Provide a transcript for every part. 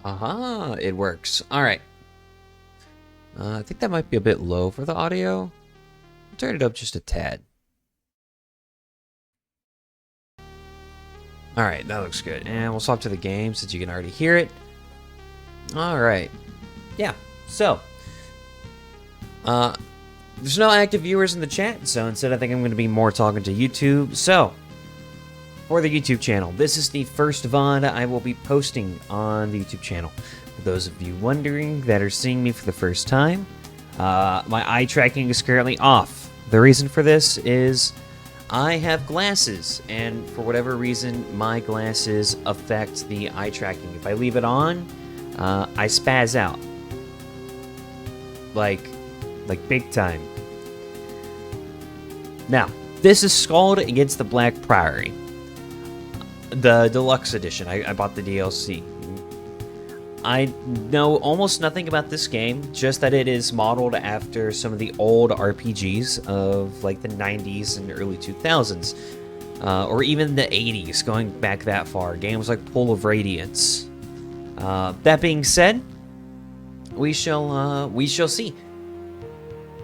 Aha, it works. All right. I think that might be a bit low for the audio. Turn it up just a tad. All right, that looks good. And we'll swap to the game since you can already hear it. All right. Yeah, so there's no active viewers in the chat, so instead I think I'm going to be more talking to YouTube. So, for the YouTube channel, this is the first VOD I will be posting on the YouTube channel. For those of you wondering that are seeing me for the first time, my eye tracking is currently off. The reason for this is I have glasses, and for whatever reason, my glasses affect the eye tracking. If I leave it on, I spaz out. Like big time. Now, this is Skald against the Black Priory. The deluxe edition. I bought the DLC. I know almost nothing about this game, just that it is modeled after some of the old RPGs of like the 90s and early 2000s. Or even the 80s, going back that far. Games like Pool of Radiance. That being said, we shall see.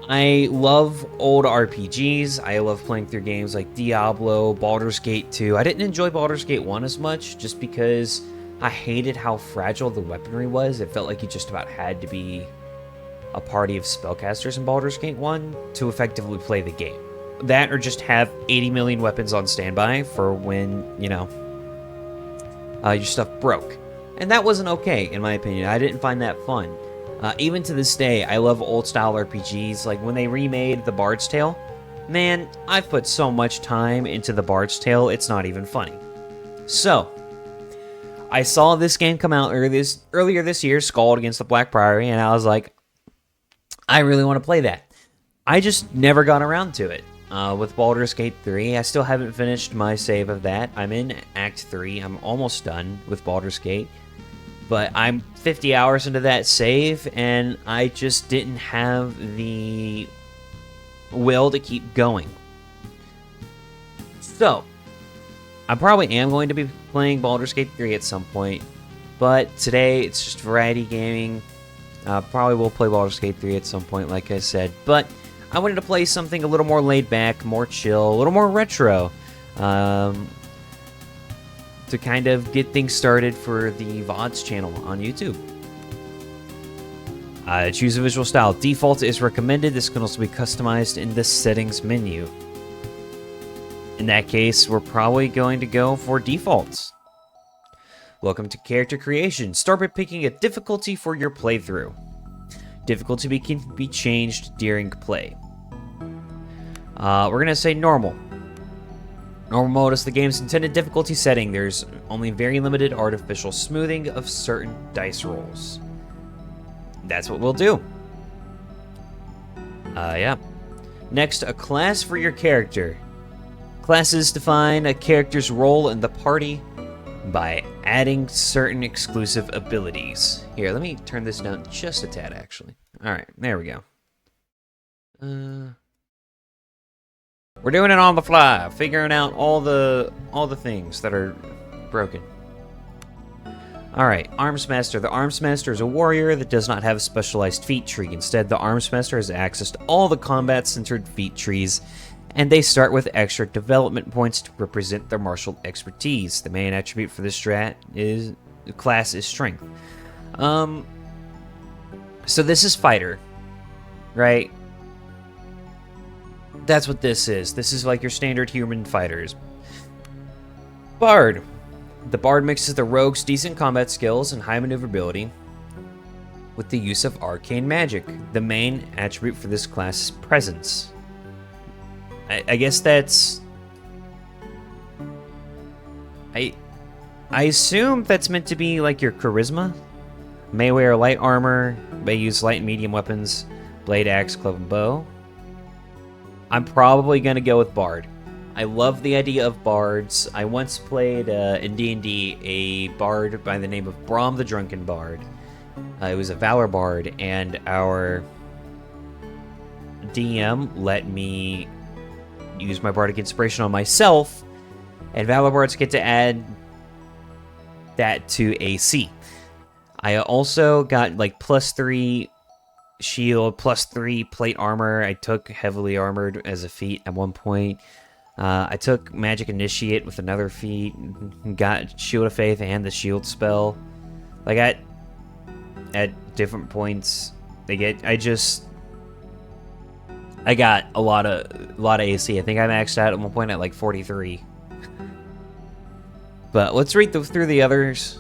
I love old RPGs. I love playing through games like Diablo, Baldur's Gate 2. I didn't enjoy Baldur's Gate 1 as much, just because I hated how fragile the weaponry was. It felt like you just about had to be a party of spellcasters in Baldur's Gate 1 to effectively play the game. That, or just have 80 million weapons on standby for when, you know, your stuff broke. And that wasn't okay, in my opinion. I didn't find that fun. Even to this day, I love old-style RPGs. Like, when they remade The Bard's Tale, man, I've put so much time into The Bard's Tale, it's not even funny. So, I saw this game come out earlier this year, Skald against the Black Priory, and I was like, I really want to play that. I just never got around to it. With Baldur's Gate 3, I still haven't finished my save of that. I'm in Act 3. I'm almost done with Baldur's Gate. But I'm 50 hours into that save, and I just didn't have the will to keep going. So, I probably am going to be playing Baldur's Gate 3 at some point. But today, it's just variety gaming. Probably will play Baldur's Gate 3 at some point, like I said. But I wanted to play something a little more laid back, more chill, a little more retro. To kind of get things started for the VODs channel on YouTube. Choose a visual style. Default is recommended. This can also be customized in the settings menu. In that case, we're probably going to go for defaults. Welcome to character creation. Start by picking a difficulty for your playthrough. Difficulty can be changed during play. We're going to say normal. Normal mode is the game's intended difficulty setting. There's only very limited artificial smoothing of certain dice rolls. That's what we'll do. Yeah. Next, a class for your character. Classes define a character's role in the party by adding certain exclusive abilities. Here, let me turn this down just a tad, actually. Alright, there we go. We're doing it on the fly, figuring out all the things that are broken. Alright, Arms Master. The Arms Master is a warrior that does not have a specialized feat tree. Instead, the Arms Master has access to all the combat-centered feat trees, and they start with extra development points to represent their martial expertise. The main attribute for this class is Strength. So this is Fighter, right? That's what this is. This is like your standard human fighters. Bard. The Bard mixes the rogue's decent combat skills and high maneuverability with the use of arcane magic. The main attribute for this class is Presence. I guess that's... I assume that's meant to be like your charisma. May wear light armor, may use light and medium weapons, blade, axe, club, and bow. I'm probably going to go with Bard. I love the idea of bards. I once played in D&D a bard by the name of Brahm the Drunken Bard. It was a Valor Bard, and our DM let me use my Bardic Inspiration on myself, and Valor Bards get to add that to AC. I also got like +3 shield, +3 plate armor. I took heavily armored as a feat at one point. I took magic initiate with another feat. Got shield of faith and the shield spell. Like at different points, I got a lot of AC. I think I maxed out at one point at like 43. But let's read through the others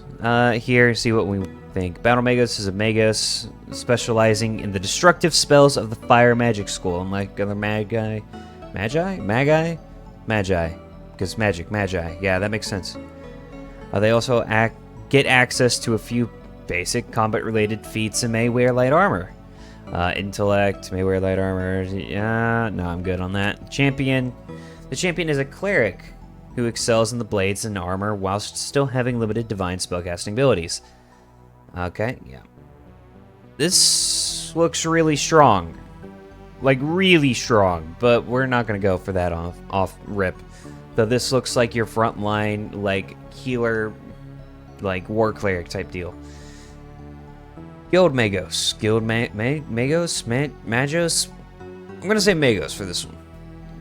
here and see what we think. Battle Magos is a Magos specializing in the destructive spells of the Fire Magic School, unlike other Magi. Because magic, Magi. Yeah, that makes sense. They also get access to a few basic combat-related feats and may wear light armor. Intellect, may wear light armor. Yeah, no, I'm good on that. Champion. The champion is a cleric who excels in the blades and armor whilst still having limited divine spellcasting abilities. Okay, yeah. This looks really strong. Like, really strong, but we're not going to go for that off rip. Though this looks like your frontline, like, healer, like, war cleric type deal. Guild Magos. Magos? I'm going to say Magos for this one.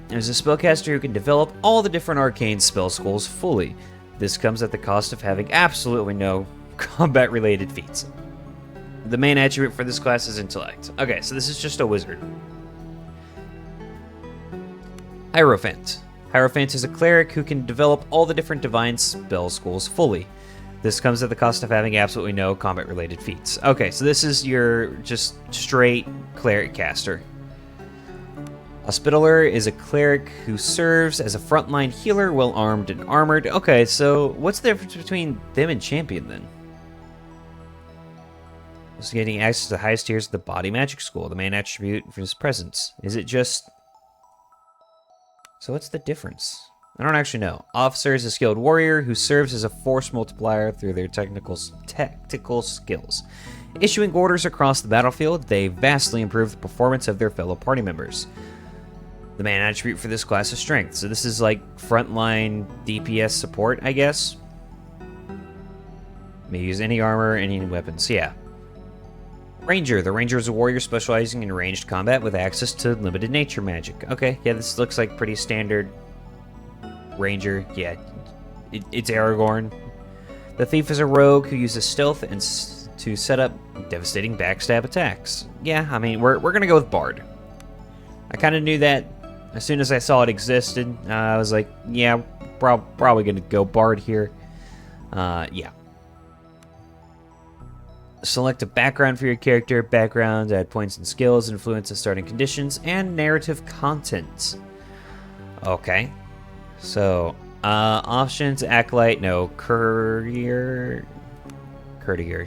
There's a spellcaster who can develop all the different arcane spell schools fully. This comes at the cost of having absolutely no combat-related feats. The main attribute for this class is Intellect. Okay, so this is just a wizard. Hierophant. Hierophant is a cleric who can develop all the different divine spell schools fully. This comes at the cost of having absolutely no combat-related feats. Okay, so this is your just straight cleric caster. Hospitaller is a cleric who serves as a frontline healer while armed and armored. Okay, so what's the difference between them and Champion then? Just getting access to the highest tiers of the Body Magic School. The main attribute for his presence. Is it just... So what's the difference? I don't actually know. Officer is a skilled warrior who serves as a force multiplier through their tactical skills. Issuing orders across the battlefield, they vastly improve the performance of their fellow party members. The main attribute for this class is strength. So this is like frontline DPS support, I guess. May use any armor, any weapons. Yeah. Ranger. The Ranger is a warrior specializing in ranged combat with access to limited nature magic. Okay, yeah, this looks like pretty standard Ranger. Yeah, it's Aragorn. The Thief is a rogue who uses stealth and to set up devastating backstab attacks. Yeah, I mean, we're going to go with Bard. I kind of knew that as soon as I saw it existed. I was like, yeah, probably going to go Bard here. Yeah. Select a background for your character. Background, add points and skills, influence and starting conditions, and narrative content. Okay. So, options, Acolyte, no. Courtier. Your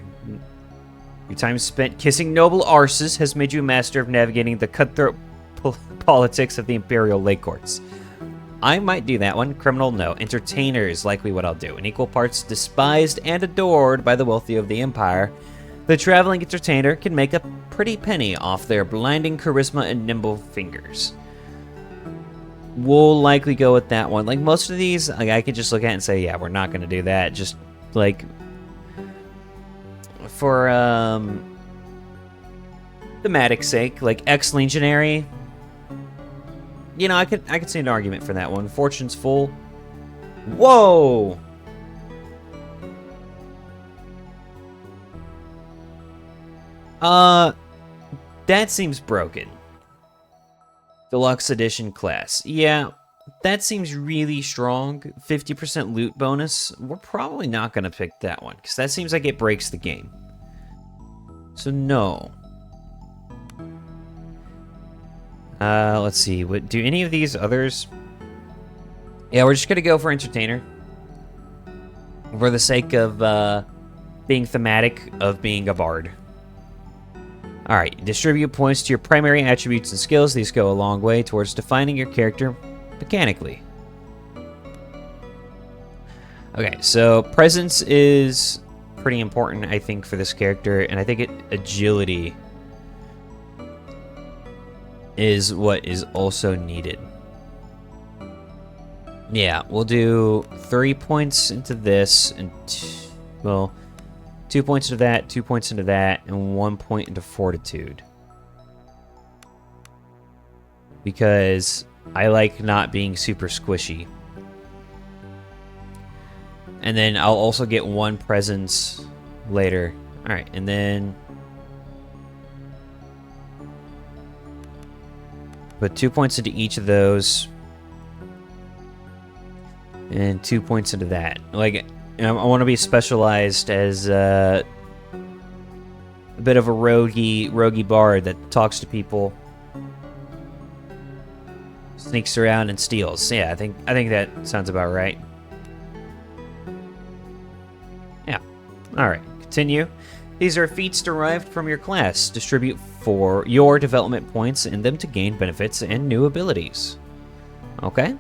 time spent kissing noble arses has made you a master of navigating the cutthroat politics of the Imperial Lake Courts. I might do that one. Criminal, no. Entertainer is likely what I'll do. In equal parts despised and adored by the wealthy of the Empire, the traveling entertainer can make a pretty penny off their blinding charisma and nimble fingers. We'll likely go with that one. Like, most of these, like, I could just look at and say, yeah, we're not going to do that. Just, like, for, thematic sake, like, ex-legionary, you know, I could see an argument for that one. Fortune's full. Whoa! That seems broken. Deluxe Edition class. Yeah, that seems really strong. 50% loot bonus. We're probably not going to pick that one, because that seems like it breaks the game. So, no. Let's see. Do any of these others... Yeah, we're just going to go for Entertainer. For the sake of, being thematic of being a bard. Alright, distribute points to your primary attributes and skills. These go a long way towards defining your character mechanically. Okay, so presence is pretty important, I think, for this character, and I think agility is what is also needed. Yeah, we'll do 3 points into this, and well, 2 points into that, 2 points into that, and 1 point into fortitude. Because I like not being super squishy. And then I'll also get 1 presence later. Alright, and then put 2 points into each of those. And 2 points into that. Like, I want to be specialized as a bit of a roguey bard that talks to people, sneaks around and steals. Yeah, I think that sounds about right. Yeah. All right. Continue. These are feats derived from your class. Distribute for your development points in them to gain benefits and new abilities. Okay.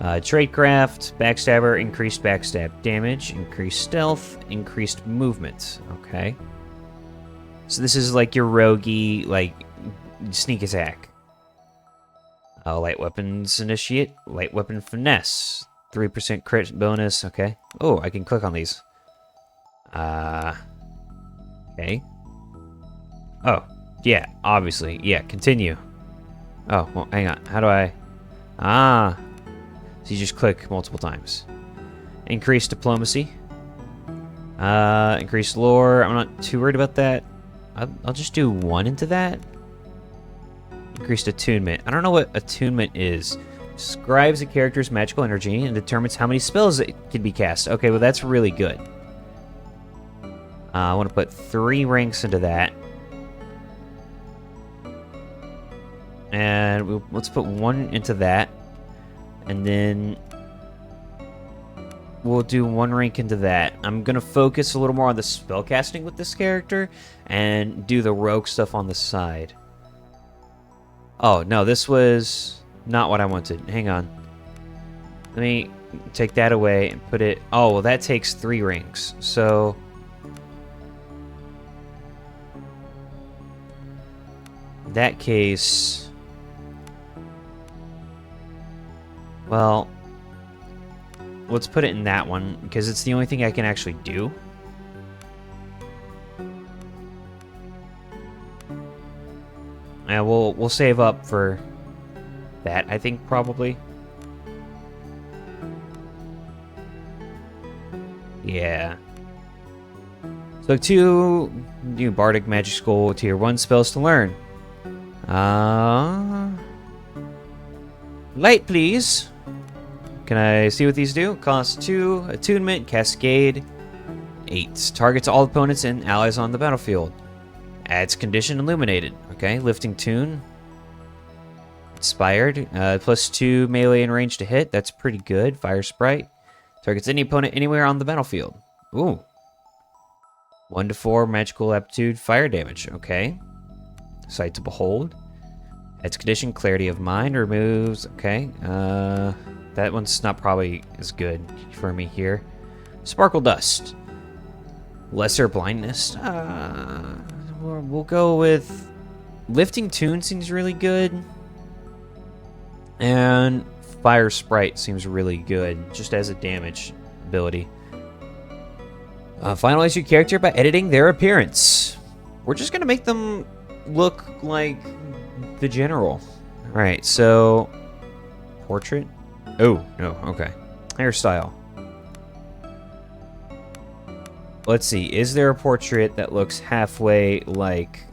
Tradecraft, Backstabber, increased backstab damage, increased stealth, increased movement. Okay. So this is like your roguey, like, sneak attack. Light weapons initiate, light weapon finesse, 3% crit bonus. Okay. Oh, I can click on these. Okay. Oh, yeah, obviously. Yeah, continue. Oh, well, hang on. How do I... Ah. So you just click multiple times. Increase diplomacy. Increase lore. I'm not too worried about that. I'll just do 1 into that. Increased attunement. I don't know what attunement is. Describes a character's magical energy and determines how many spells it can be cast. Okay, well that's really good. I want to put 3 ranks into that. And let's put 1 into that. And then we'll do 1 rank into that. I'm going to focus a little more on the spellcasting with this character and do the rogue stuff on the side. Oh, no, this was not what I wanted. Hang on. Let me take that away and put it... Oh, well, that takes 3 ranks. So... in that case... Well, let's put it in that one, because it's the only thing I can actually do. And we'll save up for that, I think, probably. Yeah. So 2 new Bardic Magic School Tier 1 spells to learn. Light, please. Can I see what these do? Cost 2, Attunement, Cascade, 8. Targets all opponents and allies on the battlefield. Adds Condition Illuminated. Okay, Lifting Tune. Inspired. Plus 2 melee and range to hit. That's pretty good. Fire Sprite. Targets any opponent anywhere on the battlefield. Ooh. 1 to 4 magical aptitude fire damage. Okay. Sight to Behold. Adds Condition Clarity of Mind. Removes... Okay. That one's not probably as good for me here. Sparkle Dust. Lesser Blindness. We'll go with... Lifting Tune seems really good. And Fire Sprite seems really good, just as a damage ability. Finalize your character by editing their appearance. We're just going to make them look like the general. Alright, so... Portrait? Oh, no, okay. Hairstyle. Let's see, is there a portrait that looks halfway like...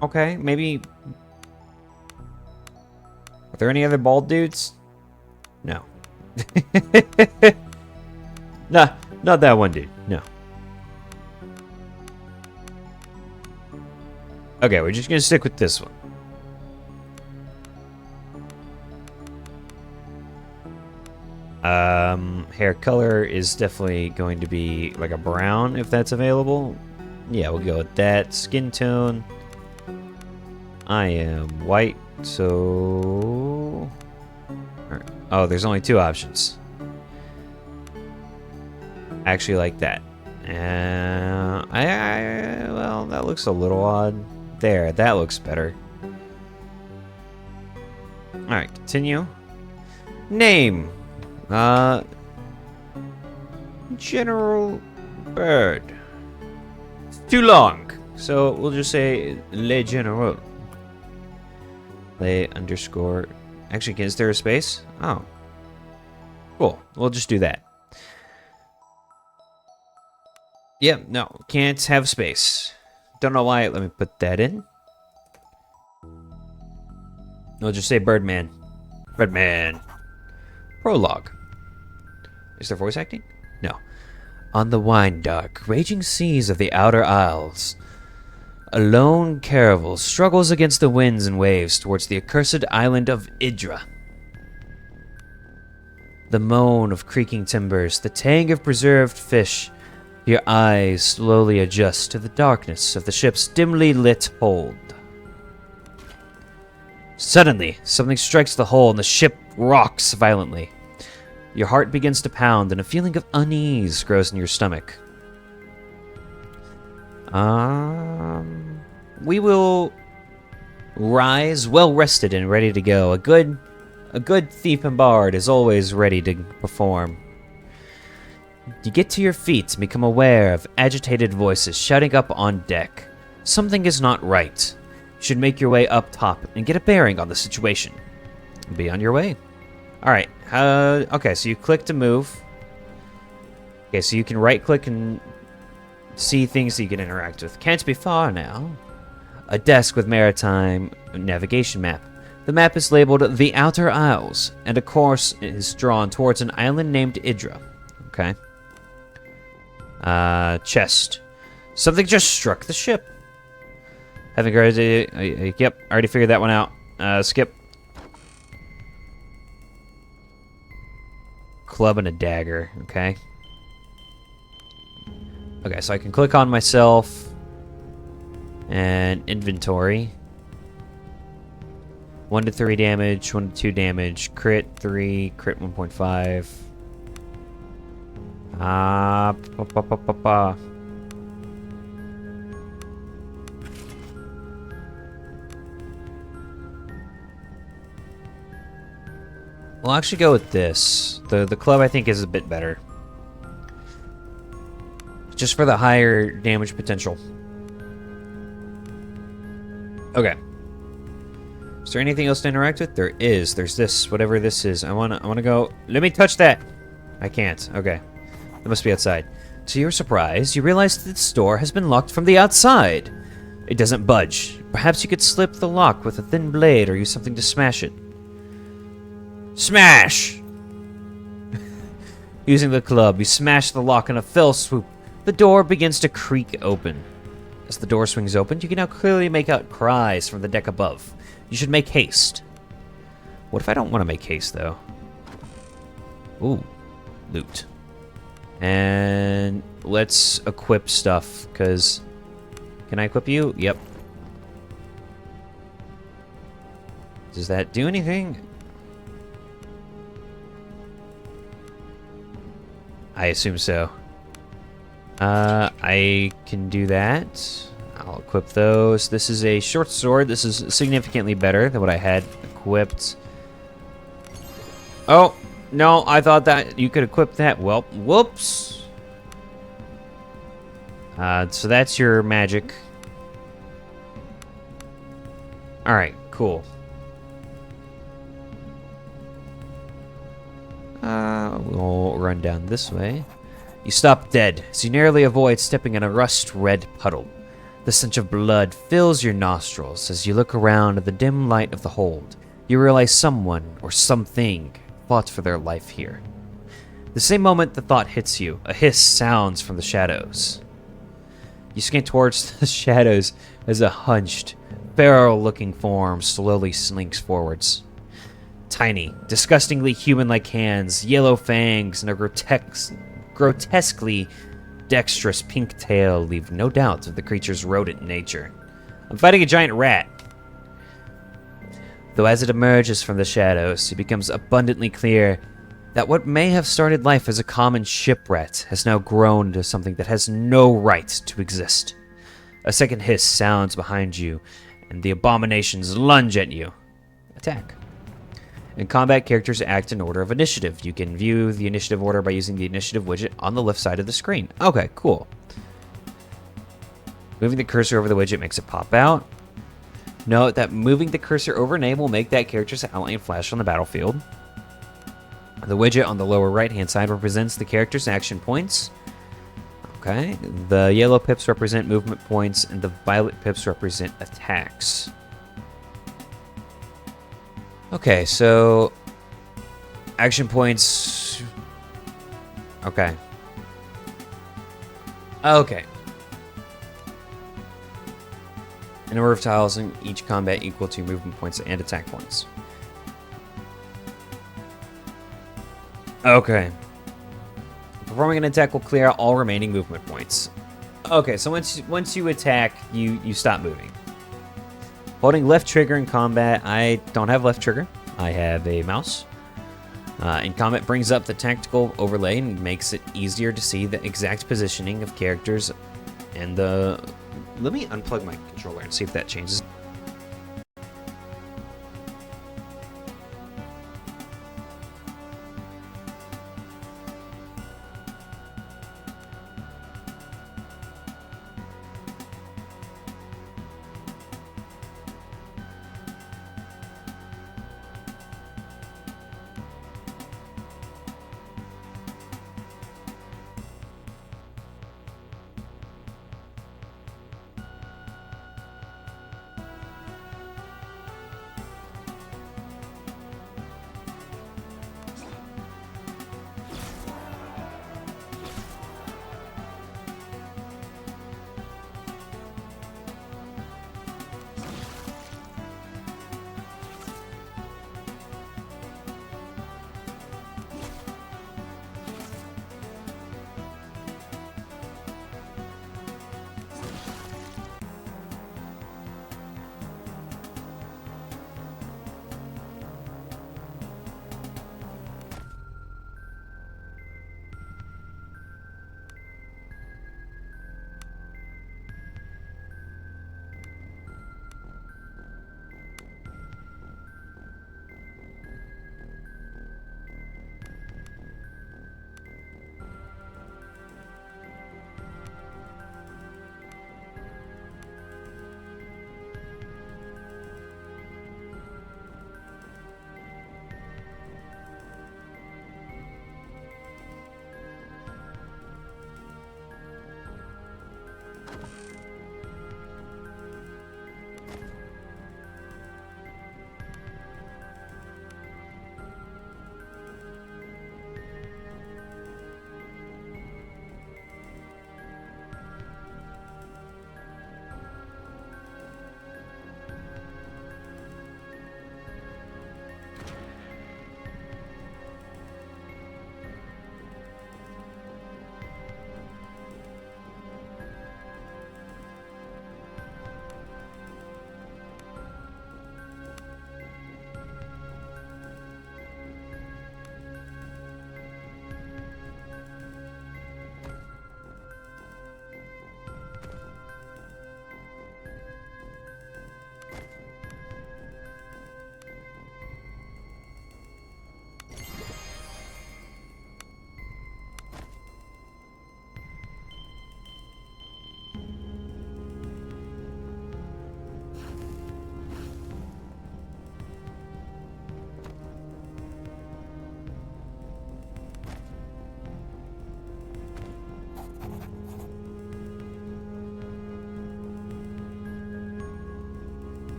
Okay, maybe... Are there any other bald dudes? No. Nah, not that one dude, no. Okay, we're just gonna stick with this one. Hair color is definitely going to be like a brown if that's available. Yeah, we'll go with that. Skin tone. I am white, so... Right. Oh, there's only 2 options. I actually like that. Well, that looks a little odd. There, that looks better. Alright, continue. Name. General Bird. It's too long, so we'll just say Le General. Le underscore. Actually, is there a space? Oh. Cool. We'll just do that. Yep, no, can't have space. Don't know why. Let me put that in. We'll just say Birdman. Birdman. Prologue. Is there voice acting? No. On the wine dark, raging seas of the Outer Isles, a lone caravel struggles against the winds and waves towards the accursed island of Idra. The moan of creaking timbers, the tang of preserved fish, your eyes slowly adjust to the darkness of the ship's dimly lit hold. Suddenly, something strikes the hull and the ship rocks violently. Your heart begins to pound and a feeling of unease grows in your stomach. We will rise well rested and ready to go. A good thief and bard is always ready to perform. You get to your feet and become aware of agitated voices shouting up on deck. Something is not right. You should make your way up top and get a bearing on the situation. Be on your way. Alright, okay, so you click to move. Okay, so you can right-click and see things that you can interact with. Can't be far now. A desk with maritime navigation map. The map is labeled The Outer Isles, and a course is drawn towards an island named Idra. Okay. Chest. Something just struck the ship. Having already... yep, already figured that one out. Skip. Club and a dagger, okay. Okay, so I can click on myself and inventory. 1 to 3 damage, 1 to 2 damage, crit 3, crit 1.5. We'll actually go with this. The club I think is a bit better. Just for the higher damage potential. Okay. Is there anything else to interact with? There is. There's this, whatever this is. I wanna go. Let me touch that. I can't. Okay. It must be outside. To your surprise, you realize that this door has been locked from the outside. It doesn't budge. Perhaps you could slip the lock with a thin blade or use something to smash it. Smash! Using the club, you smash the lock in a fell swoop. The door begins to creak open. As the door swings open, you can now clearly make out cries from the deck above. You should make haste. What if I don't want to make haste, though? Ooh. Loot. And let's equip stuff, because... Can I equip you? Yep. Does that do anything? I assume so. I can do that. I'll equip those. This is a short sword. This is significantly better than what I had equipped. Oh, no, I thought that you could equip that. Well, whoops. So that's your magic. Alright, cool. We'll run down this way. You stop dead as you narrowly avoid stepping in a rust-red puddle. The stench of blood fills your nostrils as you look around at the dim light of the hold. You realize someone or something fought for their life here. The same moment the thought hits you, a hiss sounds from the shadows. You scan towards the shadows as a hunched, feral-looking form slowly slinks forwards. Tiny, disgustingly human-like hands, yellow fangs, and a grotesquely dexterous pink tail leave no doubt of the creature's rodent nature. I'm fighting a giant rat. Though as it emerges from the shadows, it becomes abundantly clear that what may have started life as a common shipwreck has now grown into something that has no right to exist. A second hiss sounds behind you, and the abominations lunge at you. Attack. In combat, characters act in order of initiative. You can view the initiative order by using the initiative widget on the left side of the screen. Okay, cool. Moving the cursor over the widget makes it pop out. Note that moving the cursor over a name will make that character's outline flash on the battlefield. The widget on the lower right-hand side represents the character's action points. Okay, the yellow pips represent movement points, and the violet pips represent attacks. Okay, so action points. Okay. Okay. A number of tiles in each combat equal to movement points and attack points. Okay. Performing an attack will clear out all remaining movement points. Okay, so once you attack, you stop moving. Holding left trigger in combat, I don't have left trigger. I have a mouse. In combat brings up the tactical overlay and makes it easier to see the exact positioning of characters and the... Let me unplug my controller and see if that changes.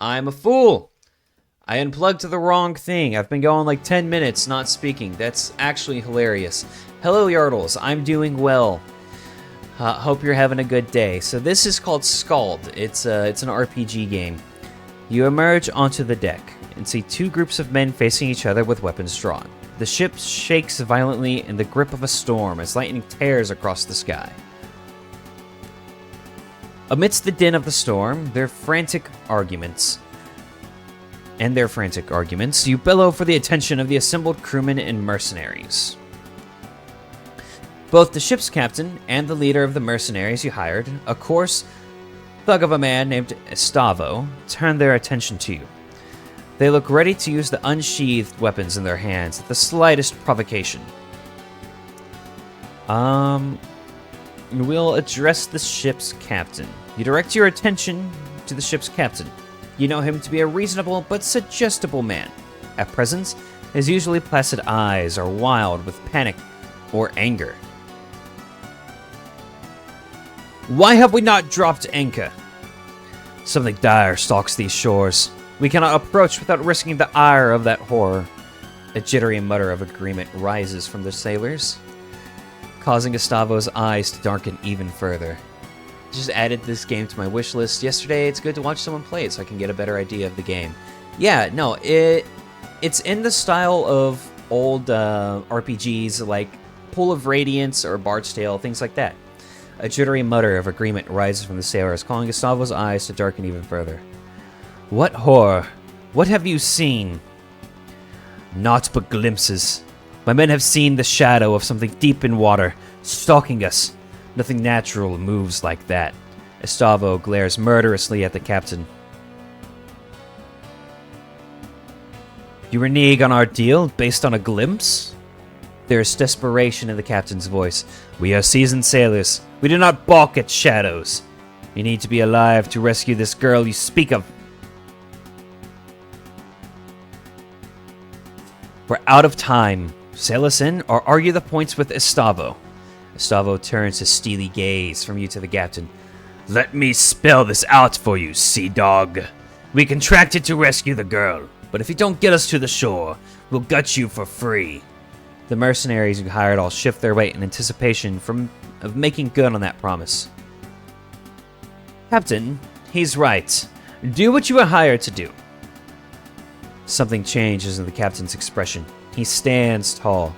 I'm a fool! I unplugged to the wrong thing. I've been going like 10 minutes not speaking. That's actually hilarious. Hello, Yardles. I'm doing well. Hope you're having a good day. So this is called Skald. It's an RPG game. You emerge onto the deck and see two groups of men facing each other with weapons drawn. The ship shakes violently in the grip of a storm as lightning tears across the sky. Amidst the din of the storm, their frantic arguments, you bellow for the attention of the assembled crewmen and mercenaries. Both the ship's captain and the leader of the mercenaries you hired, a coarse thug of a man named Estavo, turn their attention to you. They look ready to use the unsheathed weapons in their hands at the slightest provocation. We'll address the ship's captain. You direct your attention to the ship's captain. You know him to be a reasonable but suggestible man. At present, his usually placid eyes are wild with panic or anger. Why have we not dropped anchor? Something dire stalks these shores. We cannot approach without risking the ire of that horror. A jittery mutter of agreement rises from the sailors, causing Gustavo's eyes to darken even further. Just added this game to my wish list yesterday. It's good to watch someone play it so I can get a better idea of the game. Yeah, no, it's in the style of old RPGs like Pool of Radiance or Bard's Tale, things like that. A jittery mutter of agreement rises from the sailors, calling Gustavo's eyes to darken even further. What horror? What have you seen? Naught but glimpses. My men have seen the shadow of something deep in water, stalking us. Nothing natural moves like that. Estavo glares murderously at the captain. You renege on our deal based on a glimpse? There is desperation in the captain's voice. We are seasoned sailors. We do not balk at shadows. You need to be alive to rescue this girl you speak of. We're out of time. Sail us in or argue the points with Estavo. Estavo turns his steely gaze from you to the captain. Let me spell this out for you, sea dog. We contracted to rescue the girl, but if you don't get us to the shore, we'll gut you for free. The mercenaries you hired all shift their weight in anticipation of making good on that promise. Captain, he's right. Do what you were hired to do. Something changes in the captain's expression. He stands tall.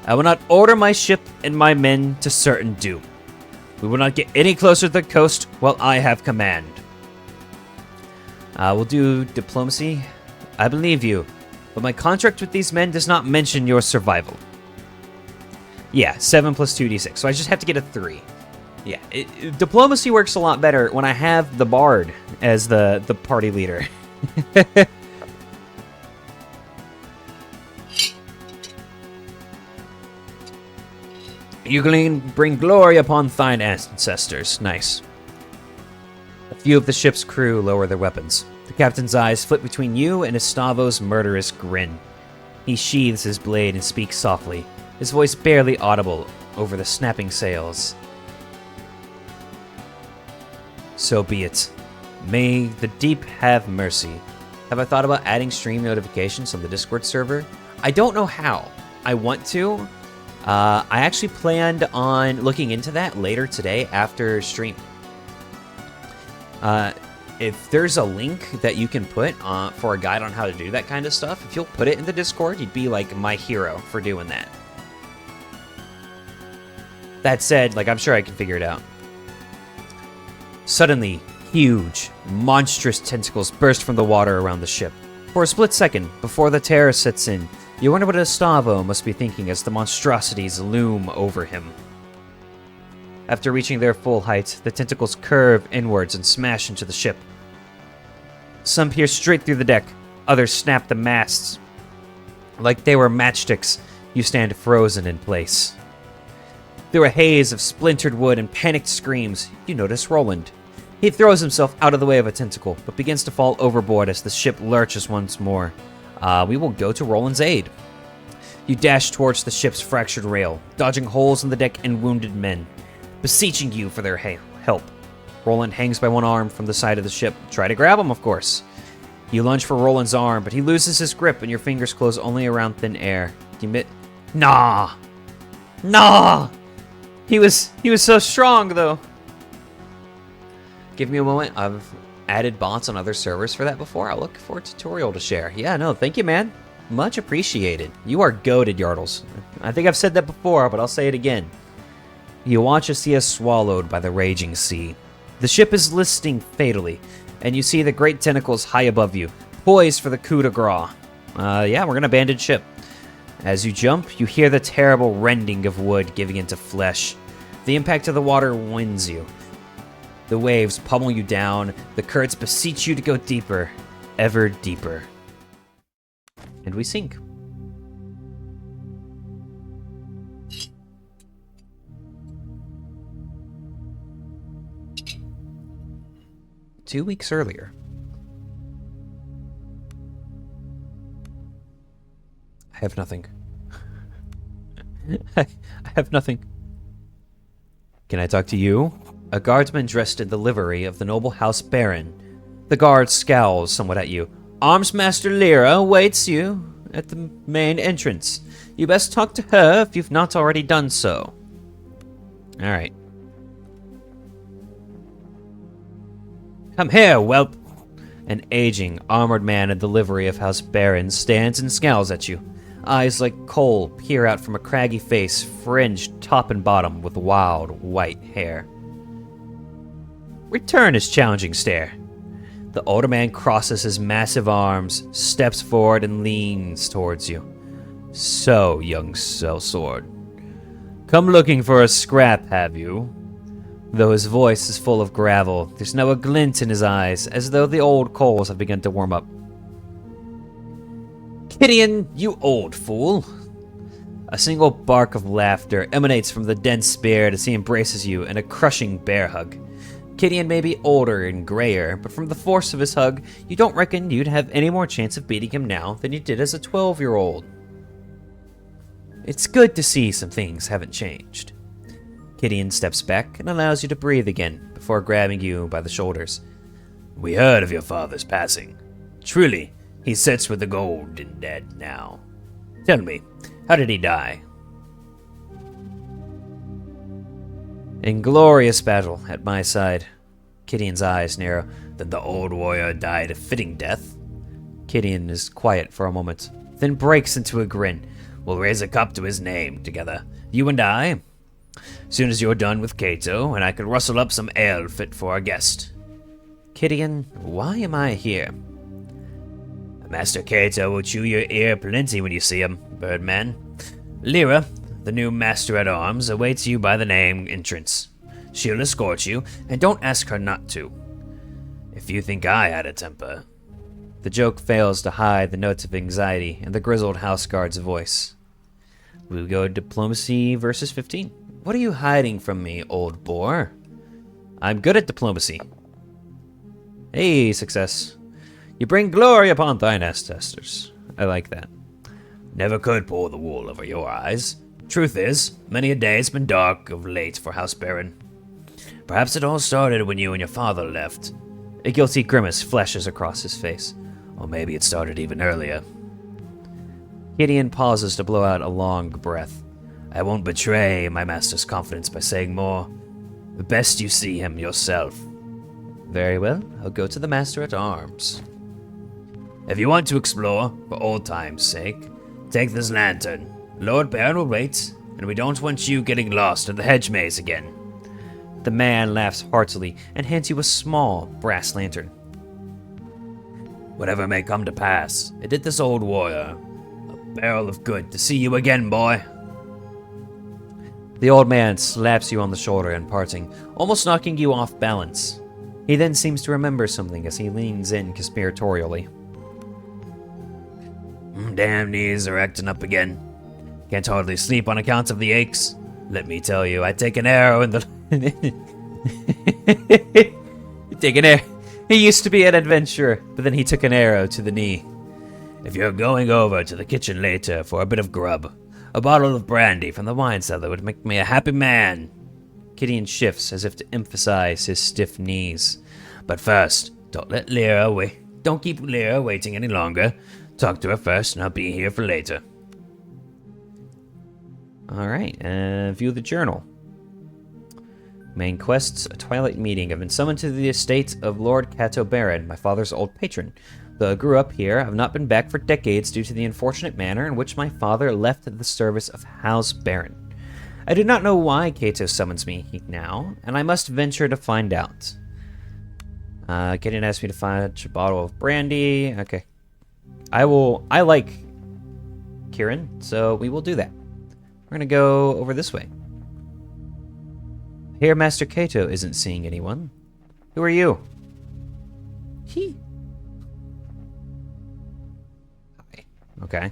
I will not order my ship and my men to certain doom. We will not get any closer to the coast while I have command. We'll do diplomacy. I believe you, but my contract with these men does not mention your survival. Yeah, 7 plus 2d6. So I just have to get a 3. Yeah, diplomacy works a lot better when I have the bard as the party leader. You can bring glory upon thine ancestors. Nice. A few of the ship's crew lower their weapons. The captain's eyes flit between you and Estavo's murderous grin. He sheathes his blade and speaks softly, his voice barely audible over the snapping sails. So be it. May the deep have mercy. Have I thought about adding stream notifications on the Discord server? I don't know how. I want to. I actually planned on looking into that later today after stream. If there's a link that you can put for a guide on how to do that kind of stuff, if you'll put it in the Discord, you'd be like my hero for doing that. That said, like, I'm sure I can figure it out. Suddenly, huge, monstrous tentacles burst from the water around the ship. For a split second, before the terror sets in, you wonder what Estavo must be thinking as the monstrosities loom over him. After reaching their full height, the tentacles curve inwards and smash into the ship. Some pierce straight through the deck, others snap the masts. Like they were matchsticks, you stand frozen in place. Through a haze of splintered wood and panicked screams, you notice Roland. He throws himself out of the way of a tentacle, but begins to fall overboard as the ship lurches once more. We will go to Roland's aid. You dash towards the ship's fractured rail, dodging holes in the deck and wounded men, beseeching you for their help. Roland hangs by one arm from the side of the ship. Try to grab him, of course. You lunge for Roland's arm, but he loses his grip and your fingers close only around thin air. Nah! He was so strong, though. Give me a moment. I've added bots on other servers for that before. I'll look for a tutorial to share. Yeah, no, thank you, man. Much appreciated. You are goated, Yardles. I think I've said that before, but I'll say it again. You watch as he is swallowed by the raging sea. The ship is listing fatally, and you see the great tentacles high above you, poised for the coup de grace. Yeah, we're gonna abandon ship. As you jump, you hear the terrible rending of wood giving into flesh. The impact of the water winds you. The waves pummel you down, the currents beseech you to go deeper, ever deeper. And we sink. Two weeks earlier. I have nothing. I have nothing. Can I talk to you? A guardsman dressed in the livery of the noble house Baron. The guard scowls somewhat at you. Armsmaster Lyra waits you at the main entrance. You best talk to her if you've not already done so. Alright. Come here, whelp! An aging, armored man in the livery of House Baron stands and scowls at you. Eyes like coal peer out from a craggy face, fringed top and bottom with wild, white hair. Return his challenging stare. The older man crosses his massive arms, steps forward, and leans towards you. So, young sellsword. Come looking for a scrap, have you? Though his voice is full of gravel, there's now a glint in his eyes, as though the old coals have begun to warm up. Gideon, you old fool! A single bark of laughter emanates from the dense spear as he embraces you in a crushing bear hug. Gideon may be older and grayer, but from the force of his hug, you don't reckon you'd have any more chance of beating him now than you did as a 12-year-old. It's good to see some things haven't changed. Gideon steps back and allows you to breathe again before grabbing you by the shoulders. We heard of your father's passing. Truly, he sits with the golden dead now. Tell me, how did he die? In glorious battle at my side. Gideon's eyes narrow. Then the old warrior died a fitting death. Gideon is quiet for a moment, then breaks into a grin. We'll raise a cup to his name together, you and I. Soon as you're done with Cato, and I can rustle up some ale fit for our guest. Gideon, why am I here? Master Cato will chew your ear plenty when you see him, Birdman. Lyra, the new Master-at-Arms, awaits you by the name entrance. She'll escort you, and don't ask her not to. If you think I had a temper. The joke fails to hide the notes of anxiety in the grizzled house guard's voice. We go diplomacy versus 15. What are you hiding from me, old boar? I'm good at diplomacy. Hey, success. You bring glory upon thine ancestors. I like that. Never could pull the wool over your eyes. Truth is, many a day's been dark of late for House Baron. Perhaps it all started when you and your father left. A guilty grimace flashes across his face. Or maybe it started even earlier. Gideon pauses to blow out a long breath. I won't betray my master's confidence by saying more. Best you see him yourself. Very well, I'll go to the Master-at-Arms. If you want to explore, for old time's sake, take this lantern. Lord Baron will wait, and we don't want you getting lost in the hedge maze again. The man laughs heartily and hands you a small brass lantern. Whatever may come to pass, it did this old warrior a barrel of good to see you again, boy. The old man slaps you on the shoulder in parting, almost knocking you off balance. He then seems to remember something as he leans in conspiratorially. Damn knees are acting up again. Can't hardly sleep on account of the aches. Let me tell you, I take an arrow in the... Take an arrow. He used to be an adventurer, but then he took an arrow to the knee. If you're going over to the kitchen later for a bit of grub, a bottle of brandy from the wine cellar would make me a happy man. Gideon shifts as if to emphasize his stiff knees. But first, don't keep Lyra waiting any longer. Talk to her first, and I'll be here for later. Alright, view the journal. Main quests, a twilight meeting. I've been summoned to the estate of Lord Cato Baron, my father's old patron. Though I grew up here, I've not been back for decades due to the unfortunate manner in which my father left the service of House Baron. I do not know why Cato summons me now, and I must venture to find out. Gideon asked me to find a bottle of brandy. Okay. I like Kieran, so we will do that. We're gonna go over this way. Here, Master Cato isn't seeing anyone. Who are you? He. Hi. Okay.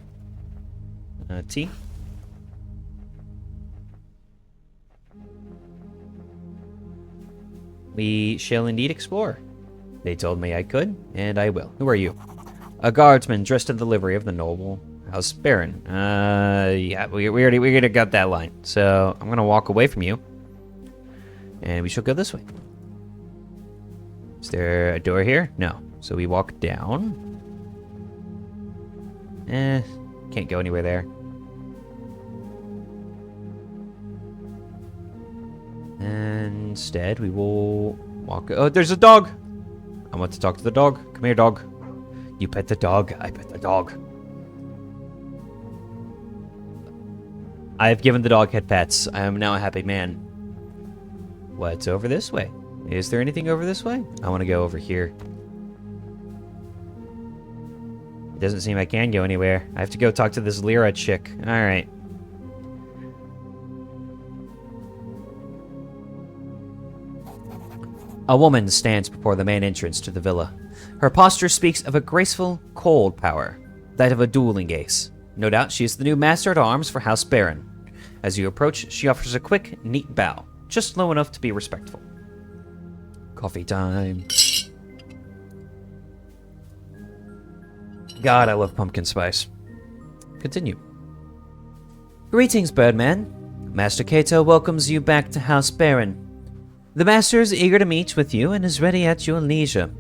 T. We shall indeed explore. They told me I could, and I will. Who are you? A guardsman dressed in the livery of the noble House Baron. Yeah, we already got that line. So I'm gonna walk away from you, and we shall go this way. Is there a door here? No. So we walk down. Can't go anywhere there. And instead, we will walk. Oh, there's a dog! I want to talk to the dog. Come here, dog. You pet the dog, I pet the dog. I have given the dog head pats. I am now a happy man. What's over this way? Is there anything over this way? I want to go over here. It doesn't seem I can go anywhere. I have to go talk to this Lyra chick. Alright. A woman stands before the main entrance to the villa. Her posture speaks of a graceful, cold power, that of a dueling ace. No doubt she is the new Master-at-Arms for House Baron. As you approach, she offers a quick, neat bow, just low enough to be respectful. Coffee time. God, I love pumpkin spice. Continue. Greetings, Birdman. Master Cato welcomes you back to House Baron. The Master is eager to meet with you and is ready at your leisure.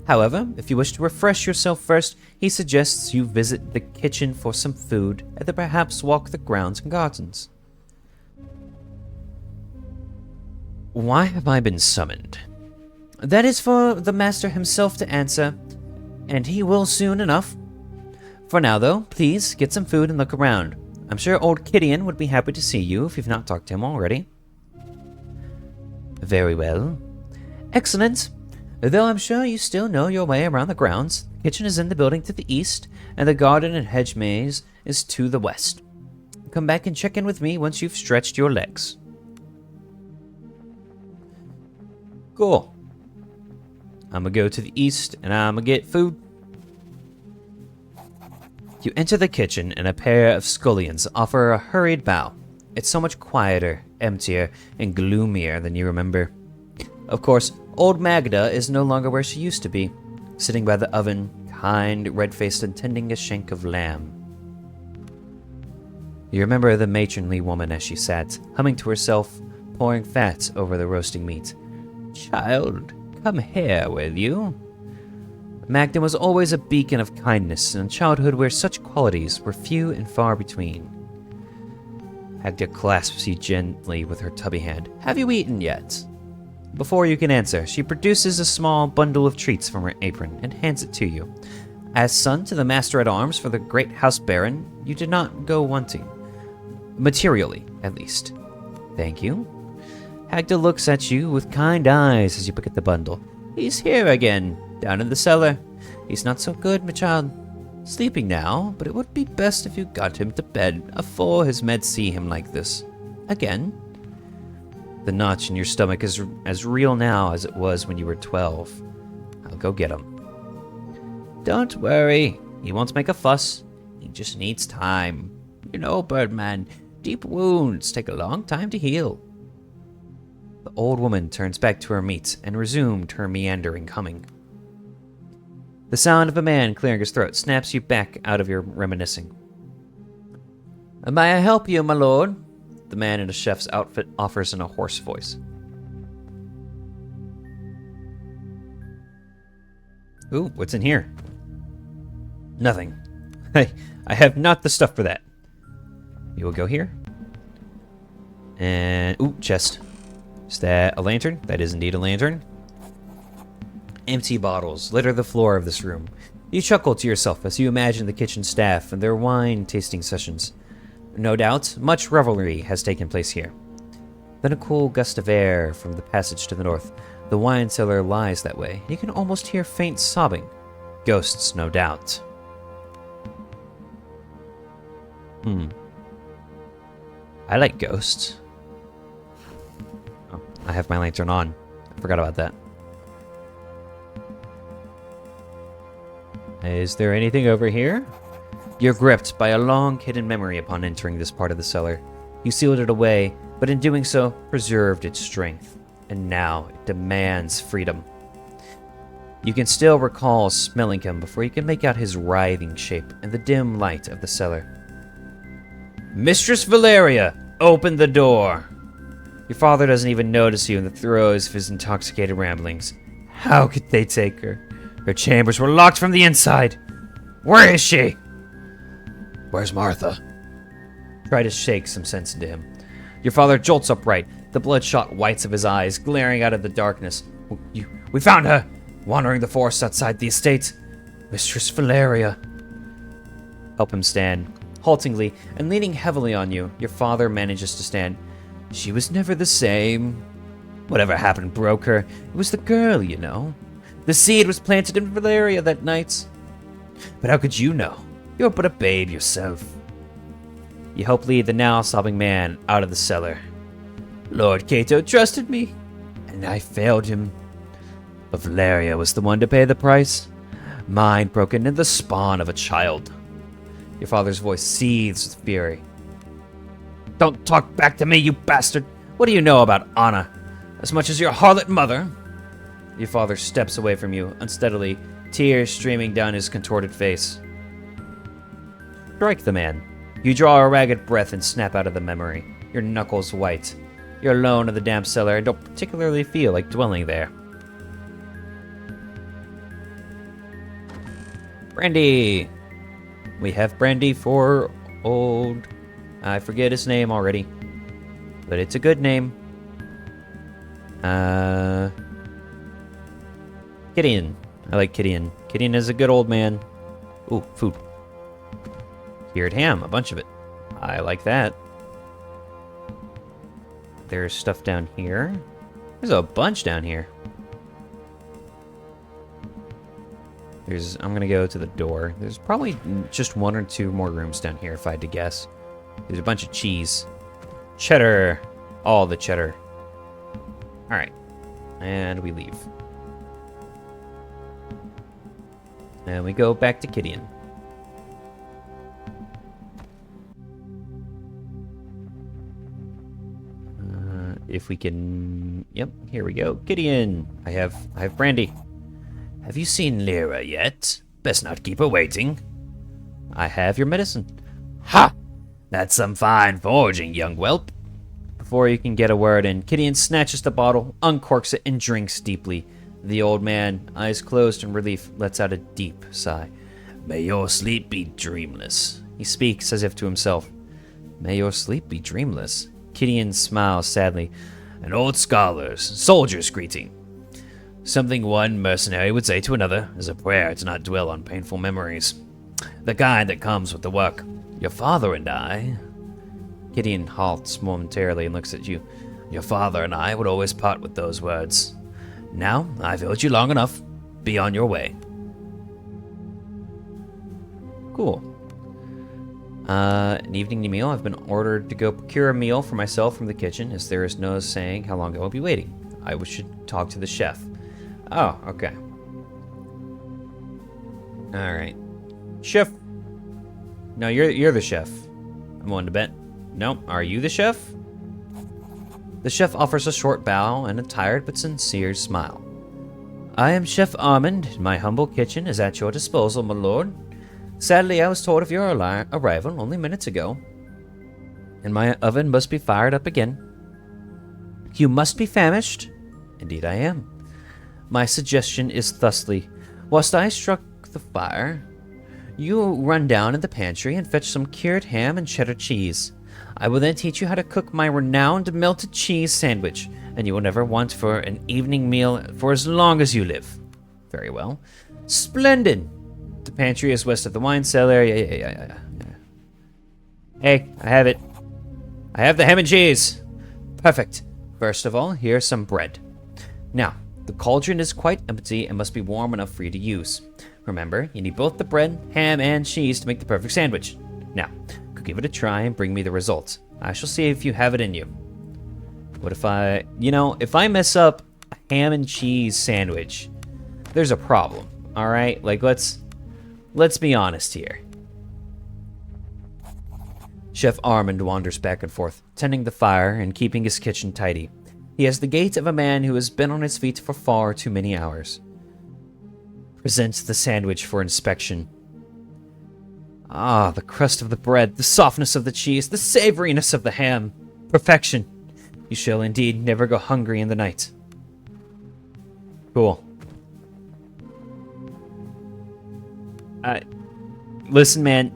However, if you wish to refresh yourself first, he suggests you visit the kitchen for some food, and then perhaps walk the grounds and gardens. Why have I been summoned? That is for the Master himself to answer, and he will soon enough. For now, though, please get some food and look around. I'm sure old Gideon would be happy to see you if you've not talked to him already. Very well. Excellent. Though I'm sure you still know your way around the grounds, the kitchen is in the building to the east, and the garden and hedge maze is to the west. come back and check in with me once you've stretched your legs. Cool. I'm gonna go to the east, and I'm gonna get food. You enter the kitchen, and a pair of scullions offer a hurried bow. It's so much quieter, emptier, and gloomier than you remember. Of course, old Magda is no longer where she used to be, sitting by the oven, kind, red-faced, and tending a shank of lamb. You remember the matronly woman as she sat, humming to herself, pouring fat over the roasting meat. "Child, come here, will you?" Magda was always a beacon of kindness in a childhood where such qualities were few and far between. Magda clasps you gently with her tubby hand. "Have you eaten yet?" Before you can answer, she produces a small bundle of treats from her apron and hands it to you. As son to the Master-at-Arms for the great House Baron, you did not go wanting. Materially, at least. Thank you. Magda looks at you with kind eyes as you pick up the bundle. "He's here again, down in the cellar. He's not so good, my child. Sleeping now, but it would be best if you got him to bed afore his meds see him like this. Again." The notch in your stomach is as real now as it was when you were 12. I'll go get him. "Don't worry. He won't make a fuss. He just needs time. You know, Birdman, deep wounds take a long time to heal." The old woman turns back to her meat and resumed her meandering humming. The sound of a man clearing his throat snaps you back out of your reminiscing. "May I help you, my lord?" The man in a chef's outfit offers in a hoarse voice. Ooh, what's in here? Nothing. I have not the stuff for that. You will go here. And, ooh, chest. Is that a lantern? That is indeed a lantern. Empty bottles litter the floor of this room. You chuckle to yourself as you imagine the kitchen staff and their wine-tasting sessions. No doubt, much revelry has taken place here. Then a cool gust of air from the passage to the north. The wine cellar lies that way. You can almost hear faint sobbing. Ghosts, no doubt. I like ghosts. Oh, I have my lantern on. I forgot about that. Is there anything over here? You're gripped by a long hidden memory upon entering this part of the cellar. You sealed it away, but in doing so, preserved its strength. And now it demands freedom. You can still recall smelling him before you can make out his writhing shape in the dim light of the cellar. "Mistress Valeria, open the door!" Your father doesn't even notice you in the throes of his intoxicated ramblings. How could they take her? Her chambers were locked from the inside. Where is she? "Where's Martha?" Try to shake some sense into him. Your father jolts upright, the bloodshot whites of his eyes glaring out of the darkness. We found her, wandering the forest outside the estate. Mistress Valeria. Help him stand. Haltingly and leaning heavily on you, your father manages to stand. She was never the same. Whatever happened broke her. It was the girl, you know. The seed was planted in Valeria that night. But how could you know? You're but a babe yourself. You help lead the now sobbing man out of the cellar. Lord Cato trusted me, and I failed him. But Valeria was the one to pay the price. Mind broken and the spawn of a child. Your father's voice seethes with fury. Don't talk back to me, you bastard! What do you know about Anna? As much as your harlot mother? Your father steps away from you, unsteadily, tears streaming down his contorted face. Strike the man. You draw a ragged breath and snap out of the memory, your knuckles white. You're alone in the damp cellar and don't particularly feel like dwelling there. Brandy! We have brandy for old... I forget his name already. But it's a good name. Gideon. I like Gideon. Gideon is a good old man. Ooh, food. Cured ham, a bunch of it. I like that. There's stuff down here. There's a bunch down here. I'm gonna go to the door. There's probably just one or two more rooms down here if I had to guess. There's a bunch of cheese. Cheddar. All the cheddar. Alright. And we leave. And we go back to Gideon. If we can... Yep, here we go. Gideon! I have brandy. Have you seen Lyra yet? Best not keep her waiting. I have your medicine. Ha! That's some fine foraging, young whelp. Before you can get a word in, Gideon snatches the bottle, uncorks it, and drinks deeply. The old man, eyes closed in relief, lets out a deep sigh. May your sleep be dreamless. He speaks as if to himself. May your sleep be dreamless. Gideon smiles sadly. An old scholar's, soldier's greeting. Something one mercenary would say to another as a prayer to not dwell on painful memories. The kind that comes with the work. Your father and I... Gideon halts momentarily and looks at you. Your father and I would always part with those words. Now, I've held you long enough. Be on your way. Cool. An evening meal. I've been ordered to go procure a meal for myself from the kitchen, as there is no saying how long I will be waiting. I should talk to the chef. Oh, okay. Alright. Chef! No, you're the chef. I'm willing to bet. No, are you the chef? The chef offers a short bow and a tired but sincere smile. I am Chef Armand. My humble kitchen is at your disposal, my lord. Sadly, I was told of your arrival only minutes ago, and my oven must be fired up again. You must be famished? Indeed I am. My suggestion is thusly. Whilst I struck the fire, you run down in the pantry and fetch some cured ham and cheddar cheese. I will then teach you how to cook my renowned melted cheese sandwich, and you will never want for an evening meal for as long as you live. Very well. Splendid! The pantry is west of the wine cellar. Yeah. Hey, I have it. I have the ham and cheese. Perfect. First of all, here's some bread. Now, the cauldron is quite empty and must be warm enough for you to use. Remember, you need both the bread, ham, and cheese to make the perfect sandwich. Now, give it a try and bring me the results. I shall see if you have it in you. What if if I mess up a ham and cheese sandwich, there's a problem, alright? Like, let's be honest here. Chef Armand wanders back and forth, tending the fire and keeping his kitchen tidy. He has the gait of a man who has been on his feet for far too many hours. Presents the sandwich for inspection. Ah, the crust of the bread, the softness of the cheese, the savoriness of the ham. Perfection. You shall indeed never go hungry in the night. Cool. Listen, man.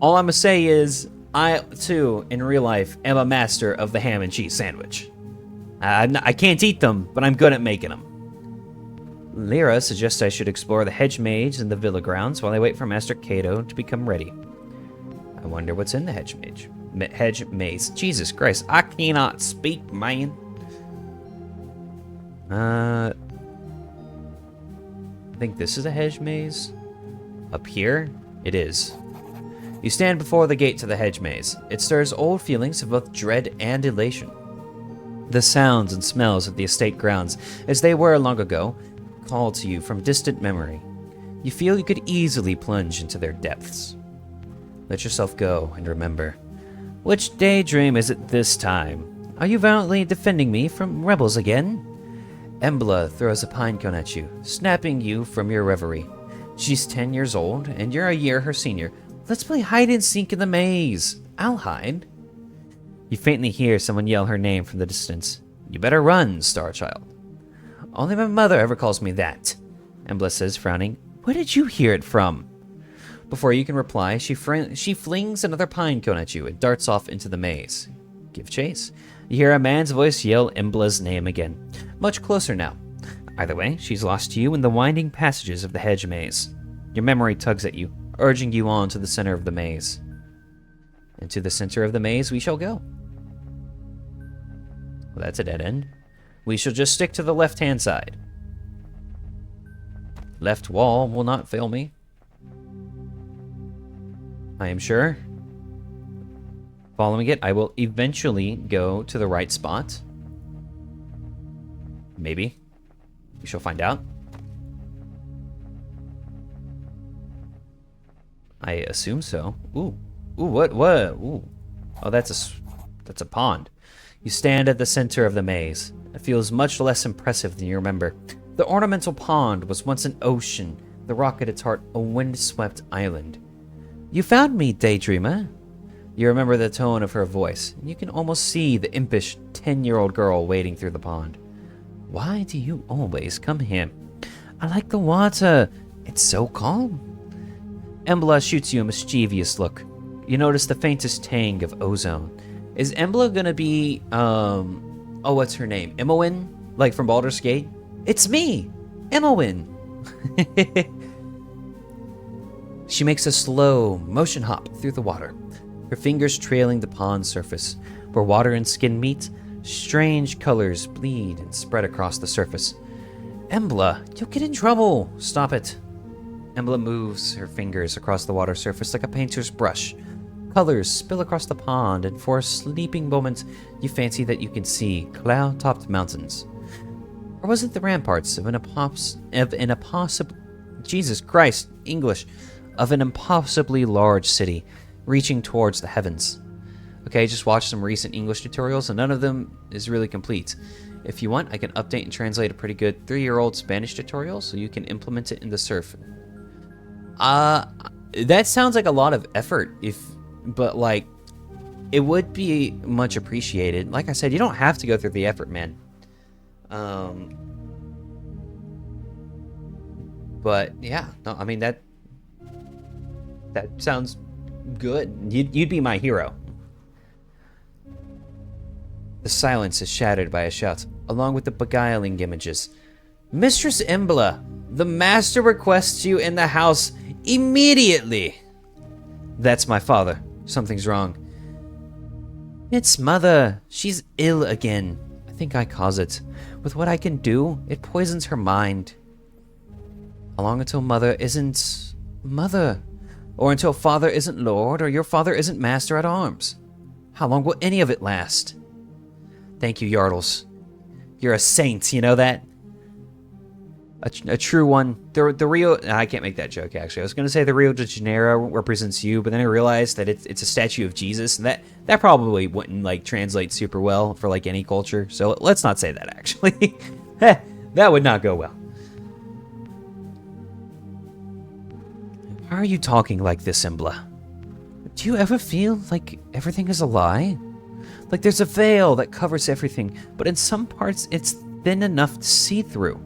All I'm gonna say is, I, too, in real life, am a master of the ham and cheese sandwich. I can't eat them, but I'm good at making them. Lyra suggests I should explore the hedge maze and the villa grounds while I wait for Master Cato to become ready. I wonder what's in the hedge maze. Jesus Christ, I cannot speak, man. I think this is a hedge maze. Up here, it is. You stand before the gate to the hedge maze. It stirs old feelings of both dread and elation. The sounds and smells of the estate grounds, as they were long ago, call to you from distant memory. You feel you could easily plunge into their depths. Let yourself go and remember. Which daydream is it this time? Are you valiantly defending me from rebels again? Embla throws a pine cone at you, snapping you from your reverie. She's 10 years old, and you're a year her senior. Let's play hide and seek in the maze. I'll hide. You faintly hear someone yell her name from the distance. You better run, Starchild. Only my mother ever calls me that, Embla says, frowning. Where did you hear it from? Before you can reply, she flings another pine cone at you and darts off into the maze. Give chase. You hear a man's voice yell Embla's name again. Much closer now. Either way, she's lost you in the winding passages of the hedge maze. Your memory tugs at you, urging you on to the center of the maze. And to the center of the maze we shall go. Well, that's a dead end. We shall just stick to the left-hand side. Left wall will not fail me. I am sure. Following it, I will eventually go to the right spot. Maybe. We shall find out. I assume so. Ooh. Ooh, what? Ooh. Oh, that's a pond. You stand at the center of the maze. It feels much less impressive than you remember. The ornamental pond was once an ocean, the rock at its heart a windswept island. You found me, daydreamer. You remember the tone of her voice, and you can almost see the impish 10-year-old girl wading through the pond. Why do you always come here? I like the water. It's so calm. Embla shoots you a mischievous look. You notice the faintest tang of ozone. Is Embla gonna be, oh, what's her name? Imoen? Like from Baldur's Gate? It's me! Imoen! She makes a slow motion hop through the water, her fingers trailing the pond surface. Where water and skin meet, strange colors bleed and spread across the surface. Embla, you'll get in trouble! Stop it. Embla moves her fingers across the water surface like a painter's brush. Colors spill across the pond, and for a sleeping moment, you fancy that you can see cloud-topped mountains. Or was it the ramparts of an impossibly large city, reaching towards the heavens? Okay, just watched some recent English tutorials, and none of them is really complete. If you want, I can update and translate a pretty good 3-year-old Spanish tutorial, so you can implement it in the surf. That sounds like a lot of effort, but like, it would be much appreciated. Like I said, you don't have to go through the effort, man. But yeah, no, I mean that sounds good. You'd be my hero. The silence is shattered by a shout, along with the beguiling images. Mistress Embla, the master requests you in the house immediately. That's my father. Something's wrong. It's mother. She's ill again. I think I caused it. With what I can do, it poisons her mind. How long until mother isn't mother? Or until father isn't lord, or your father isn't master at arms? How long will any of it last? Thank you, Yardles. You're a saint, you know that? A true one. The Rio... I can't make that joke, actually. I was going to say the Rio de Janeiro represents you, but then I realized that it's a statue of Jesus, and that probably wouldn't, like, translate super well for, like, any culture. So let's not say that, actually. That would not go well. Why are you talking like this, Embla? Do you ever feel like everything is a lie? Like there's a veil that covers everything, but in some parts it's thin enough to see through.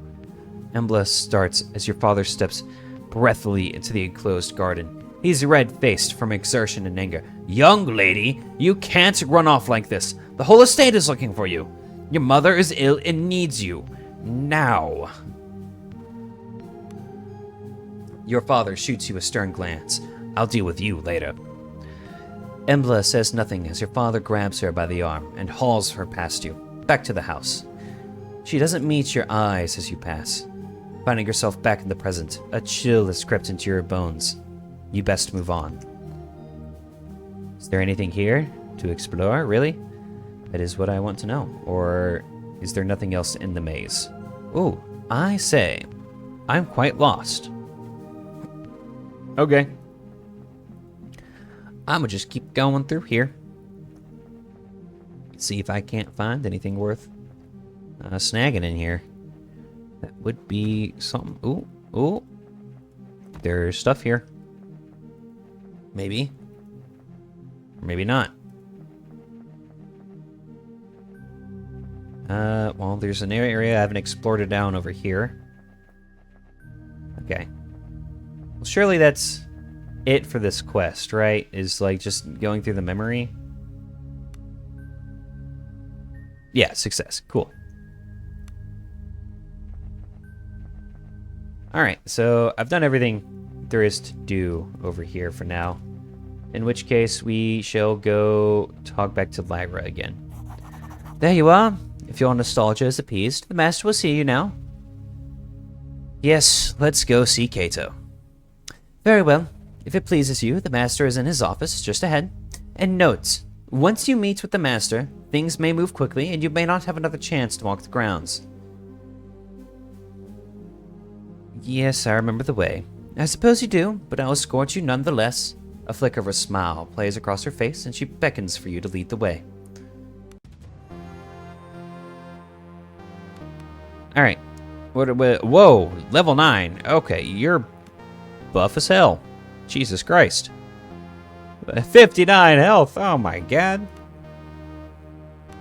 Embla starts as your father steps breathily into the enclosed garden. He's red-faced from exertion and anger. Young lady, you can't run off like this. The whole estate is looking for you. Your mother is ill and needs you. Now. Your father shoots you a stern glance. I'll deal with you later. Embla says nothing as your father grabs her by the arm and hauls her past you, back to the house. She doesn't meet your eyes as you pass. Finding yourself back in the present, a chill has crept into your bones. You best move on. Is there anything here to explore, really? That is what I want to know. Or is there nothing else in the maze? Ooh, I say, I'm quite lost. Okay. I'ma just keep going through here. See if I can't find anything worth snagging in here. That would be something. Ooh, ooh. There's stuff here. Maybe. Or maybe not. Well, there's an area I haven't explored it down over here. Okay. Well, surely that's it for this quest, right? Is like just going through the memory. Yeah, success. Cool. Alright, so I've done everything there is to do over here for now. In which case, we shall go talk back to Lyra again. There you are. If your nostalgia is appeased, the master will see you now. Yes, let's go see Kato. Very well. If it pleases you, the master is in his office just ahead. And note, once you meet with the master, things may move quickly and you may not have another chance to walk the grounds. Yes, I remember the way. I suppose you do, but I'll escort you nonetheless. A flicker of a smile plays across her face and she beckons for you to lead the way. Alright. Whoa, level 9. Okay, you're buff as hell. Jesus Christ. 59 health. Oh my god.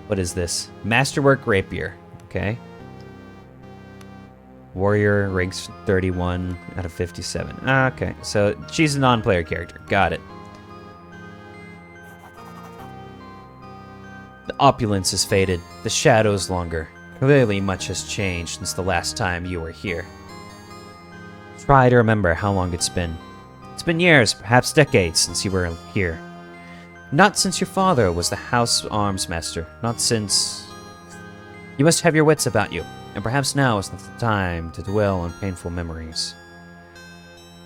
What is this? Masterwork Rapier. Okay. Warrior ranks 31 out of 57. Okay, so she's a non-player character. Got it. The opulence is faded. The shadows longer. Clearly much has changed since the last time you were here. Try to remember how long it's been. It's been years, perhaps decades, since you were here. Not since your father was the house arms master. Not since... You must have your wits about you, and perhaps now is not the time to dwell on painful memories.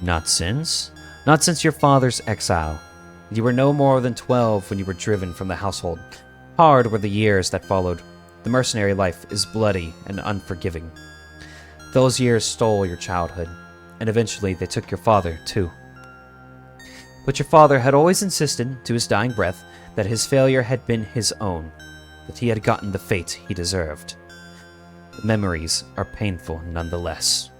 Not since? Not since your father's exile. You were no more than 12 when you were driven from the household. Hard were the years that followed. The mercenary life is bloody and unforgiving. Those years stole your childhood, and eventually they took your father, too. But your father had always insisted, to his dying breath, that his failure had been his own, that he had gotten the fate he deserved. The memories are painful nonetheless.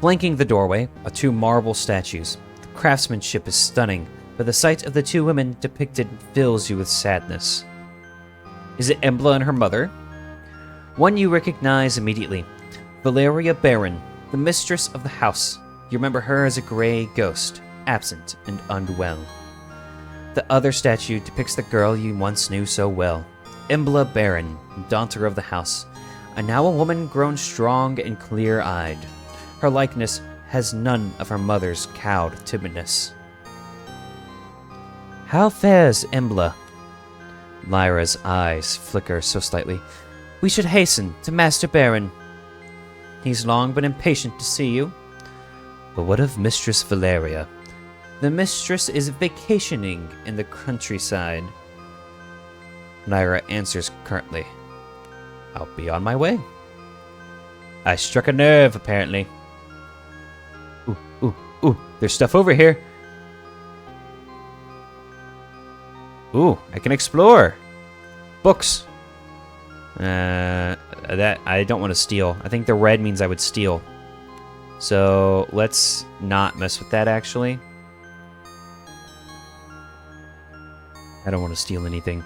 Flanking the doorway are two marble statues. The craftsmanship is stunning, but the sight of the two women depicted fills you with sadness. Is it Embla and her mother? One you recognize immediately. Valeria Baron, the mistress of the house. You remember her as a gray ghost, absent and unwell. The other statue depicts the girl you once knew so well, Embla Baron, daughter of the house, and now a woman grown strong and clear-eyed. Her likeness has none of her mother's cowed timidness. How fares Embla? Lyra's eyes flicker so slightly. We should hasten to Master Baron. He's long been impatient to see you. But what of Mistress Valeria? The mistress is vacationing in the countryside. Lyra answers curtly. I'll be on my way. I struck a nerve, apparently. Ooh, there's stuff over here. Ooh, I can explore. Books. That I don't want to steal. I think the red means I would steal. So let's not mess with that, actually. I don't want to steal anything.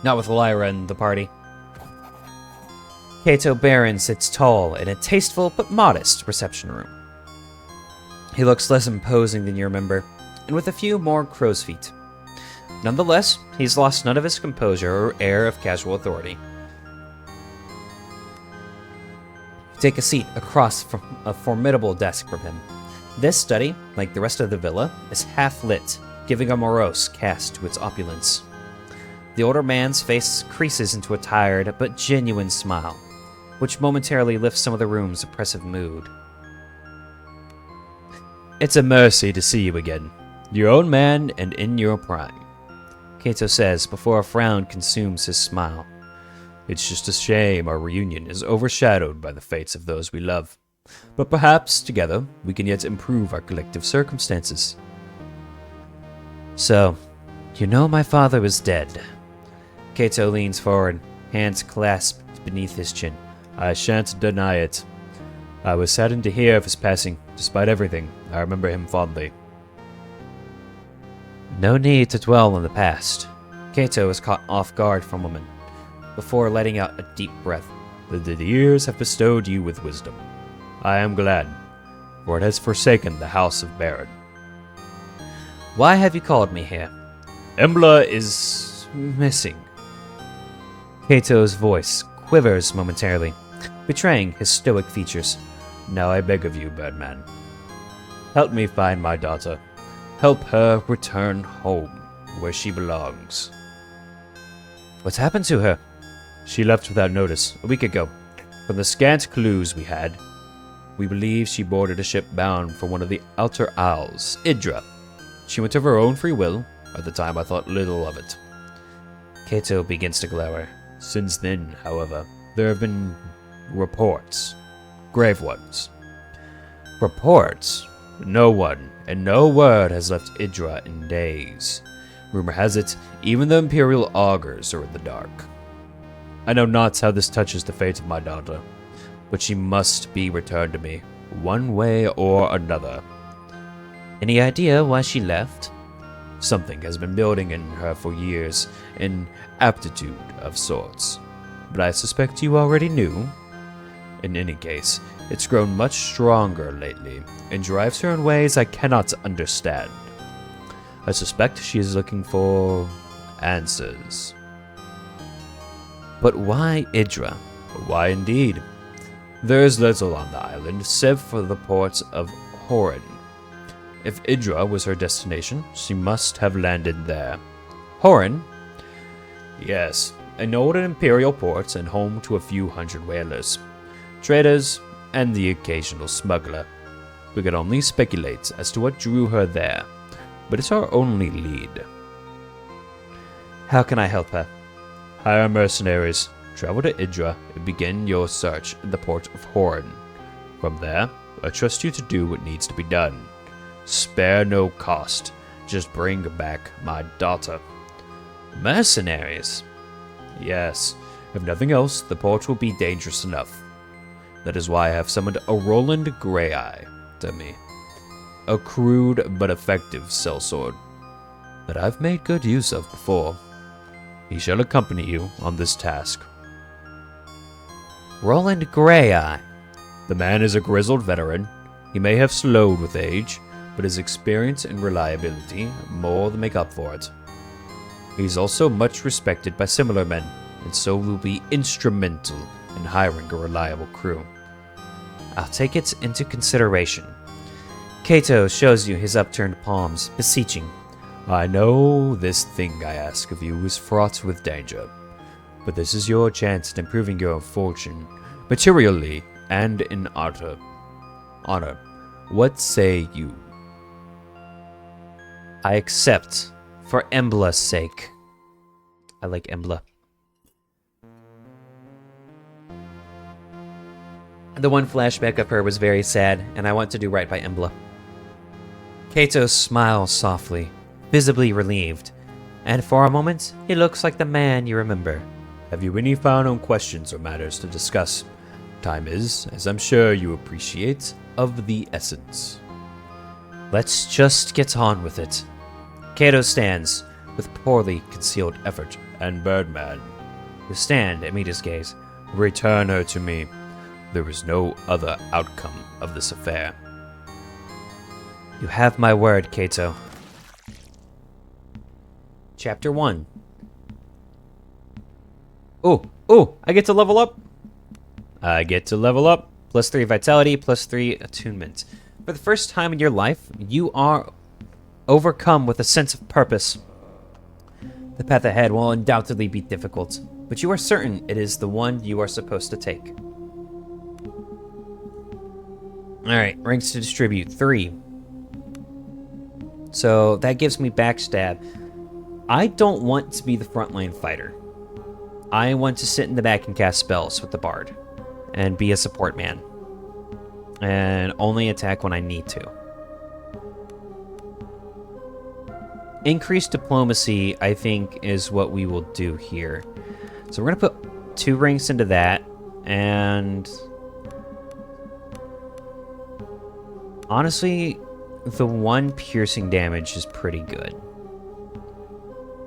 Not with Lyra and the party. Kato Baron sits tall in a tasteful but modest reception room. He looks less imposing than you remember, and with a few more crow's feet. Nonetheless, he's lost none of his composure or air of casual authority. Take a seat across from a formidable desk from him. This study, like the rest of the villa, is half-lit, giving a morose cast to its opulence. The older man's face creases into a tired but genuine smile, which momentarily lifts some of the room's oppressive mood. It's a mercy to see you again. Your own man and in your prime, Kato says before a frown consumes his smile. It's just a shame our reunion is overshadowed by the fates of those we love. But perhaps, together, we can yet improve our collective circumstances. So, you know my father is dead. Kato leans forward, hands clasped beneath his chin. I shan't deny it. I was saddened to hear of his passing. Despite everything, I remember him fondly. No need to dwell on the past. Kato is caught off guard for a moment, before letting out a deep breath. The years have bestowed you with wisdom. I am glad, for it has forsaken the house of Baron. Why have you called me here? Embla is missing. Kato's voice quivers momentarily, betraying his stoic features. Now I beg of you, Birdman. Help me find my daughter. Help her return home, where she belongs. What's happened to her? She left without notice, a week ago. From the scant clues we had, We believe she boarded a ship bound for one of the Outer Isles, Idra. She went of her own free will. At the time, I thought little of it. Kato begins to glower. Since then, however, there have been reports. Grave ones. Reports? No one and no word has left Idra in days. Rumor has it, even the Imperial augurs are in the dark. I know not how this touches the fate of my daughter, but she must be returned to me, one way or another. Any idea why she left? Something has been building in her for years, an aptitude of sorts. But I suspect you already knew. In any case, it's grown much stronger lately, and drives her in ways I cannot understand. I suspect she is looking for answers. But why Idra? Why indeed? There is little on the island, save for the port of Horin. If Idra was her destination, she must have landed there. Horin? Yes, an old imperial port and home to a few hundred whalers, traders, and the occasional smuggler. We can only speculate as to what drew her there, but it's our only lead. How can I help her? Hire mercenaries, travel to Idra, and begin your search in the port of Horin. From there, I trust you to do what needs to be done. Spare no cost. Just bring back my daughter. Mercenaries? Yes. If nothing else, the port will be dangerous enough. That is why I have summoned a Roland Greyeye to me. A crude but effective sellsword that I've made good use of before. He shall accompany you on this task. Roland Greyeye. The man is a grizzled veteran. He may have slowed with age, but his experience and reliability more than make up for it. He's also much respected by similar men, and so will be instrumental in hiring a reliable crew. I'll take it into consideration. Kato shows you his upturned palms, beseeching. I know this thing I ask of you is fraught with danger, but this is your chance at improving your fortune, materially and in honor. What say you? I accept, for Embla's sake. I like Embla. The one flashback of her was very sad, and I want to do right by Embla. Kato smiles softly, visibly relieved, and for a moment, he looks like the man you remember. Have you any final questions or matters to discuss? Time is, as I'm sure you appreciate, of the essence. Let's just get on with it. Kato stands, with poorly concealed effort. And Birdman, You stand and meet his gaze. return her to me. There is no other outcome of this affair. You have my word, Kato. Chapter 1. Ooh, I get to level up? I get to level up. +3 vitality, +3 attunement. For the first time in your life, you are overcome with a sense of purpose. The path ahead will undoubtedly be difficult, but you are certain it is the one you are supposed to take. Alright, ranks to distribute, 3. So that gives me backstab. I don't want to be the frontline fighter. I want to sit in the back and cast spells with the bard, and be a support man, and only attack when I need to. Increased diplomacy, I think, is what we will do here. So we're going to put 2 ranks into that, and honestly, the 1 piercing damage is pretty good.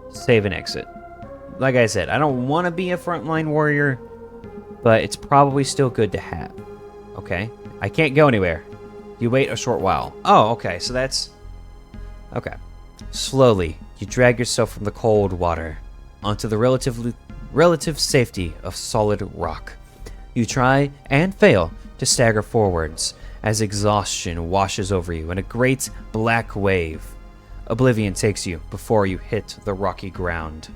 Save and exit. Like I said, I don't want to be a frontline warrior, but it's probably still good to have. Okay? I can't go anywhere. You wait a short while. Oh, okay, so that's... Okay. Slowly, you drag yourself from the cold water onto the relative safety of solid rock. You try and fail to stagger forwards as exhaustion washes over you in a great black wave. Oblivion takes you before you hit the rocky ground.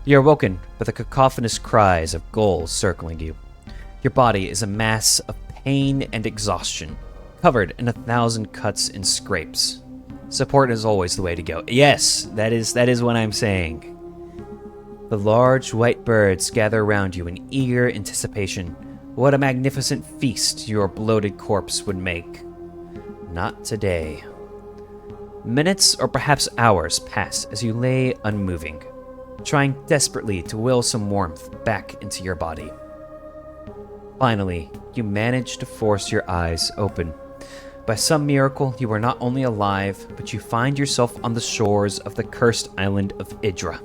You're awoken by the cacophonous cries of gulls circling you. Your body is a mass of pain and exhaustion, covered in 1,000 cuts and scrapes. Support is always the way to go. Yes, that is what I'm saying. The large white birds gather around you in eager anticipation. What a magnificent feast your bloated corpse would make. Not today. Minutes or perhaps hours pass as you lay unmoving, trying desperately to will some warmth back into your body. Finally, you manage to force your eyes open. By some miracle, you are not only alive, but you find yourself on the shores of the cursed island of Idra.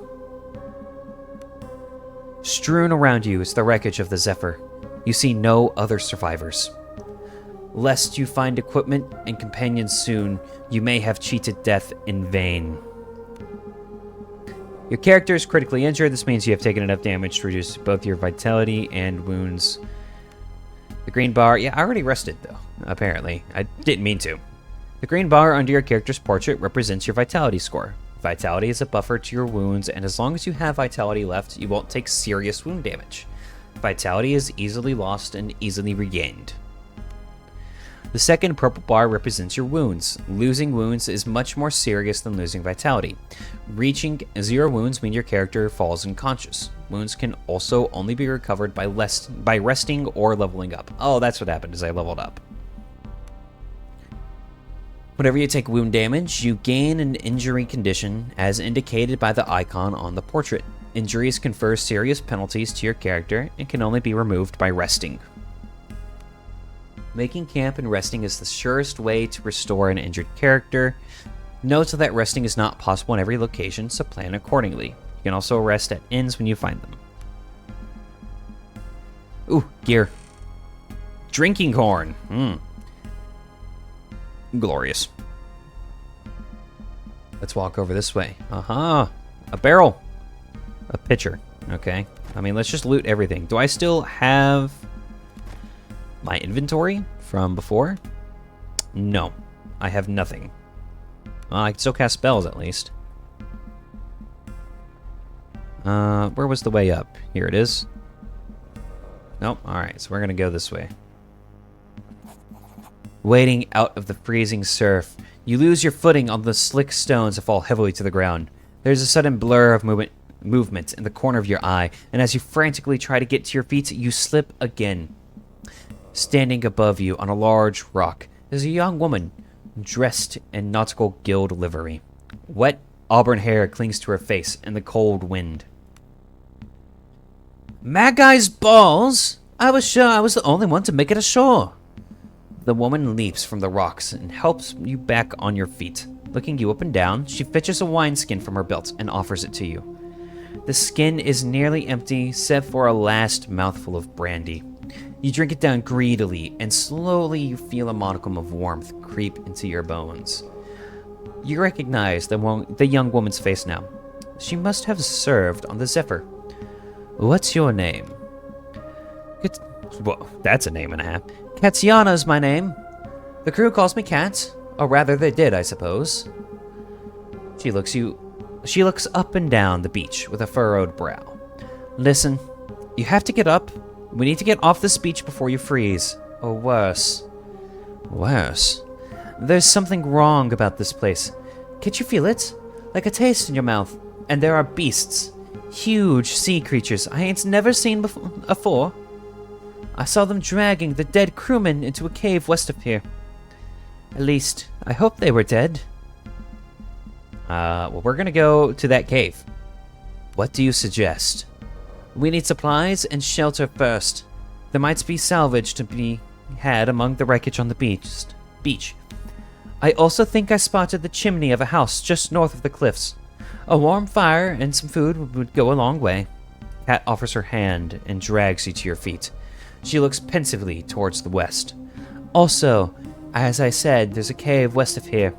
Strewn around you is the wreckage of the Zephyr. You see no other survivors. Lest you find equipment and companions soon, you may have cheated death in vain. Your character is critically injured. This means you have taken enough damage to reduce both your vitality and wounds. The green bar... Yeah, I already rested, though, apparently. I didn't mean to. The green bar under your character's portrait represents your vitality score. Vitality is a buffer to your wounds, and as long as you have vitality left, you won't take serious wound damage. Vitality is easily lost and easily regained. The second purple bar represents your wounds. Losing wounds is much more serious than losing vitality. Reaching 0 wounds mean your character falls unconscious. Wounds can also only be recovered by resting or leveling up. Oh, that's what happened, is I leveled up. Whenever you take wound damage, you gain an injury condition as indicated by the icon on the portrait. Injuries confer serious penalties to your character and can only be removed by resting. Making camp and resting is the surest way to restore an injured character. Note that resting is not possible in every location, so plan accordingly. You can also rest at inns when you find them. Ooh, gear. Drinking horn. Glorious. Let's walk over this way. A barrel. A pitcher. Okay. I mean, let's just loot everything. Do I still have my inventory from before? No. I have nothing. I can still cast spells, at least. Where was the way up? Here it is. Nope. Alright, so we're gonna go this way. Wading out of the freezing surf, you lose your footing on the slick stones and fall heavily to the ground. There's a sudden blur of movement in the corner of your eye, and as you frantically try to get to your feet, you slip again. Standing above you on a large rock is a young woman dressed in nautical guild livery. Wet auburn hair clings to her face in the cold wind. Maggie's balls! I was sure I was the only one to make it ashore. The woman leaps from the rocks and helps you back on your feet. Looking you up and down, she fetches a wineskin from her belt and offers it to you. The skin is nearly empty, save for a last mouthful of brandy. You drink it down greedily, and slowly you feel a modicum of warmth creep into your bones. You recognize the young woman's face now. She must have served on the Zephyr. What's your name? Well, that's a name and a half. Katiana's my name. The crew calls me Kat. Or rather, they did, I suppose. She looks up and down the beach with a furrowed brow. Listen, you have to get up. We need to get off this beach before you freeze. Or worse. Worse? There's something wrong about this place. Can't you feel it? Like a taste in your mouth. And there are beasts. Huge sea creatures I ain't never seen before. I saw them dragging the dead crewmen into a cave west of here. At least, I hope they were dead. Well, we're gonna go to that cave. What do you suggest? We need supplies and shelter first. There might be salvage to be had among the wreckage on the beach. I also think I spotted the chimney of a house just north of the cliffs. A warm fire and some food would go a long way. Kat offers her hand and drags you to your feet. She looks pensively towards the west. Also, as I said, there's a cave west of here.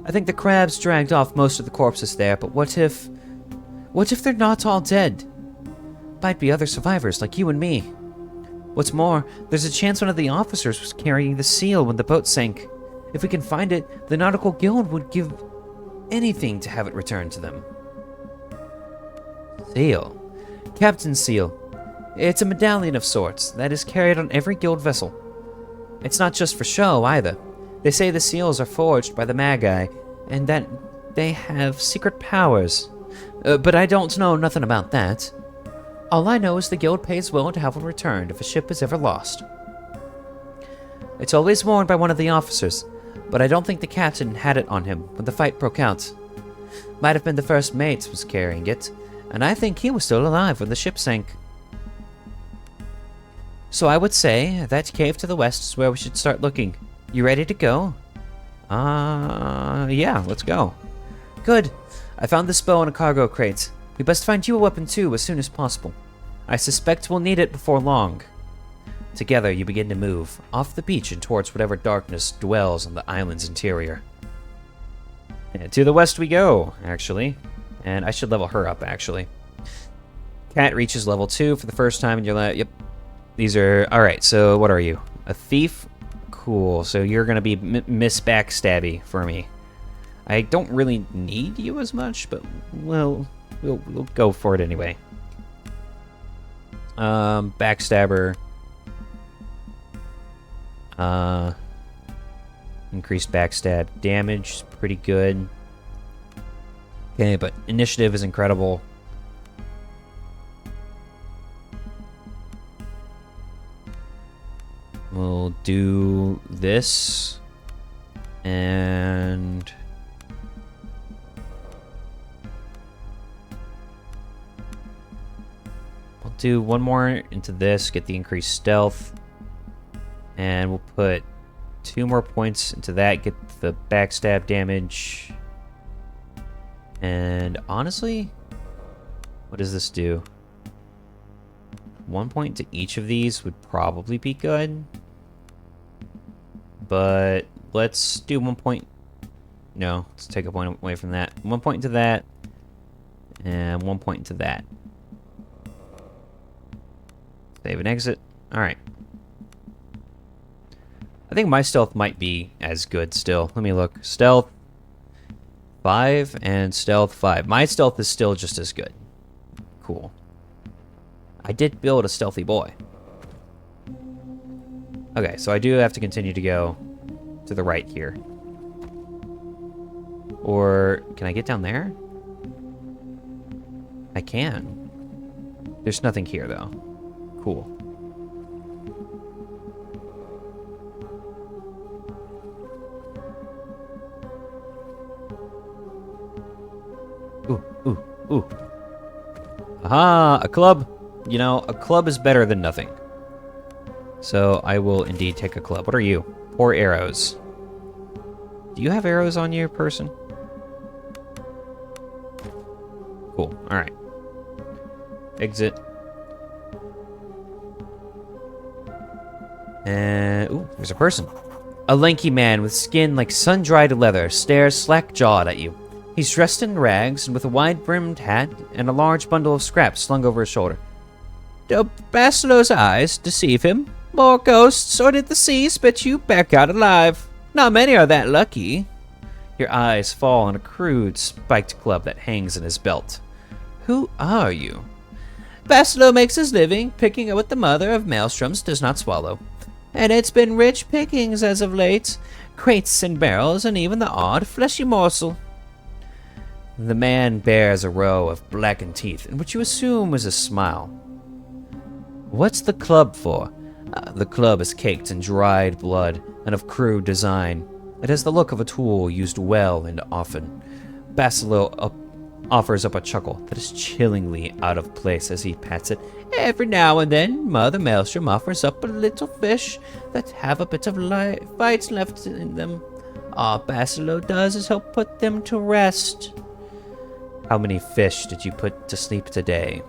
I think the crabs dragged off most of the corpses there, but what if they're not all dead? Might be other survivors like you and me. What's more, there's a chance one of the officers was carrying the seal when the boat sank. If we can find it, the Nautical Guild would give anything to have it returned to them. Seal. Captain Seal. It's a medallion of sorts that is carried on every guild vessel. It's not just for show, either. They say the seals are forged by the Magi, and that they have secret powers. But I don't know nothing about that. All I know is the guild pays well to have one returned if a ship is ever lost. It's always worn by one of the officers, but I don't think the captain had it on him when the fight broke out. Might have been the first mate was carrying it, and I think he was still alive when the ship sank. So I would say that cave to the west is where we should start looking. You ready to go? Yeah, let's go. Good. I found this bow in a cargo crate. We best find you a weapon too as soon as possible. I suspect we'll need it before long. Together you begin to move, off the beach and towards whatever darkness dwells on the island's interior. And to the west we go, actually. And I should level her up, actually. Cat reaches level 2 for the first time in your life. Yep. These are... Alright, so what are you? A thief? Cool, so you're gonna be Miss Backstabby for me. I don't really need you as much, but well, we'll go for it anyway. Backstabber. Increased backstab damage is pretty good. Okay, but initiative is incredible. We'll do this. And we'll do one more into this, get the increased stealth. And we'll put 2 more points into that, get the backstab damage. And honestly, what does this do? 1 point to each of these would probably be good. But let's do 1 point. No, let's take a point away from that. 1 point into that. And 1 point into that. Save and exit. Alright. I think my stealth might be as good still. Let me look. Stealth 5 and stealth 5. My stealth is still just as good. Cool. I did build a stealthy boy. Okay, so I do have to continue to go to the right here. Or can I get down there? I can. There's nothing here though. Cool. Ooh. Aha, a club. You know, a club is better than nothing. So I will indeed take a club. What are you? 4 arrows. Do you have arrows on you, person? Cool. Alright. Exit. And... ooh, there's a person. A lanky man with skin like sun-dried leather stares slack-jawed at you. He's dressed in rags and with a wide-brimmed hat and a large bundle of scraps slung over his shoulder. Do Basilo's eyes deceive him? More ghosts, or did the sea spit you back out alive? Not many are that lucky. Your eyes fall on a crude, spiked club that hangs in his belt. Who are you? Basilo makes his living picking at what the mother of maelstroms does not swallow. And it's been rich pickings as of late. Crates and barrels, and even the odd fleshy morsel. The man bears a row of blackened teeth, in which you assume is a smile. What's the club for? The club is caked in dried blood and of crude design. It has the look of a tool used well and often. Basilo offers up a chuckle that is chillingly out of place as he pats it. Every now and then, Mother Maelstrom offers up a little fish that have a bit of fight left in them. All Basilo does is help put them to rest. How many fish did you put to sleep today?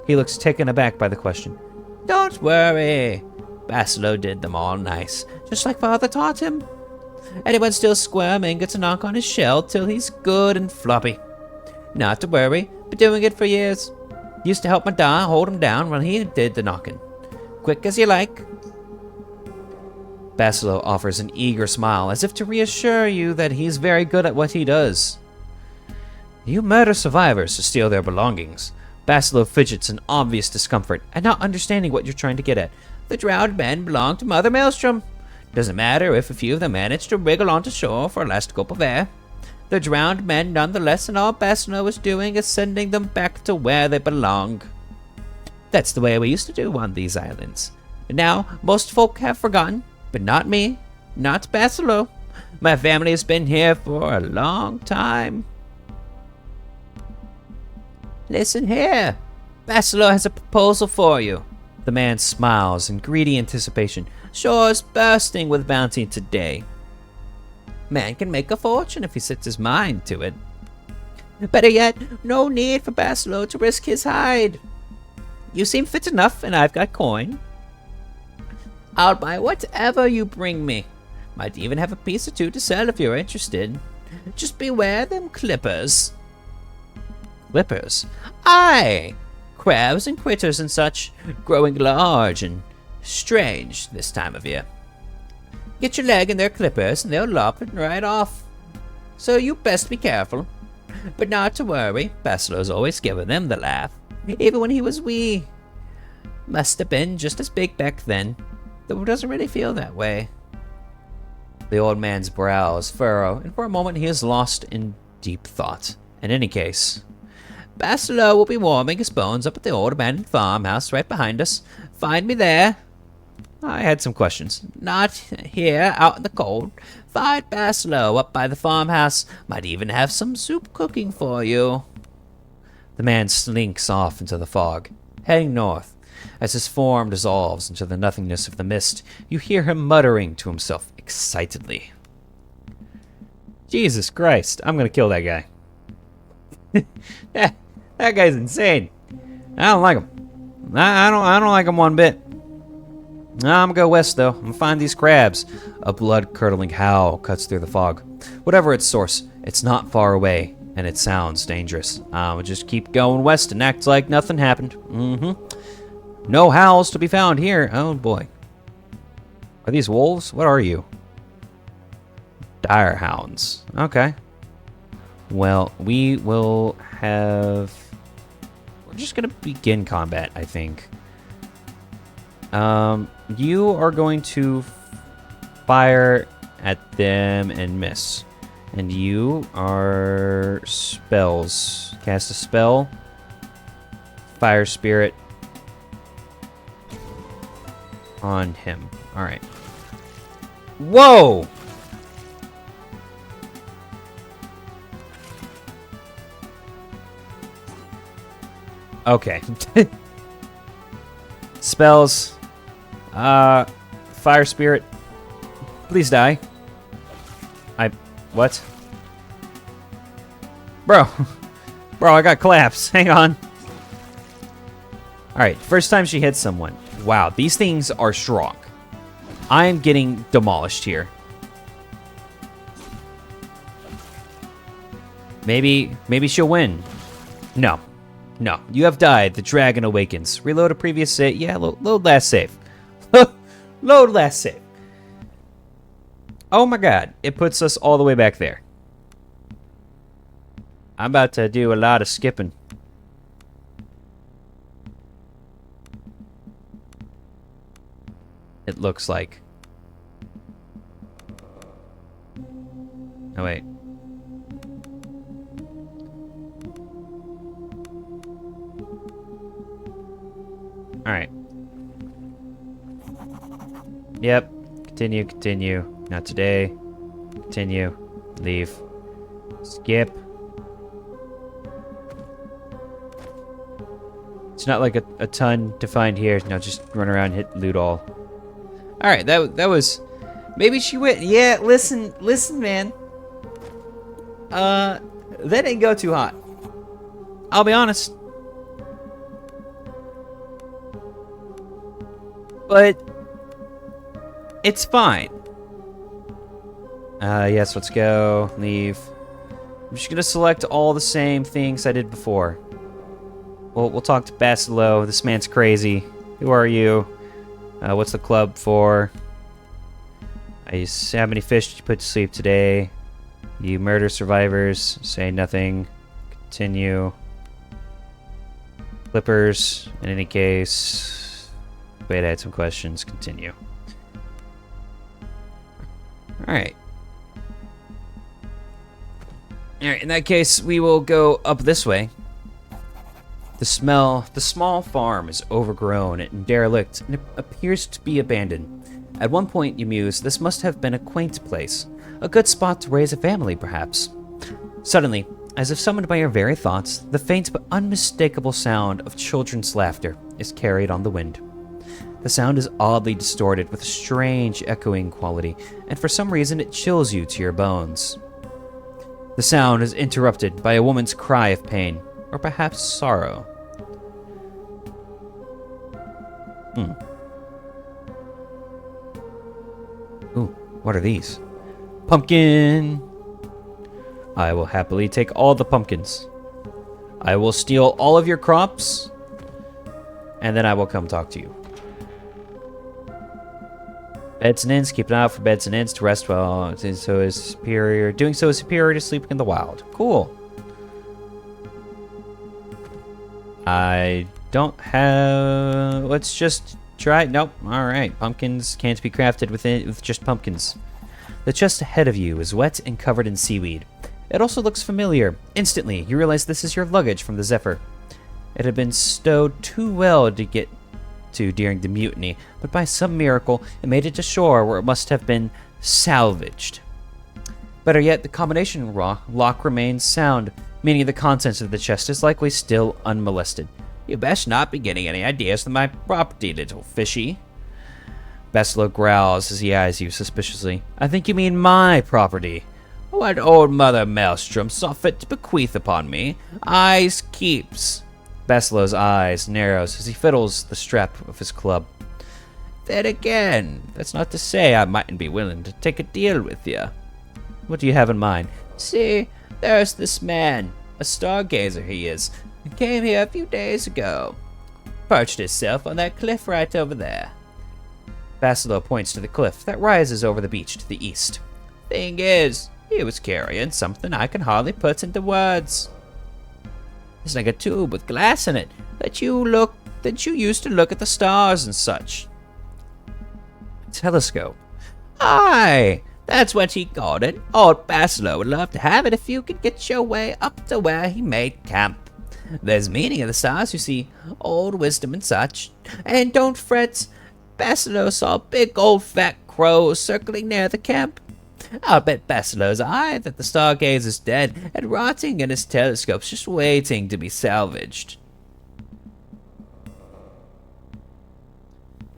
He looks taken aback by the question. Don't worry. Basilo did them all nice, just like Father taught him. Anyone still squirming gets a knock on his shell till he's good and floppy. Not to worry, been doing it for years. Used to help my da hold him down when he did the knocking. Quick as you like. Basilo offers an eager smile, as if to reassure you that he's very good at what he does. You murder survivors to steal their belongings. Basilo fidgets in obvious discomfort and not understanding what you're trying to get at. The drowned men belong to Mother Maelstrom. Doesn't matter if a few of them manage to wriggle onto shore for a last gulp of air. They're drowned men nonetheless, and all Basilo is doing is sending them back to where they belong. That's the way we used to do on these islands. And now, most folk have forgotten, but not me, not Basilo. My family has been here for a long time. Listen here. Basilo has a proposal for you. The man smiles in greedy anticipation. Shore's bursting with bounty today. Man can make a fortune if he sets his mind to it. Better yet, no need for Basilo to risk his hide. You seem fit enough, and I've got coin. I'll buy whatever you bring me. Might even have a piece or two to sell if you're interested. Just beware them clippers. Clippers? Aye! Crabs and critters and such, growing large and strange this time of year. Get your leg in their clippers and they'll lop it right off. So you best be careful. But not to worry, Basilo's always given them the laugh, even when he was wee. Must have been just as big back then, though it doesn't really feel that way. The old man's brows furrow, and for a moment he is lost in deep thought. In any case, Basilo will be warming his bones up at the old abandoned farmhouse right behind us. Find me there. I had some questions. Not here, out in the cold. Find Basilo up by the farmhouse. Might even have some soup cooking for you. The man slinks off into the fog, heading north. As his form dissolves into the nothingness of the mist, you hear him muttering to himself excitedly. Jesus Christ, I'm gonna kill that guy. That guy's insane. I don't like him. I don't like him one bit. I'm gonna go west though. I'm gonna find these crabs. A blood-curdling howl cuts through the fog. Whatever its source, it's not far away, and it sounds dangerous. I'll just keep going west and act like nothing happened. No howls to be found here. Oh boy. Are these wolves? What are you? Dire hounds. Okay. Well, we will have... We're just gonna begin combat, I think. You are going to fire at them and miss. And you are spells. Cast a spell. Fire Spirit on him. Alright. Whoa! Okay. Spells. Fire Spirit. Please die. What? Bro. Bro, I got collapse. Hang on. Alright, first time she hits someone. Wow, these things are strong. I am getting demolished here. Maybe she'll win. No. No, you have died. The dragon awakens. Reload a previous save. Yeah, load last save. Load last save. Oh my god, it puts us all the way back there. I'm about to do a lot of skipping. It looks like. Oh wait. Alright. Yep. Continue. Not today. Continue. Leave. Skip. It's not like a ton to find here. No, just run around and hit loot all. Alright, that was... Maybe she went... Yeah, listen, man. That didn't go too hot. I'll be honest. But... It's fine. Yes, let's go. Leave. I'm just gonna select all the same things I did before. We'll talk to Basilo. This man's crazy. Who are you? What's the club for? How many fish did you put to sleep today? You murder survivors. Say nothing. Continue. Clippers, in any case. Wait, I had some questions. Continue. Alright. Alright, in that case, we will go up this way. The small farm is overgrown and derelict, and it appears to be abandoned. At one point, you muse, this must have been a quaint place. A good spot to raise a family, perhaps. Suddenly, as if summoned by your very thoughts, the faint but unmistakable sound of children's laughter is carried on the wind. The sound is oddly distorted with a strange echoing quality, and for some reason it chills you to your bones. The sound is interrupted by a woman's cry of pain, or perhaps sorrow. Ooh, what are these? Pumpkin! I will happily take all the pumpkins. I will steal all of your crops, and then I will come talk to you. Beds and inns, keep an eye out for beds and inns to rest well. Doing so is superior to sleeping in the wild. Cool. I don't have... Let's just try... Nope. Alright. Pumpkins can't be crafted with just pumpkins. The chest ahead of you is wet and covered in seaweed. It also looks familiar. Instantly, you realize this is your luggage from the Zephyr. It had been stowed too well to get to during the mutiny, but by some miracle, it made it to shore where it must have been salvaged. Better yet, the combination lock remains sound, meaning the contents of the chest is likely still unmolested. You best not be getting any ideas of my property, little fishy. Beslo growls as he eyes you suspiciously. I think you mean my property. What old Mother Maelstrom saw fit to bequeath upon me, eyes keeps. Beslo's eyes narrows as he fiddles the strap of his club. Then again, that's not to say I mightn't be willing to take a deal with you. What do you have in mind? See, there's this man, a stargazer he is, who came here a few days ago. Perched himself on that cliff right over there. Basilo points to the cliff that rises over the beach to the east. Thing is, he was carrying something I can hardly put into words. It's like a tube with glass in it that you used to look at the stars and such. A telescope. Aye, that's what he called it. Old Basilo would love to have it if you could get your way up to where he made camp. There's meaning of the stars, you see, old wisdom and such. And don't fret, Basilo saw a big old fat crow circling near the camp. I'll bet Basilo's eye that the stargazer's dead and rotting in his telescope's just waiting to be salvaged.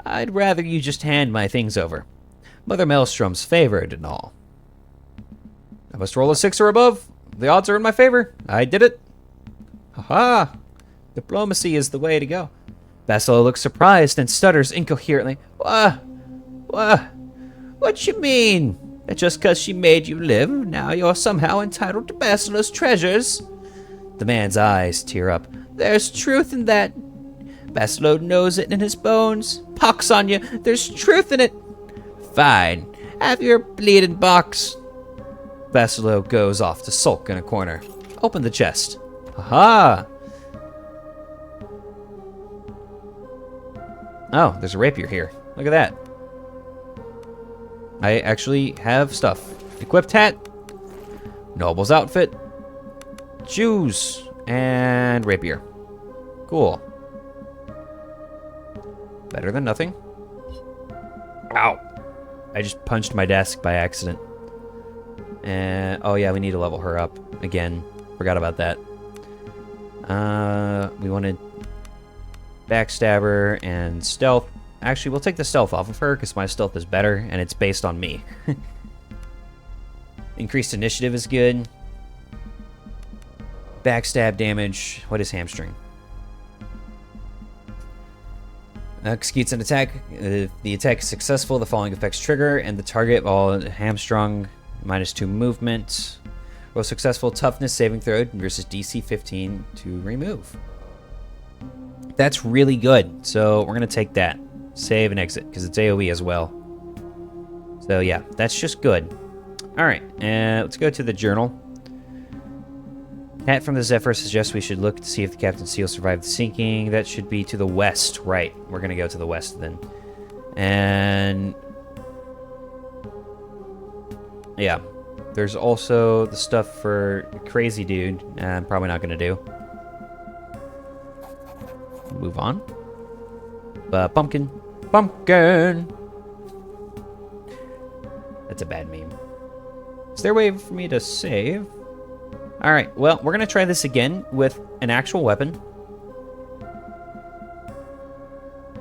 I'd rather you just hand my things over. Mother Maelstrom's favored and all. I must roll a 6 or above. The odds are in my favor. I did it. Haha. Diplomacy is the way to go. Basilo looks surprised and stutters incoherently. What you mean? That just 'cause she made you live, now you're somehow entitled to Basilo's treasures? The man's eyes tear up. There's truth in that. Basilo knows it in his bones. Pox on you, there's truth in it. Fine, have your bleeding box. Basilo goes off to sulk in a corner. Open the chest. Aha! Oh, there's a rapier here. Look at that. I actually have stuff. Equipped hat. Noble's outfit. Shoes. And rapier. Cool. Better than nothing. Ow. I just punched my desk by accident. And oh yeah, we need to level her up again. Forgot about that. We wanted backstabber and stealth. Actually, we'll take the stealth off of her because my stealth is better and it's based on me. Increased initiative is good. Backstab damage. What is hamstring? Executes an attack. If the attack is successful, the following effects trigger, and the target, while hamstrung, -2 movement. Roll successful toughness saving throw versus DC 15 to remove. That's really good. So we're going to take that. Save and exit, because it's AoE as well. So yeah, that's just good. Alright, let's go to the journal. Cat from the Zephyr suggests we should look to see if the Captain Seal survived the sinking. That should be to the west. Right. We're going to go to the west then. And... yeah. There's also the stuff for Crazy Dude. I'm probably not going to do. Move on. Pumpkin. Pumpkin! That's a bad meme. Is there a way for me to save? Alright, well, we're going to try this again with an actual weapon.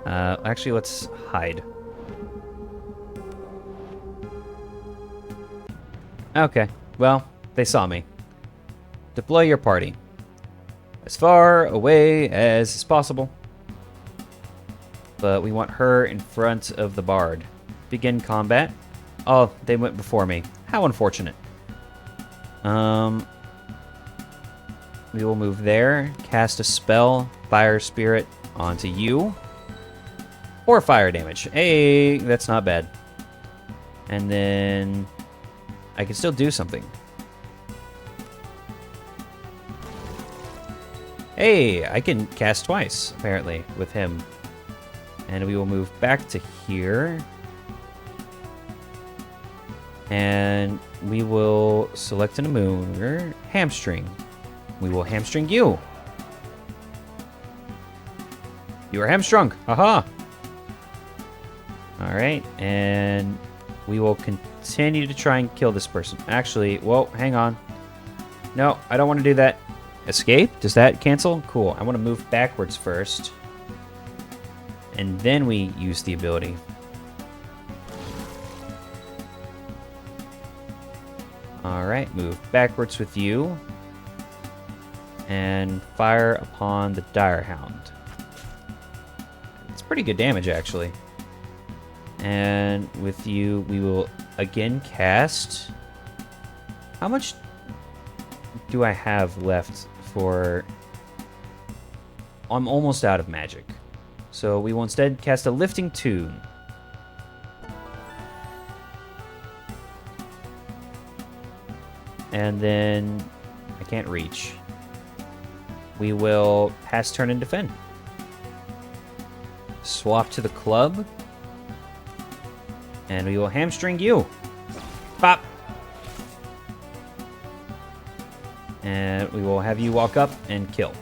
Actually, let's hide. Okay, well, they saw me. Deploy your party. As far away as is possible. But we want her in front of the bard. Begin combat. Oh, they went before me. How unfortunate. We will move there. Cast a spell. Fire Spirit onto you. 4 fire damage. Hey, that's not bad. And then... I can still do something. Hey, I can cast twice, apparently, with him. And we will move back to here. And we will select an immover. Hamstring. We will hamstring you. You are hamstrung. Haha. Alright, and we will continue to try and kill this person. Actually, whoa, hang on. No, I don't want to do that. Escape? Does that cancel? Cool. I want to move backwards first. And then we use the ability. Alright, move backwards with you. And fire upon the Dire Hound. It's pretty good damage, actually. And with you, we will again cast... How much do I have left for... I'm almost out of magic. So we will instead cast a Lifting Tune. And then... I can't reach. We will pass turn and defend. Swap to the club. And we will hamstring you. Bop. And we will have you walk up and kill.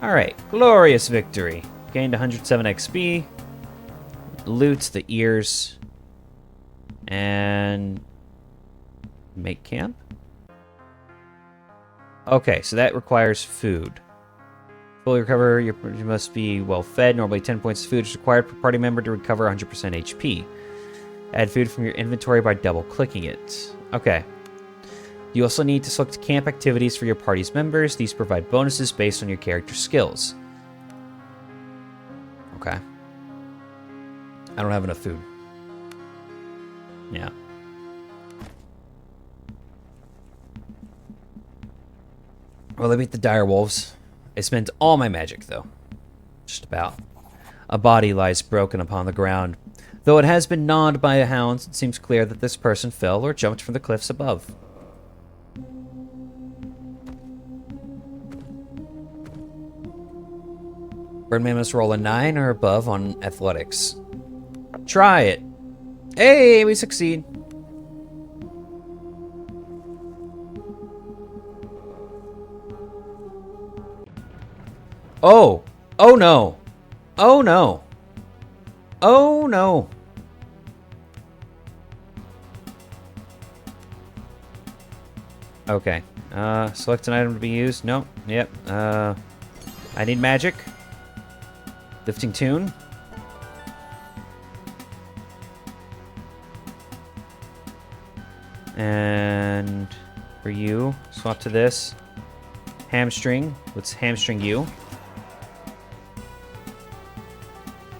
Alright, glorious victory. Gained 107 XP. Loot the ears. And make camp. Okay, so that requires food. Fully recover, you must be well fed. Normally 10 points of food is required per party member to recover 100% HP. Add food from your inventory by double-clicking it. Okay. You also need to select camp activities for your party's members. These provide bonuses based on your character's skills. Okay. I don't have enough food. Yeah. Well, I beat the dire wolves. I spent all my magic, though. Just about. A body lies broken upon the ground. Though it has been gnawed by a hound, it seems clear that this person fell or jumped from the cliffs above. Birdman must roll a 9 or above on athletics. Try it. Hey, we succeed. Oh! Oh no! Oh no! Oh no! Okay. Select an item to be used. No. Yep. I need magic. Lifting tune. And for you, swap to this. Hamstring. Let's hamstring you.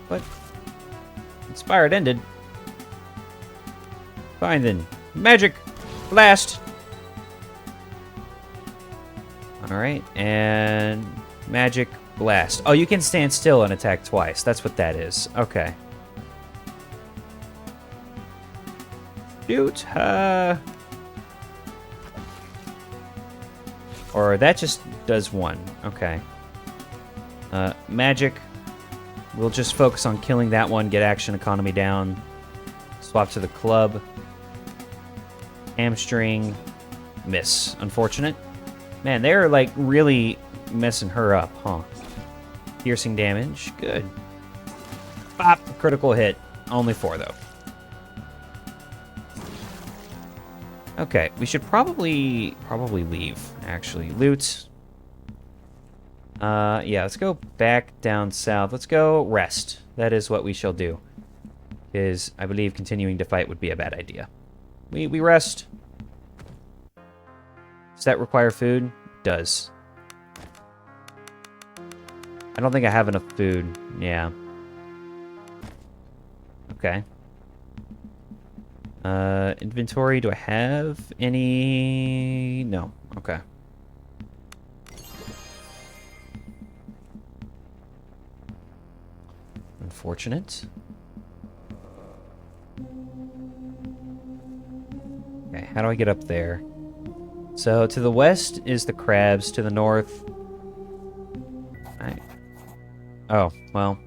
What? Inspired ended. Fine then. Magic! Blast! Alright, and... Magic Blast. Oh, you can stand still and attack twice. That's what that is. Okay. Shoot! Or that just does one. Okay. Magic. We'll just focus on killing that one, get action economy down. Swap to the club. Hamstring. Miss. Unfortunate. Man, they're like really messing her up, huh? Piercing damage. Good. Bop. Critical hit. Only 4, though. Okay, we should probably leave, actually. Loot. Yeah, let's go back down south. Let's go rest. That is what we shall do. Because I believe continuing to fight would be a bad idea. We rest. Does that require food? It does. I don't think I have enough food. Yeah. Okay. Inventory, do I have any? No. Okay. Unfortunate. Okay, how do I get up there? So, to the west is the crabs, to the north... Oh, well...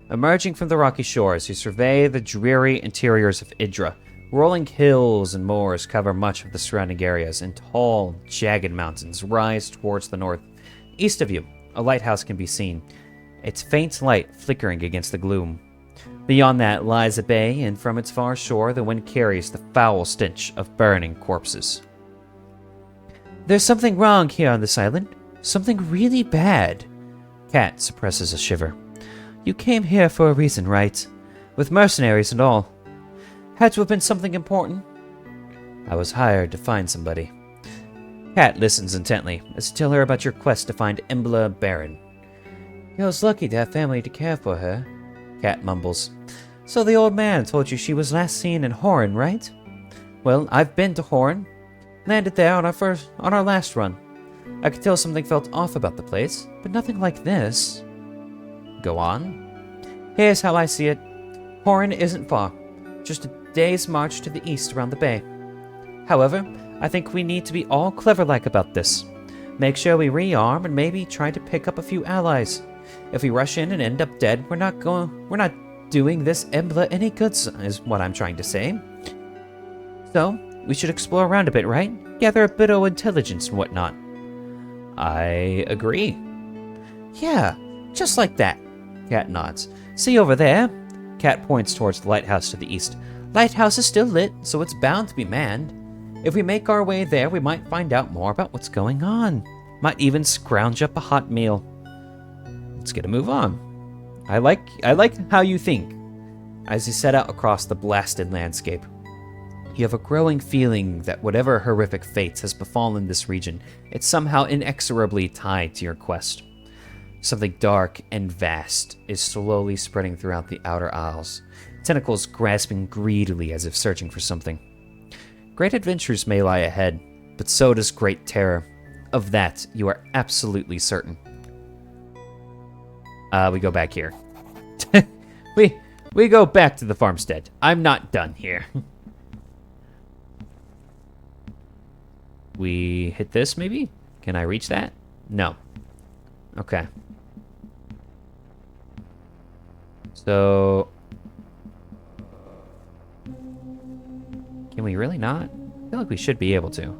Emerging from the rocky shores, you survey the dreary interiors of Idra. Rolling hills and moors cover much of the surrounding areas, and tall, jagged mountains rise towards the north. East of you, a lighthouse can be seen, its faint light flickering against the gloom. Beyond that lies a bay, and from its far shore the wind carries the foul stench of burning corpses. There's something wrong here on this island. Something really bad. Cat suppresses a shiver. You came here for a reason, right? With mercenaries and all. Had to have been something important. I was hired to find somebody. Cat listens intently as you tell her about your quest to find Embla Baron. You was lucky to have family to care for her. Cat mumbles. So the old man told you she was last seen in Horan, right? Well, I've been to Horan. Landed there on our last run. I could tell something felt off about the place, but nothing like this. Go on. Here's how I see it. Horan isn't far. Just a day's march to the east around the bay. However, I think we need to be all clever-like about this. Make sure we rearm and maybe try to pick up a few allies. If we rush in and end up dead, we're not doing this Embla any good, is what I'm trying to say. So, we should explore around a bit, right? Gather a bit of intelligence and whatnot. I agree. Yeah, just like that. Cat nods. See over there? Cat points towards the lighthouse to the east. Lighthouse is still lit, so it's bound to be manned. If we make our way there, we might find out more about what's going on. Might even scrounge up a hot meal. Let's get a move on. I like how you think. As you set out across the blasted landscape, you have a growing feeling that whatever horrific fates has befallen this region, it's somehow inexorably tied to your quest. Something dark and vast is slowly spreading throughout the outer isles, tentacles grasping greedily as if searching for something. Great adventures may lie ahead, but so does great terror. Of that, you are absolutely certain. We go back here. we go back to the farmstead. I'm not done here. We hit this, maybe? Can I reach that? No. Okay. So... Can we really not? I feel like we should be able to.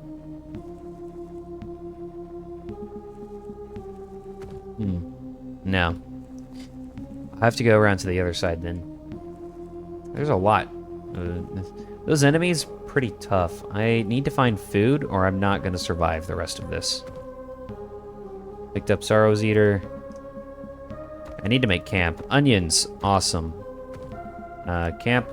No. I'll have to go around to the other side then. There's a lot. Those enemies, pretty tough. I need to find food or I'm not going to survive the rest of this. Picked up Sorrow's Eater. I need to make camp. Onions, awesome. Camp.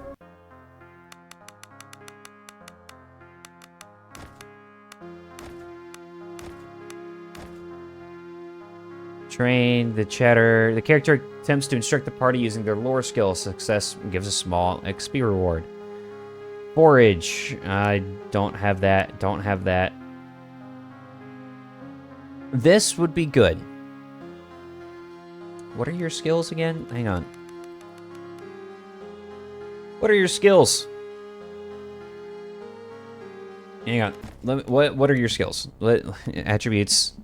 Train, the chatter. The character attempts to instruct the party using their lore skill. Success gives a small XP reward. Forage. I don't have that. Don't have that. This would be good. What are your skills again? Hang on. What are your skills? Hang on. What are your skills? What attributes?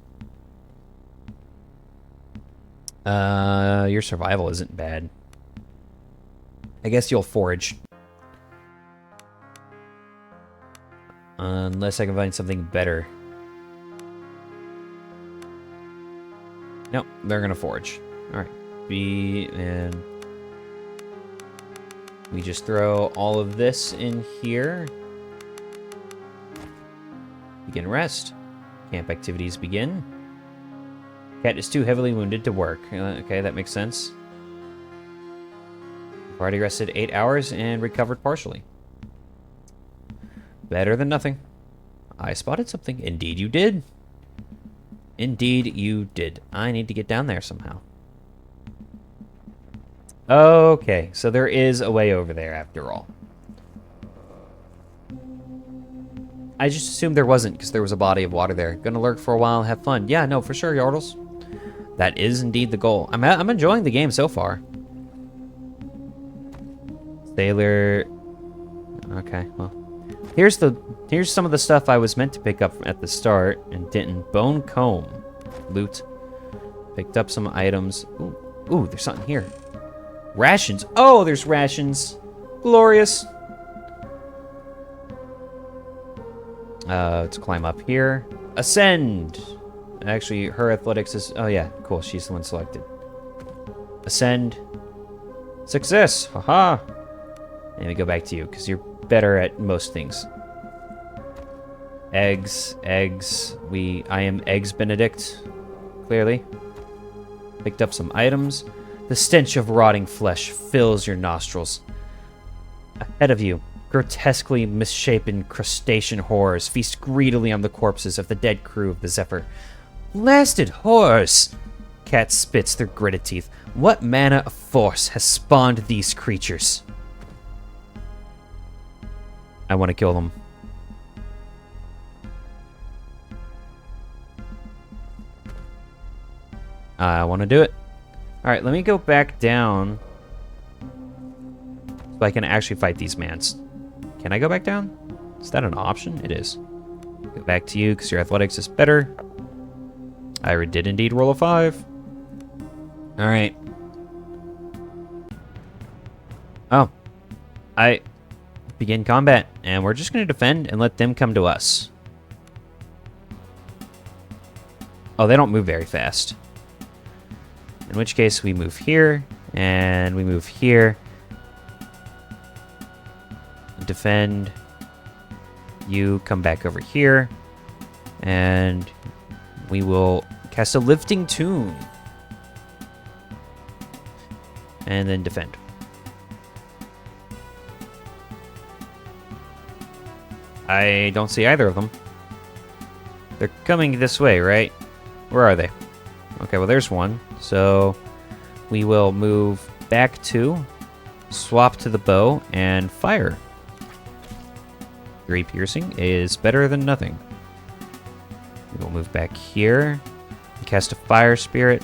Your survival isn't bad. I guess you'll forage. Unless I can find something better. Nope, they're gonna forage. Alright. And we just throw all of this in here. Begin rest. Camp activities begin. Cat is too heavily wounded to work. Okay, that makes sense. I've already rested 8 hours and recovered partially. Better than nothing. I spotted something. Indeed you did. Indeed you did. I need to get down there somehow. Okay, so there is a way over there after all. I just assumed there wasn't because there was a body of water there. Gonna lurk for a while and have fun. Yeah, no, for sure, Yardles. That is indeed the goal. I'm enjoying the game so far. Sailor. Okay, well. Here's some of the stuff I was meant to pick up at the start and didn't. Bone comb. Loot. Picked up some items. Ooh, there's something here. Rations. Oh, there's rations. Glorious. Let's climb up here. Ascend. Actually, her athletics is... Oh, yeah. Cool. She's the one selected. Ascend. Success. Haha. And we go back to you, because you're better at most things. Eggs. Eggs. I am Eggs Benedict. Clearly. Picked up some items. The stench of rotting flesh fills your nostrils. Ahead of you, grotesquely misshapen crustacean horrors feast greedily on the corpses of the dead crew of the Zephyr. Blasted horrors! Cat spits through gritted teeth. What manner of force has spawned these creatures? I want to kill them. I want to do it. Alright, let me go back down so I can actually fight these mans. Can I go back down? Is that an option? It is. Go back to you because your athletics is better. I did indeed roll a 5. Alright. Oh. I begin combat, and we're just going to defend and let them come to us. Oh, they don't move very fast. In which case, we move here, and we move here. Defend. You come back over here, and we will cast a lifting tune. And then defend. I don't see either of them. They're coming this way, right? Where are they? Okay, well, there's one. So we will move back 2, swap to the bow, and fire. 3 piercing is better than nothing. We will move back here, cast a fire spirit.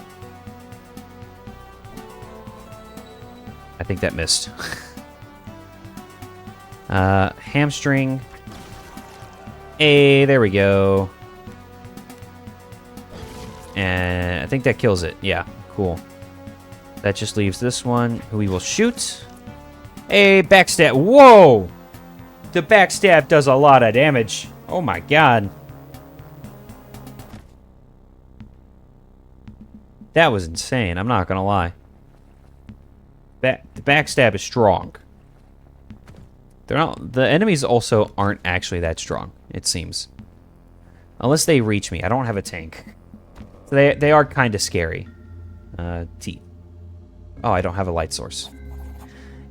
I think that missed. Hamstring. Hey, there we go. And I think that kills it. Yeah, cool. That just leaves this one, who we will shoot. A backstab. Whoa! The backstab does a lot of damage. Oh my god. That was insane. I'm not gonna lie. The backstab is strong. They're not. The enemies also aren't actually that strong, it seems. Unless they reach me. I don't have a tank. So they are kind of scary. T. Oh, I don't have a light source.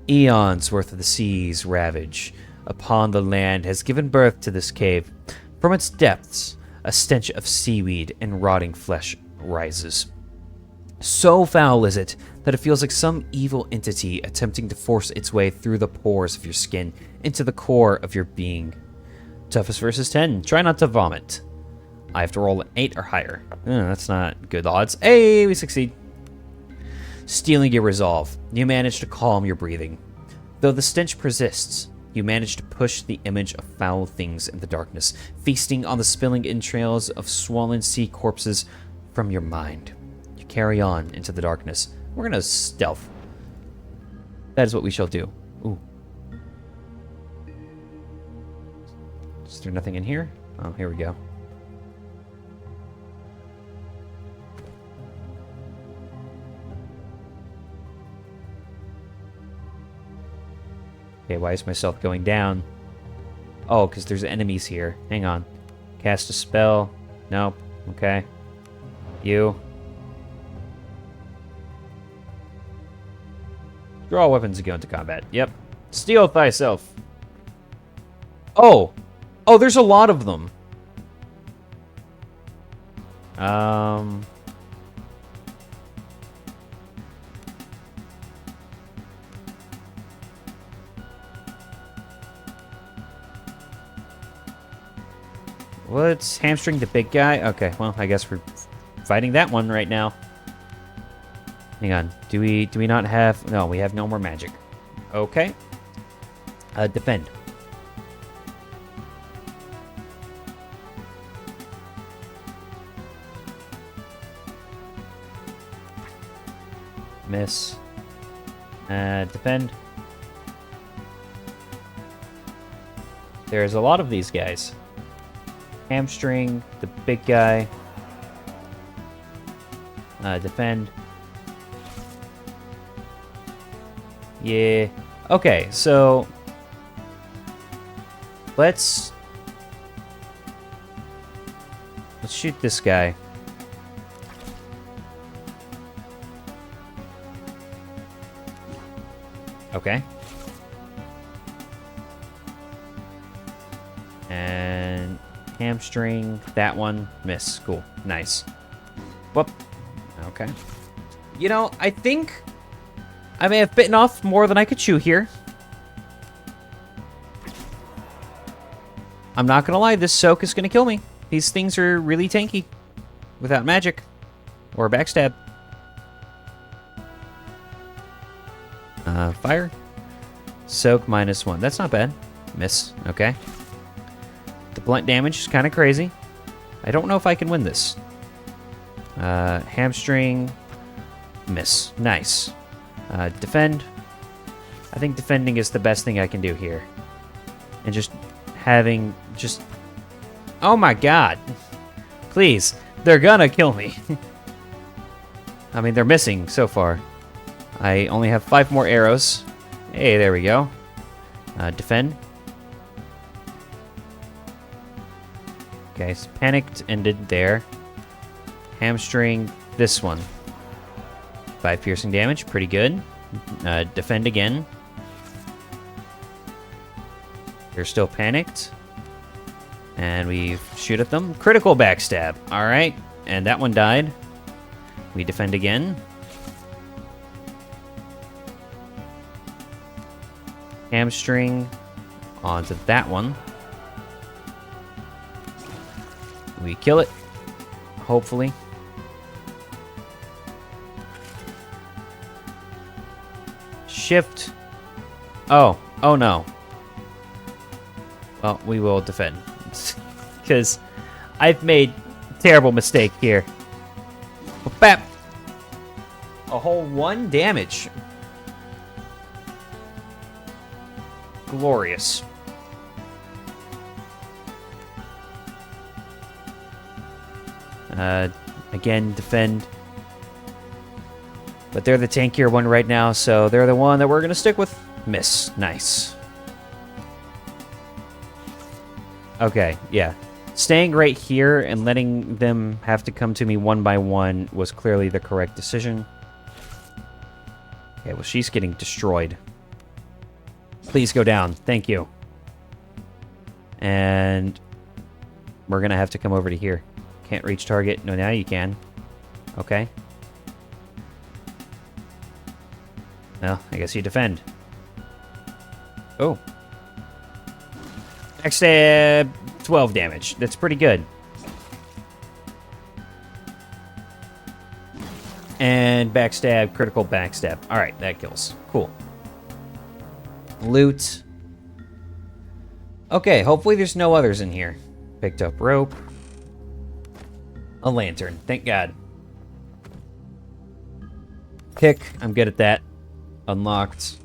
Eons worth of the sea's ravage upon the land has given birth to this cave. From its depths, a stench of seaweed and rotting flesh rises. So foul is it that it feels like some evil entity attempting to force its way through the pores of your skin into the core of your being. Toughest versus 10. Try not to vomit. I have to roll an 8 or higher. That's not good odds. Hey, we succeed. Stealing your resolve, you manage to calm your breathing. Though the stench persists, You manage to push the image of foul things in the darkness, feasting on the spilling entrails of swollen sea corpses from your mind. You carry on into the darkness. We're gonna stealth. That is what we shall do. Ooh. Is there nothing in here? Oh, here we go. Okay, why is my stealth going down? Oh, because there's enemies here. Hang on. Cast a spell. Nope. Okay. You. Draw weapons and go into combat. Yep. Steal thyself. Oh! Oh, there's a lot of them. Let's hamstring the big guy. Okay, well, I guess we're fighting that one right now. Hang on. Do we not have... No, we have no more magic. Okay. Defend. Miss. Defend. There's a lot of these guys. Hamstring, the big guy. Defend. Yeah. Okay, so... Let's shoot this guy. Okay. And hamstring that one. Miss. Cool. Nice. Whoop. Okay. You know, I think I may have bitten off more than I could chew here. I'm not gonna lie, this soak is gonna kill me. These things are really tanky without magic or backstab. Fire. Soak -1. That's not bad. Miss. Okay. The blunt damage is kind of crazy. I don't know if I can win this. Hamstring. Miss. Nice. Defend. I think defending is the best thing I can do here. And just having... just... Oh my god! Please. They're gonna kill me. I mean, they're missing so far. I only have 5 more arrows. Hey, there we go. Defend. Okay, so panicked ended there. Hamstring this one. 5 piercing damage, pretty good. Defend again. They're still panicked. And we shoot at them. Critical backstab. Alright. And that one died. We defend again. Hamstring onto that one. We kill it. Hopefully. Shift. Oh. Oh no. Well, we will defend. Because I've made a terrible mistake here. Bap! A whole 1 damage. Glorious. Again, defend. But they're the tankier one right now, so they're the one that we're going to stick with. Miss. Nice. Okay, yeah. Staying right here and letting them have to come to me one by one was clearly the correct decision. Okay, well, she's getting destroyed. Please go down. Thank you. And we're going to have to come over to here. Can't reach target. No, now you can. Okay. Well, I guess you defend. Oh. Backstab 12 damage. That's pretty good. And backstab, critical backstab. Alright, that kills. Cool. Loot. Okay, hopefully there's no others in here. Picked up rope. A lantern, thank God. Pick, I'm good at that. Unlocked.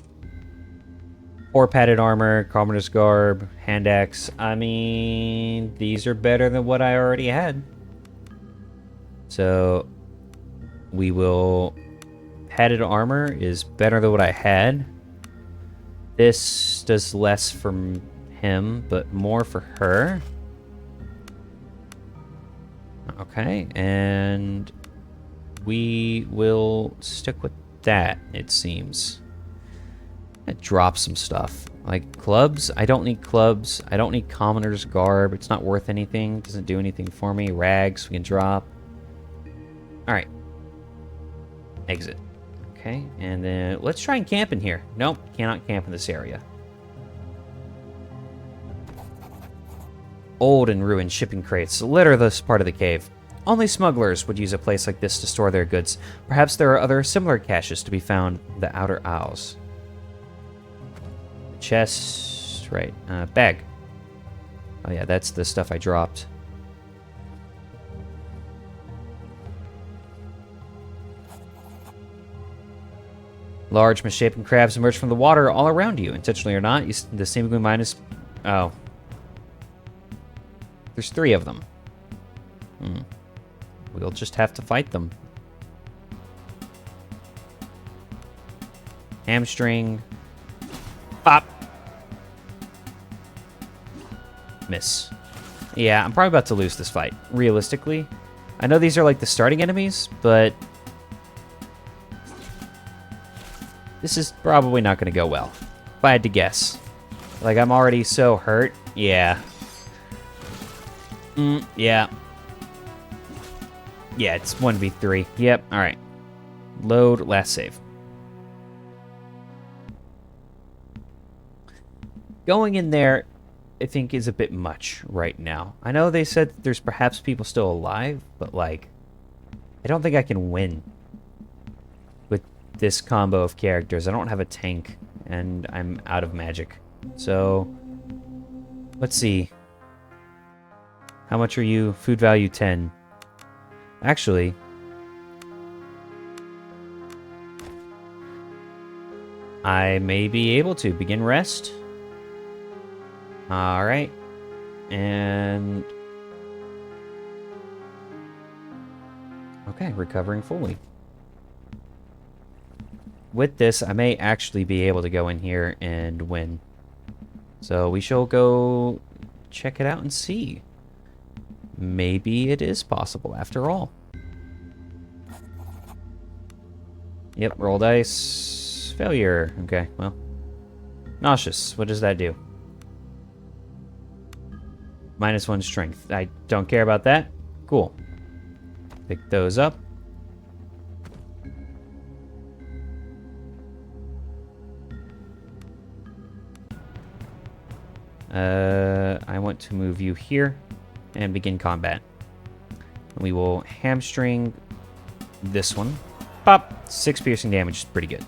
4 padded armor, carpenter's garb, hand axe. I mean, these are better than what I already had. So, we will... Padded armor is better than what I had. This does less for him, but more for her. Okay, and we will stick with that, it seems. It drops some stuff. Like clubs, I don't need clubs. I don't need commoner's garb. It's not worth anything. Doesn't do anything for me. Rags we can drop. Alright. Exit. Okay, and then let's try and camp in here. Nope, cannot camp in this area. Old and ruined shipping crates litter this part of the cave. Only smugglers would use a place like this to store their goods. Perhaps there are other similar caches to be found in the outer aisles. Chest, right, bag. Oh yeah, that's the stuff I dropped. Large misshapen crabs emerge from the water all around you, intentionally or not. The seemingly minus... Oh. There's 3 of them. We'll just have to fight them. Hamstring. Pop. Miss. Yeah, I'm probably about to lose this fight, realistically. I know these are like the starting enemies, but... This is probably not going to go well. If I had to guess. Like, I'm already so hurt. Yeah. Yeah. Yeah, it's 1v3. Yep, alright. Load, last save. Going in there, I think, is a bit much right now. I know they said that there's perhaps people still alive, but, like, I don't think I can win with this combo of characters. I don't have a tank, and I'm out of magic. So, let's see. How much are you? Food value 10. Actually, I may be able to begin rest. Alright. And... Okay, recovering fully. With this, I may actually be able to go in here and win. So we shall go check it out and see. Maybe it is possible after all. Yep, roll dice. Failure. Okay, well. Nauseous. What does that do? -1 strength. I don't care about that. Cool. Pick those up. I want to move you here and begin combat. We will hamstring this one. Pop! 6 piercing damage is pretty good.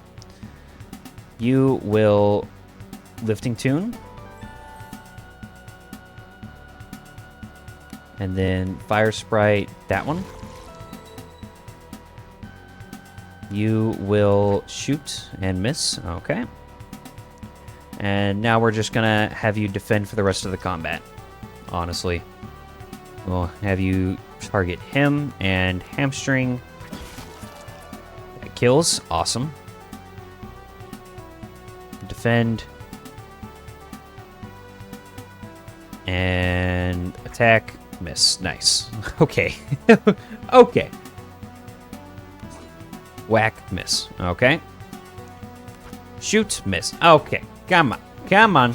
You will lifting tune. And then fire sprite, that one. You will shoot and miss. Okay. And now we're just gonna have you defend for the rest of the combat. Honestly. We'll have you target him and hamstring. That kills. Awesome. Defend. And attack. Miss. Nice. Okay. Okay. Whack. Miss. Okay. Shoot. Miss. Okay. Come on. Come on.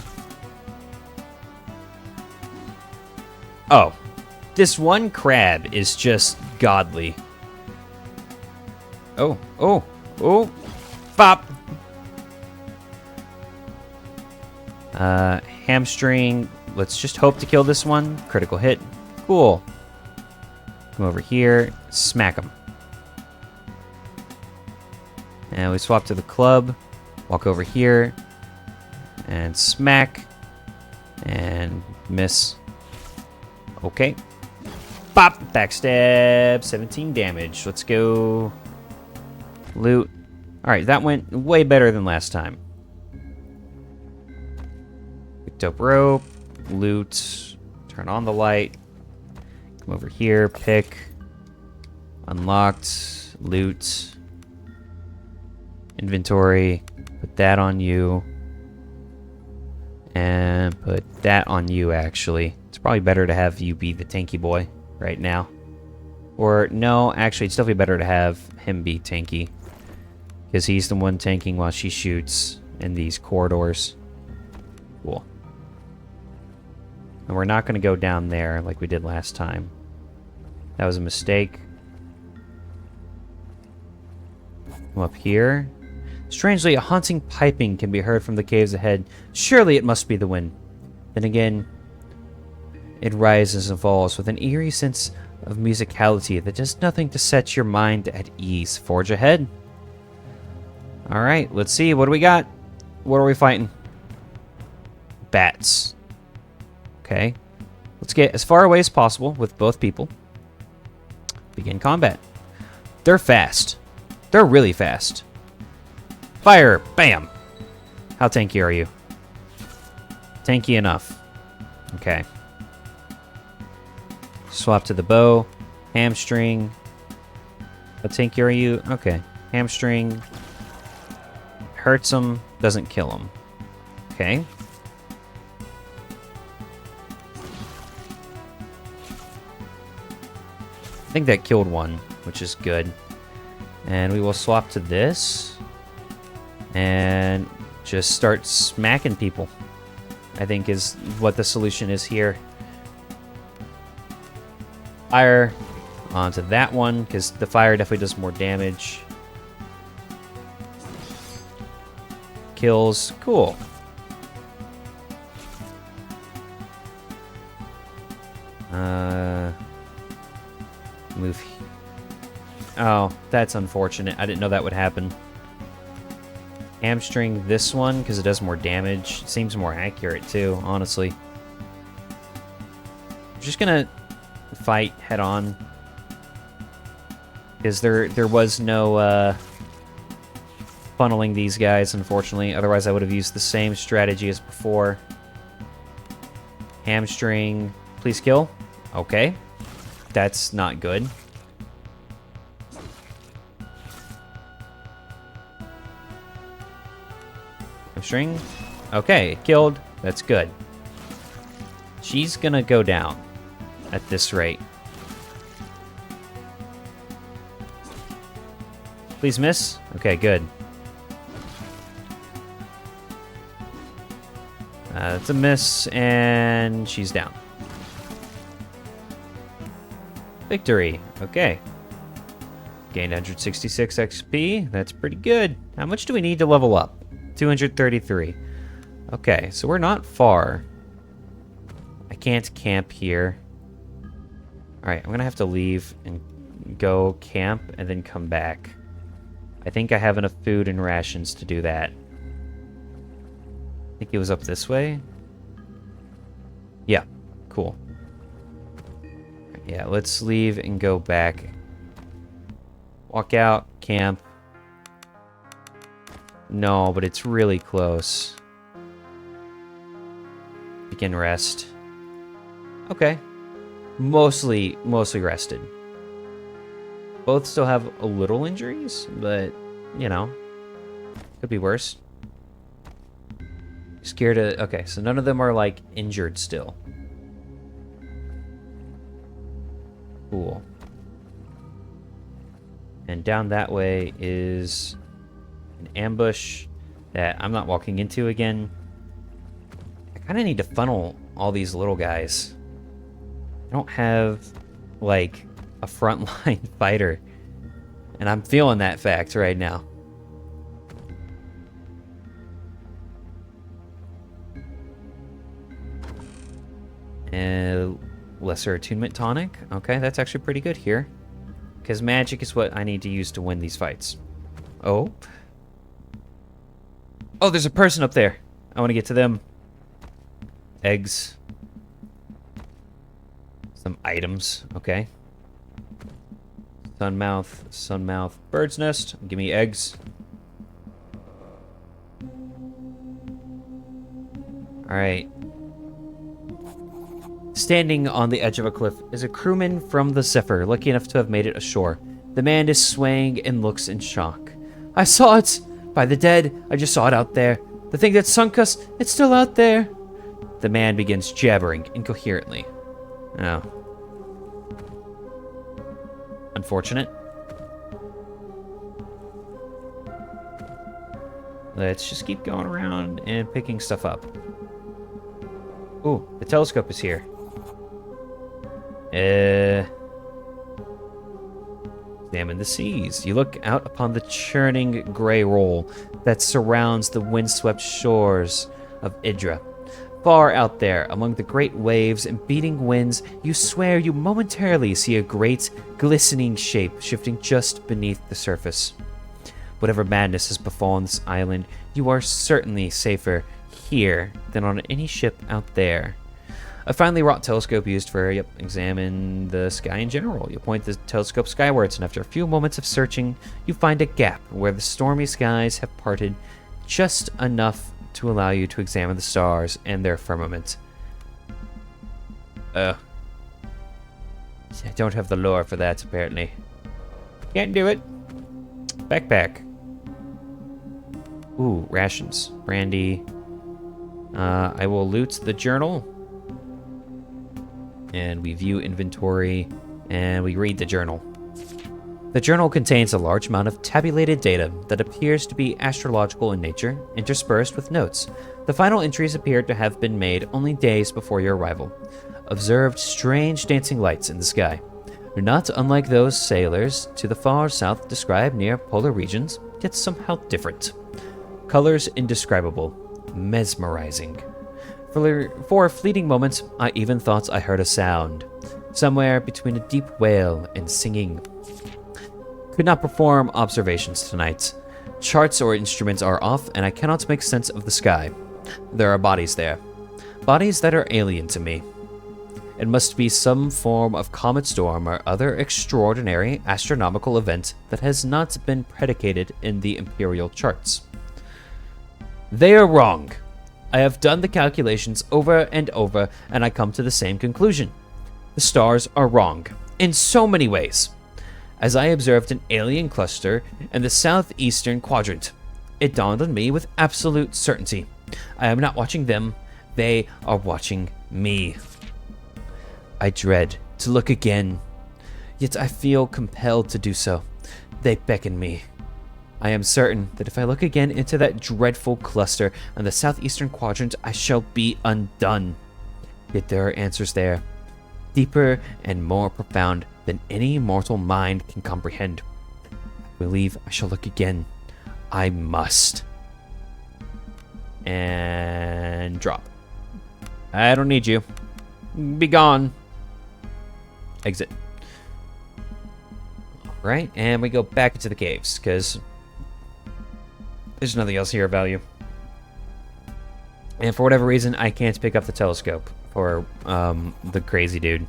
Oh. This one crab is just godly. Oh. Oh. Oh. Bop. Hamstring. Let's just hope to kill this one. Critical hit. Cool. Come over here. Smack him. And we swap to the club. Walk over here. And smack. And miss. Okay. Pop! Backstab. 17 damage. Let's go. Loot. Alright, that went way better than last time. Picked up rope. Loot. Turn on the light. Come over here. Pick. Unlocked. Loot. Inventory. Put that on you. And put that on you, actually. It's probably better to have you be the tanky boy right now. Or, no, actually, it's definitely better to have him be tanky. Because he's the one tanking while she shoots in these corridors. Cool. And we're not going to go down there like we did last time. That was a mistake. Come up here. Strangely, a haunting piping can be heard from the caves ahead. Surely it must be the wind. Then again, it rises and falls with an eerie sense of musicality that does nothing to set your mind at ease. Forge ahead. Alright, let's see. What do we got? What are we fighting? Bats. Okay. Let's get as far away as possible with both people. Begin combat. They're fast. They're really fast. Fire! Bam! How tanky are you? Tanky enough. Okay. Swap to the bow. Hamstring. How tanky are you? Okay. Hamstring. Hurts him. Doesn't kill him. Okay. I think that killed one, which is good. And we will swap to this. And just start smacking people, I think is what the solution is here. Fire onto that one, because the fire definitely does more damage. Kills. Cool. Move. Oh, that's unfortunate. I didn't know that would happen. Hamstring this one, because it does more damage. It seems more accurate, too, honestly. I'm just gonna fight head-on. Because there was no, funneling these guys, unfortunately. Otherwise, I would have used the same strategy as before. Hamstring. Please kill. Okay. That's not good. String. Okay, killed. That's good. She's gonna go down at this rate. Please miss. Okay, good. It's a miss, and she's down. Victory. Okay. Gained 166 XP. That's pretty good. How much do we need to level up? 233. Okay, so we're not far. I can't camp here. Alright, I'm gonna have to leave and go camp and then come back. I think I have enough food and rations to do that. I think it was up this way. Yeah, cool. Yeah, let's leave and go back. Walk out, camp. No, but it's really close. Begin rest. Okay. Mostly rested. Both still have a little injuries, but, you know, could be worse. Scared of... Okay, so none of them are, like, injured still. Cool. And down that way is an ambush that I'm not walking into again. I kind of need to funnel all these little guys. I don't have, like, a frontline fighter. And I'm feeling that fact right now. Lesser attunement tonic. Okay, that's actually pretty good here. Because magic is what I need to use to win these fights. Oh. Oh, there's a person up there. I want to get to them. Eggs. Some items. Okay. Sunmouth. Sunmouth. Bird's nest. Give me eggs. Alright. Standing on the edge of a cliff is a crewman from the Zephyr, lucky enough to have made it ashore. The man is swaying and looks in shock. I saw it! By the dead, I just saw it out there. The thing that sunk us, it's still out there. The man begins jabbering incoherently. Oh. Unfortunate. Let's just keep going around and picking stuff up. Ooh, the telescope is here. Examine the seas. You look out upon the churning gray roll that surrounds the windswept shores of Idra. Far out there, among the great waves and beating winds, you swear you momentarily see a great, glistening shape shifting just beneath the surface. Whatever madness has befallen this island, you are certainly safer here than on any ship out there. A finely wrought telescope used for, examine the sky in general. You point the telescope skywards, and after a few moments of searching, you find a gap where the stormy skies have parted just enough to allow you to examine the stars and their firmament. I don't have the lore for that, apparently. Can't do it. Backpack. Ooh, rations. Brandy. I will loot the journal. And we view inventory, and we read the journal. The journal contains a large amount of tabulated data that appears to be astrological in nature, interspersed with notes. The final entries appear to have been made only days before your arrival. Observed strange dancing lights in the sky. Not unlike those sailors to the far south described near polar regions, yet somehow different. Colors indescribable, mesmerizing. For a fleeting moment, I even thought I heard a sound, somewhere between a deep wail and singing. Could not perform observations tonight. Charts or instruments are off, and I cannot make sense of the sky. There are bodies there. Bodies that are alien to me. It must be some form of comet storm or other extraordinary astronomical event that has not been predicated in the imperial charts. They are wrong. I have done the calculations over and over, and I come to the same conclusion. The stars are wrong, in so many ways. As I observed an alien cluster in the southeastern quadrant, it dawned on me with absolute certainty. I am not watching them, they are watching me. I dread to look again, yet I feel compelled to do so. They beckon me. I am certain that if I look again into that dreadful cluster in the southeastern quadrant, I shall be undone. Yet there are answers there, deeper and more profound than any mortal mind can comprehend. I believe I shall look again. I must. And drop. I don't need you. Be gone. Exit. Alright, and we go back into the caves, because there's nothing else here of value. And for whatever reason, I can't pick up the telescope for the crazy dude.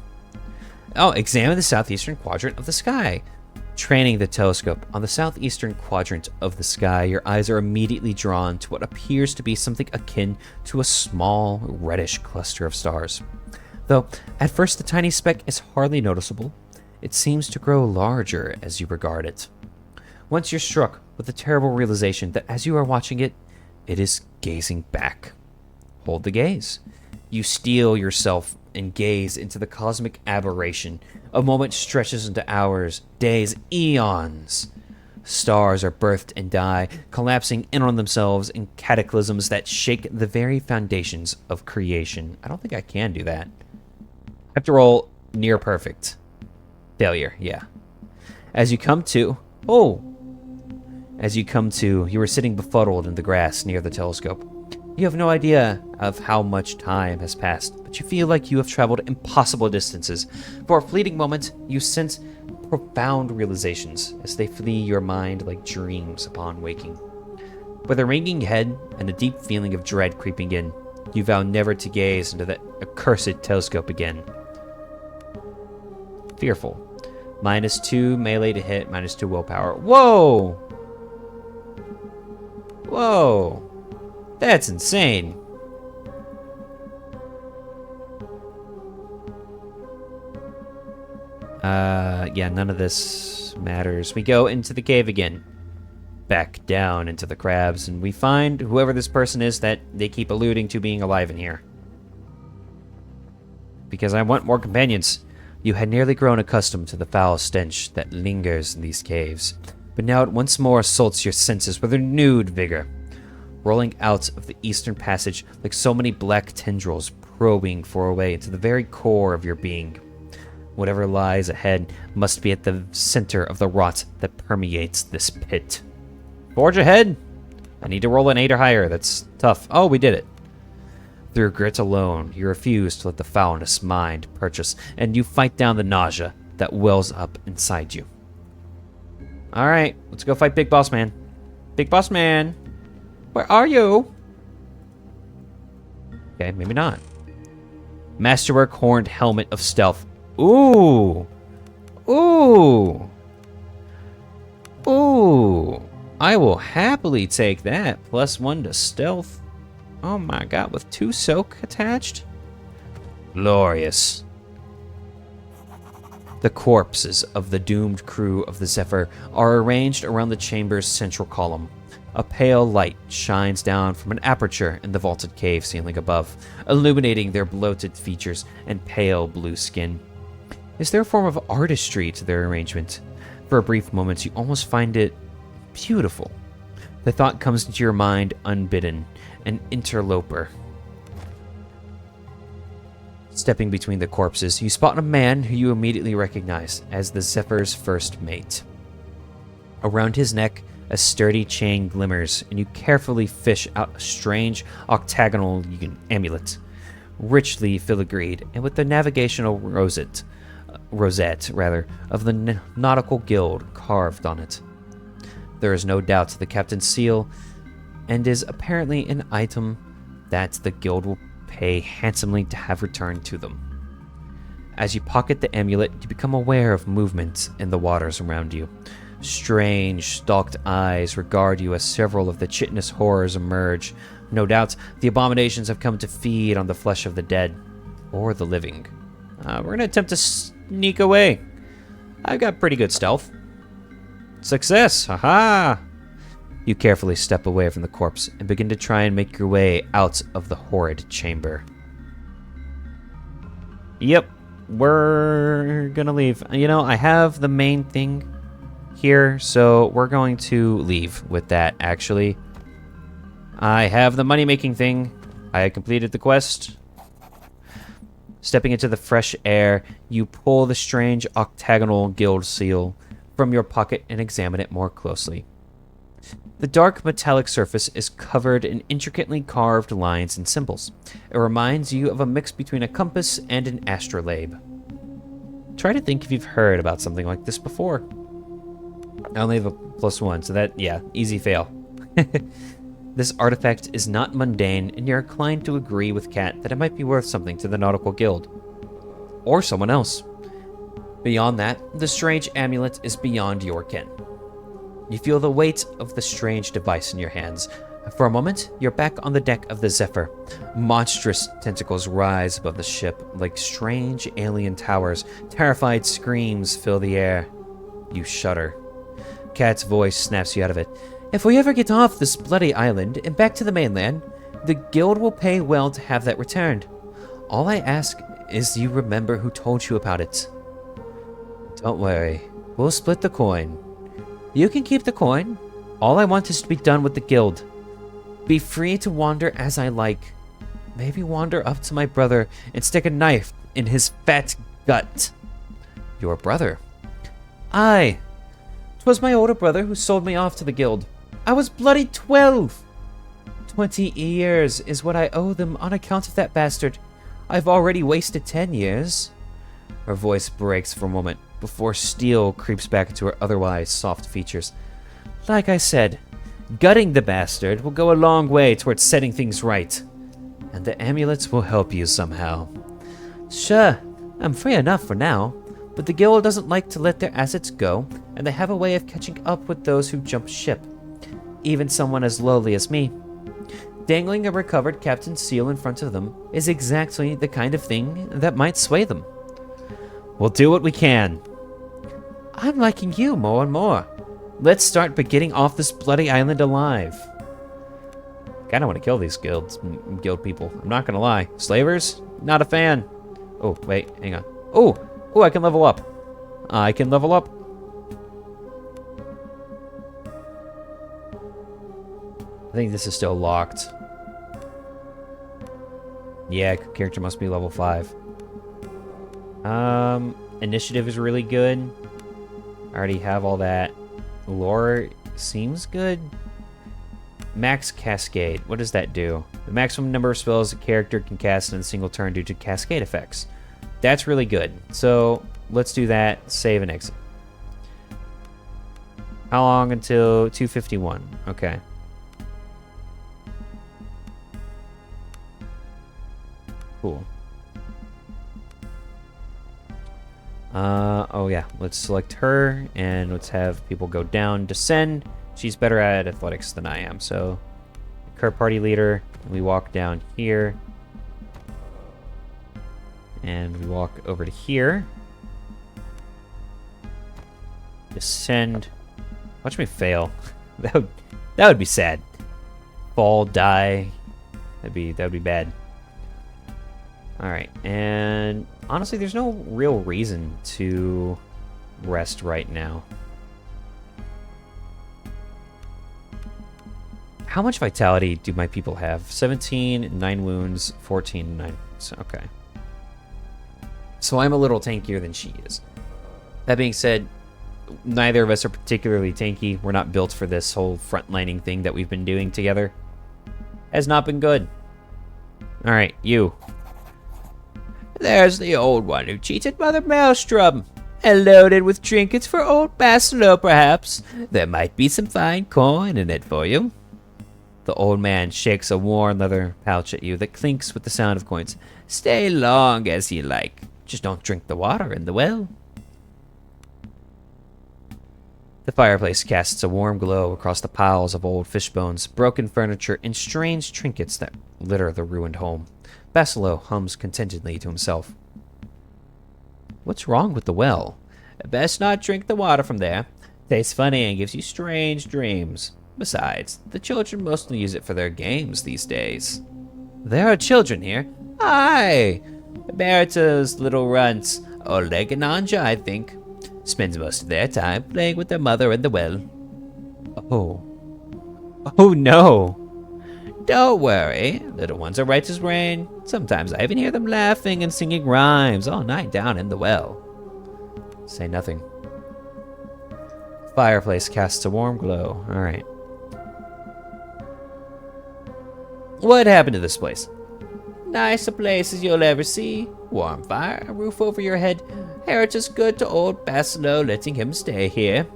Oh, examine the southeastern quadrant of the sky. Training the telescope on the southeastern quadrant of the sky, your eyes are immediately drawn to what appears to be something akin to a small, reddish cluster of stars. Though, at first the tiny speck is hardly noticeable, it seems to grow larger as you regard it. Once you're struck with the terrible realization that as you are watching it, it is gazing back. Hold the gaze. You steel yourself and gaze into the cosmic aberration. A moment stretches into hours, days, eons. Stars are birthed and die, collapsing in on themselves in cataclysms that shake the very foundations of creation. I don't think I can do that. I have to roll near perfect. Failure, yeah. As you come to, you are sitting befuddled in the grass near the telescope. You have no idea of how much time has passed, but you feel like you have traveled impossible distances. For a fleeting moment, you sense profound realizations as they flee your mind like dreams upon waking. With a ringing head and a deep feeling of dread creeping in, You vow never to gaze into that accursed telescope again. Fearful. -2 melee to hit, -2 willpower. Whoa! Whoa! That's insane. Yeah, none of this matters. We go into the cave again. Back down into the crabs, and we find whoever this person is that they keep alluding to being alive in here. Because I want more companions. You had nearly grown accustomed to the foul stench that lingers in these caves, but now it once more assaults your senses with renewed vigor. Rolling out of the eastern passage like so many black tendrils probing for a way into the very core of your being. Whatever lies ahead must be at the center of the rot that permeates this pit. Forge ahead! I need to roll an 8 or higher. That's tough. Oh, we did it. Through grit alone, you refuse to let the foulness mind purchase, and you fight down the nausea that wells up inside you. Alright, let's go fight Big Boss Man. Big Boss Man! Where are you? Okay, maybe not. Masterwork Horned Helmet of Stealth. Ooh! Ooh! Ooh! I will happily take that. +1 to stealth. Oh my god, with 2 soak attached? Glorious. The corpses of the doomed crew of the Zephyr are arranged around the chamber's central column. A pale light shines down from an aperture in the vaulted cave ceiling above, illuminating their bloated features and pale blue skin. Is there a form of artistry to their arrangement? For a brief moment, you almost find it beautiful. The thought comes into your mind unbidden, an interloper. Stepping between the corpses, you spot a man who you immediately recognize as the Zephyr's first mate. Around his neck, a sturdy chain glimmers, and you carefully fish out a strange octagonal amulet, richly filigreed, and with the navigational rosette of the Nautical Guild carved on it. There is no doubt the captain's seal, and is apparently an item that the guild will pay handsomely to have returned to them. As you pocket the amulet, you become aware of movement in the waters around you. Strange, stalked eyes regard you as several of the chitinous horrors emerge. No doubt, the abominations have come to feed on the flesh of the dead, or the living. We're going to attempt to sneak away. I've got pretty good stealth. Success! Haha! You carefully step away from the corpse and begin to try and make your way out of the horrid chamber. Yep, we're gonna leave. You know, I have the main thing here, so we're going to leave with that, actually. I have the money-making thing. I completed the quest. Stepping into the fresh air, you pull the strange octagonal guild seal from your pocket and examine it more closely. The dark metallic surface is covered in intricately carved lines and symbols. It reminds you of a mix between a compass and an astrolabe. Try to think if you've heard about something like this before. I only have a +1, so that, yeah, easy fail. This artifact is not mundane, and you're inclined to agree with Kat that it might be worth something to the Nautical Guild. Or someone else. Beyond that, the strange amulet is beyond your ken. You feel the weight of the strange device in your hands. For a moment, you're back on the deck of the Zephyr. Monstrous tentacles rise above the ship like strange alien towers. Terrified screams fill the air. You shudder. Kat's voice snaps you out of it. If we ever get off this bloody island and back to the mainland, the guild will pay well to have that returned. All I ask is you remember who told you about it. Don't worry, we'll split the coin. You can keep the coin. All I want is to be done with the guild. Be free to wander as I like. Maybe wander up to my brother and stick a knife in his fat gut. Your brother? Aye. 'Twas my older brother who sold me off to the guild. I was bloody 12. 20 years is what I owe them on account of that bastard. I've already wasted 10 years. Her voice breaks for a moment before steel creeps back into her otherwise soft features. Like I said, gutting the bastard will go a long way towards setting things right. And the amulets will help you somehow. Sure, I'm free enough for now, but the guild doesn't like to let their assets go, and they have a way of catching up with those who jump ship. Even someone as lowly as me. Dangling a recovered captain's seal in front of them is exactly the kind of thing that might sway them. We'll do what we can. I'm liking you more and more. Let's start by getting off this bloody island alive. Kinda want to kill these guild people. I'm not gonna lie. Slavers? Not a fan. Oh, wait, hang on. Oh, I can level up. I can level up. I think this is still locked. Yeah, character must be level 5. Initiative is really good. I already have all that. Lore seems good. Max Cascade. What does that do? The maximum number of spells a character can cast in a single turn due to cascade effects. That's really good. So let's do that. Save and exit. How long until 2:51? Okay. Cool. Oh yeah, let's select her, and let's have people go down, descend. She's better at athletics than I am, so her party leader, we walk down here. And we walk over to here. Descend. Watch me fail. That would be sad. Fall, die. That would be bad. Alright, and honestly, there's no real reason to rest right now. How much vitality do my people have? 17, 9 wounds, 14, 9 wounds. Okay. So I'm a little tankier than she is. That being said, neither of us are particularly tanky. We're not built for this whole frontlining thing that we've been doing together. Has not been good. Alright, you. There's the old one who cheated Mother Maelstrom. And loaded with trinkets for old Basileau, perhaps. There might be some fine coin in it for you. The old man shakes a worn leather pouch at you that clinks with the sound of coins. Stay long as you like. Just don't drink the water in the well. The fireplace casts a warm glow across the piles of old fish bones, broken furniture, and strange trinkets that litter the ruined home. Basileau hums contentedly to himself. What's wrong with the well? Best not drink the water from there. Tastes funny and gives you strange dreams. Besides, the children mostly use it for their games these days. There are children here. Aye! Berta's little runts, Oleg and Anja, I think. Spends most of their time playing with their mother in the well. Oh. Oh no! Don't worry, little ones are right as rain. Sometimes I even hear them laughing and singing rhymes all night down in the well. Say nothing. Fireplace casts a warm glow. Alright. What happened to this place? Nice a place as you'll ever see. Warm fire, a roof over your head. Heritage good to old Basileau, letting him stay here.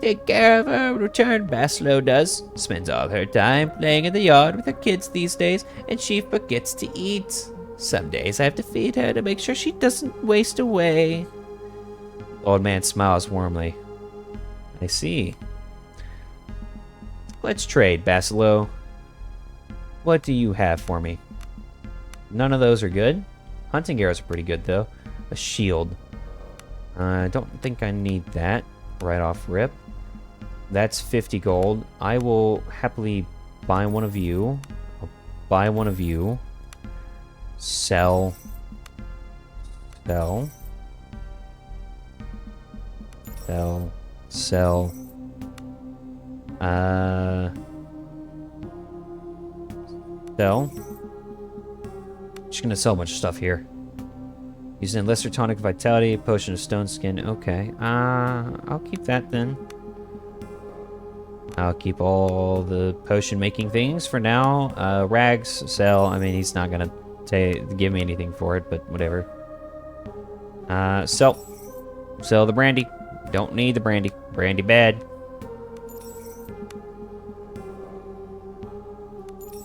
Take care of her, return Basileau does. Spends all her time playing in the yard with her kids these days, and she forgets to eat. Some days I have to feed her to make sure she doesn't waste away. Old man smiles warmly. I see. Let's trade, Basileau. What do you have for me? None of those are good. Hunting arrows are pretty good, though. A shield. I don't think I need that right off rip. That's 50 gold. I will happily buy one of you. I'll buy one of you. Sell. Sell. Sell. Sell. Sell. Just gonna sell a bunch of stuff here. Using lesser tonic vitality, potion of stone skin. Okay. I'll keep that then. I'll keep all the potion making things for now. Rags, sell. I mean, he's not gonna give me anything for it, but whatever. Sell. Sell the brandy. Don't need the brandy. Brandy bad.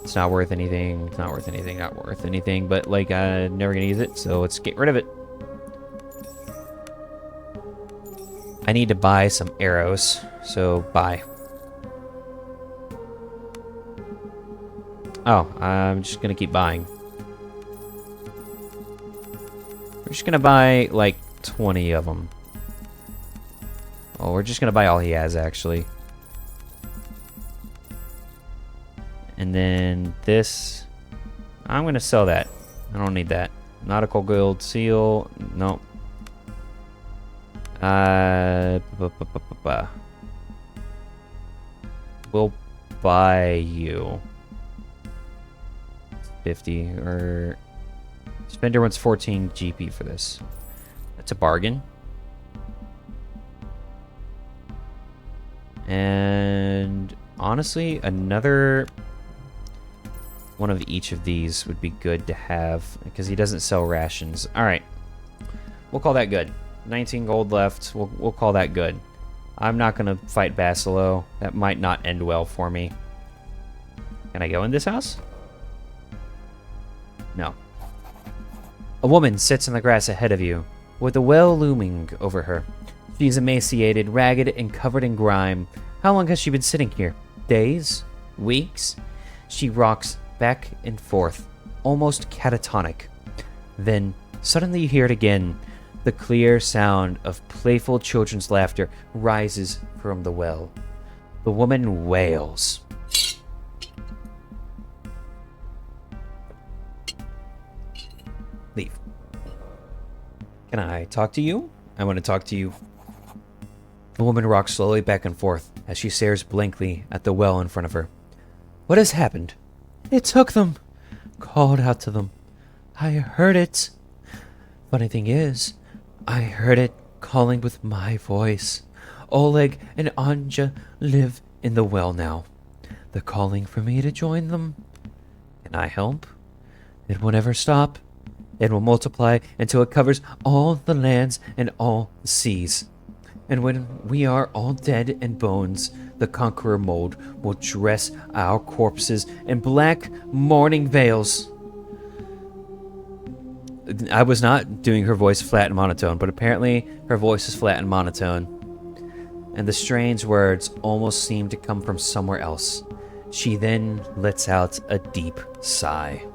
It's not worth anything. It's not worth anything. Not worth anything. But, like, never gonna use it, so let's get rid of it. I need to buy some arrows, so buy. Oh, I'm just gonna keep buying. We're just gonna buy, like, 20 of them. Oh, we're just gonna buy all he has, actually. And then this... I'm gonna sell that. I don't need that. Nautical Guild Seal. Nope. We'll buy you 50 or Spender wants 14 GP for this. That's a bargain. And honestly, another one of each of these would be good to have because he doesn't sell rations. All right, we'll call that good. 19 gold left. We'll call that good. I'm not gonna fight Basilo. That might not end well for me. Can I go in this house? No. A woman sits in the grass ahead of you, with a well looming over her. She's emaciated, ragged, and covered in grime. How long has she been sitting here? Days? Weeks? She rocks back and forth, almost catatonic. Then, suddenly you hear it again. The clear sound of playful children's laughter rises from the well. The woman wails. Leave. Can I talk to you? I want to talk to you. The woman rocks slowly back and forth as she stares blankly at the well in front of her. What has happened? It took them. Called out to them. I heard it. Funny thing is, I heard it calling with my voice. Oleg and Anja live in the well now. They're calling for me to join them. Can I help? It will never stop. It will multiply until it covers all the lands and all the seas. And when we are all dead and bones, the Conqueror mold will dress our corpses in black mourning veils. I was not doing her voice flat and monotone, but apparently her voice is flat and monotone. And the strange words almost seem to come from somewhere else. She then lets out a deep sigh.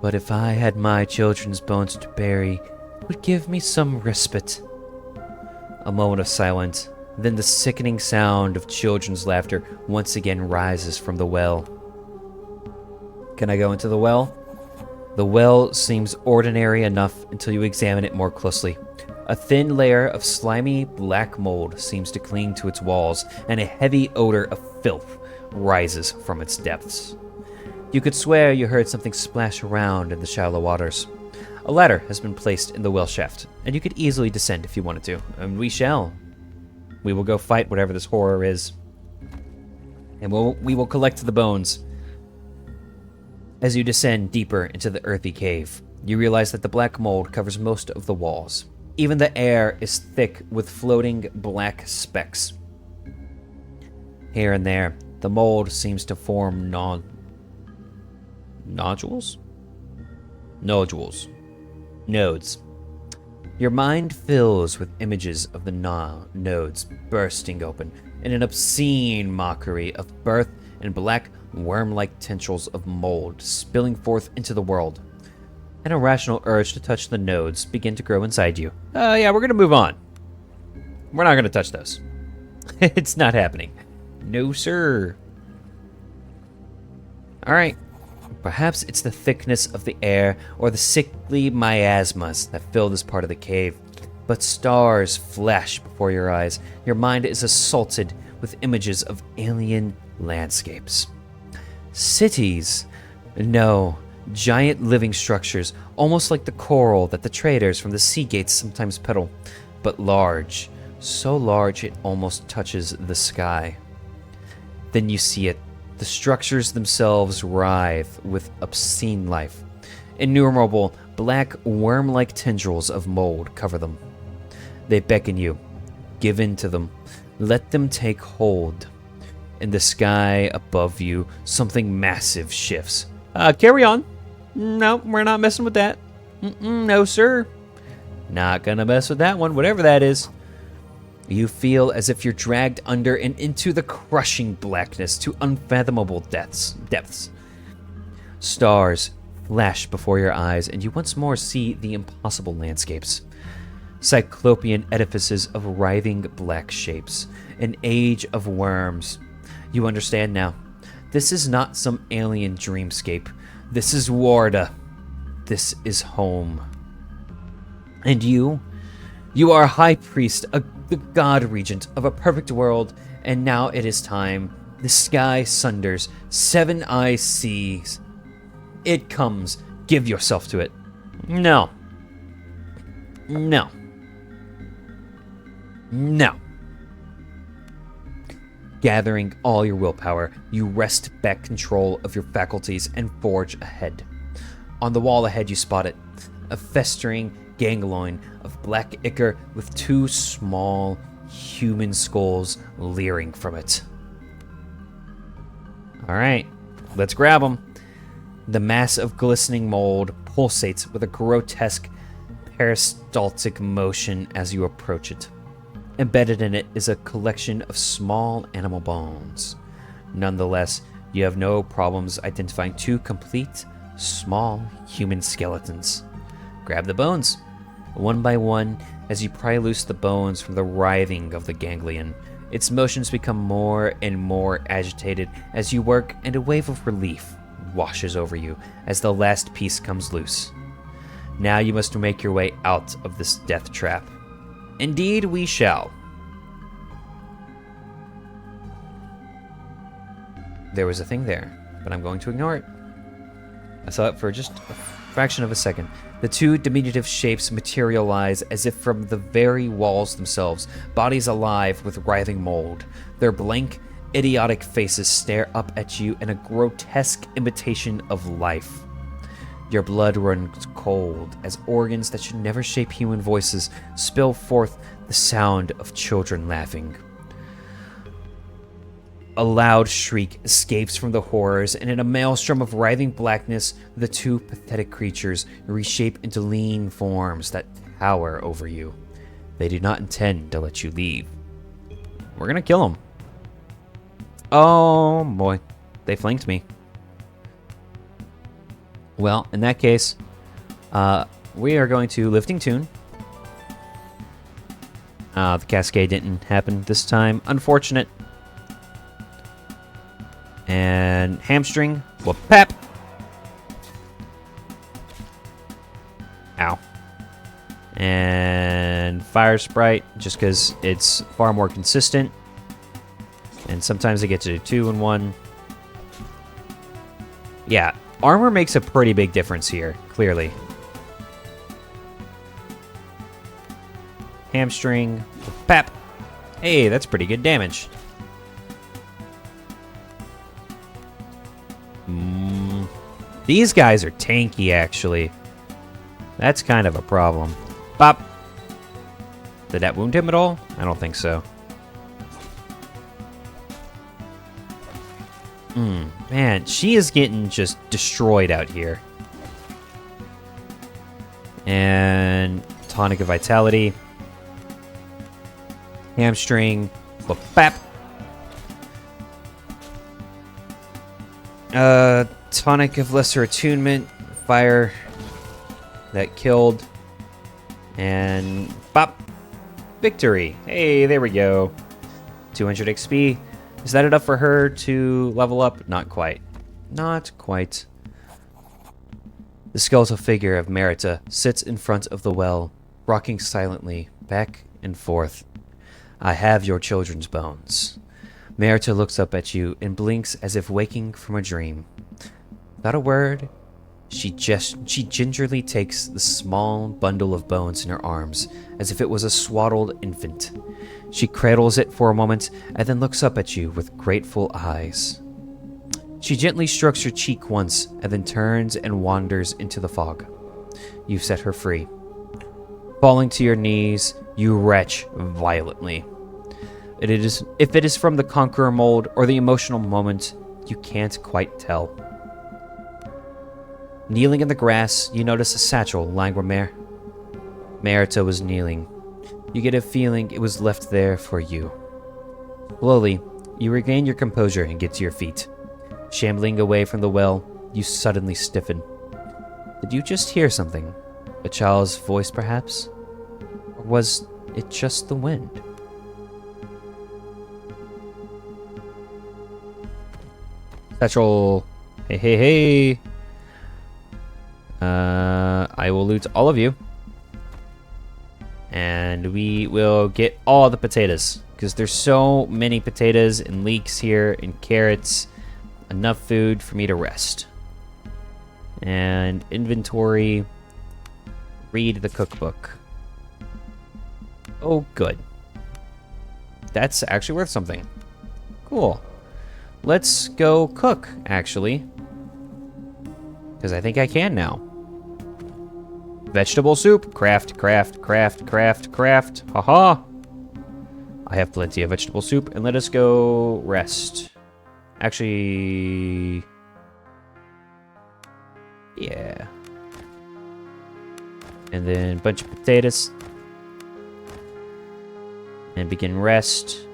But if I had my children's bones to bury, it would give me some respite. A moment of silence, then the sickening sound of children's laughter once again rises from the well. Can I go into the well? The well seems ordinary enough until you examine it more closely. A thin layer of slimy black mold seems to cling to its walls, and a heavy odor of filth rises from its depths. You could swear you heard something splash around in the shallow waters. A ladder has been placed in the well shaft, and you could easily descend if you wanted to, and we shall. We will go fight whatever this horror is, and we will collect the bones. As you descend deeper into the earthy cave, you realize that the black mold covers most of the walls. Even the air is thick with floating black specks. Here and there, the mold seems to form nodules? Nodules. Nodes. Your mind fills with images of the nodes bursting open in an obscene mockery of birth and black worm-like tendrils of mold spilling forth into the world. An irrational urge to touch the nodes begin to grow inside you. Yeah, we're gonna move on. We're not gonna touch those. It's not happening. No, sir. Alright. Perhaps it's the thickness of the air or the sickly miasmas that fill this part of the cave. But stars flash before your eyes. Your mind is assaulted with images of alien landscapes. Cities. No, giant living structures, almost like the coral that the traders from the sea gates sometimes peddle, but large, so large it almost touches the sky. Then you see it. The structures themselves writhe with obscene life. Innumerable black worm-like tendrils of mold cover them. They beckon you. Give in to them. Let them take hold. In the sky above you, something massive shifts. Carry on. No, we're not messing with that. No, sir. Not gonna mess with that one, whatever that is. You feel as if you're dragged under and into the crushing blackness to unfathomable depths. Stars flash before your eyes, and you once more see the impossible landscapes. Cyclopean edifices of writhing black shapes. An age of worms. You understand now. This is not some alien dreamscape. This is Warda. This is home. And you are High Priest, the God Regent of a perfect world, and now it is time. The sky sunders, 7 eyes sees. It comes. Give yourself to it. No. No. No. Gathering all your willpower, you wrest back control of your faculties and forge ahead. On the wall ahead you spot it, a festering ganglion of black ichor with 2 small human skulls leering from it. Alright, let's grab them. The mass of glistening mold pulsates with a grotesque peristaltic motion as you approach it. Embedded in it is a collection of small animal bones. Nonetheless, you have no problems identifying 2 complete, small human skeletons. Grab the bones. One by one, as you pry loose the bones from the writhing of the ganglion, its motions become more and more agitated as you work, and a wave of relief washes over you as the last piece comes loose. Now you must make your way out of this death trap. Indeed, we shall. There was a thing there, but I'm going to ignore it. I saw it for just a fraction of a second. The 2 diminutive shapes materialize as if from the very walls themselves, bodies alive with writhing mold. Their blank, idiotic faces stare up at you in a grotesque imitation of life. Your blood runs cold as organs that should never shape human voices spill forth the sound of children laughing. A loud shriek escapes from the horrors, and in a maelstrom of writhing blackness, the 2 pathetic creatures reshape into lean forms that tower over you. They do not intend to let you leave. We're gonna kill them. Oh boy, they flanked me. Well, in that case, we are going to Lifting Tune. The cascade didn't happen this time. Unfortunate. And Hamstring. Whoop, pap. Ow. And Fire Sprite, just because it's far more consistent. And sometimes I get to do 2 in 1. Yeah. Armor makes a pretty big difference here, clearly. Hamstring. Pap. Hey, that's pretty good damage. These guys are tanky, actually. That's kind of a problem. Bop. Did that wound him at all? I don't think so. Man, she is getting just destroyed out here. And Tonic of Vitality. Hamstring. Bap. Tonic of Lesser Attunement. Fire. That killed. And bop. Victory. Hey, there we go. 200 XP. Is that enough for her to level up? Not quite. Not quite. The skeletal figure of Merita sits in front of the well, rocking silently back and forth. I have your children's bones. Merita looks up at you and blinks as if waking from a dream. Without a word, she gingerly takes the small bundle of bones in her arms, as if it was a swaddled infant. She cradles it for a moment, and then looks up at you with grateful eyes. She gently strokes your cheek once, and then turns and wanders into the fog. You've set her free. Falling to your knees, you retch violently. If it is from the Conqueror mold or the emotional moment, you can't quite tell. Kneeling in the grass, you notice a satchel lying where Merita was kneeling. You get a feeling it was left there for you. Slowly, you regain your composure and get to your feet. Shambling away from the well, you suddenly stiffen. Did you just hear something? A child's voice, perhaps? Or was it just the wind? Satchel. Hey, hey, hey. I will loot all of you. And we will get all the potatoes. Because there's so many potatoes and leeks here and carrots. Enough food for me to rest. And inventory. Read the cookbook. Oh, good. That's actually worth something. Cool. Let's go cook, actually. Because I think I can now. Vegetable soup. Craft, craft, craft, craft, craft. Haha. I have plenty of vegetable soup. And let us go rest. Actually... yeah. And then a bunch of potatoes. And begin rest.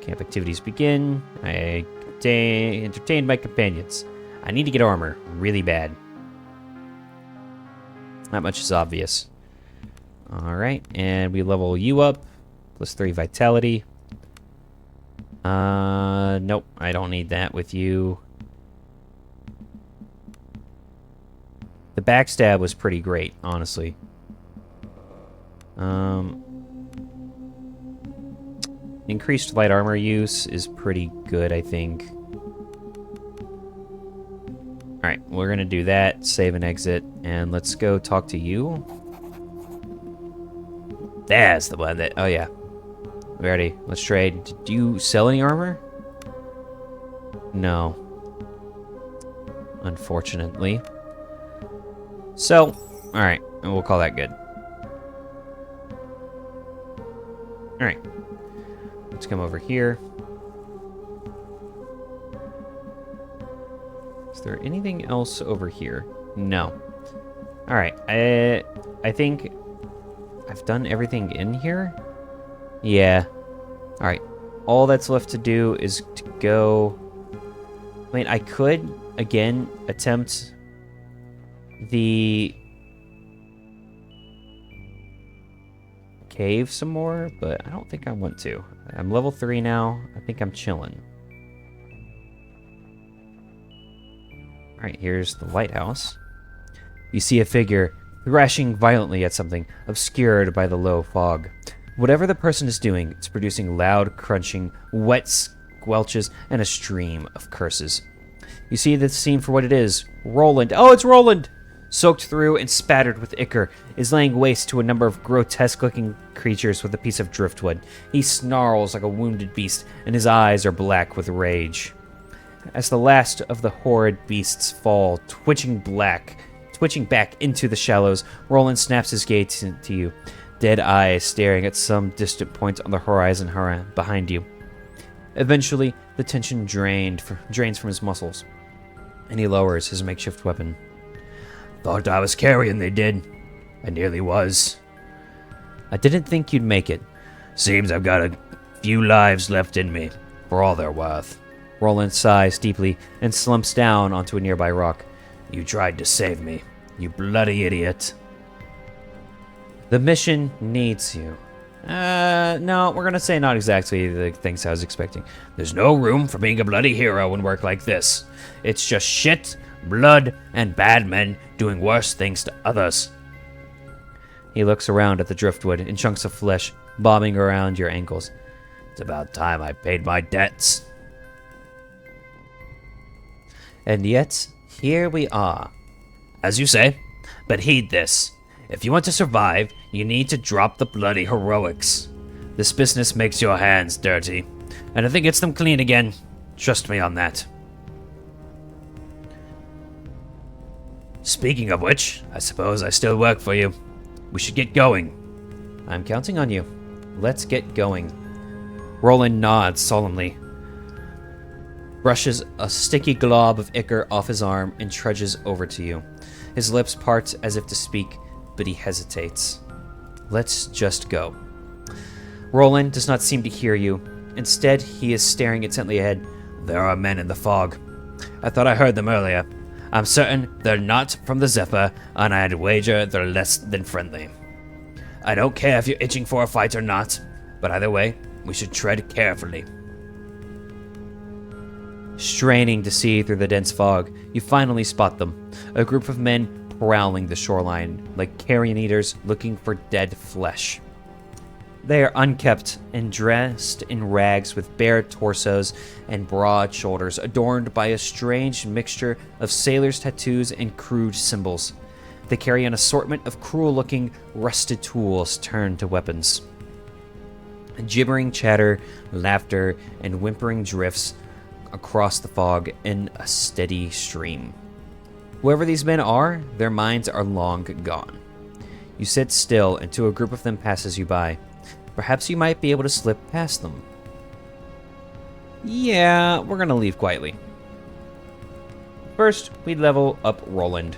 Camp activities begin. I entertained my companions. I need to get armor really bad. Not much is obvious. Alright, and we level you up. Plus 3 vitality. Nope, I don't need that with you. The backstab was pretty great, honestly. Increased light armor use is pretty good, I think. Alright, we're gonna do that, save and exit, and let's go talk to you. That's the one that... oh yeah. We already... let's trade. Do you sell any armor? No. Unfortunately. So, alright, and we'll call that good. Alright. Let's come over here. Is there anything else over here? No. Alright, I think I've done everything in here? Yeah. Alright. All that's left to do is to go... I mean, I could, again, attempt the cave some more, but I don't think I want to. I'm level 3 now. I think I'm chilling. Alright, here's the lighthouse. You see a figure thrashing violently at something, obscured by the low fog. Whatever the person is doing, it's producing loud, crunching, wet squelches, and a stream of curses. You see the scene for what it is. Roland. Oh, it's Roland! Soaked through and spattered with ichor, is laying waste to a number of grotesque-looking creatures with a piece of driftwood. He snarls like a wounded beast, and his eyes are black with rage. As the last of the horrid beasts fall, twitching back into the shallows, Roland snaps his gaze to you, dead eyes staring at some distant point on the horizon behind you. Eventually, the tension drains from his muscles, and he lowers his makeshift weapon. Thought I was carrying, they did. I nearly was. I didn't think you'd make it. Seems I've got a few lives left in me, for all they're worth. Roland sighs deeply and slumps down onto a nearby rock. You tried to save me, you bloody idiot. The mission needs you. No, we're gonna say not exactly the things I was expecting. There's no room for being a bloody hero in work like this. It's just shit, blood, and bad men doing worse things to others. He looks around at the driftwood and chunks of flesh bobbing around your ankles. It's about time I paid my debts. And yet, here we are. As you say, but heed this. If you want to survive, you need to drop the bloody heroics. This business makes your hands dirty, and if it gets them clean again, trust me on that. Speaking of which, I suppose I still work for you. We should get going. I'm counting on you. Let's get going. Roland nods solemnly, brushes a sticky glob of ichor off his arm, and trudges over to you. His lips part as if to speak, but he hesitates. Let's just go. Roland does not seem to hear you. Instead, he is staring intently ahead. There are men in the fog. I thought I heard them earlier. I'm certain they're not from the Zephyr, and I'd wager they're less than friendly. I don't care if you're itching for a fight or not, but either way, we should tread carefully. Straining to see through the dense fog, you finally spot them. A group of men prowling the shoreline, like carrion eaters looking for dead flesh. They are unkempt and dressed in rags with bare torsos and broad shoulders, adorned by a strange mixture of sailors' tattoos and crude symbols. They carry an assortment of cruel-looking, rusted tools turned to weapons. Gibbering chatter, laughter, and whimpering drifts across the fog in a steady stream. Whoever these men are, their minds are long gone. You sit still until a group of them passes you by. Perhaps you might be able to slip past them. Yeah, we're gonna leave quietly. First, we level up Roland.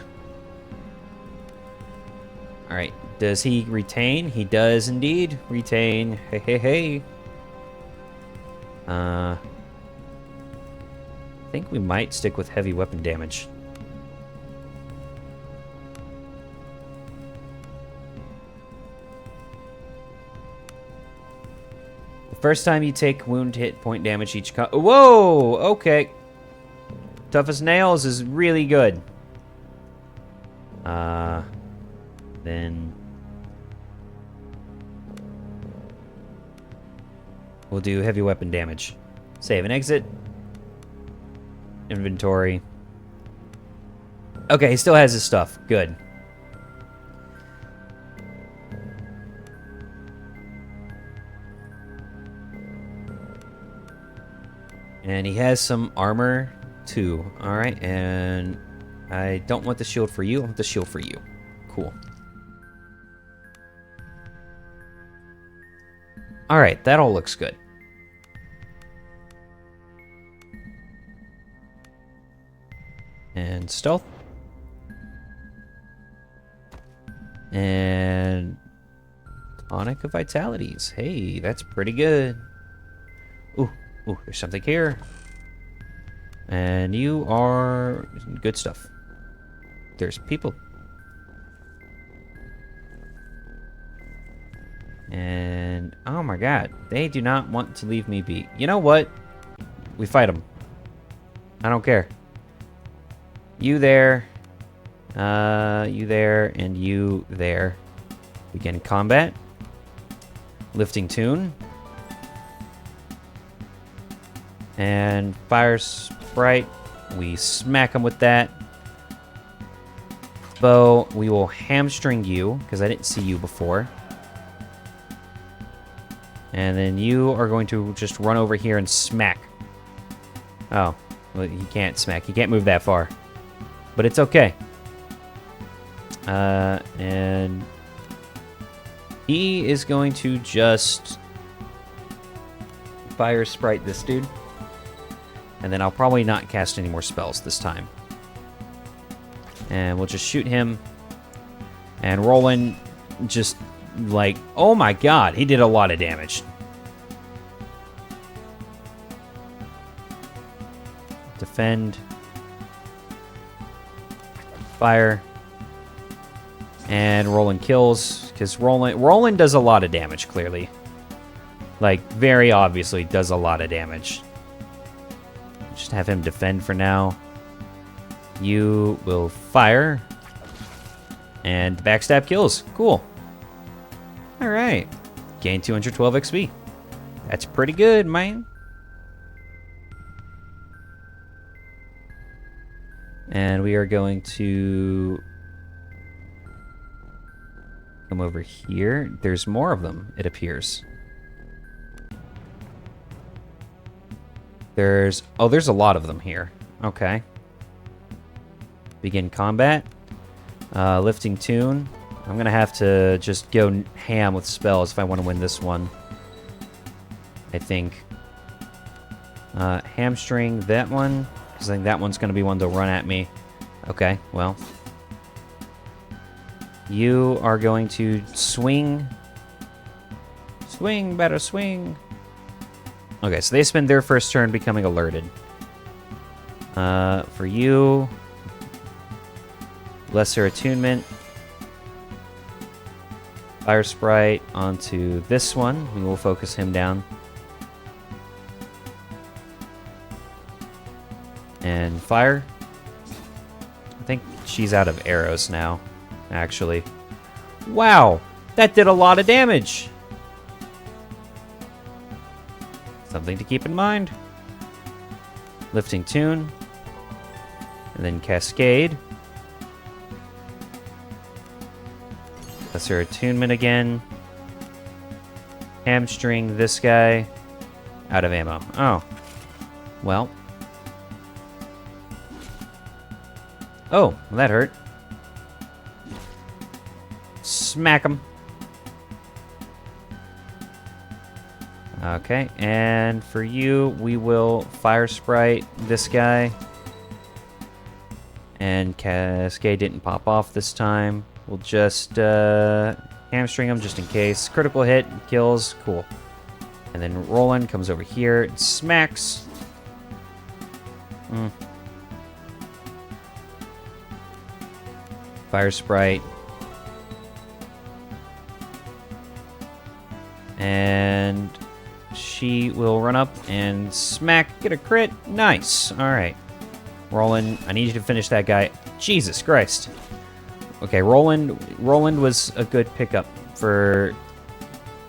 Alright, does he retain? He does indeed retain. Hey, hey, hey. I think we might stick with heavy weapon damage. First time you take wound hit point damage each whoa! Okay. Tough as nails is really good. Then we'll do heavy weapon damage. Save and exit. Inventory. Okay, he still has his stuff. Good. And he has some armor, too. Alright, and I don't want the shield for you. I want the shield for you. Cool. Alright, that all looks good. And stealth. And tonic of vitalities. Hey, that's pretty good. Ooh. Ooh, there's something here. And you are good stuff. There's people. And oh my god, they do not want to leave me be. You know what? We fight them. I don't care. You there. You there, and you there. Begin combat. Lifting tune. And fire sprite, we smack him with that. Bow, we will hamstring you, because I didn't see you before. And then you are going to just run over here and smack. Oh, well, he can't smack. He can't move that far. But it's okay. And he is going to just fire sprite this dude. And then I'll probably not cast any more spells this time. And we'll just shoot him. And Roland just like, oh my god, he did a lot of damage. Defend. Fire. And Roland kills. Because Roland does a lot of damage, clearly. Like, very obviously does a lot of damage. Just have him defend for now. You will fire. And backstab kills. Cool. Alright. Gain 212 XP. That's pretty good, man. And we are going to come over here. There's more of them, it appears. There's a lot of them here. Okay. Begin combat. Lifting tune. I'm gonna have to just go ham with spells if I want to win this one. I think. Hamstring that one, because I think that one's going to be one to run at me. Okay, well. You are going to swing. Swing, better swing. Okay, so they spend their first turn becoming alerted. For you, lesser attunement. Fire Sprite onto this one. We will focus him down. And fire. I think she's out of arrows now, actually. Wow! That did a lot of damage! Something to keep in mind. Lifting Tune. And then Cascade. Lesser Attunement again. Hamstring this guy. Out of ammo. Oh. Well. Oh, well, that hurt. Smack him. Okay, and for you, we will Fire Sprite this guy. And Cascade didn't pop off this time. We'll just hamstring him just in case. Critical hit, kills, cool. And then Roland comes over here and smacks. Fire Sprite. And she will run up and smack, get a crit. Nice. All right. Roland, I need you to finish that guy. Jesus Christ. Okay, Roland was a good pickup for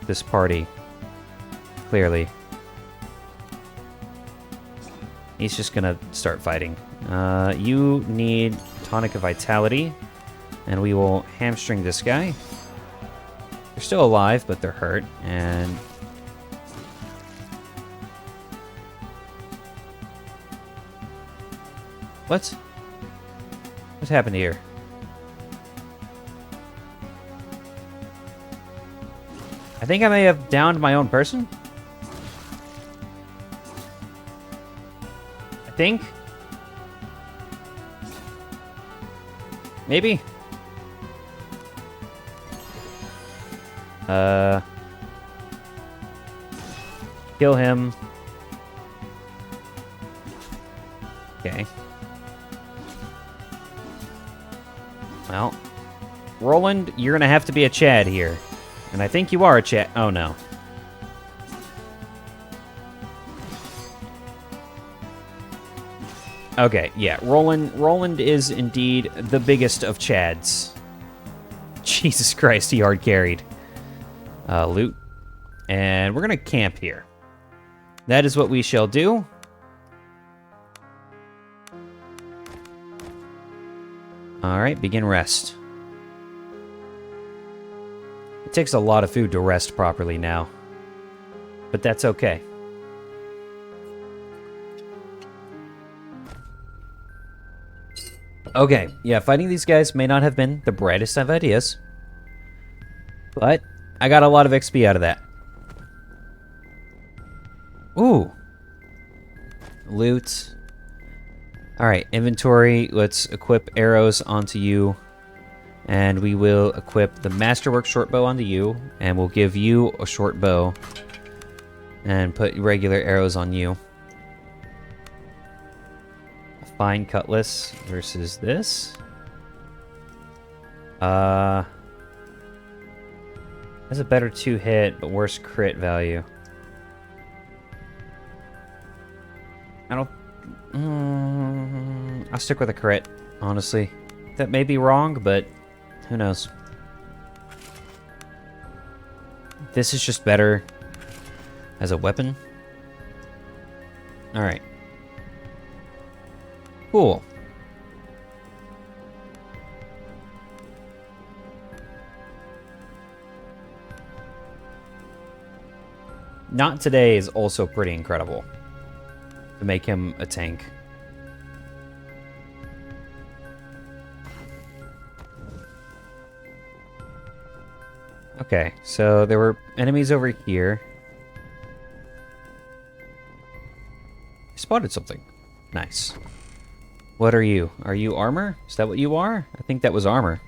this party. Clearly. He's just gonna start fighting. You need Tonic of Vitality. And we will hamstring this guy. They're still alive, but they're hurt. And what happened here? I think I may have downed my own person. I think. Maybe. Kill him. Okay. Well, Roland, you're gonna have to be a Chad here. And I think you are a Chad. Oh, no. Okay, yeah. Roland is indeed the biggest of Chads. Jesus Christ, he hard carried. Loot. And we're gonna camp here. That is what we shall do. Alright, begin rest. It takes a lot of food to rest properly now. But that's okay. Okay, yeah, fighting these guys may not have been the brightest of ideas. But I got a lot of XP out of that. Ooh. Loot. Alright, inventory. Let's equip arrows onto you. And we will equip the Masterwork short bow onto you. And we'll give you a short bow. And put regular arrows on you. A fine cutlass versus this. Has a better 2-hit, but worse crit value. I don't... I'll stick with a crit, honestly. That may be wrong, but who knows. This is just better as a weapon. Alright. Cool. Not Today is also pretty incredible. To make him a tank. Okay, so there were enemies over here. spotted something. Nice. What are you? Are you armor? Is that what you are? I think that was armor.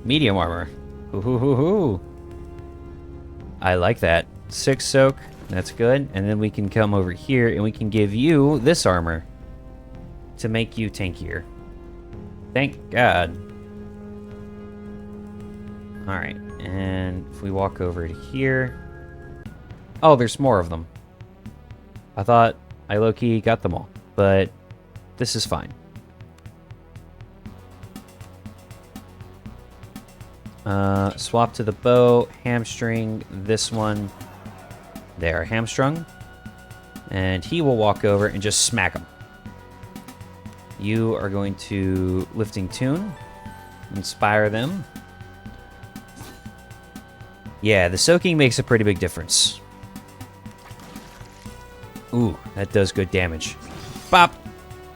Medium armor. Hoo hoo hoo hoo. I like that. 6 soak. That's good. And then we can come over here and we can give you this armor to make you tankier. Thank God. Alright. And if we walk over to here... Oh, there's more of them. I thought I low-key got them all, but this is fine. Swap to the bow, hamstring this one. There, hamstrung. And he will walk over and just smack him. You are going to lifting tune. Inspire them. Yeah, the soaking makes a pretty big difference. Ooh, that does good damage. Bop!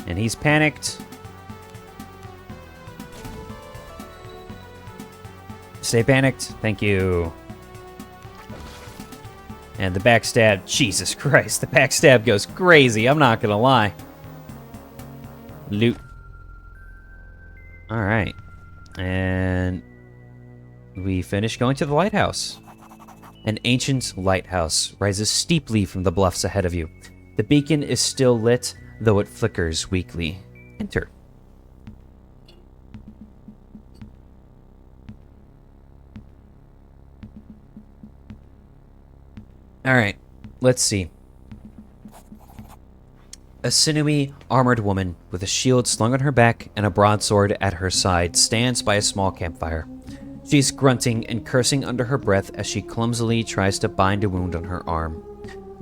And he's panicked. Stay panicked. Thank you. And the backstab. Jesus Christ, the backstab goes crazy. I'm not gonna lie. Loot. Alright. And we finish going to the lighthouse. An ancient lighthouse rises steeply from the bluffs ahead of you. The beacon is still lit, though it flickers weakly. Enter. Alright, let's see. A sinewy, armored woman with a shield slung on her back and a broadsword at her side stands by a small campfire. She's grunting and cursing under her breath as she clumsily tries to bind a wound on her arm.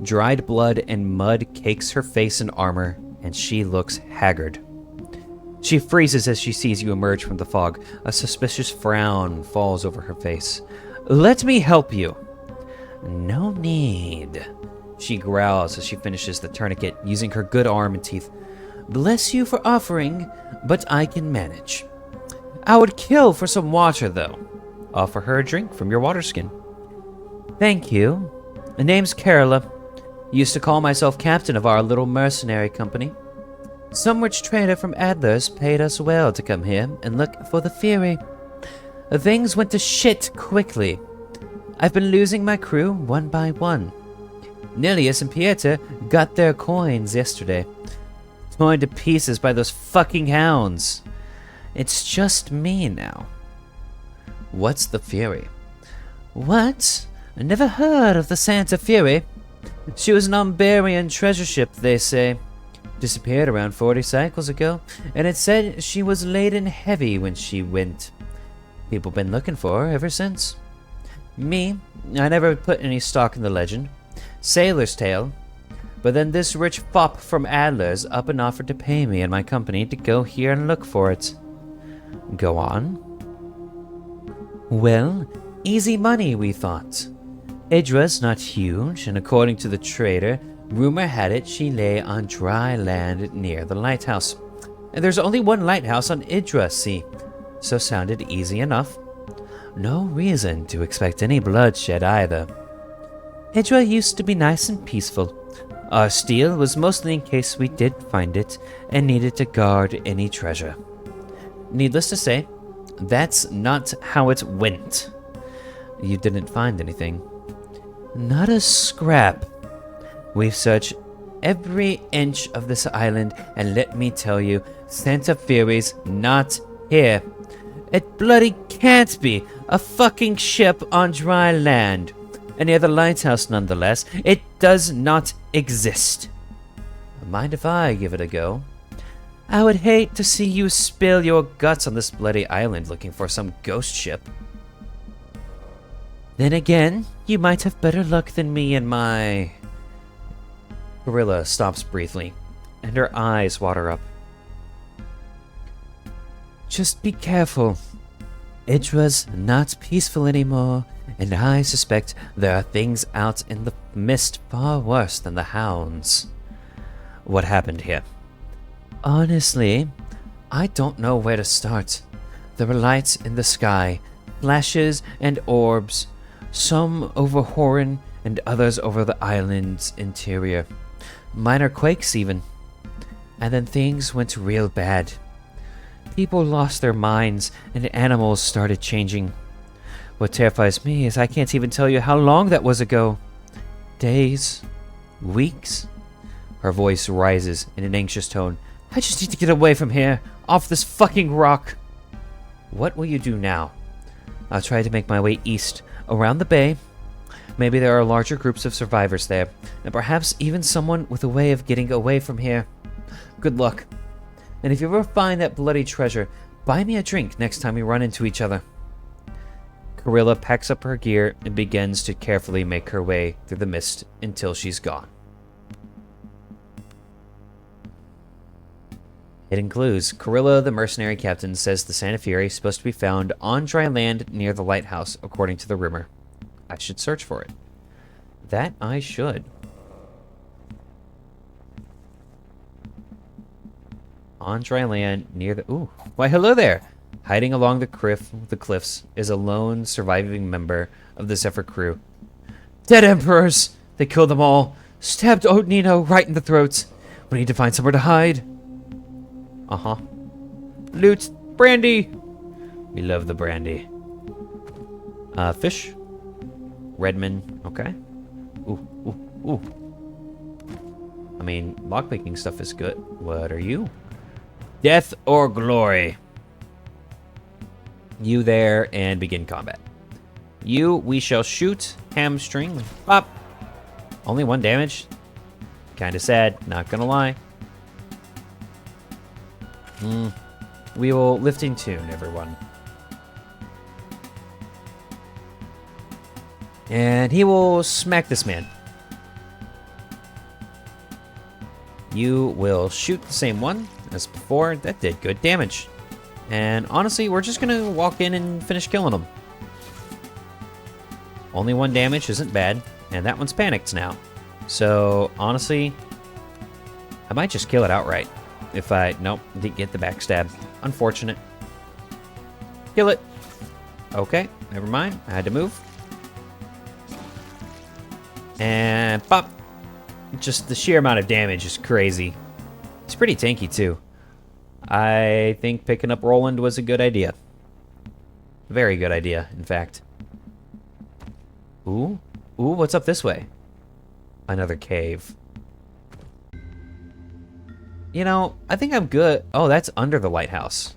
Dried blood and mud cakes her face and armor, and she looks haggard. She freezes as she sees you emerge from the fog. A suspicious frown falls over her face. "Let me help you." "No need," she growls as she finishes the tourniquet, using her good arm and teeth. "Bless you for offering, but I can manage. I would kill for some water, though." Offer her a drink from your water skin. "Thank you. The name's Carola. Used to call myself captain of our little mercenary company. Some rich trader from Adler's paid us well to come here and look for the Fury. Things went to shit quickly. I've been losing my crew one by one. Nilius and Pieter got their coins yesterday. Torn to pieces by those fucking hounds. It's just me now." "What's the Fury?" "What? I never heard of the Santa Fury. She was an Umbarian treasure ship, they say. Disappeared around 40 cycles ago, and it said she was laden heavy when she went. People been looking for her ever since. Me, I never put any stock in the legend. Sailor's tale. But then this rich fop from Adler's up and offered to pay me and my company to go here and look for it." "Go on." "Well, easy money, we thought. Idra's not huge, and according to the trader, rumor had it she lay on dry land near the lighthouse. And there's only one lighthouse on Idra, see, so sounded easy enough. No reason to expect any bloodshed either. Idra used to be nice and peaceful. Our steel was mostly in case we did find it and needed to guard any treasure. Needless to say, that's not how it went. You didn't find anything." "Not a scrap. We've searched every inch of this island, and let me tell you, Santa Fury's not here. It bloody can't be a fucking ship on dry land. And near the lighthouse nonetheless, it does not exist. Mind if I give it a go? I would hate to see you spill your guts on this bloody island looking for some ghost ship. Then again, you might have better luck than me and my..." Gorilla stops briefly, and her eyes water up. "Just be careful. Idra's not peaceful anymore, and I suspect there are things out in the mist far worse than the hounds." "What happened here?" "Honestly, I don't know where to start. There were lights in the sky, flashes and orbs, some over Horan and others over the island's interior. Minor quakes, even. And then things went real bad. People lost their minds, and animals started changing. What terrifies me is I can't even tell you how long that was ago. Days? Weeks? Her voice rises in an anxious tone. I just need to get away from here, off this fucking rock. What will you do now? I'll try to make my way east, around the bay. Maybe there are larger groups of survivors there, and perhaps even someone with a way of getting away from here. Good luck. And if you ever find that bloody treasure, buy me a drink next time we run into each other. Corilla packs up her gear and begins to carefully make her way through the mist until she's gone. Hidden clues. Corilla, the mercenary captain, says the Santa Fe is supposed to be found on dry land near the lighthouse, according to the rumor. I should search for it. That I should. On dry land near the... Ooh. Why, hello there! Hiding along the cliffs is a lone surviving member of the Zephyr crew. Dead emperors! They killed them all. Stabbed Nino right in the throats. We need to find somewhere to hide. Uh-huh. Loot! Brandy! We love the brandy. Fish? Redmond. Okay. Ooh, ooh, ooh. I mean, lockpicking stuff is good. What are you? Death or glory? You there and begin combat. You, we shall shoot. Hamstring. Pop. Only 1 damage. Kinda sad, not gonna lie. We will lifting tune, everyone. And he will smack this man. You will shoot the same one as before. That did good damage. And honestly, we're just gonna walk in and finish killing him. Only 1 damage isn't bad, and that one's panicked now. So, honestly, I might just kill it outright. If I... Nope, didn't get the backstab. Unfortunate. Kill it. Okay, never mind. I had to move. And pop. Just the sheer amount of damage is crazy. It's pretty tanky, too. I think picking up Roland was a good idea. Very good idea, in fact. Ooh. Ooh, what's up this way? Another cave. You know, I think I'm good. Oh, that's under the lighthouse.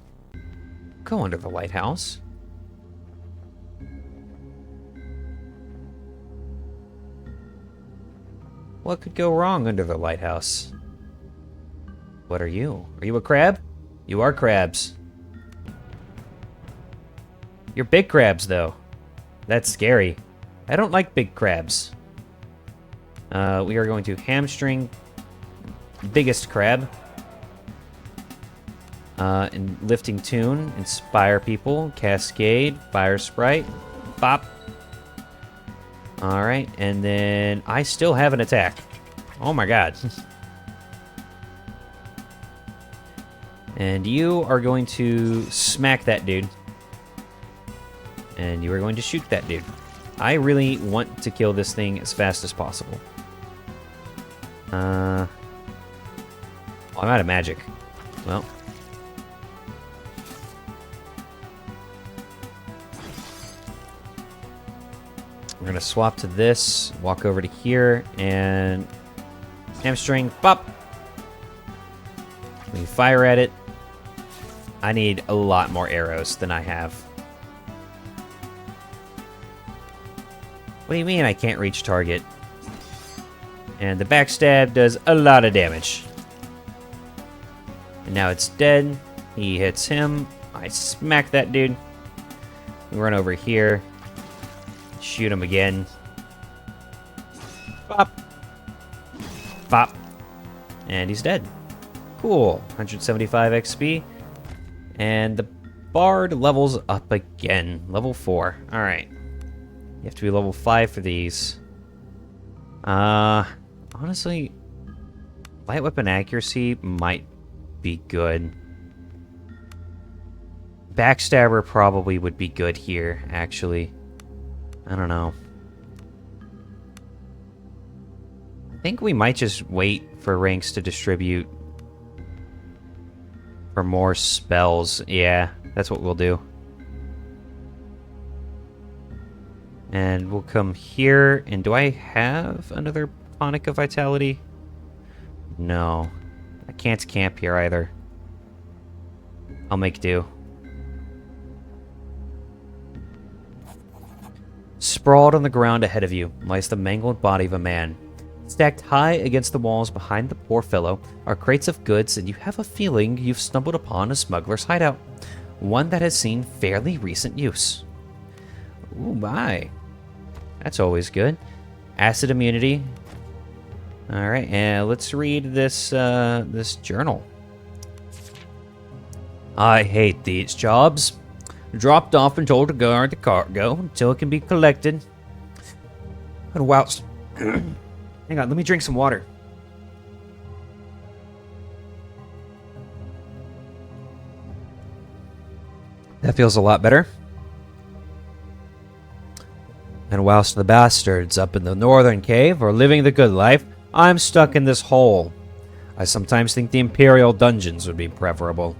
Go under the lighthouse. What could go wrong under the lighthouse? What are you? Are you a crab? You are crabs. You're big crabs, though. That's scary. I don't like big crabs. We are going to hamstring biggest crab. And lifting tune, inspire people, cascade, fire sprite, bop. All right, and then I still have an attack. Oh my god. And you are going to smack that dude. And you are going to shoot that dude. I really want to kill this thing as fast as possible. I'm out of magic. Well. We're going to swap to this, walk over to here, and hamstring, pop. We fire at it. I need a lot more arrows than I have. What do you mean I can't reach target? And the backstab does a lot of damage. And now it's dead. He hits him. I smack that dude. We run over here. Shoot him again. Bop. Bop. And he's dead. Cool. 175 XP. And the bard levels up again. Level 4. Alright. You have to be level 5 for these. Honestly, light weapon accuracy might be good. Backstabber probably would be good here, actually. I don't know. think we might just wait for ranks to distribute for more spells. Yeah, that's what we'll do. And we'll come here. And do I have another tonic of vitality? No. I can't camp here either. I'll make do. Sprawled on the ground ahead of you lies the mangled body of a man. Stacked high against the walls behind the poor fellow are crates of goods, and you have a feeling you've stumbled upon a smuggler's hideout. One that has seen fairly recent use. Ooh, my. That's always good. Acid immunity. Alright, and let's read this, this journal. I hate these jobs. Dropped off and told to guard the cargo until it can be collected. And whilst... Hang on, let me drink some water. That feels a lot better. And whilst the bastards up in the northern cave are living the good life, I'm stuck in this hole. I sometimes think the Imperial dungeons would be preferable.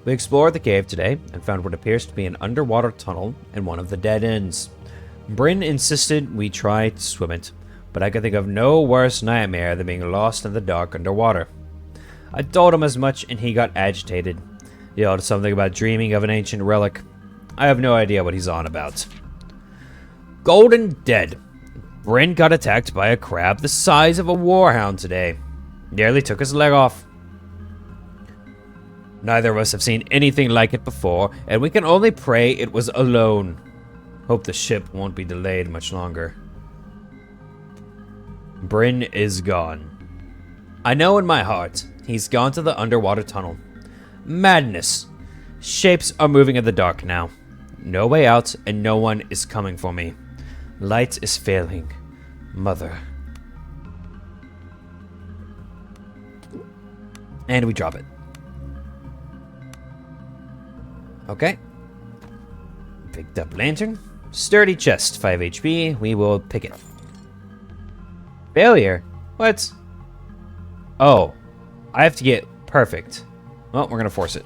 We explored the cave today and found what appears to be an underwater tunnel in one of the dead ends. Bryn insisted we try to swim it, but I could think of no worse nightmare than being lost in the dark underwater. I told him as much and he got agitated. He yelled something about dreaming of an ancient relic. I have no idea what he's on about. Golden dead. Bryn got attacked by a crab the size of a warhound today. Nearly took his leg off. Neither of us have seen anything like it before, and we can only pray it was alone. Hope the ship won't be delayed much longer. Bryn is gone. I know in my heart he's gone to the underwater tunnel. Madness. Shapes are moving in the dark now. No way out, and no one is coming for me. Light is failing. Mother. And we drop it. Okay. Picked up lantern. Sturdy chest, 5 HP. We will pick it. Failure? What? Oh. I have to get perfect. Well, we're gonna force it.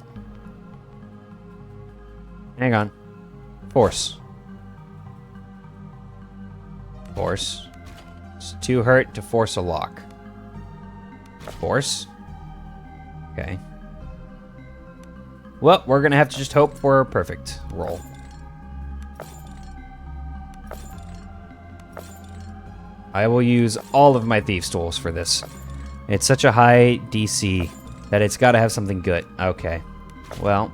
Hang on. Force. Force. It's 2 hurt to force a lock. Force. Okay. Well, we're gonna have to just hope for a perfect roll. I will use all of my Thieves' Tools for this. It's such a high DC that it's gotta have something good. Okay. Well,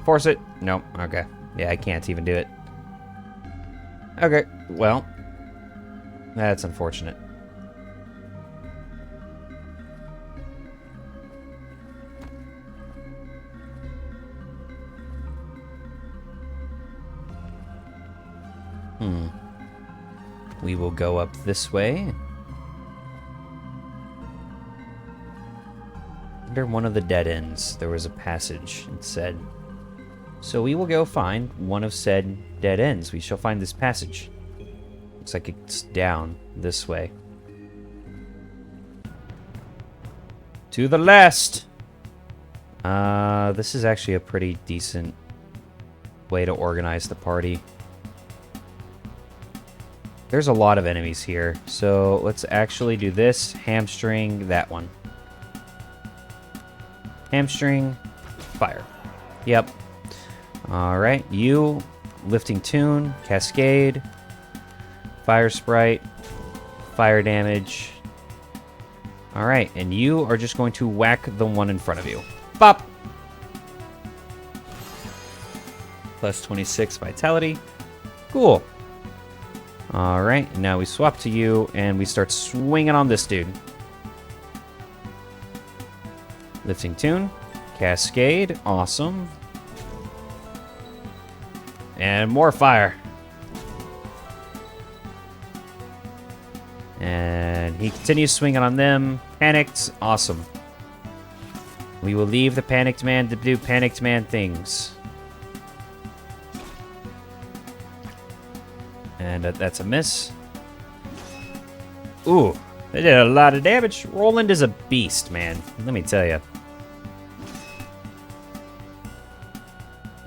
force it. Nope. Okay. Yeah, I can't even do it. Okay. Well, that's unfortunate. We will go up this way. Under one of the dead ends, there was a passage, it said. So we will go find one of said dead ends. We shall find this passage. Looks like it's down this way. To the last! This is actually a pretty decent way to organize the party. There's a lot of enemies here, so let's actually do this. Hamstring that one. Hamstring, fire. Yep. Alright, you, lifting tune, cascade, fire sprite, fire damage. Alright, and you are just going to whack the one in front of you. Bop! Plus 26 vitality. Cool. Alright, now we swap to you, and we start swinging on this dude. Lifting tune. Cascade. Awesome. And more fire. And he continues swinging on them. Panicked. Awesome. We will leave the panicked man to do panicked man things. And that's a miss. Ooh, They did a lot of damage. Roland is a beast, man. Let me tell you.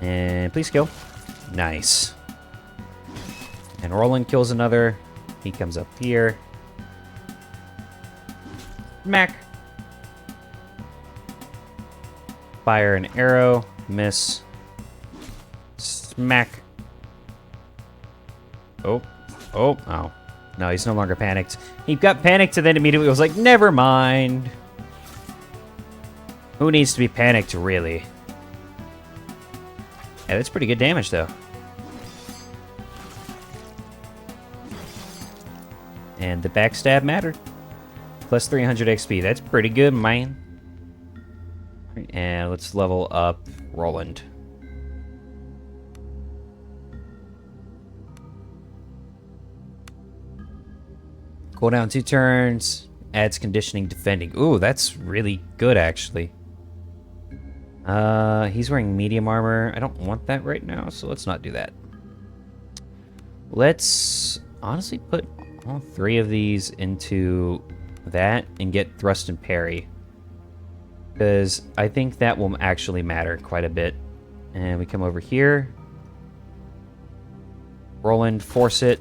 And please kill. Nice. And Roland kills another. He comes up here. Smack. Fire an arrow. Miss. Smack. Oh. Oh. Oh. No, he's no longer panicked. He got panicked and then immediately was like, never mind. Who needs to be panicked, really? Yeah, that's pretty good damage, though. And the backstab mattered. Plus 300 XP. That's pretty good, man. And let's level up Roland. Cooldown 2 turns. Adds conditioning defending. Ooh, that's really good, actually. He's wearing medium armor. I don't want that right now, so let's not do that. Let's honestly put all 3 of these into that and get thrust and parry. Because I think that will actually matter quite a bit. And we come over here. Roland, force it.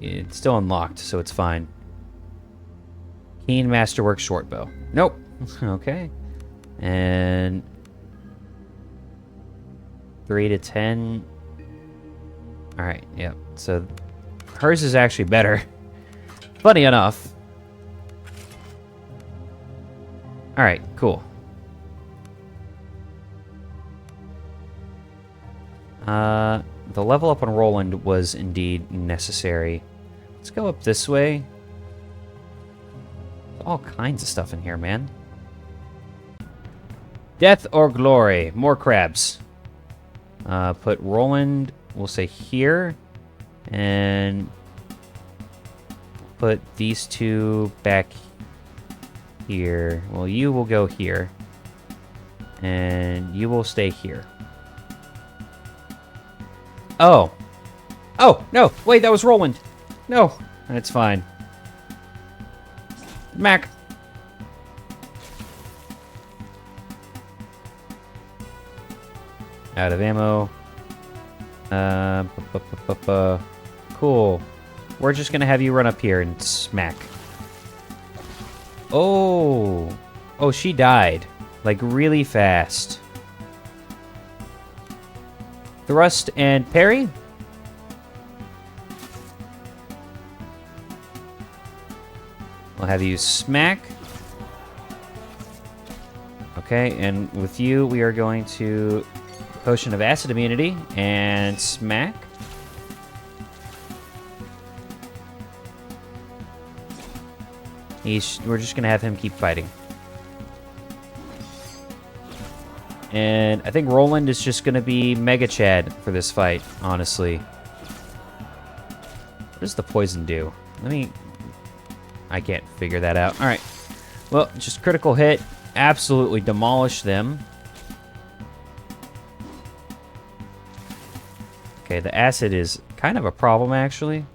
It's still unlocked, so it's fine. Keen Masterwork Shortbow. Nope. Okay. And 3 to 10. Alright, yep. So hers is actually better. Funny enough. Alright, cool. The level up on Roland was indeed necessary. Let's go up this way. There's all kinds of stuff in here, man. Death or glory. More crabs. Put Roland, we'll say here. And put these 2 back here. Well, you will go here. And you will stay here. Oh. Oh, no. Wait, that was Roland. No. That's fine. Mac. Out of ammo. Cool. We're just gonna have you run up here and smack. Oh. Oh, she died. Like, really fast. Thrust and parry. We'll have you smack. Okay, and with you, we are going to Potion of Acid Immunity and smack. We're just going to have him keep fighting. And I think Roland is just going to be Mega Chad for this fight, honestly. What does the poison do? I can't figure that out. Alright. Well, just critical hit. Absolutely demolish them. Okay, the acid is kind of a problem, actually.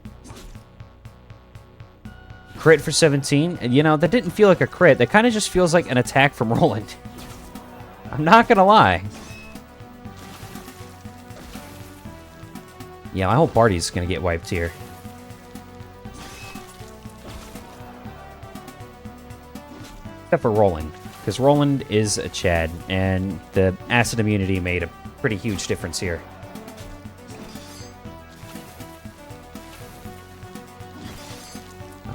Crit for 17. And, you know, that didn't feel like a crit. That kind of just feels like an attack from Roland. I'm not gonna lie. Yeah, my whole party's gonna get wiped here. Except for Roland. Because Roland is a Chad, and the acid immunity made a pretty huge difference here.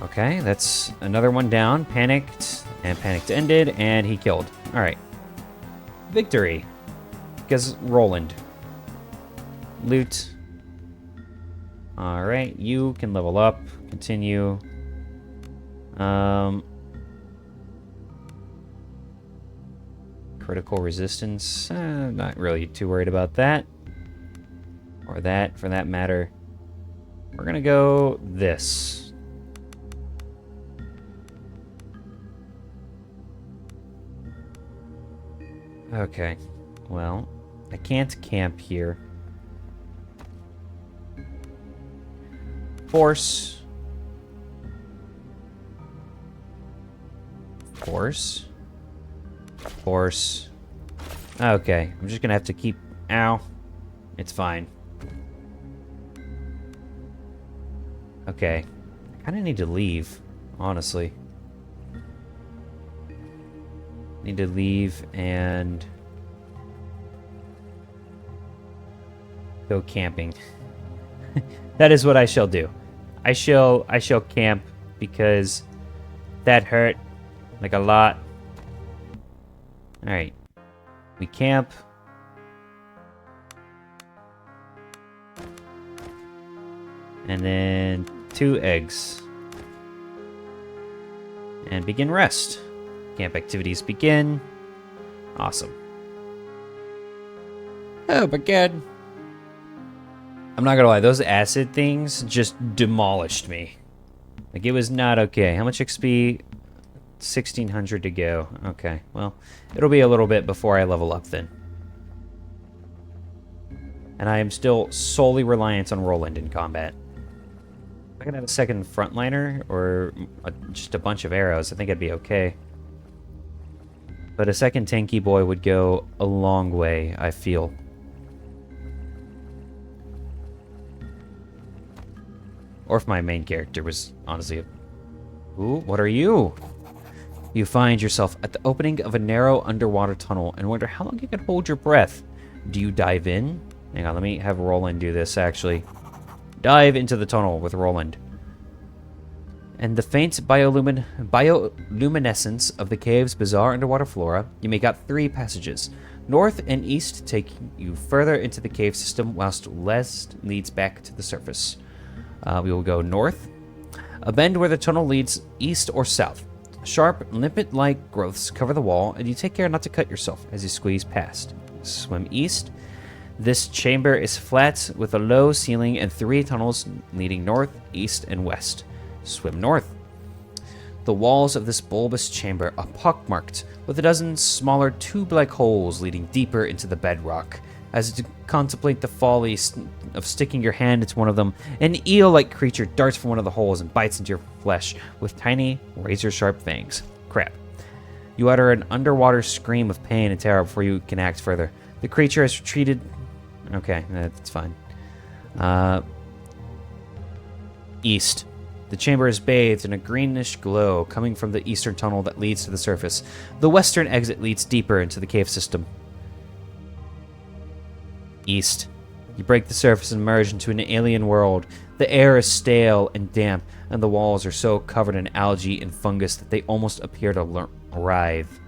Okay, that's another one down. Panicked, and panicked ended, and he killed. Alright. Victory. Because Roland. Loot. Alright, you can level up. Continue. Critical resistance. Not really too worried about that. Or that, for that matter. We're gonna go this. Okay. Well, I can't camp here. Force. Horse. Horse. Okay, I'm just gonna have to keep... Ow. It's fine. Okay. I kind of need to leave, honestly. Need to leave and... go camping. That is what I shall do. I shall camp because that hurt like a lot. Alright. We camp. And then 2 eggs. And begin rest. Camp activities begin. Awesome. Oh my god. I'm not gonna lie, those acid things just demolished me. Like, it was not okay. How much XP? 1600 to go. Okay, well, it'll be a little bit before I level up then. And I am still solely reliant on Roland in combat. If I could have a second frontliner or just a bunch of arrows, I think I'd be okay. But a second tanky boy would go a long way, I feel. Or if my main character was honestly a... Ooh, what are you? You find yourself at the opening of a narrow underwater tunnel and wonder how long you can hold your breath. Do you dive in? Hang on, let me have Roland do this, actually. Dive into the tunnel with Roland. And the faint bioluminescence of the cave's bizarre underwater flora, you make out 3 passages. North and east take you further into the cave system, whilst west leads back to the surface. We will go north. A bend where the tunnel leads east or south. Sharp, limpet-like growths cover the wall, and you take care not to cut yourself as you squeeze past. Swim east. This chamber is flat with a low ceiling and 3 tunnels leading north, east, and west. Swim north. The walls of this bulbous chamber are pockmarked, with a dozen smaller tube-like holes leading deeper into the bedrock. As you contemplate the folly of sticking your hand into one of them, an eel-like creature darts from one of the holes and bites into your flesh with tiny, razor-sharp fangs. Crap. You utter an underwater scream of pain and terror before you can act further. The creature has retreated... Okay, that's fine. East. The chamber is bathed in a greenish glow coming from the eastern tunnel that leads to the surface. The western exit leads deeper into the cave system. East. You break the surface and emerge into an alien world. The air is stale and damp, and the walls are so covered in algae and fungus that they almost appear to writhe.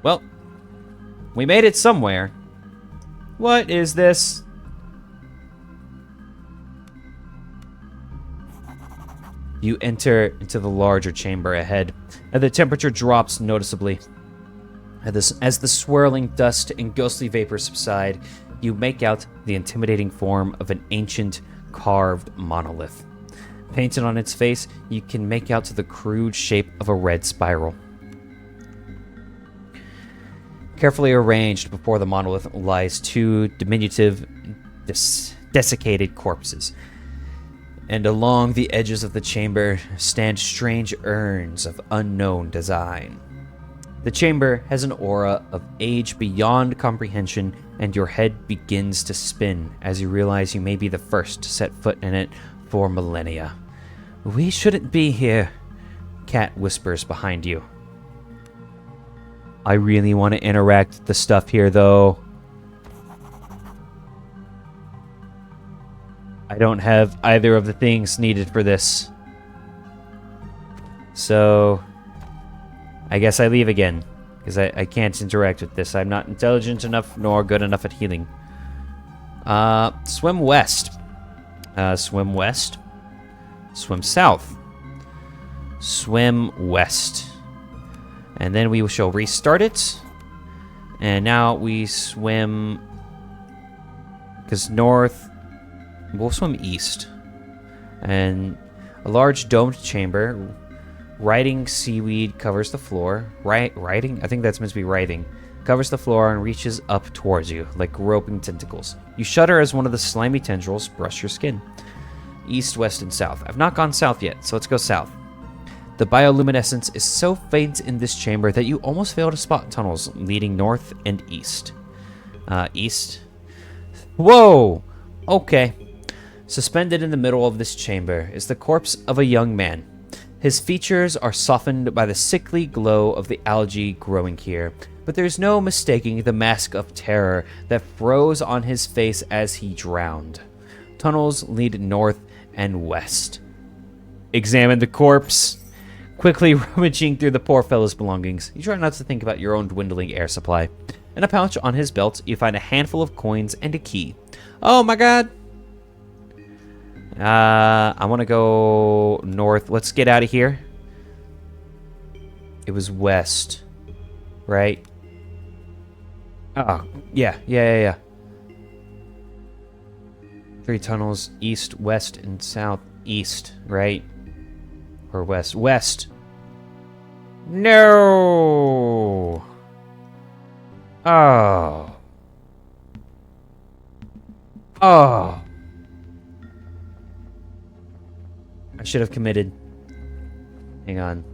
Well, we made it somewhere. What is this? You enter into the larger chamber ahead, and the temperature drops noticeably. As the swirling dust and ghostly vapors subside, you make out the intimidating form of an ancient, carved monolith. Painted on its face, you can make out the crude shape of a red spiral. Carefully arranged before the monolith lies 2 diminutive, desiccated corpses. And along the edges of the chamber stand strange urns of unknown design. The chamber has an aura of age beyond comprehension, and your head begins to spin as you realize you may be the first to set foot in it for millennia. We shouldn't be here, Cat whispers behind you. I really want to interact with the stuff here, though. I don't have either of the things needed for this. So... I guess I leave again, because I can't interact with this. I'm not intelligent enough nor good enough at healing. Swim west. Swim west. Swim south. Swim west. And then we shall restart it. And now we swim... Because north... We'll swim east. And a large domed chamber... Writhing seaweed covers the floor. Writhing? I think that's meant to be writhing. Covers the floor and reaches up towards you, like groping tentacles. You shudder as one of the slimy tendrils brush your skin. East, west, and south. I've not gone south yet, so let's go south. The bioluminescence is so faint in this chamber that you almost fail to spot tunnels leading north and east. East? Whoa! Okay. Suspended in the middle of this chamber is the corpse of a young man. His features are softened by the sickly glow of the algae growing here, but there's no mistaking the mask of terror that froze on his face as he drowned. Tunnels lead north and west. Examine the corpse. Quickly rummaging through the poor fellow's belongings, you try not to think about your own dwindling air supply. In a pouch on his belt, you find a handful of coins and a key. Oh my god! I want to go north. Let's get out of here. It was west, right? Oh, yeah. 3 tunnels, east, west, and south. East, right? Or west? West! No! Oh. Oh. I should have committed. Hang on.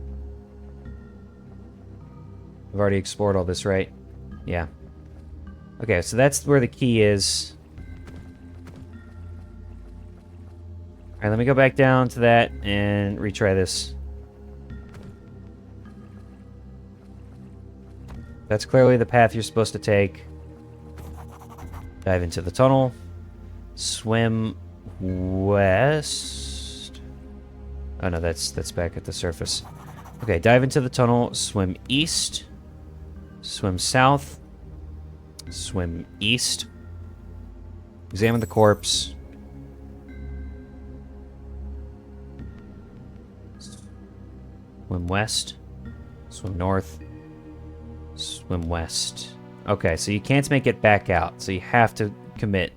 I've already explored all this, right? Yeah. Okay, so that's where the key is. Alright, let me go back down to that and retry this. That's clearly the path you're supposed to take. Dive into the tunnel. Swim west. Oh no, that's back at the surface. Okay, dive into the tunnel, swim east. Swim south. Swim east. Examine the corpse. Swim west. Swim north. Swim west. Okay, so you can't make it back out, so you have to commit.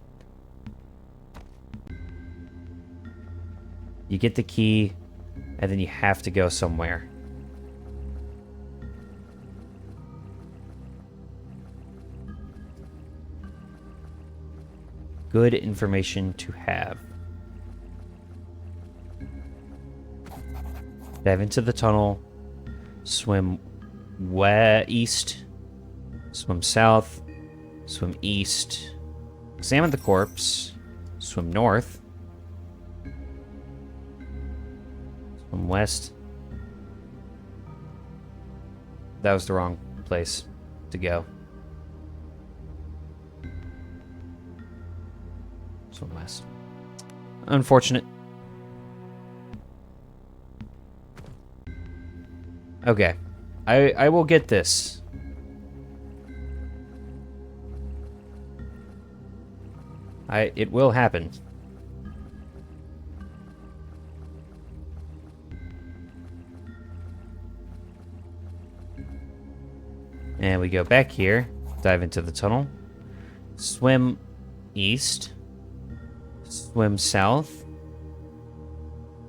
You get the key, and then you have to go somewhere. Good information to have. Dive into the tunnel. Swim east. Swim south. Swim east. Examine the corpse. Swim north. Swim west. That was the wrong place to go. Swim west. Unfortunate. Okay. I will get this. It will happen. And we go back here, dive into the tunnel, swim east, swim south,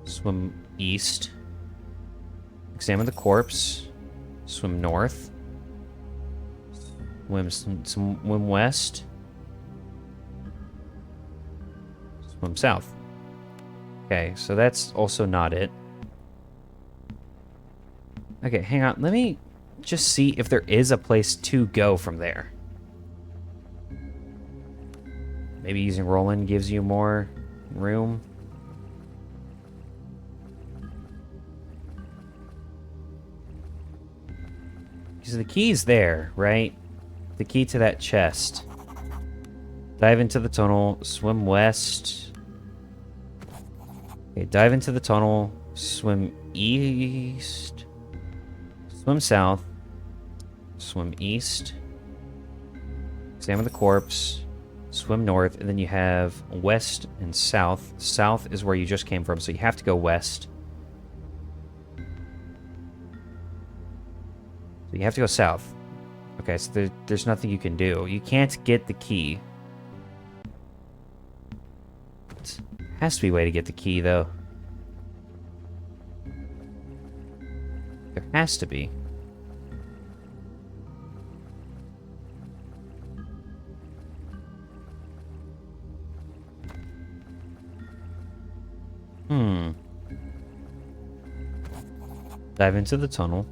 swim east, examine the corpse, swim north, swim west, swim south. Okay, so that's also not it. Okay, hang on. Let me just see if there is a place to go from there. Maybe using Roland gives you more room. Because the key's there, right? The key to that chest. Dive into the tunnel, swim west. Okay, dive into the tunnel, swim east, swim south, swim east, examine the corpse, swim north, and then you have west and south. South is where you just came from, so you have to go west. So you have to go south. Okay, so there's nothing you can do. You can't get the key. There has to be a way to get the key, though. There has to be. Dive into the tunnel.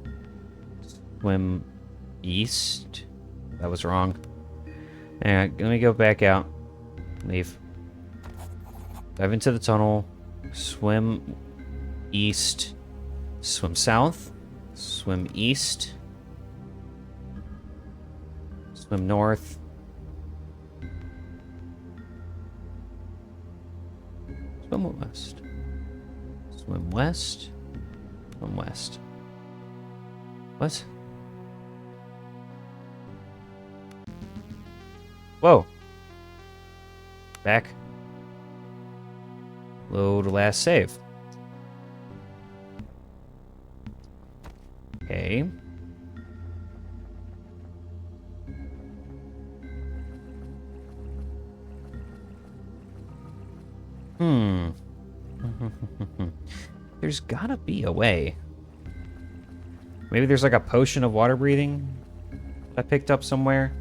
Swim east. That was wrong. Alright, let me go back out. Leave. Dive into the tunnel. Swim east. Swim south. Swim east. Swim north. Swim west. Swim west. Swim west. What? Whoa. Back. Load last save. Okay. There's gotta be a way. Maybe there's like a potion of water breathing I picked up somewhere.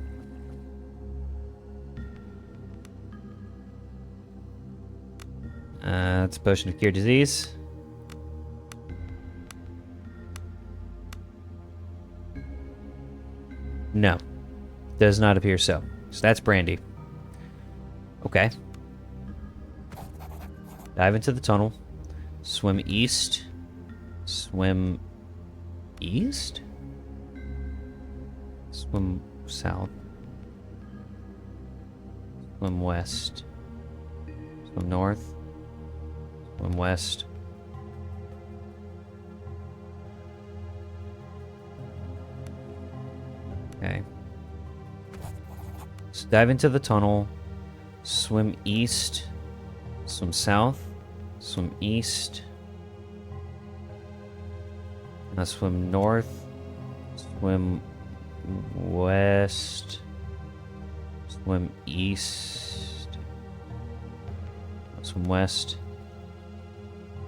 It's a potion of cure disease. No. Does not appear so. So that's brandy. Okay. Dive into the tunnel. Swim east. Swim east? Swim south. Swim west. Swim north. Swim west. Okay. So dive into the tunnel. Swim east. Swim south. Swim east. Now swim north. Swim west. Swim east. Swim west.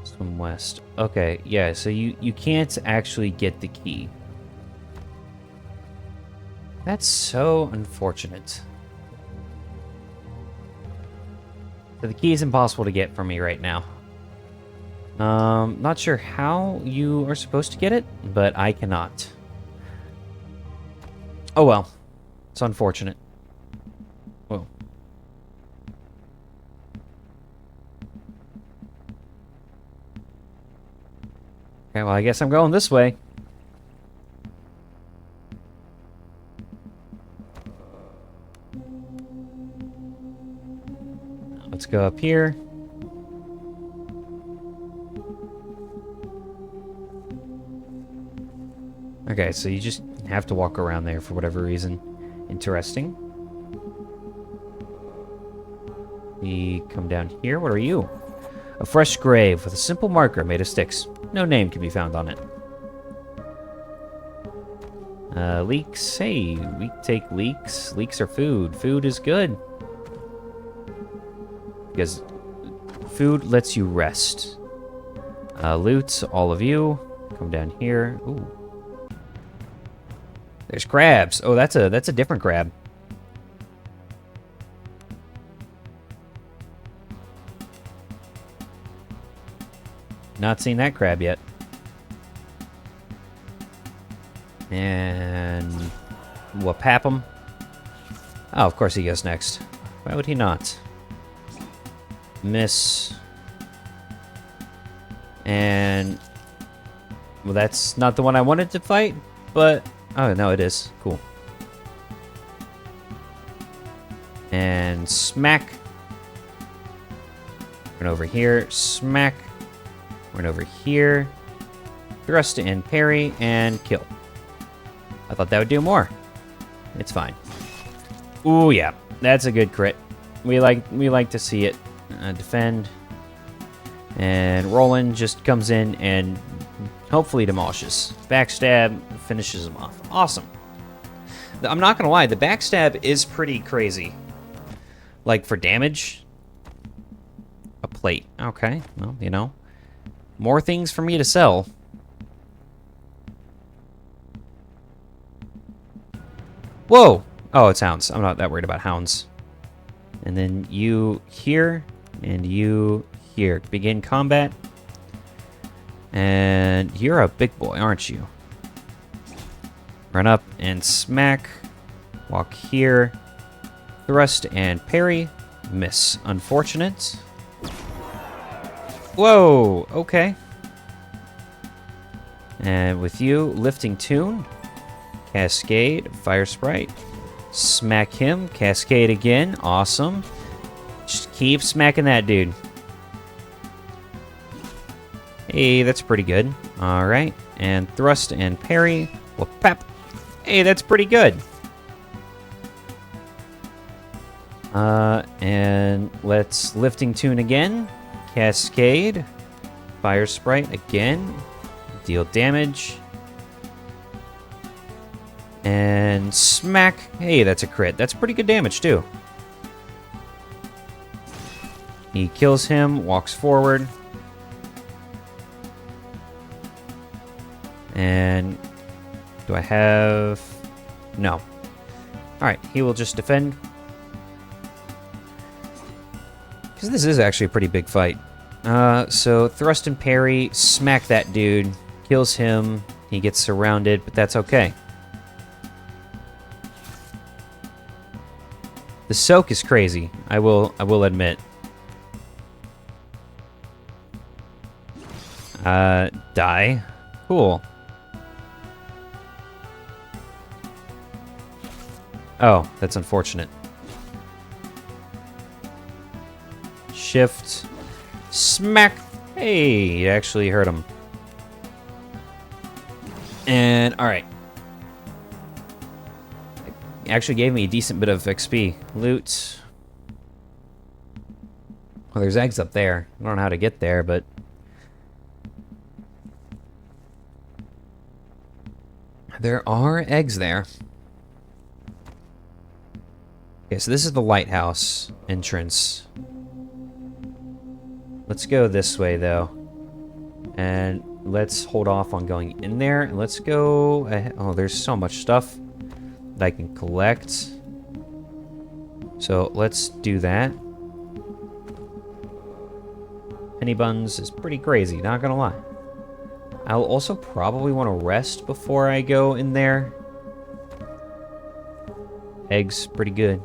Swim west. Okay, yeah, so you can't actually get the key. That's so unfortunate. So the key is impossible to get for me right now. Not sure how you are supposed to get it, but I cannot. Oh well. It's unfortunate. Whoa. Okay, well, I guess I'm going this way. Let's go up here. Okay, so you just have to walk around there for whatever reason. Interesting. We come down here. What are you? A fresh grave with a simple marker made of sticks. No name can be found on it. Leeks. Hey, we take leeks. Leeks are food. Food is good. Because food lets you rest. Loot, all of you. Come down here. Ooh. There's crabs. Oh, that's a different crab. Not seen that crab yet. And Wapapum. Oh, of course he goes next. Why would he not? Miss. And well, that's not the one I wanted to fight, but oh no, it is. Cool. And smack. Run over here. Smack. Run over here. Thrust and parry and kill. I thought that would do more. It's fine. Ooh yeah, that's a good crit. We like to see it. Defend. And Roland just comes in and hopefully demolishes. Backstab finishes him off. Awesome. I'm not gonna lie, the backstab is pretty crazy. Like for damage. A plate. Okay, well, you know. More things for me to sell. Whoa! Oh, it's hounds. I'm not that worried about hounds. And then you here, and you here. Begin combat. And you're a big boy, aren't you? Run up and smack. Walk here. Thrust and parry. Miss. Unfortunate. Whoa, okay. And with you, lifting tune. Cascade, fire sprite. Smack him, cascade again. Awesome. Just keep smacking that dude. Hey, that's pretty good. Alright. And thrust and parry. Whoop-pap. Hey, that's pretty good. And let's lifting tune again. Cascade. Fire sprite again. Deal damage. And smack. Hey, that's a crit. That's pretty good damage, too. He kills him, walks forward. And do I have... No. Alright, he will just defend. Because this is actually a pretty big fight. So thrust and parry, smack that dude, kills him. He gets surrounded, but that's okay. The soak is crazy. I will admit. Die. Cool. Oh, that's unfortunate. Shift. Smack. Hey, it actually hurt him. And, alright. Actually gave me a decent bit of XP. Loot. Well, there's eggs up there. I don't know how to get there, but... there are eggs there. Okay, so this is the lighthouse entrance. Let's go this way, though. And let's hold off on going in there. And let's go... oh, there's so much stuff that I can collect. So let's do that. Penny buns is pretty crazy, not gonna lie. I'll also probably want to rest before I go in there. Eggs, pretty good.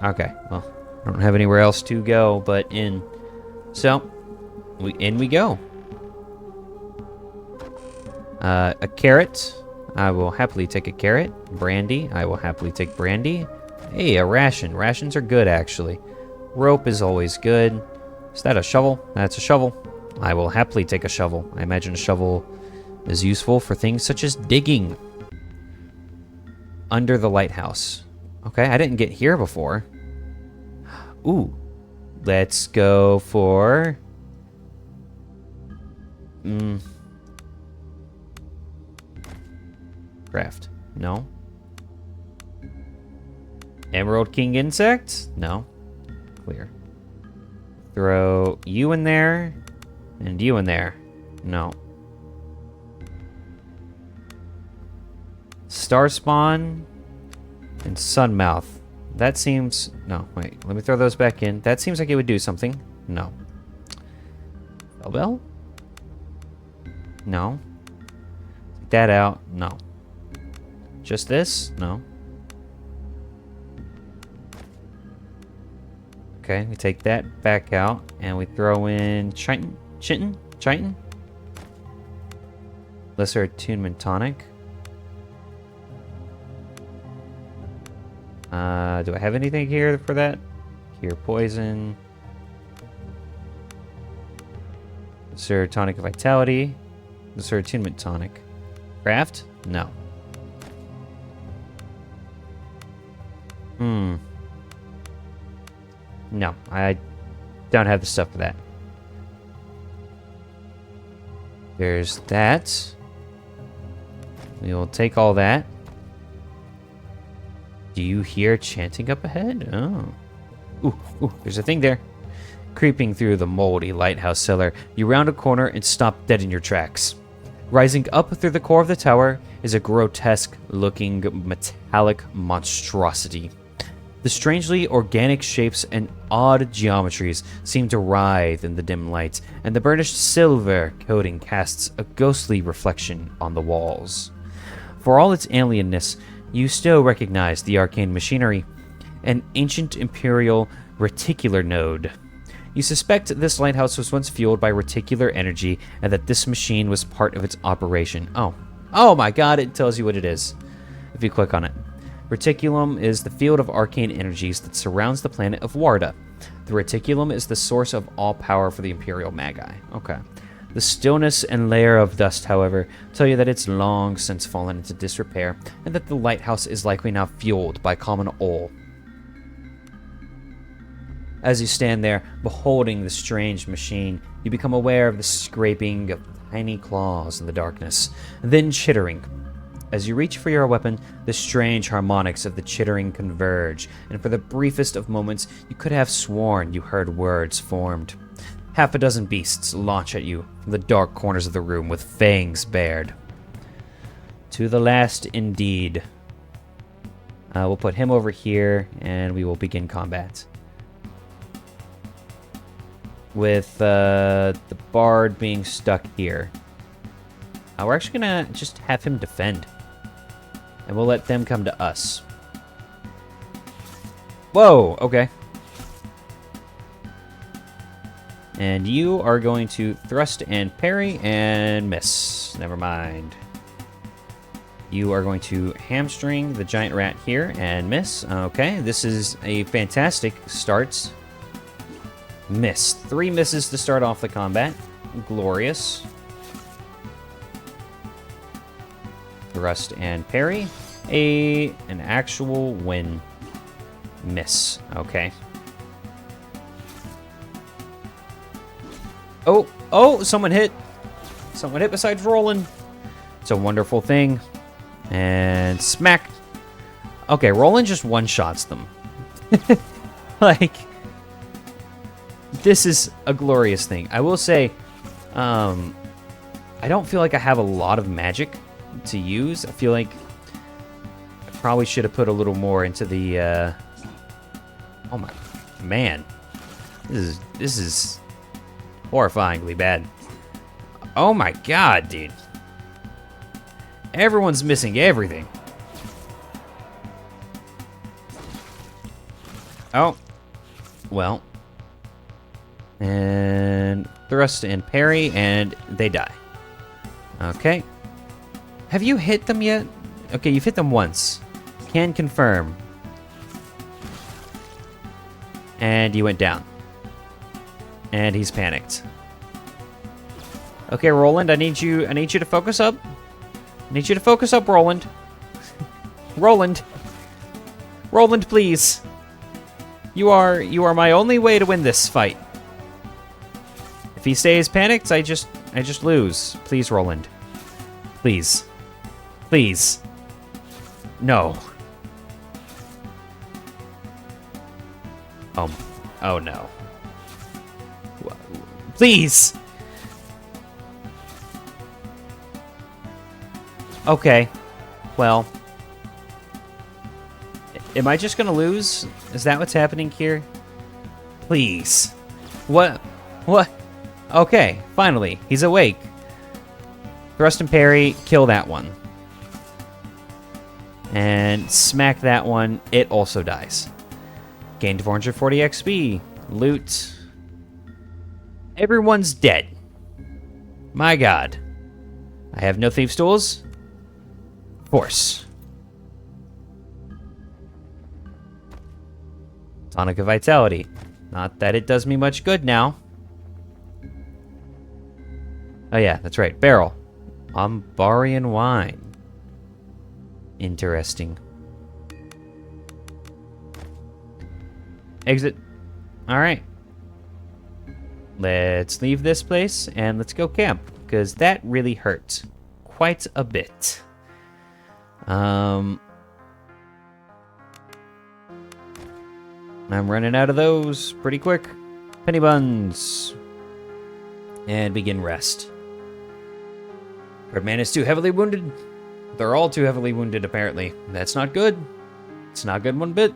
Okay, well, I don't have anywhere else to go but in. So, in we go. A carrot. I will happily take a carrot. Brandy. I will happily take brandy. Hey, a ration. Rations are good, actually. Rope is always good. Is that a shovel? That's a shovel. I will happily take a shovel. I imagine a shovel is useful for things such as digging. Under the lighthouse. Okay, I didn't get here before. Ooh. Let's go for... Craft. No. Emerald King Insect? No. Clear. Throw you in there. And you in there. No. Star Spawn. And Sunmouth. That seems... no, wait. Let me throw those back in. That seems like it would do something. No. Bell? No. Take that out. No. Just this? No. Okay, we take that back out, and we throw in Chitin? Lesser Attunement Tonic. Do I have anything here for that? Cure Poison. Lesser Tonic of Vitality. Lesser Attunement Tonic. Craft? No. No, I don't have the stuff for that. There's that. We will take all that. Do you hear chanting up ahead? Oh. Ooh, there's a thing there. Creeping through the moldy lighthouse cellar, you round a corner and stop dead in your tracks. Rising up through the core of the tower is a grotesque-looking metallic monstrosity. The strangely organic shapes and odd geometries seem to writhe in the dim light, and the burnished silver coating casts a ghostly reflection on the walls. For all its alienness, you still recognize the arcane machinery, an ancient imperial reticular node. You suspect this lighthouse was once fueled by reticular energy and that this machine was part of its operation. Oh my god, it tells you what it is if you click on it. Reticulum is the field of arcane energies that surrounds the planet of Warda. The reticulum is the source of all power for the Imperial Magi. Okay. The stillness and layer of dust, however, tell you that it's long since fallen into disrepair, and that the lighthouse is likely now fueled by common ore. As you stand there, beholding the strange machine, you become aware of the scraping of tiny claws in the darkness, then chittering. As you reach for your weapon, the strange harmonics of the chittering converge, and for the briefest of moments, you could have sworn you heard words formed. Half a dozen beasts launch at you from the dark corners of the room with fangs bared. To the last, indeed. We'll put him over here, and we will begin combat. With the bard being stuck here. We're actually going to just have him defend. And we'll let them come to us. Whoa, okay. And you are going to thrust and parry and miss. Never mind. You are going to hamstring the giant rat here and miss. Okay, this is a fantastic start. Miss. 3 misses to start off the combat. Glorious. Thrust and parry. An actual win. Miss. Okay. Oh, someone hit. Someone hit besides Roland. It's a wonderful thing. And smack. Okay, Roland just one-shots them. Like, this is a glorious thing. I will say, I don't feel like I have a lot of magic to use. I feel like I probably should have put a little more into the, oh my, man. This is horrifyingly bad. Oh my god, dude. Everyone's missing everything. Oh. Well. And thrust and parry, and they die. Okay. Have you hit them yet? Okay, you've hit them once. Can confirm. And you went down. And he's panicked. Okay, Roland, I need you to focus up. I need you to focus up, Roland. Roland. Roland, please. You are my only way to win this fight. If he stays panicked, I just lose. Please, Roland. Please. Please. No. Oh no. Please. Okay. Well. Am I just gonna lose? Is that what's happening here? Please. What? What? Okay, finally. He's awake. Thrust and parry, kill that one. And smack that one. It also dies. Gained 440 XP. Loot. Everyone's dead. My god. I have no thieves' tools. Force. Tonic of Vitality. Not that it does me much good now. Oh yeah, that's right. Barrel. Umbarian wine. Interesting. Exit. Alright. Let's leave this place and let's go camp, because that really hurt quite a bit. I'm running out of those pretty quick. Penny buns. And begin rest. Red man is too heavily wounded. They're all too heavily wounded, apparently. That's not good. It's not good one bit.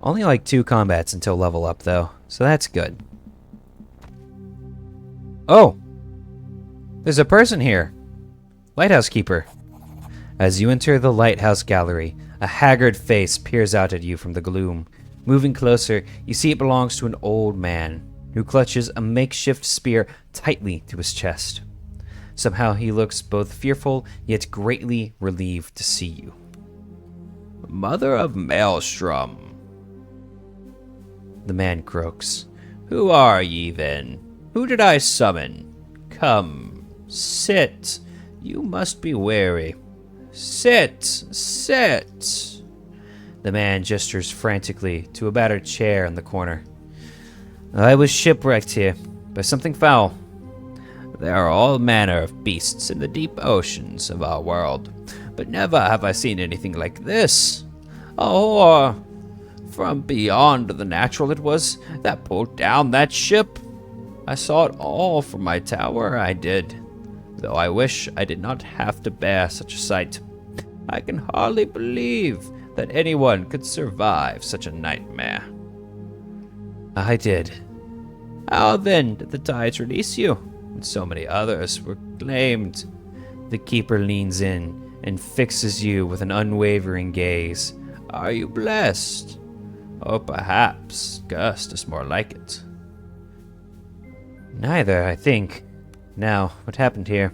Only like 2 combats until level up, though, so that's good. Oh! There's a person here! Lighthouse Keeper. As you enter the lighthouse gallery, a haggard face peers out at you from the gloom. Moving closer, you see it belongs to an old man, who clutches a makeshift spear tightly to his chest. Somehow he looks both fearful, yet greatly relieved to see you. Mother of Maelstrom, the man croaks. Who are ye then? Who did I summon? Come, sit. You must be weary. Sit, sit. The man gestures frantically to a battered chair in the corner. I was shipwrecked here by something foul. There are all manner of beasts in the deep oceans of our world, but never have I seen anything like this. A horror from beyond the natural it was that pulled down that ship. I saw it all from my tower, I did, though I wish I did not have to bear such a sight. I can hardly believe that anyone could survive such a nightmare. I did. How then did the tides release you, when so many others were claimed? The keeper leans in and fixes you with an unwavering gaze. Are you blessed? Or perhaps cursed is more like it. Neither, I think. Now, what happened here?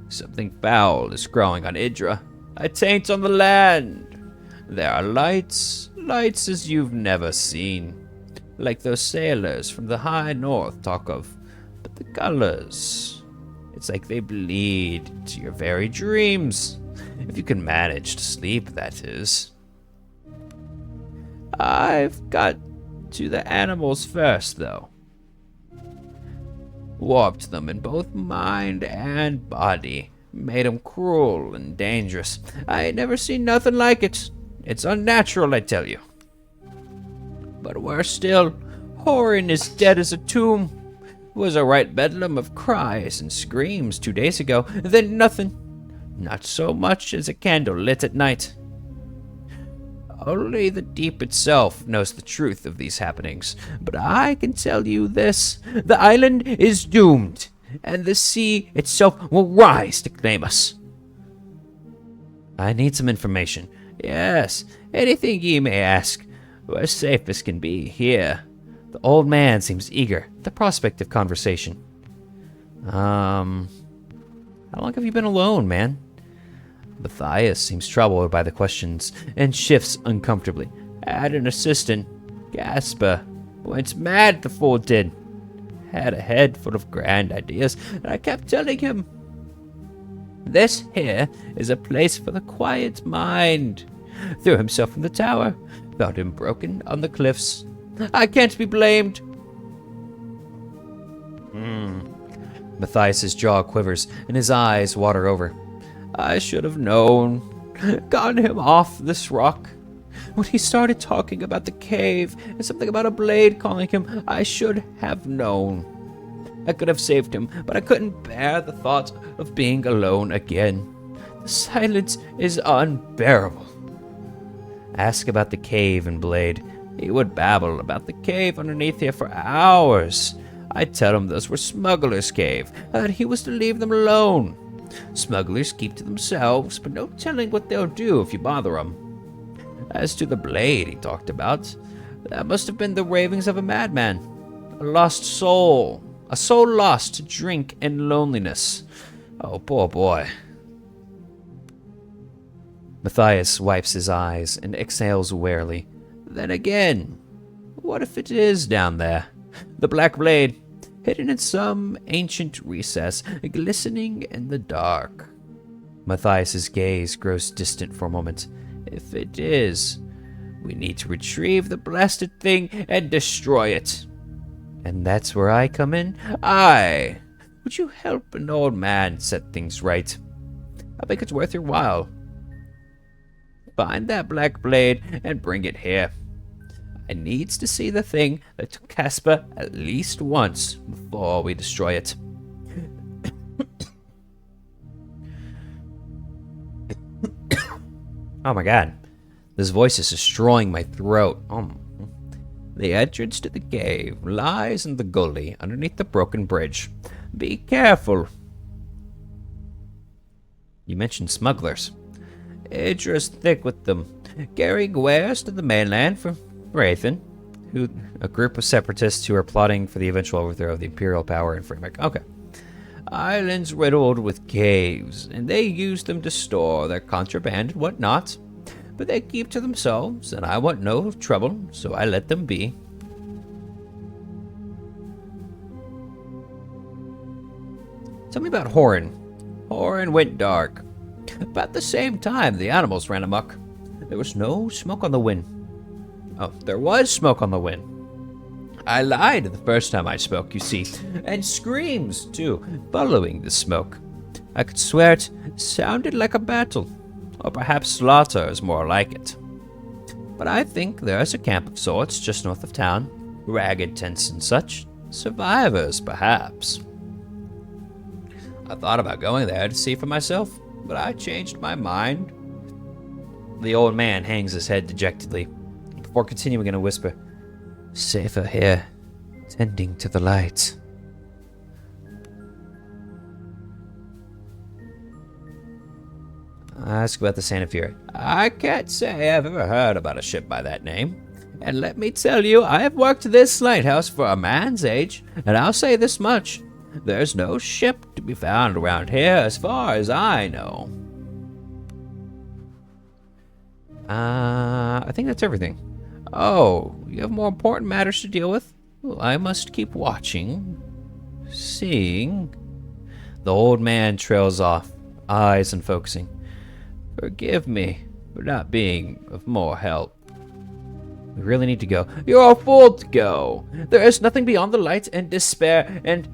Something foul is growing on Idra. A taint on the land. There are lights as you've never seen. Like those sailors from the high north talk of. But the colors, it's like they bleed into your very dreams. If you can manage to sleep, that is. I've got to the animals first, though. Warped them in both mind and body. Made them cruel and dangerous. I ain't never seen nothing like it. It's unnatural, I tell you. But worse still, Horin is dead as a tomb. It was a right bedlam of cries and screams 2 days ago, then nothing. Not so much as a candle lit at night. Only the deep itself knows the truth of these happenings, but I can tell you this. The island is doomed, and the sea itself will rise to claim us. I need some information. Yes, anything ye may ask. We're safe as can be here. The old man seems eager at the prospect of conversation. How long have you been alone, man? Matthias seems troubled by the questions and shifts uncomfortably. Had an assistant, Gasper, went mad, the fool did. Had a head full of grand ideas, and I kept telling him, this here is a place for the quiet mind. Threw himself from the tower, found him broken on the cliffs. I can't be blamed. Matthias's jaw quivers and his eyes water over. I should have known. Gotten him off this rock. When he started talking about the cave and something about a blade calling him, I should have known. I could have saved him, but I couldn't bear the thought of being alone again. The silence is unbearable. Ask about the cave and Blade. He would babble about the cave underneath here for hours. I'd tell him those were smugglers' cave, and that he was to leave them alone. Smugglers keep to themselves, but no telling what they'll do if you bother them. As to the blade he talked about, that must have been the ravings of a madman. A lost soul. A soul lost to drink and loneliness. Oh, poor boy. Matthias wipes his eyes and exhales wearily. Then again, what if it is down there? The black blade, hidden in some ancient recess, glistening in the dark. Matthias's gaze grows distant for a moment. If it is, we need to retrieve the blasted thing and destroy it. And that's where I come in? Aye. Would you help an old man set things right? I think it's worth your while. Find that black blade and bring it here. I needs to see the thing that took Casper at least once before we destroy it. Oh my god. This voice is destroying my throat. The entrance to the cave lies in the gully underneath the broken bridge. Be careful. You mentioned smugglers. Idra's thick with them, carrying wares to the mainland from Wraithen, a group of separatists who are plotting for the eventual overthrow of the Imperial power in Freemark. Okay. Islands riddled with caves, and they use them to store their contraband and whatnot. But they keep to themselves, and I want no trouble, so I let them be. Tell me about Horan. Horan went dark. About the same time the animals ran amok. There was no smoke on the wind. Oh, there was smoke on the wind. I lied the first time I spoke, you see, and screams, too, following the smoke. I could swear it sounded like a battle, or perhaps slaughter is more like it. But I think there's a camp of sorts just north of town, ragged tents and such. Survivors, perhaps. I thought about going there to see for myself, but I changed my mind. The old man hangs his head dejectedly, before continuing in a whisper. Safer here, tending to the light. I ask about the Santa Fury. I can't say I've ever heard about a ship by that name. And let me tell you, I have worked this lighthouse for a man's age, and I'll say this much. There's no ship to be found around here as far as I know. I think that's everything. Oh, you have more important matters to deal with? Well, I must keep watching. Seeing. The old man trails off, eyes unfocusing. Forgive me for not being of more help. We really need to go. You're a fool to go. There is nothing beyond the light and despair and...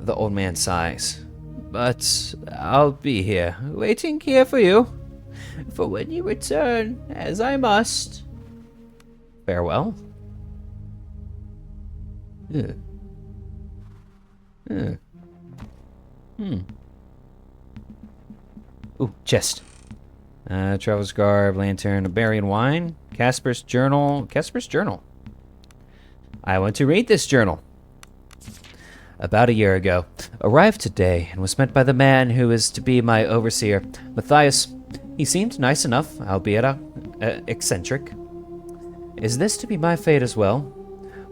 The old man sighs. But I'll be here, waiting here for you. For when you return, as I must. Farewell. Ooh, chest. Traveler's garb, lantern, a berry and wine. Casper's journal. Casper's journal. I want to read this journal. About a year ago. Arrived today and was met by the man who is to be my overseer, Matthias. He seemed nice enough, albeit eccentric. Is this to be my fate as well?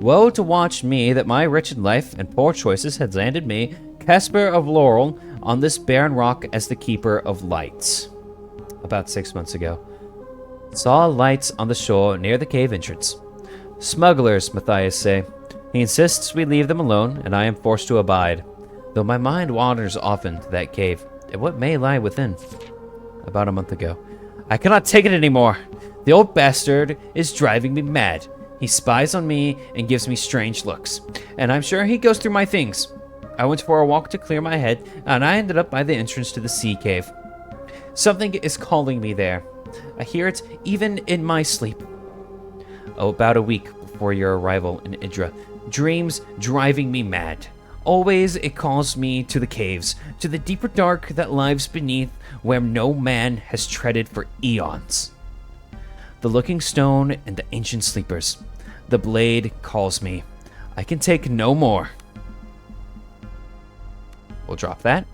Woe to watch me that my wretched life and poor choices had landed me, Casper of Laurel, on this barren rock as the keeper of lights. About 6 months ago. Saw lights on the shore near the cave entrance. Smugglers, Matthias say. He insists we leave them alone, and I am forced to abide, though my mind wanders often to that cave, and what may lie within. About a month ago. I cannot take it anymore. The old bastard is driving me mad. He spies on me and gives me strange looks, and I'm sure he goes through my things. I went for a walk to clear my head, and I ended up by the entrance to the sea cave. Something is calling me there. I hear it even in my sleep. Oh, about a week before your arrival in Idra. Dreams driving me mad. Always it calls me to the caves, to the deeper dark that lies beneath, where no man has treaded for eons. The looking stone and the ancient sleepers. The blade calls me. I can take no more. We'll drop that.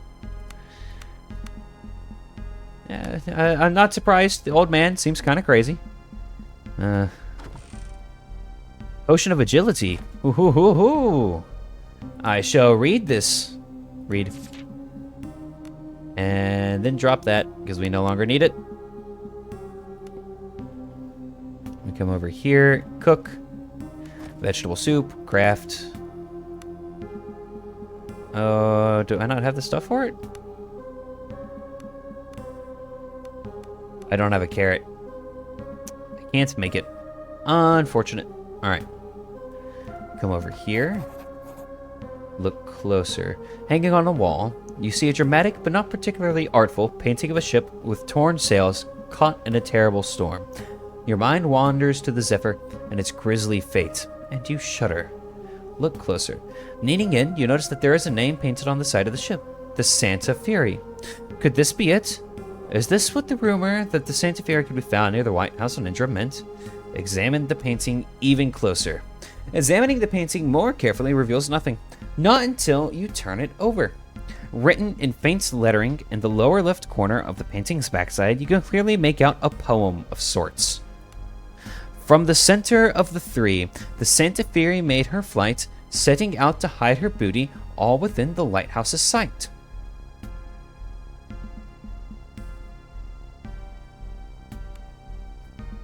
I'm not surprised. The old man seems kind of crazy. Potion of agility. Ooh. I shall read this. Read. And then drop that, because we no longer need it. We come over here. Cook. Vegetable soup. Craft. Do I not have the stuff for it? I don't have a carrot. I can't make it. Unfortunate. Alright. Come over here. Look closer. Hanging on the wall, you see a dramatic but not particularly artful painting of a ship with torn sails caught in a terrible storm. Your mind wanders to the Zephyr and its grisly fate, and you shudder. Look closer. Leaning in, you notice that there is a name painted on the side of the ship. The Santa Fury. Could this be it? Is this what the rumor that the Santa Fe could be found near the White House on Indra meant? Examine the painting even closer. Examining the painting more carefully reveals nothing. Not until you turn it over. Written in faint lettering in the lower left corner of the painting's backside, you can clearly make out a poem of sorts. From the center of the three, the Santa Fe made her flight, setting out to hide her booty, all within the lighthouse's sight.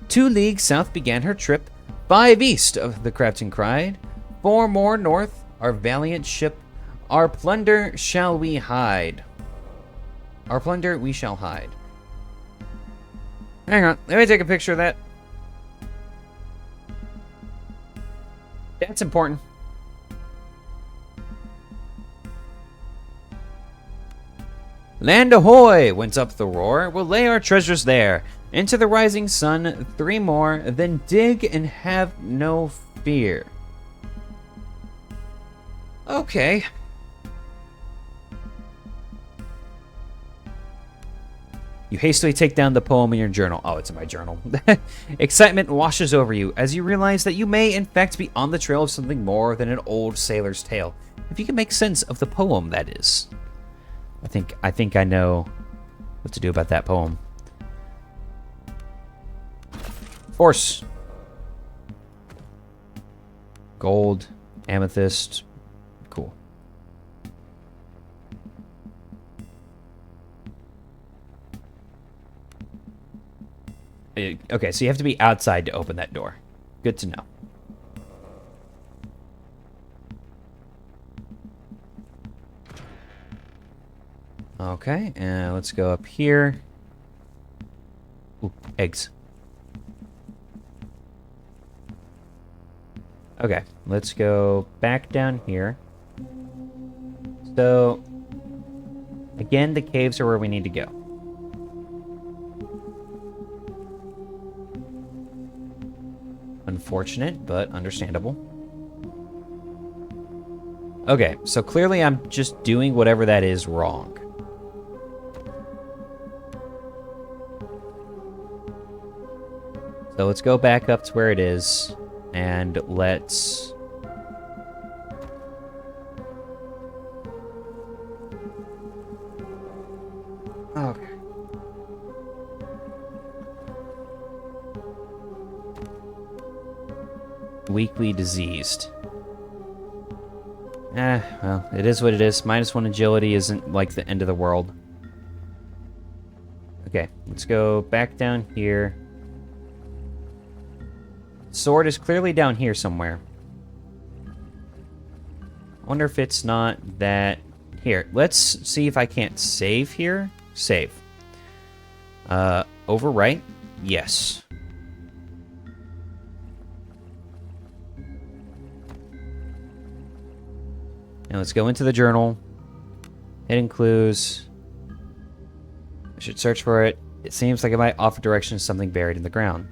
"2 leagues south began her trip, 5 east of the captain cried, 4 more north, our valiant ship, our plunder shall we hide. Our plunder we shall hide." Hang on, let me take a picture of that. That's important. "Land ahoy!" went up the roar. "We'll lay our treasures there. Into the rising sun, 3 more, then dig and have no fear." Okay. You hastily take down the poem in your journal. Oh, it's in my journal. Excitement washes over you as you realize that you may, in fact, be on the trail of something more than an old sailor's tale. If you can make sense of the poem, that is. I think I know what to do about that poem. Force. Gold, amethyst. Cool. Okay, so you have to be outside to open that door. Good to know. Okay, and let's go up here. Ooh, eggs. Okay, let's go back down here. So, again, the caves are where we need to go. Unfortunate, but understandable. Okay, so clearly I'm just doing whatever that is wrong. So let's go back up to where it is, and let's... Okay. Weakly diseased. Well, it is what it is. -1 agility isn't like the end of the world. Okay, let's go back down here. Sword is clearly down here somewhere. I wonder if it's not that... Here, let's see if I can't save here. Save. Overwrite? Yes. Now let's go into the journal. Hidden clues. I should search for it. It seems like it might offer directions to something buried in the ground.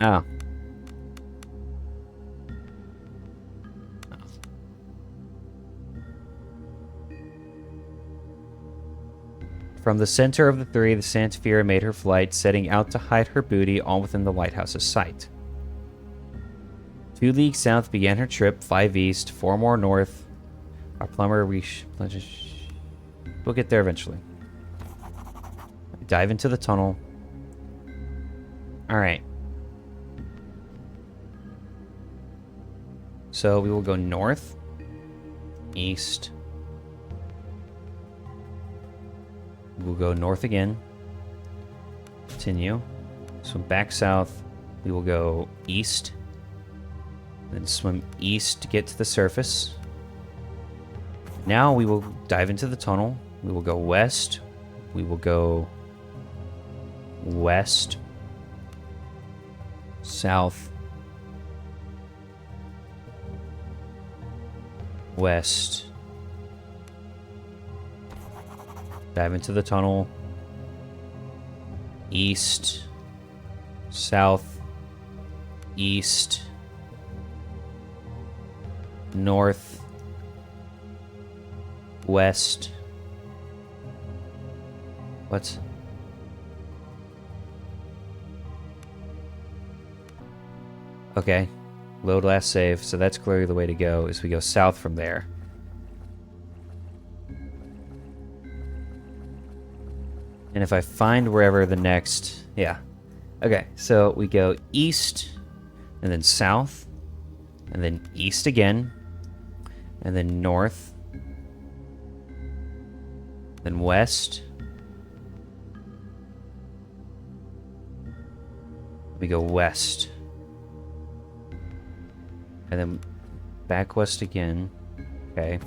Oh. From the center of the three, the Santa Fe made her flight, setting out to hide her booty, all within the lighthouse's sight. 2 leagues south began her trip, 5 east, 4 more north. Our plumber, we'll get there eventually. Dive into the tunnel. Alright. So we will go north, east. We'll go north again. Continue. Swim back south. We will go east. Then swim east to get to the surface. Now we will dive into the tunnel. We will go west. We will go west. South. West. Dive into the tunnel. East. South. East. North. West. What? Okay. Load last save. So that's clearly the way to go, is we go south from there. And if I find wherever the next... Yeah. Okay, so we go east, and then south, and then east again, and then north, then west. We go west. And then back west again. Okay.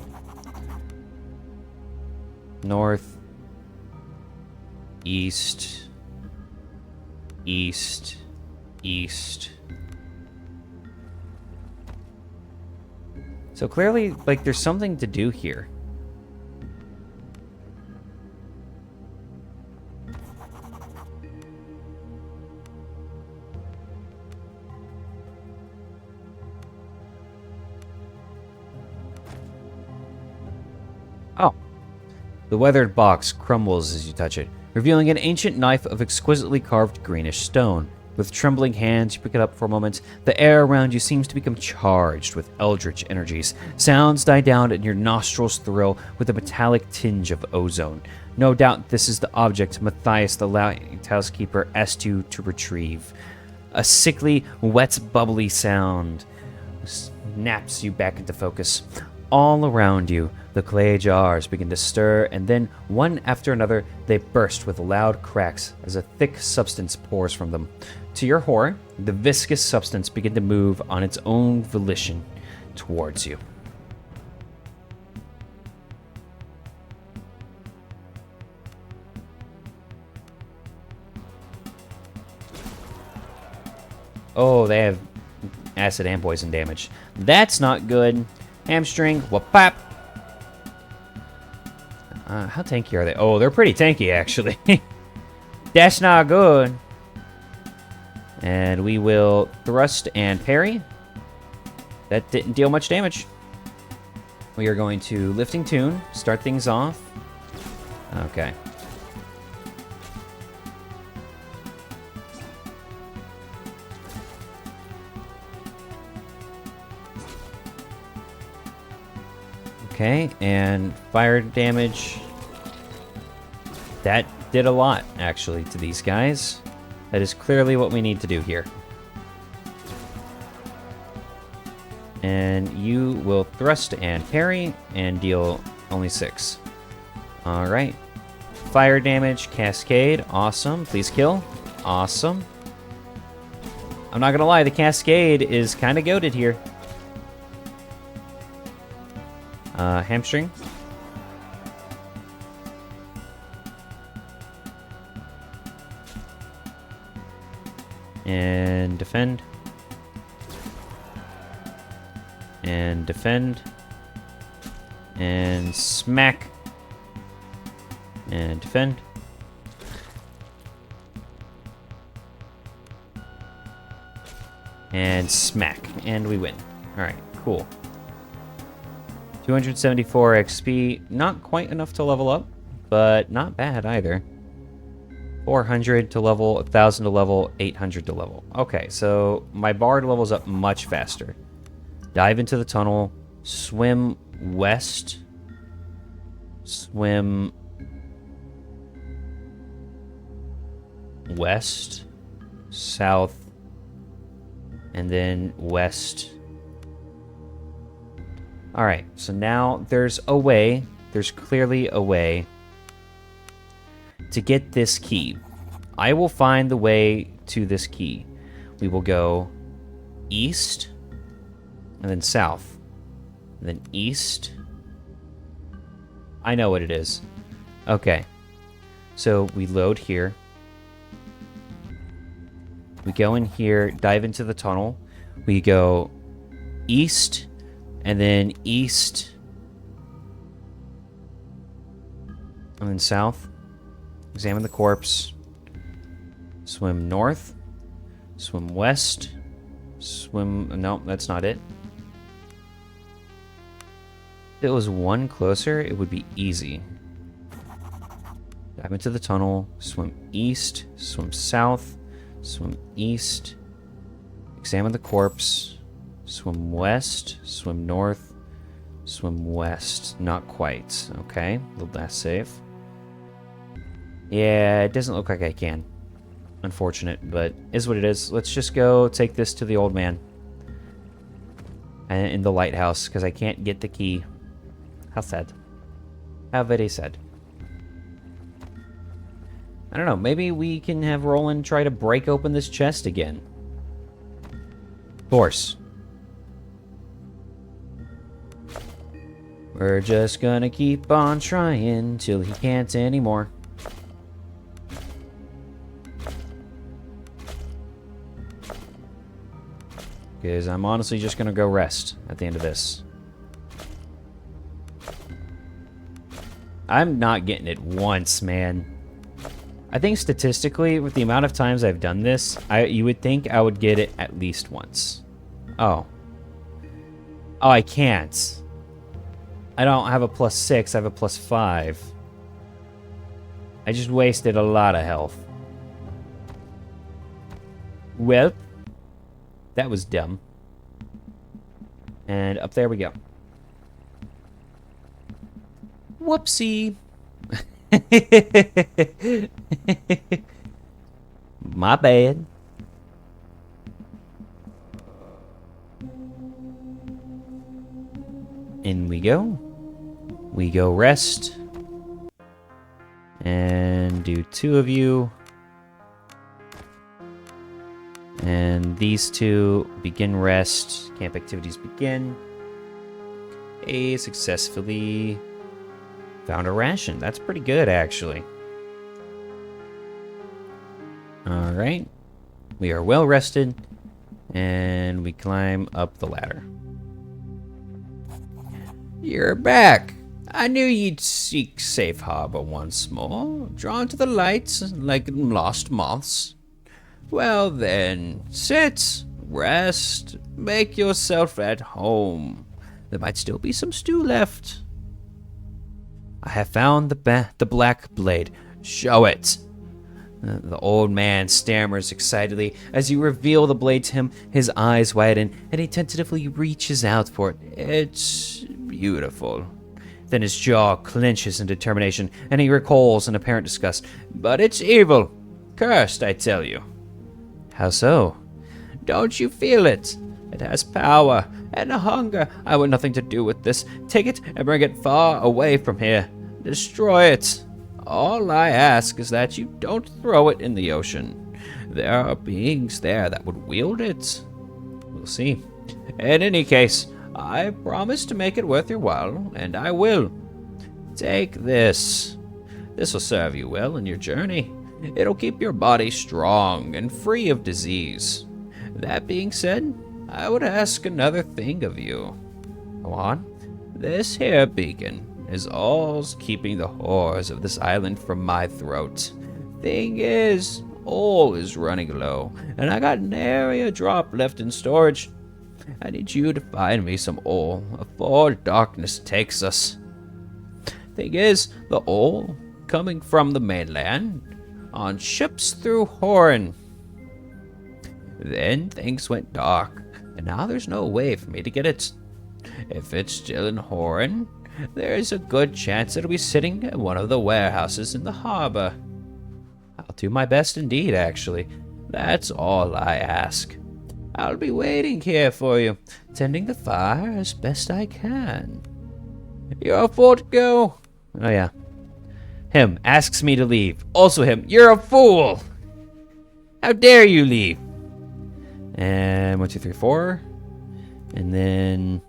North, east, east, east. So clearly, like, there's something to do here. Oh. The weathered box crumbles as you touch it, revealing an ancient knife of exquisitely carved greenish stone. With trembling hands, you pick it up for a moment. The air around you seems to become charged with eldritch energies. Sounds die down and your nostrils thrill with a metallic tinge of ozone. No doubt this is the object Matthias, the lighthouse keeper, asked you to retrieve. A sickly, wet, bubbly sound snaps you back into focus. All around you, the clay jars begin to stir, and then, one after another, they burst with loud cracks as a thick substance pours from them. To your horror, the viscous substance begins to move on its own volition towards you. Oh, they have acid and poison damage. That's not good. Hamstring, whoop-pop. How tanky are they? Oh, they're pretty tanky, actually. That's not good. And we will thrust and parry. That didn't deal much damage. We are going to lifting tune, start things off. Okay. Okay, and fire damage. That did a lot, actually, to these guys. That is clearly what we need to do here. And you will thrust and parry and deal only 6. Alright. Fire damage, cascade, awesome. Please kill. Awesome. I'm not gonna lie, the cascade is kind of goated here. Hamstring. And defend. And defend. And smack. And defend. And smack. And we win. Alright, cool. 274 XP, not quite enough to level up, but not bad either. 400 to level, 1,000 to level, 800 to level. Okay, so my bard levels up much faster. Dive into the tunnel, swim west, swim west, south, and then west. Alright, so now there's a way, there's clearly a way to get this key. I will find the way to this key. We will go east, and then south, and then east. I know what it is. Okay, so we load here. We go in here, dive into the tunnel. We go east, and then east, and then south. Examine the corpse. Swim north. Swim west. Swim... No, that's not it. If it was one closer, it would be easy. Dive into the tunnel. Swim east. Swim south. Swim east. Examine the corpse. Swim west. Swim north. Swim west. Not quite. Okay. A little less safe. Yeah, it doesn't look like I can. Unfortunate, but is what it is. Let's just go take this to the old man. In the lighthouse, because I can't get the key. How sad. How very sad. I don't know, maybe we can have Roland try to break open this chest again. Of course. We're just gonna keep on trying till he can't anymore. Because I'm honestly just gonna go rest at the end of this. I'm not getting it once, man. I think statistically, with the amount of times I've done this, you would think I would get it at least once. Oh. Oh, I can't. I don't have a +6, I have a +5. I just wasted a lot of health. Well, that was dumb. And up there we go. Whoopsie. My bad. In we go. We go rest. And do 2 of you. And these 2 begin rest. Camp activities begin. A successfully found a ration. That's pretty good, actually. Alright. We are well rested. And we climb up the ladder. You're back. I knew you'd seek safe harbor once more. Drawn to the lights like lost moths. Well then, sit, rest, make yourself at home. There might still be some stew left. I have found the black blade. Show it. The old man stammers excitedly. As you reveal the blade to him, his eyes widen, and he tentatively reaches out for it. It's beautiful. Then his jaw clenches in determination, and he recoils in apparent disgust. But it's evil. Cursed, I tell you. How so? Don't you feel it? It has power and a hunger. I want nothing to do with this. Take it and bring it far away from here. Destroy it. All I ask is that you don't throw it in the ocean. There are beings there that would wield it. We'll see. In any case, I promise to make it worth your while, and I will. Take this. This will serve you well in your journey. It'll keep your body strong and free of disease. That being said, I would ask another thing of you. Go on. This here beacon is all's keeping the horrors of this island from my throat. Thing is, all is running low, and I got nary a drop left in storage. I need you to find me some oil before darkness takes us. Thing is, the oil coming from the mainland on ships through Horan. Then things went dark, and now there's no way for me to get it. If it's still in Horan, there's a good chance it'll be sitting at one of the warehouses in the harbor. I'll do my best indeed, actually. That's all I ask. I'll be waiting here for you, tending the fire as best I can. You're full to go. Oh, yeah. Him asks me to leave. Also him, you're a fool! How dare you leave? And 1, 2, 3, 4. And then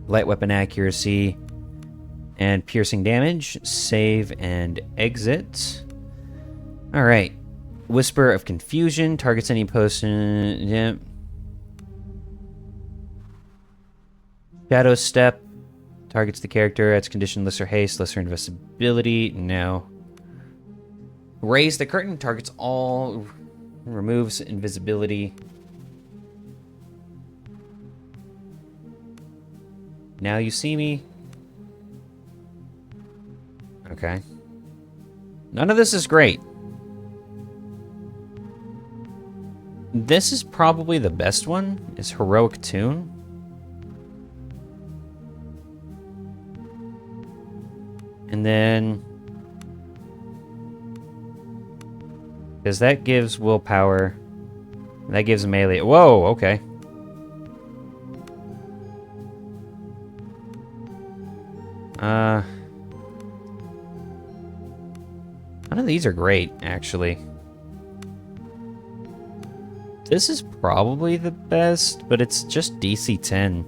light weapon accuracy and piercing damage. Save and exit. Alright. Whisper of Confusion. Targets any person. Yeah. Shadow Step. Targets the character. Adds condition lesser haste, lesser invisibility. No. Raise the curtain. Targets all. Removes invisibility. Now you see me. Okay. None of this is great. This is probably the best one, is Heroic Tune. And then... because that gives willpower. That gives melee. Whoa, okay. None of these are great, actually. This is probably the best, but it's just DC 10.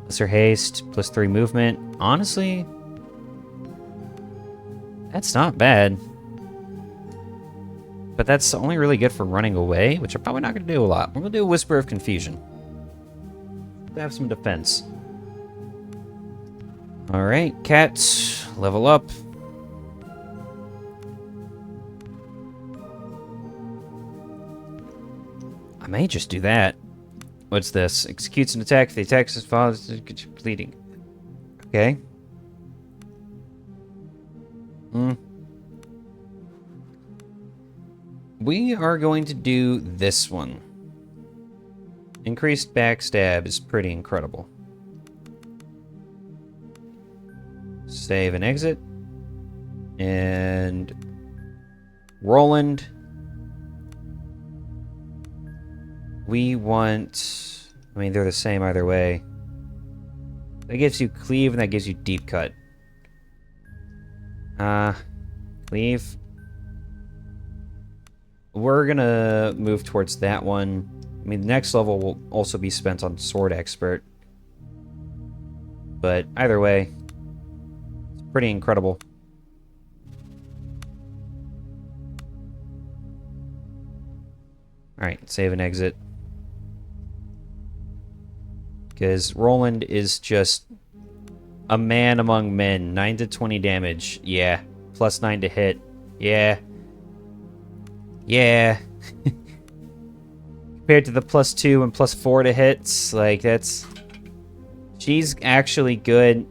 Lesser haste, +3 movement. Honestly, that's not bad. But that's only really good for running away, which I'm probably not going to do a lot. We're going to do a Whisper of Confusion. To have some defense. Alright, cats, level up. I may just do that. What's this? Executes an attack if the attack is bleeding. Okay. We are going to do this one. Increased backstab is pretty incredible. Save and exit. And Roland. We want... I mean, they're the same either way. That gives you cleave and that gives you deep cut. Cleave. We're gonna move towards that one. I mean, the next level will also be spent on Sword Expert. But either way, it's pretty incredible. Alright, save and exit. Because Roland is just a man among men. 9 to 20 damage. Yeah. +9 to hit. Yeah. Yeah. Compared to the +2 and +4 to hits, like, that's... she's actually good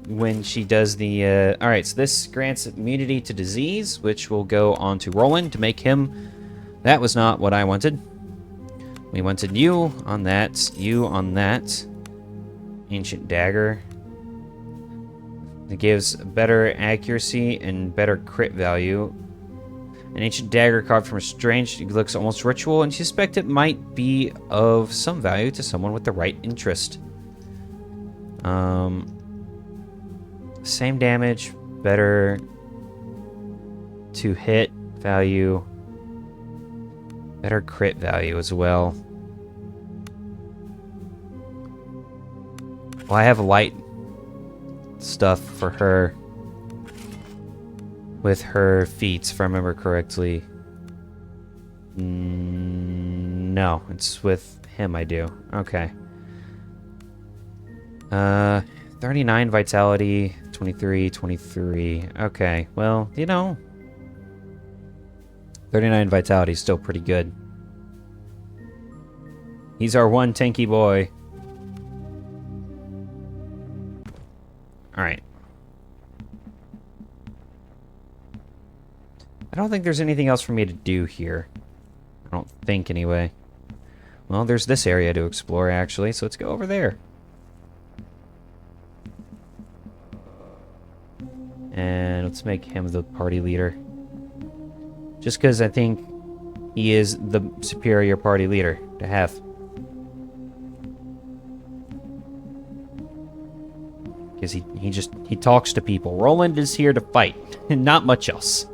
when she does the, Alright, so this grants immunity to disease, which will go on to Roland to make him... That was not what I wanted. We wanted you on that, you on that. Ancient Dagger. It gives better accuracy and better crit value. An ancient dagger carved from a strange, it looks almost ritual, and you suspect it might be of some value to someone with the right interest. Same damage, better to hit value, better crit value as well. Well, I have light stuff for her. With her feats, if I remember correctly. No, it's with him I do. Okay. 39 vitality, 23, 23. Okay, well, you know. 39 vitality is still pretty good. He's our one tanky boy. Alright. I don't think there's anything else for me to do here. I don't think, anyway. Well, there's this area to explore, actually, so let's go over there. And let's make him the party leader. Just because I think he is the superior party leader to have. Because he talks to people. Roland is here to fight, and not much else.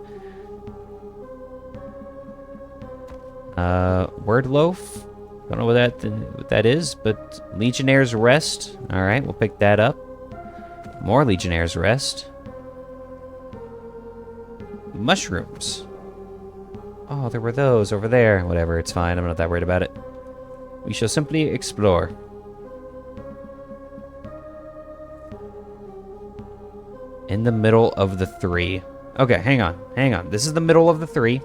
Word Loaf. Don't know what that is, but Legionnaire's Rest. All right, we'll pick that up. More Legionnaire's Rest. Mushrooms. Oh, there were those over there. Whatever, it's fine. I'm not that worried about it. We shall simply explore. In the middle of the 3. Okay, hang on. This is the middle of the 3.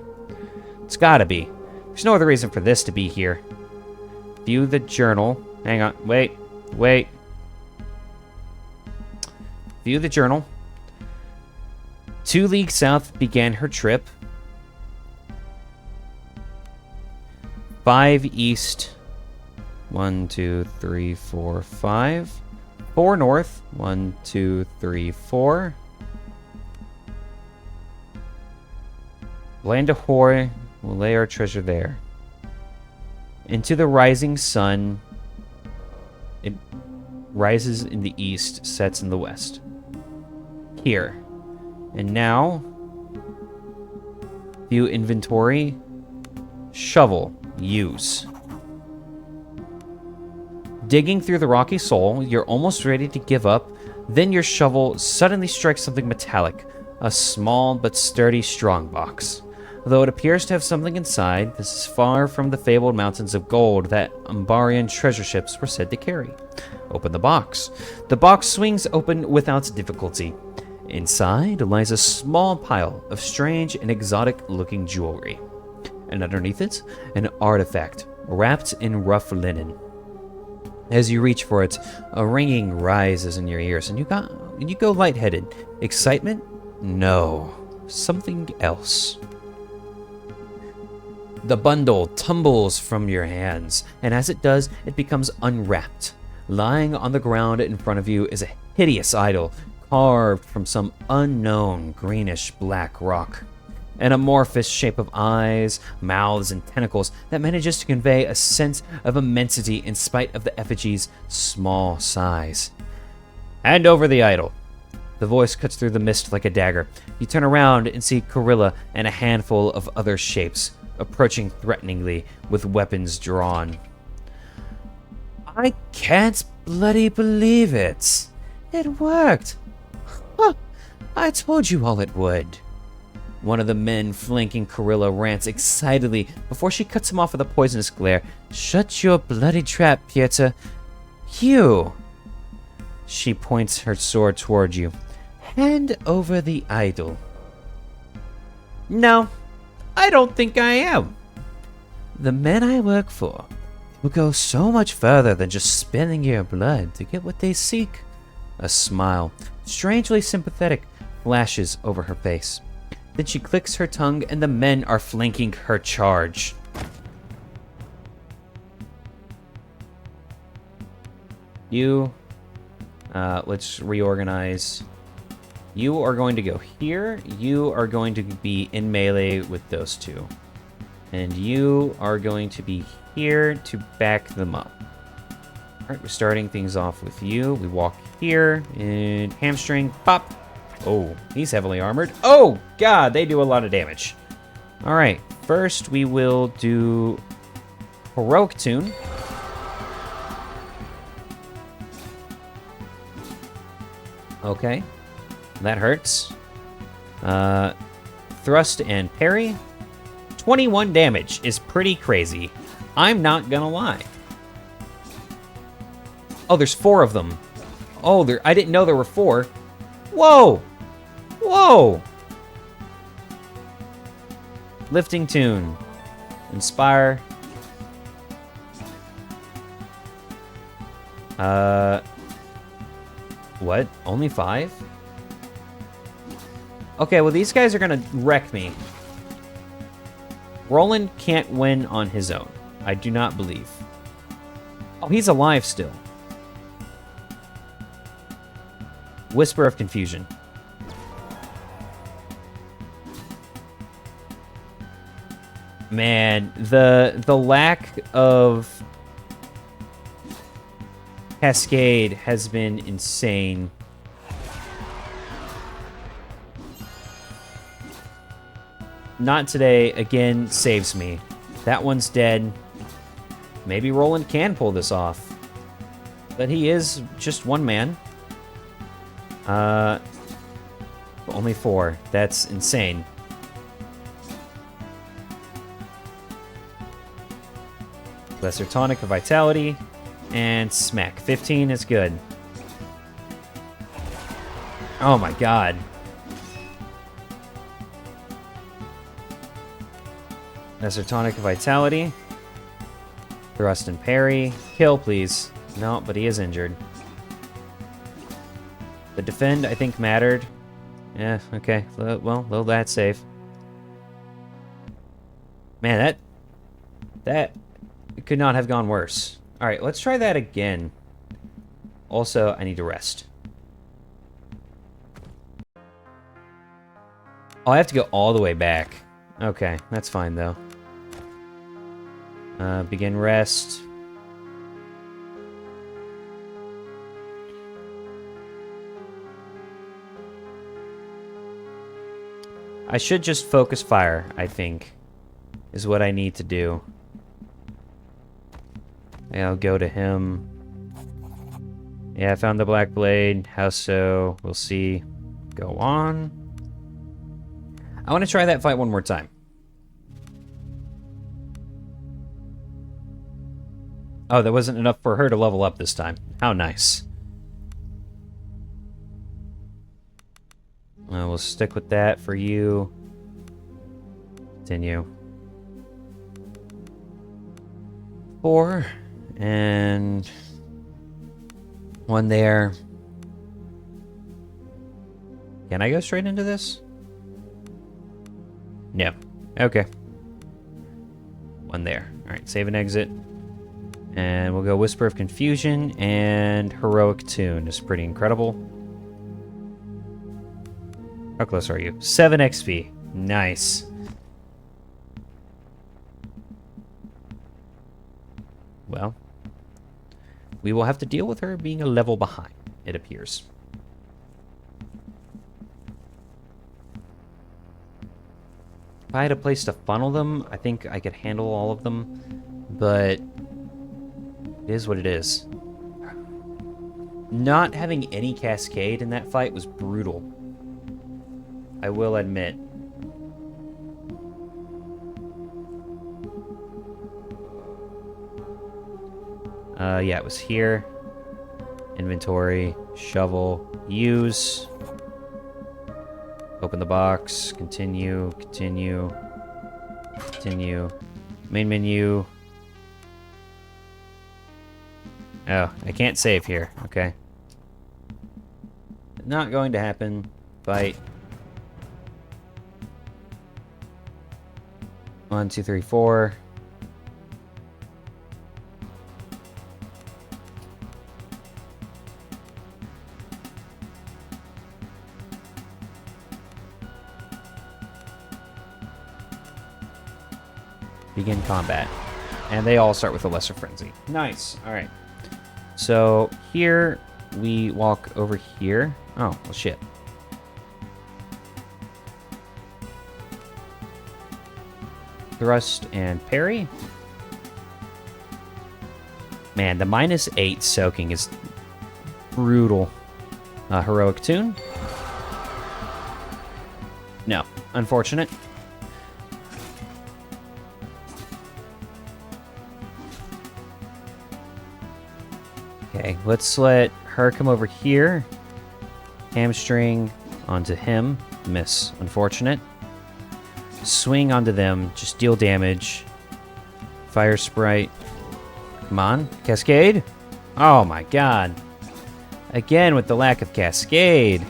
It's gotta be. There's no other reason for this to be here. View the journal. Hang on. Wait. View the journal. 2 leagues south began her trip. 5 east. 1, 2, 3, 4, 5. 4 north. 1, 2, 3, 4. Land of Hor, we'll lay our treasure there. Into the rising sun. It rises in the east, sets in the west. Here. And now, view inventory. Shovel, use. Digging through the rocky soil, you're almost ready to give up. Then your shovel suddenly strikes something metallic. A small but sturdy strongbox. Though it appears to have something inside, this is far from the fabled mountains of gold that Umbarian treasure ships were said to carry. Open the box. The box swings open without difficulty. Inside lies a small pile of strange and exotic-looking jewelry. And underneath it, an artifact wrapped in rough linen. As you reach for it, a ringing rises in your ears, and you go lightheaded. Excitement? No. Something else. The bundle tumbles from your hands, and as it does, it becomes unwrapped. Lying on the ground in front of you is a hideous idol, carved from some unknown greenish-black rock. An amorphous shape of eyes, mouths, and tentacles that manages to convey a sense of immensity in spite of the effigy's small size. Hand over the idol. The voice cuts through the mist like a dagger. You turn around and see Corilla and a handful of other shapes, approaching threateningly with weapons drawn. I can't bloody believe it. It worked. Huh. I told you all it would. One of the men flanking Corilla rants excitedly before she cuts him off with a poisonous glare. Shut your bloody trap, Pieter. You. She points her sword toward you. Hand over the idol. No, I don't think I am. The men I work for will go so much further than just spilling your blood to get what they seek. A smile, strangely sympathetic, flashes over her face. Then she clicks her tongue and the men are flanking her charge. Let's reorganize. You are going to go here. You are going to be in melee with those two. And you are going to be here to back them up. Alright, we're starting things off with you. We walk here, and hamstring, pop. Oh, he's heavily armored. Oh, God, they do a lot of damage. Alright, first we will do Heroic Tune. Okay, that hurts. Thrust and parry. 21 damage is pretty crazy. I'm not gonna lie. Oh, there's 4 of them. Oh, I didn't know there were 4. Whoa! Whoa! Lifting Tune. Inspire. What? Only 5? Okay, well, these guys are gonna wreck me. Roland can't win on his own. I do not believe. Oh, he's alive still. Whisper of Confusion. Man, the lack of Cascade has been insane. Not today, again, saves me. That one's dead. Maybe Roland can pull this off. But he is just one man. Only 4. That's insane. Lesser Tonic of Vitality. And smack. 15 is good. Oh my god. Lesser Tonic of Vitality. Thrust and parry. Kill, please. No, but he is injured. The defend, I think, mattered. Yeah, okay. Well, that's safe. Man, that could not have gone worse. Alright, let's try that again. Also, I need to rest. Oh, I have to go all the way back. Okay, that's fine, though. Begin rest. I should just focus fire, I think, is what I need to do. I'll go to him. Yeah, I found the Black Blade. How so? We'll see. Go on. I want to try that fight one more time. Oh, that wasn't enough for her to level up this time. How nice. We'll stick with that for you. Continue. 4. And 1 there. Can I go straight into this? No. Okay. 1 there. Alright, save and exit. And we'll go Whisper of Confusion, and Heroic Tune is pretty incredible. How close are you? 7 XP. Nice. Well, we will have to deal with her being a level behind, it appears. If I had a place to funnel them, I think I could handle all of them, but it is what it is. Not having any cascade in that fight was brutal. I will admit. Yeah, it was here. Inventory, shovel, use. Open the box, continue, continue, continue. Main menu. Oh, I can't save here. Okay. Not going to happen. Fight. 1, 2, 3, 4. Begin combat. And they all start with a Lesser Frenzy. Nice. Alright. So here we walk over here. Oh, well, shit. Thrust and parry. Man, the -8 soaking is brutal. Heroic Tune. No, unfortunate. Okay, let's let her come over here. Hamstring onto him. Miss. Unfortunate. Swing onto them. Just deal damage. Fire Sprite. Come on. Cascade. Oh my god. Again with the lack of Cascade.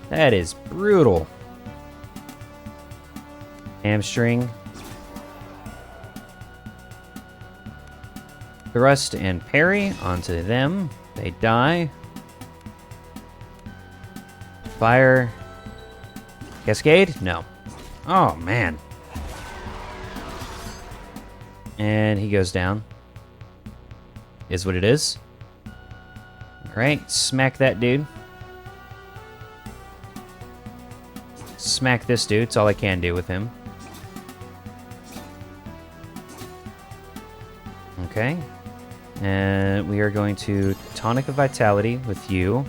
That is brutal. Hamstring. Thrust and parry onto them. They die. Fire. Cascade? No. Oh, man. And he goes down. Is what it is. Alright, smack that dude. Smack this dude. It's all I can do with him. Okay. And we are going to Tonic of Vitality with you.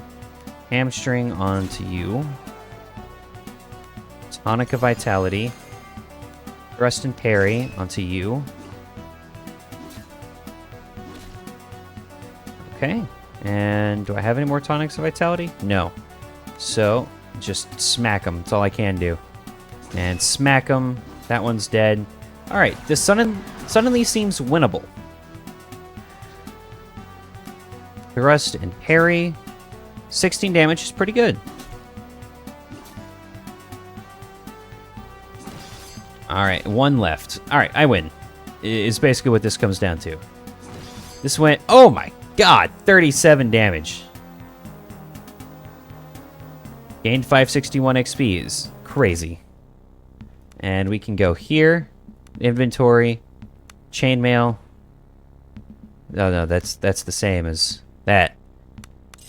Hamstring onto you. Tonic of Vitality. Thrust and parry onto you. Okay. And do I have any more Tonics of Vitality? No. So, just smack him. That's all I can do. And smack him. That one's dead. Alright, this suddenly seems winnable. Thrust and parry. 16 damage is pretty good. Alright, one left. Alright, I win. Is basically what this comes down to. This went... Oh my god! 37 damage. Gained 561 XP is crazy. And we can go here. Inventory. Chainmail. Oh no, that's the same as that.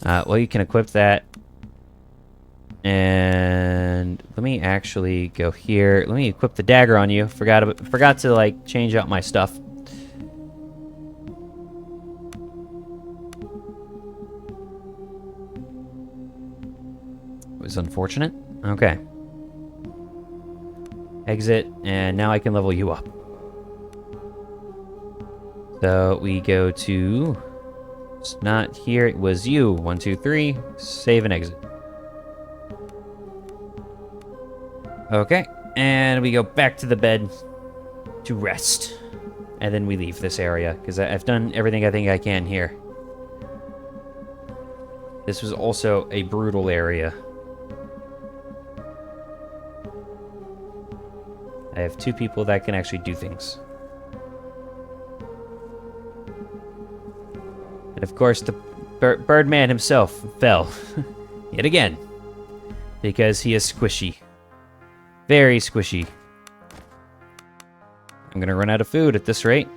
Well, you can equip that. And let me actually go here. Let me equip the dagger on you. Forgot to like change out my stuff. It was unfortunate. Okay. Exit, and now I can level you up. So we go to... It's not here, it was you. 1, 2, 3. Save and exit. Okay, and we go back to the bed to rest. And then we leave this area, because I've done everything I think I can here. This was also a brutal area. I have 2 people that can actually do things. And of course, the Birdman himself fell. Yet again. Because he is squishy. Very squishy. I'm gonna run out of food at this rate.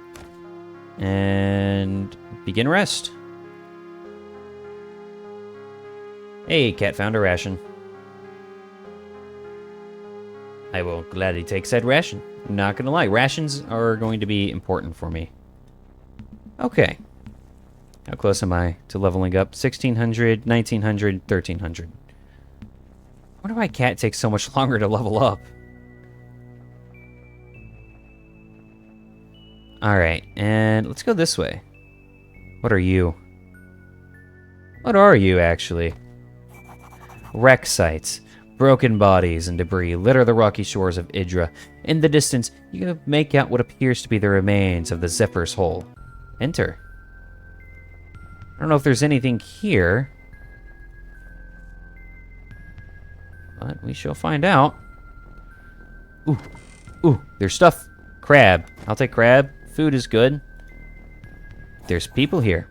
And begin rest. Hey, cat found a ration. I will gladly take said ration. I'm not gonna lie, rations are going to be important for me. Okay. How close am I to leveling up? 1600, 1900, 1300. I wonder why cat takes so much longer to level up. Alright, and let's go this way. What are you? What are you, actually? Wreck sites. Broken bodies and debris litter the rocky shores of Idra. In the distance, you can make out what appears to be the remains of the Zephyr's Hole. Enter. I don't know if there's anything here. But we shall find out. Ooh. Ooh, there's stuff. Crab. I'll take crab. Food is good. There's people here.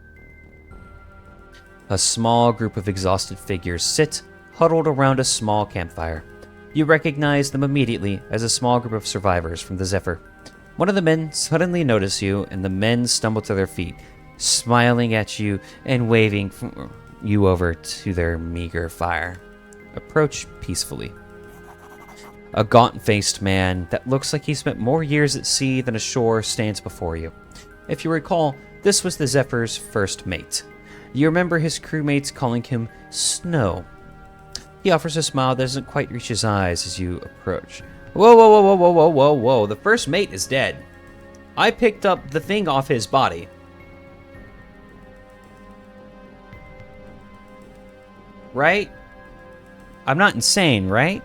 A small group of exhausted figures sit huddled around a small campfire. You recognize them immediately as a small group of survivors from the Zephyr. One of the men suddenly notices you, and the men stumble to their feet, smiling at you and waving you over to their meager fire. Approach peacefully. A gaunt-faced man that looks like he spent more years at sea than ashore stands before you. If you recall, this was the Zephyr's first mate. You remember his crewmates calling him Snow. He offers a smile that doesn't quite reach his eyes as you approach. Whoa, whoa, whoa, whoa, whoa, whoa, whoa, whoa. The first mate is dead. I picked up the thing off his body. Right? I'm not insane, right?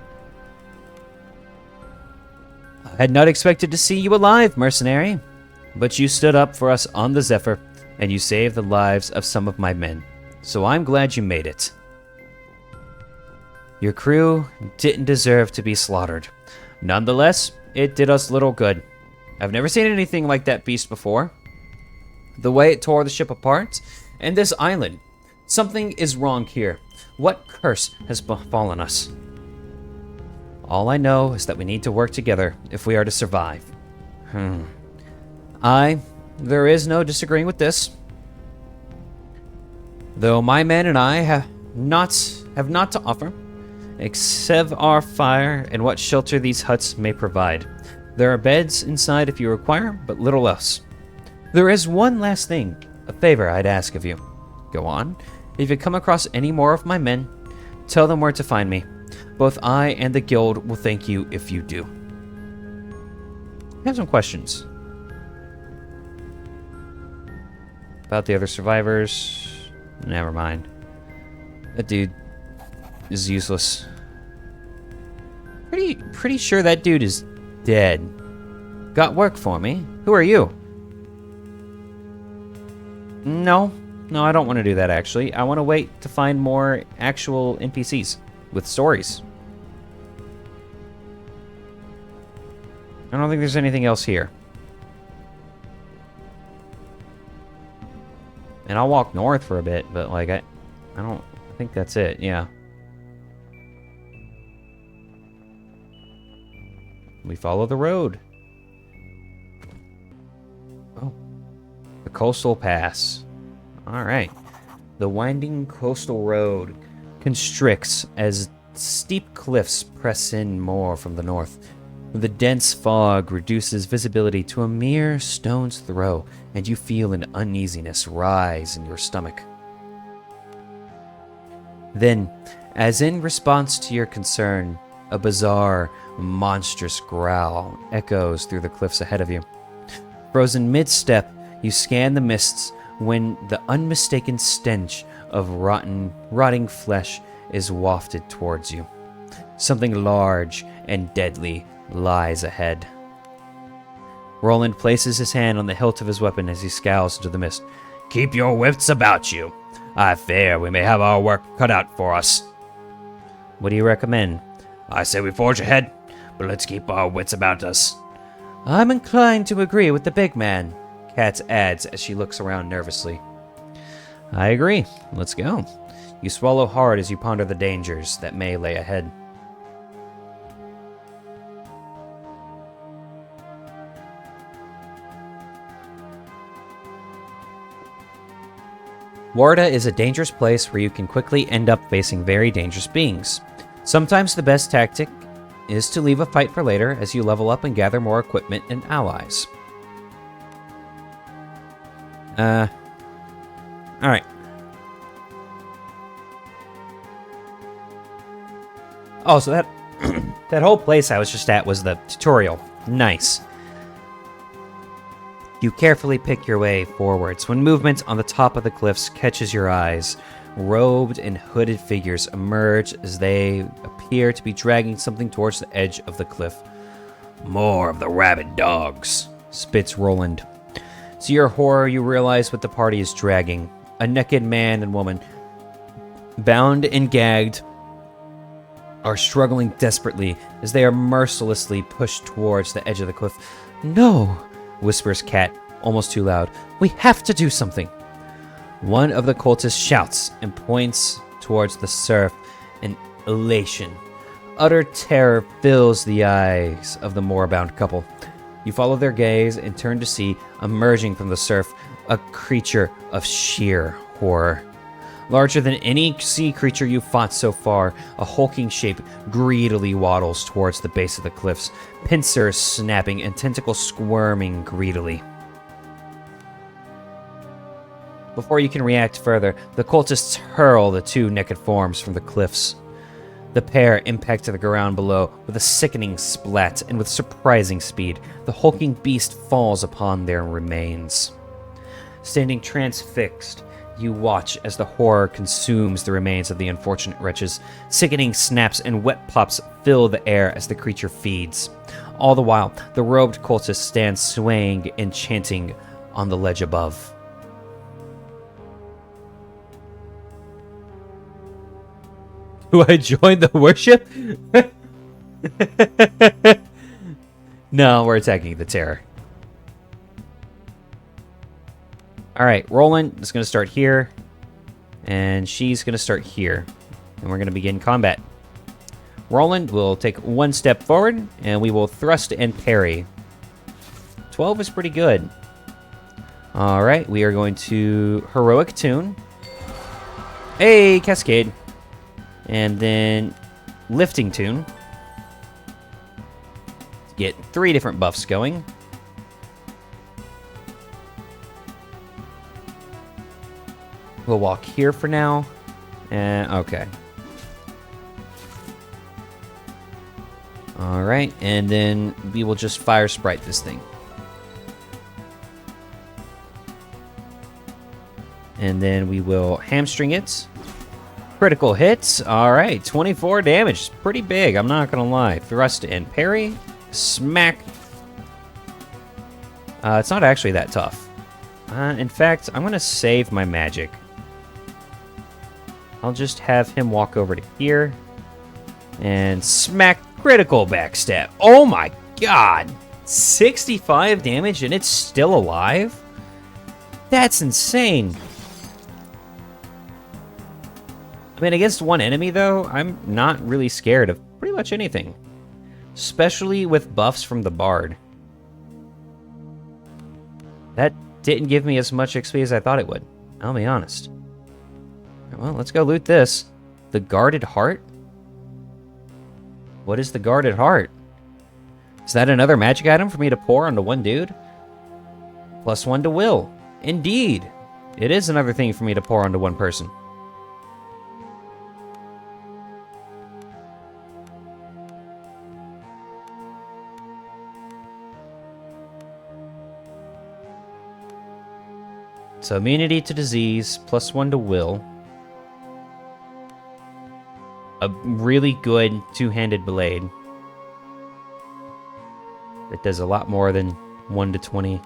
I had not expected to see you alive, mercenary. But you stood up for us on the Zephyr, and you saved the lives of some of my men. So I'm glad you made it. Your crew didn't deserve to be slaughtered. Nonetheless, it did us little good. I've never seen anything like that beast before. The way it tore the ship apart, and this island. Something is wrong here. What curse has befallen us? All I know is that we need to work together if we are to survive. There is no disagreeing with this. Though my men and I have not to offer, except our fire and what shelter these huts may provide. There are beds inside if you require, but little else. There is one last thing, a favor I'd ask of you. Go on. If you come across any more of my men, tell them where to find me. Both I and the guild will thank you if you do. I have some questions. About the other survivors. Never mind. That dude is useless. Pretty sure that dude is dead. Got work for me? Who are you? No, No, I don't want to do that, actually. I want to wait to find more actual NPCs with stories. I don't think there's anything else here. And I'll walk north for a bit, but, like, I don't think that's it, yeah. We follow the road. Oh. The coastal pass. Alright. The winding coastal road constricts as steep cliffs press in more from the north. The dense fog reduces visibility to a mere stone's throw, and you feel an uneasiness rise in your stomach. Then, as in response to your concern, a bizarre, monstrous growl echoes through the cliffs ahead of you. Frozen mid-step, you scan the mists when the unmistaken stench of rotting flesh is wafted towards you. Something large and deadly lies ahead. Roland places his hand on the hilt of his weapon as he scowls into the mist. Keep your wits about you. I fear we may have our work cut out for us. What do you recommend? I say we forge ahead, but let's keep our wits about us. I'm inclined to agree with the big man, Katz adds as she looks around nervously. I agree. Let's go. You swallow hard as you ponder the dangers that may lay ahead. Warda is a dangerous place where you can quickly end up facing very dangerous beings. Sometimes the best tactic is to leave a fight for later as you level up and gather more equipment and allies. Alright. Oh, so that that whole place I was just at was the tutorial. Nice. You carefully pick your way forwards when movement on the top of the cliffs catches your eyes. Robed and hooded figures emerge as they appear to be dragging something towards the edge of the cliff. More of the rabid dogs, spits Roland. To your horror, you realize what the party is dragging. A naked man and woman, bound and gagged, are struggling desperately as they are mercilessly pushed towards the edge of the cliff. No, whispers Kat, almost too loud. We have to do something. One of the cultists shouts and points towards the surf in elation. Utter terror fills the eyes of the moorbound couple. You follow their gaze and turn to see, emerging from the surf, a creature of sheer horror. Larger than any sea creature you've fought so far, a hulking shape greedily waddles towards the base of the cliffs, pincers snapping and tentacles squirming greedily. Before you can react further, the cultists hurl the two naked forms from the cliffs. The pair impact to the ground below with a sickening splat, and with surprising speed, the hulking beast falls upon their remains. Standing transfixed, you watch as the horror consumes the remains of the unfortunate wretches. Sickening snaps and wet pops fill the air as the creature feeds. All the while, the robed cultist stands swaying and chanting on the ledge above. Do I join the worship? No, we're attacking the terror. Alright, Roland is going to start here. And she's going to start here. And we're going to begin combat. Roland will take one step forward, and we will thrust and parry. 12 is pretty good. Alright, we are going to Heroic Tune. Hey, Cascade. And then Lifting Tune. Get 3 different buffs going. We'll walk here for now. Okay. Alright, and then we will just Fire Sprite this thing. And then we will hamstring it. Critical hits. Alright, 24 damage. Pretty big, I'm not gonna lie. Thrust and parry. Smack. It's not actually that tough. In fact, I'm going to save my magic. I'll just have him walk over to here. And smack critical backstab. Oh my god! 65 damage and it's still alive? That's insane. I mean, against one enemy, though, I'm not really scared of pretty much anything. Especially with buffs from the Bard. That didn't give me as much XP as I thought it would. I'll be honest. Well, let's go loot this. The Guarded Heart? What is the Guarded Heart? Is that another magic item for me to pour onto one dude? +1 to will. Indeed. It is another thing for me to pour onto one person. So immunity to disease, +1 to will. A really good two-handed blade. That does a lot more than 1 to 20.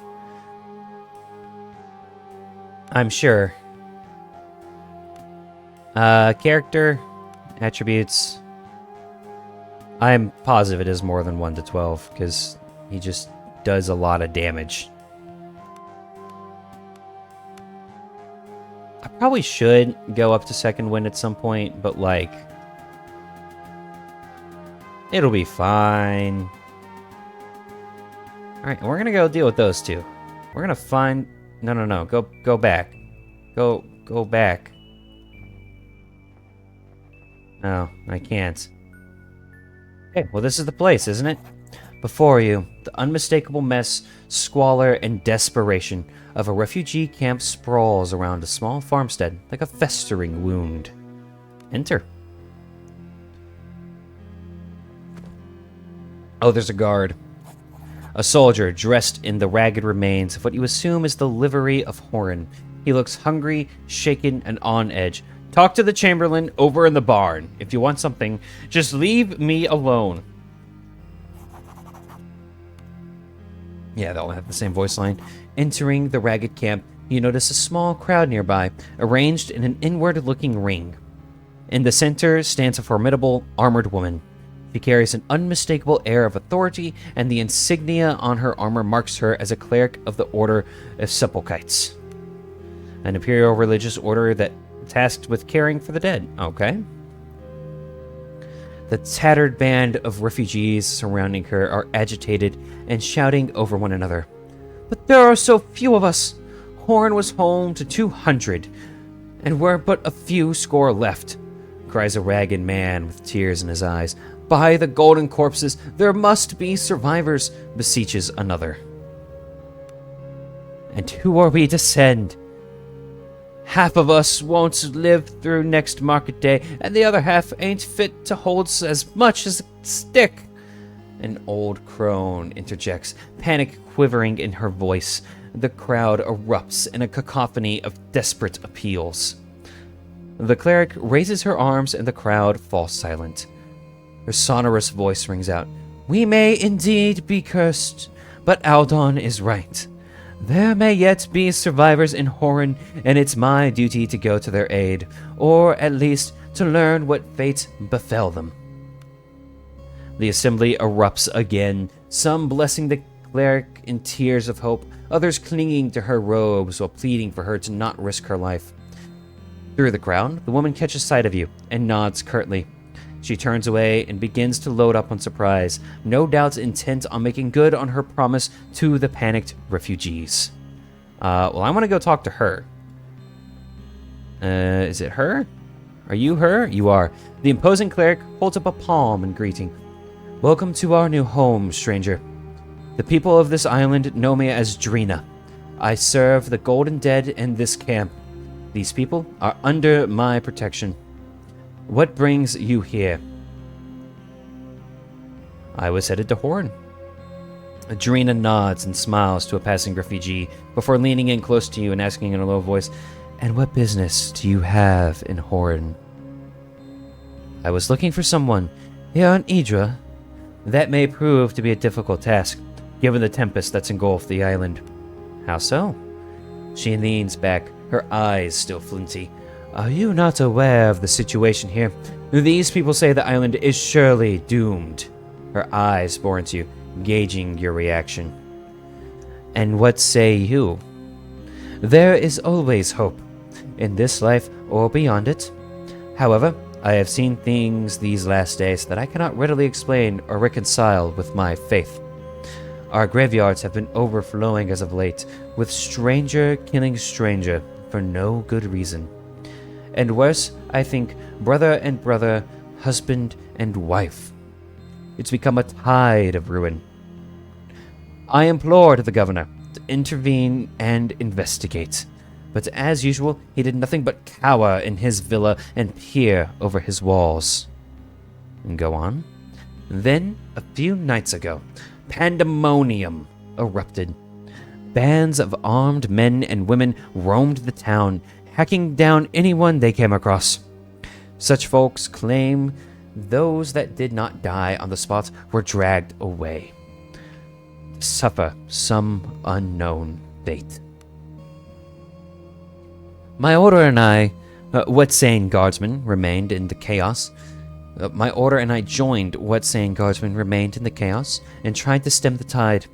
I'm sure. Character, attributes. I'm positive it is more than 1 to 12, because he just does a lot of damage. I probably should go up to second wind at some point, but like... it'll be fine. Alright, we're gonna go deal with those two. We're gonna find... No. Go back. Go back. No, I can't. Okay, well this is the place, isn't it? Before you, the unmistakable mess, squalor, and desperation of a refugee camp sprawls around a small farmstead like a festering wound. Enter. Oh, there's a guard. A soldier dressed in the ragged remains of what you assume is the livery of Horan. He looks hungry, shaken, and on edge. Talk to the Chamberlain over in the barn. If you want something, just leave me alone. Yeah, they all have the same voice line. Entering the ragged camp, you notice a small crowd nearby, arranged in an inward-looking ring. In the center stands a formidable, armored woman. She carries an unmistakable air of authority, and the insignia on her armor marks her as a cleric of the Order of Sepulchites, an imperial religious order that tasked with caring for the dead. Okay. The tattered band of refugees surrounding her are agitated and shouting over one another. But there are so few of us. Horn was home to 200, and we're but a few score left, cries a ragged man with tears in his eyes. By the golden corpses, there must be survivors, beseeches another. And who are we to send? Half of us won't live through next market day, and the other half ain't fit to hold as much as a stick. An old crone interjects, panic quivering in her voice. The crowd erupts in a cacophony of desperate appeals. The cleric raises her arms, and the crowd falls silent. Her sonorous voice rings out. We may indeed be cursed, but Aldon is right. There may yet be survivors in Horan, and it's my duty to go to their aid, or at least to learn what fate befell them. The assembly erupts again, some blessing the cleric in tears of hope, others clinging to her robes while pleading for her to not risk her life. Through the crowd, the woman catches sight of you and nods curtly. She turns away and begins to load up on surprise, no doubt intent on making good on her promise to the panicked refugees. Well, I want to go talk to her. Is it her? Are you her? You are. The imposing cleric holds up a palm in greeting. Welcome to our new home, stranger. The people of this island know me as Drina. I serve the Golden Dead in this camp. These people are under my protection. What brings you here? I was headed to Horn. Drina nods and smiles to a passing refugee before leaning in close to you and asking in a low voice, And what business do you have in Horn? I was looking for someone here on Idra. That may prove to be a difficult task, given the tempest that's engulfed the island. How so? She leans back, her eyes still flinty. Are you not aware of the situation here? These people say the island is surely doomed. Her eyes bore into you, gauging your reaction. And what say you? There is always hope, in this life or beyond it. However, I have seen things these last days that I cannot readily explain or reconcile with my faith. Our graveyards have been overflowing as of late, with stranger killing stranger for no good reason. And worse, I think, brother and brother, husband and wife. It's become a tide of ruin. I implored the governor to intervene and investigate, but as usual, he did nothing but cower in his villa and peer over his walls. Go on. Then, a few nights ago, pandemonium erupted. Bands of armed men and women roamed the town, hacking down anyone they came across. Such folks claim those that did not die on the spot were dragged away to suffer some unknown fate. My order and I, what sane guardsmen remained in the chaos. My order and I joined what sane guardsmen remained in the chaos and tried to stem the tide,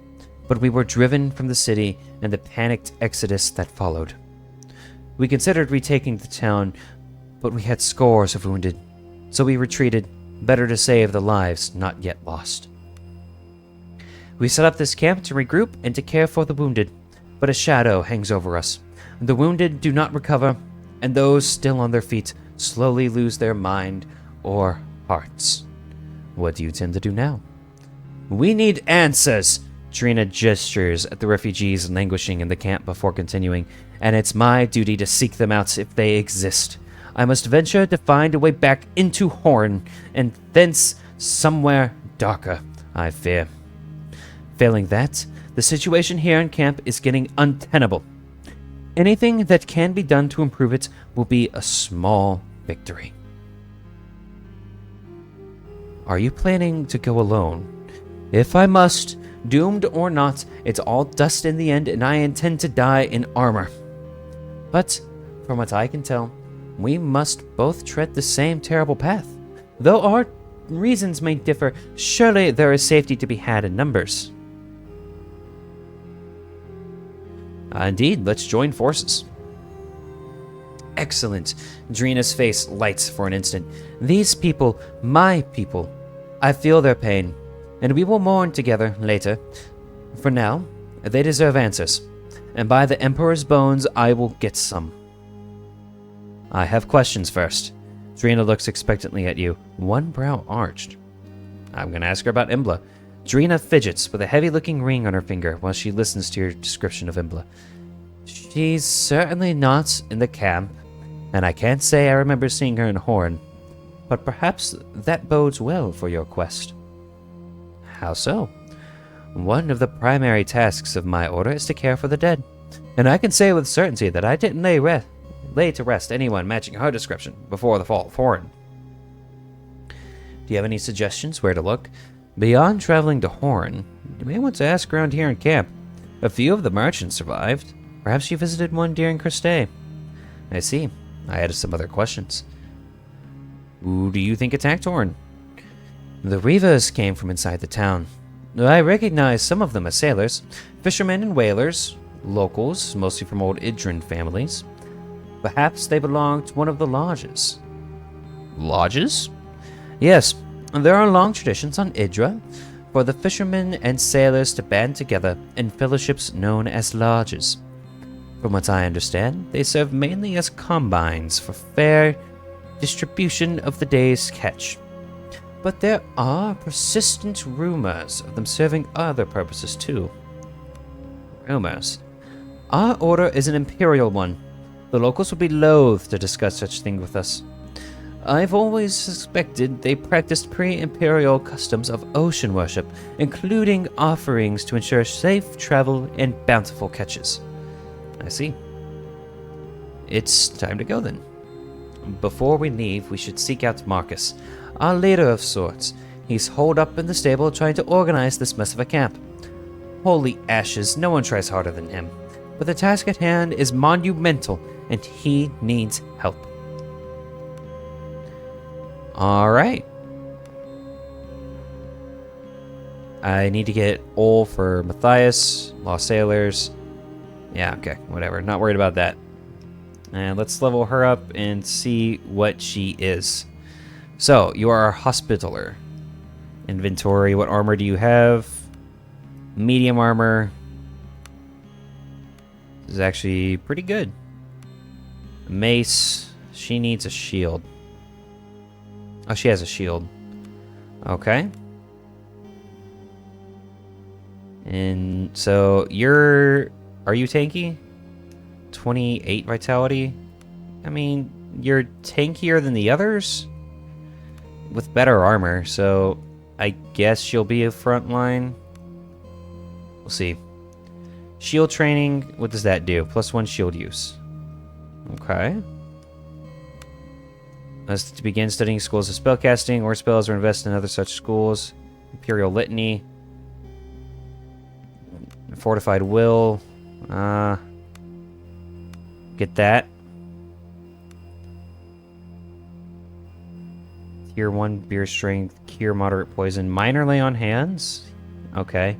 but we were driven from the city and the panicked exodus that followed. We considered retaking the town, but we had scores of wounded, so we retreated, better to save the lives not yet lost. We set up this camp to regroup and to care for the wounded, but a shadow hangs over us. The wounded do not recover, and those still on their feet slowly lose their mind or hearts. What do you intend to do now? We need answers! Trina gestures at the refugees languishing in the camp before continuing, and it's my duty to seek them out if they exist. I must venture to find a way back into Horn, and thence somewhere darker, I fear. Failing that, the situation here in camp is getting untenable. Anything that can be done to improve it will be a small victory. Are you planning to go alone? If I must, doomed or not, it's all dust in the end, and I intend to die in armor. But, from what I can tell, we must both tread the same terrible path. Though our reasons may differ, surely there is safety to be had in numbers. Indeed, let's join forces. Excellent. Drina's face lights for an instant. These people, my people, I feel their pain, and we will mourn together later. For now, they deserve answers, and by the Emperor's bones, I will get some. I have questions first. Drina looks expectantly at you, one brow arched. I'm going to ask her about Imbla. Drina fidgets with a heavy-looking ring on her finger while she listens to your description of Imbla. She's certainly not in the camp, and I can't say I remember seeing her in Horn, but perhaps that bodes well for your quest. How so? One of the primary tasks of my order is to care for the dead, and I can say with certainty that I didn't lay to rest anyone matching her description before the fall of Horn. Do you have any suggestions where to look? Beyond traveling to Horn, you may want to ask around here in camp. A few of the merchants survived. Perhaps you visited one during Christay. I see. I had some other questions. Who do you think attacked Horn? The Reavers came from inside the town. I recognize some of them as sailors, fishermen and whalers, locals, mostly from old Idrin families. Perhaps they belonged to one of the lodges. Lodges? Yes, there are long traditions on Idra for the fishermen and sailors to band together in fellowships known as lodges. From what I understand, they serve mainly as combines for fair distribution of the day's catch. But there are persistent rumors of them serving other purposes too. Rumors. Our order is an imperial one. The locals would be loath to discuss such things with us. I've always suspected they practiced pre-imperial customs of ocean worship, including offerings to ensure safe travel and bountiful catches. I see. It's time to go then. Before we leave, we should seek out Marcus, our leader of sorts. He's holed up in the stable trying to organize this mess of a camp. Holy ashes, no one tries harder than him. but the task at hand is monumental, and he needs help. Alright. I need to get Ol for Matthias, Lost Sailors. Yeah, okay, whatever. Not worried about that. And let's level her up and see what she is. So, you are a hospitaler. Inventory, what armor do you have? Medium armor. This is actually pretty good. Mace. She needs a shield. Oh, she has a shield. Okay. And so are you tanky? 28 vitality? I mean, you're tankier than the others with better armor, so I guess she'll be a front line. We'll see. Shield training, what does that do? +1 shield use. Okay. Let's begin studying schools of spellcasting or spells or invest in other such schools. Imperial Litany. Fortified Will. Get that. Tier 1 beer strength, cure moderate poison, minor lay on hands. Okay.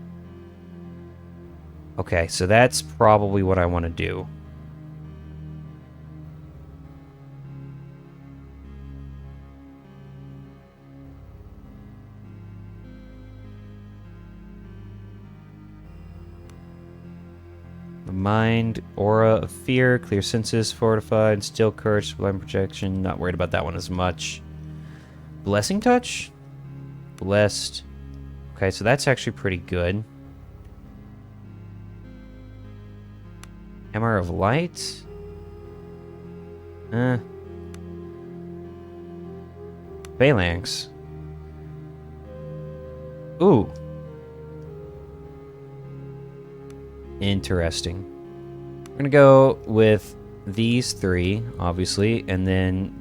Okay, so that's probably what I want to do. Mind, aura of fear, clear senses, fortified, still courage, sublime projection. Not worried about that one as much. Blessing touch? Blessed. Okay, so that's actually pretty good. Hammer of light? Phalanx. Ooh. Interesting. We're gonna go with these three, obviously, and then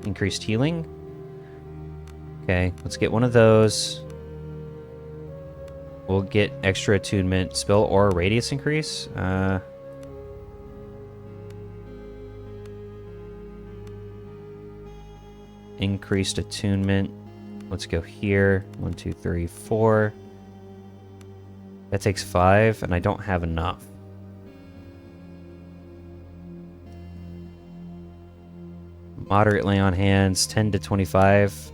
increased healing. Okay, let's get one of those. We'll get extra attunement. Spell aura radius increase. Increased attunement. Let's go here. 1, 2, 3, 4. That takes 5, and I don't have enough. Moderate lay on hands, 10 to 25.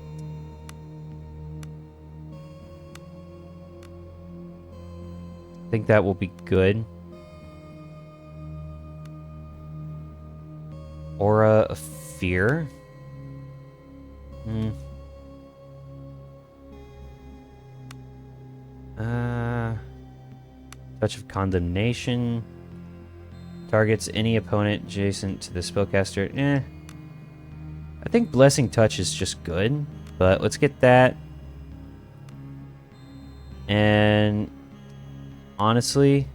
I think that will be good. Aura of fear. Touch of condemnation. Targets any opponent adjacent to the spellcaster. I think blessing touch is just good, but let's get that. And honestly,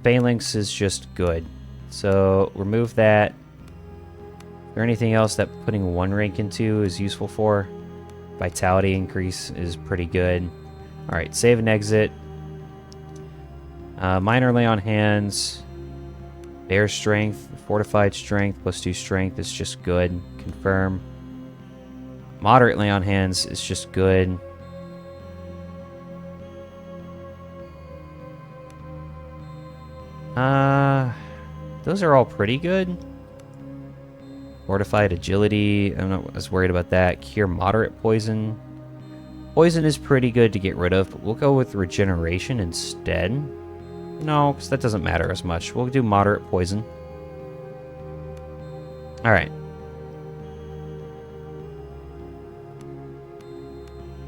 phalanx is just good. So remove that. Is there anything else that putting 1 rank into is useful for? Vitality increase is pretty good. Alright, save and exit. Minor lay on hands. Bear strength. Fortified strength +2 strength is just good. Confirm. Moderate lay on hands is just good. Those are all pretty good. Fortified agility. I'm not as worried about that. Cure moderate poison. Poison is pretty good to get rid of, but we'll go with regeneration instead. No, because that doesn't matter as much. We'll do moderate poison. Alright.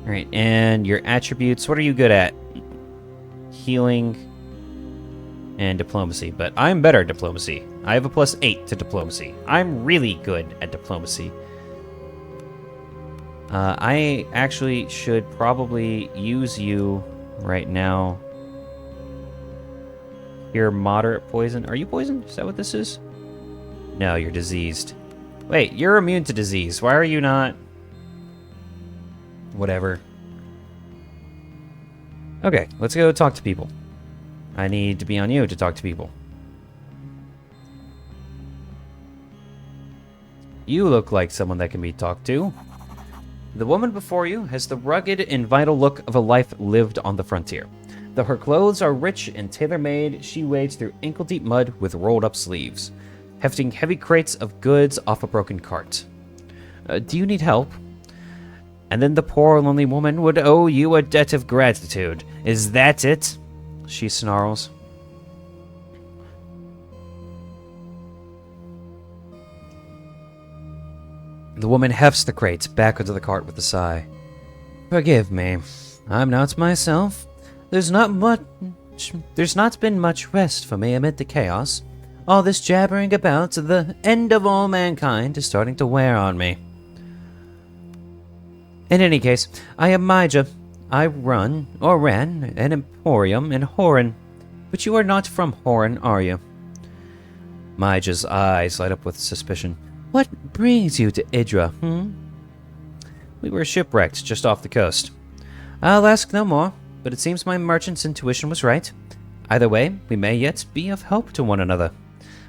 Alright, and your attributes. What are you good at? Healing and diplomacy, but I'm better at diplomacy. I have a +8 to diplomacy. I'm really good at diplomacy. I actually should probably use you right now. You're moderate poison. Are you poisoned? Is that what this is? No, you're diseased. Wait, you're immune to disease. Why are you not? Whatever. Okay, let's go talk to people. I need to be on you to talk to people. You look like someone that can be talked to. The woman before you has the rugged and vital look of a life lived on the frontier. Though her clothes are rich and tailor-made, she wades through ankle-deep mud with rolled-up sleeves, hefting heavy crates of goods off a broken cart. Do you need help? And then the poor, lonely woman would owe you a debt of gratitude. Is that it? She snarls. The woman hefts the crates back onto the cart with a sigh. Forgive me. I'm not myself. There's not been much rest for me amid the chaos. All this jabbering about the end of all mankind is starting to wear on me. In any case, I am Mija. I ran, an emporium in Horan. But you are not from Horan, are you? Mija's eyes light up with suspicion. What brings you to Idra, We were shipwrecked just off the coast. I'll ask no more, but it seems my merchant's intuition was right. Either way, we may yet be of help to one another.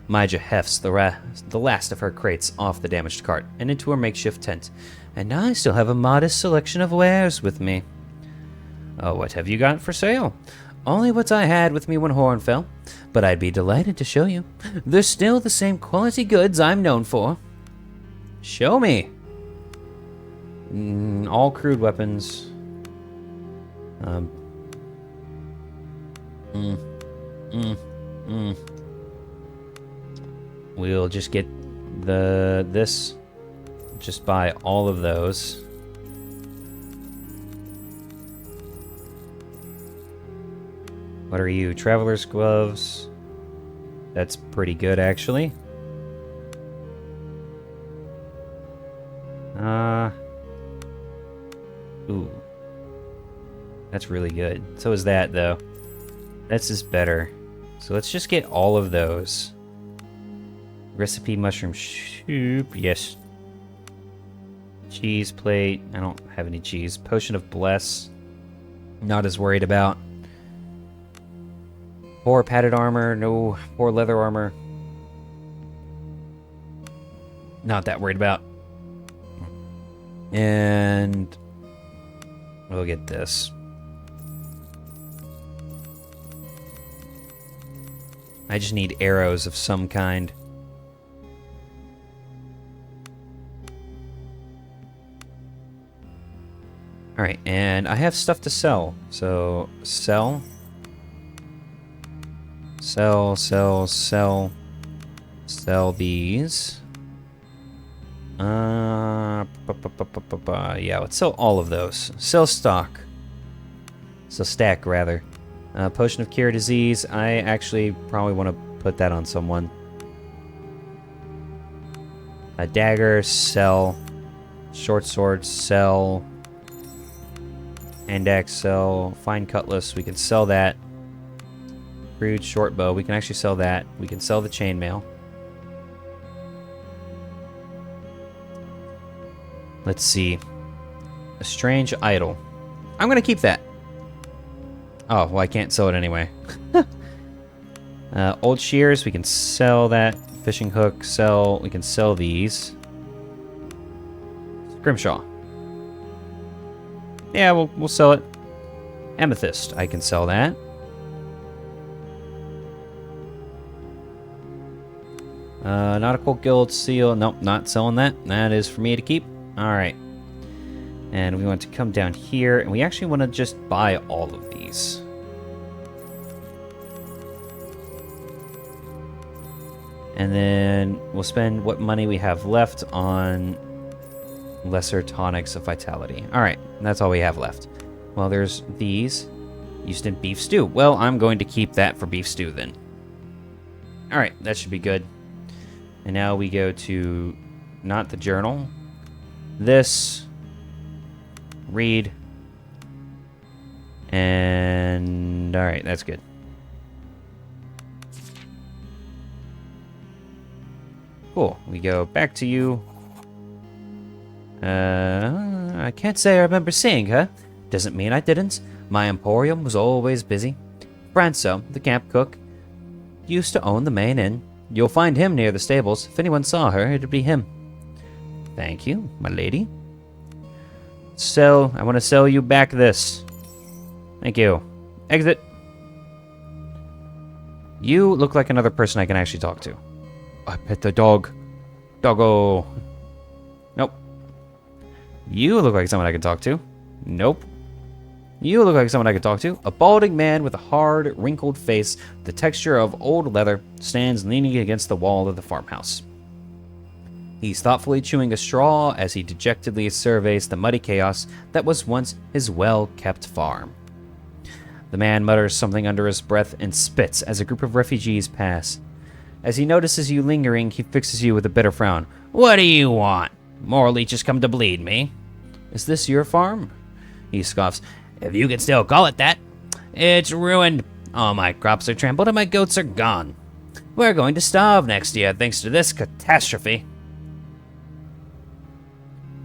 Mija hefts the last of her crates off the damaged cart and into her makeshift tent, and I still have a modest selection of wares with me. Oh, what have you got for sale? Only what I had with me when Horn fell, but I'd be delighted to show you. They're still the same quality goods I'm known for. Show me. All crude weapons. We'll just get this. Just buy all of those. What are you? Traveler's gloves. That's pretty good, actually. Ooh. That's really good. So is that, though. That's just better. So let's just get all of those. Recipe mushroom soup. Yes. Cheese plate. I don't have any cheese. Potion of bless. Not as worried about. Poor padded armor. No. Poor leather armor. Not that worried about. And we'll get this. I just need arrows of some kind. Alright, and I have stuff to sell. So, sell. Sell these. Yeah, let's sell all of those. Sell stock. Sell stack, rather. Potion of Cure Disease. I actually probably want to put that on someone. A dagger, sell. Short sword, sell. Hand axe, sell. Fine cutlass, we can sell that. Crude short bow, we can actually sell that. We can sell the chainmail. Let's see. A strange idol. I'm gonna keep that. Oh, well, I can't sell it anyway. Old shears, we can sell that. Fishing hook, sell. We can sell these. Scrimshaw. Yeah, we'll sell it. Amethyst, I can sell that. Nautical Guild seal. Nope, not selling that. That is for me to keep. Alright. And we want to come down here, and we actually want to just buy all of these. And then we'll spend what money we have left on lesser tonics of vitality. Alright, that's all we have left. Well, there's these. Used in beef stew. Well, I'm going to keep that for beef stew then. Alright, that should be good. And now we go to, not the journal, this, read, and alright, that's good. Cool, we go back to you. I can't say I remember seeing her. Doesn't mean I didn't. My emporium was always busy. Branso, the camp cook, used to own the main inn. You'll find him near the stables. If anyone saw her, it'd be him. Thank you, my lady. I want to sell you back this. Thank you. Exit. You look like another person I can actually talk to. I pet the dog. Doggo. Nope. You look like someone I can talk to. Nope. You look like someone I could talk to. A balding man with a hard, wrinkled face, the texture of old leather, stands leaning against the wall of the farmhouse. He's thoughtfully chewing a straw as he dejectedly surveys the muddy chaos that was once his well-kept farm. The man mutters something under his breath and spits as a group of refugees pass. As he notices you lingering, he fixes you with a bitter frown. What do you want? More leeches come to bleed me. Is this your farm? He scoffs. If you can still call it that. It's ruined. All my crops are trampled and my goats are gone. We're going to starve next year thanks to this catastrophe.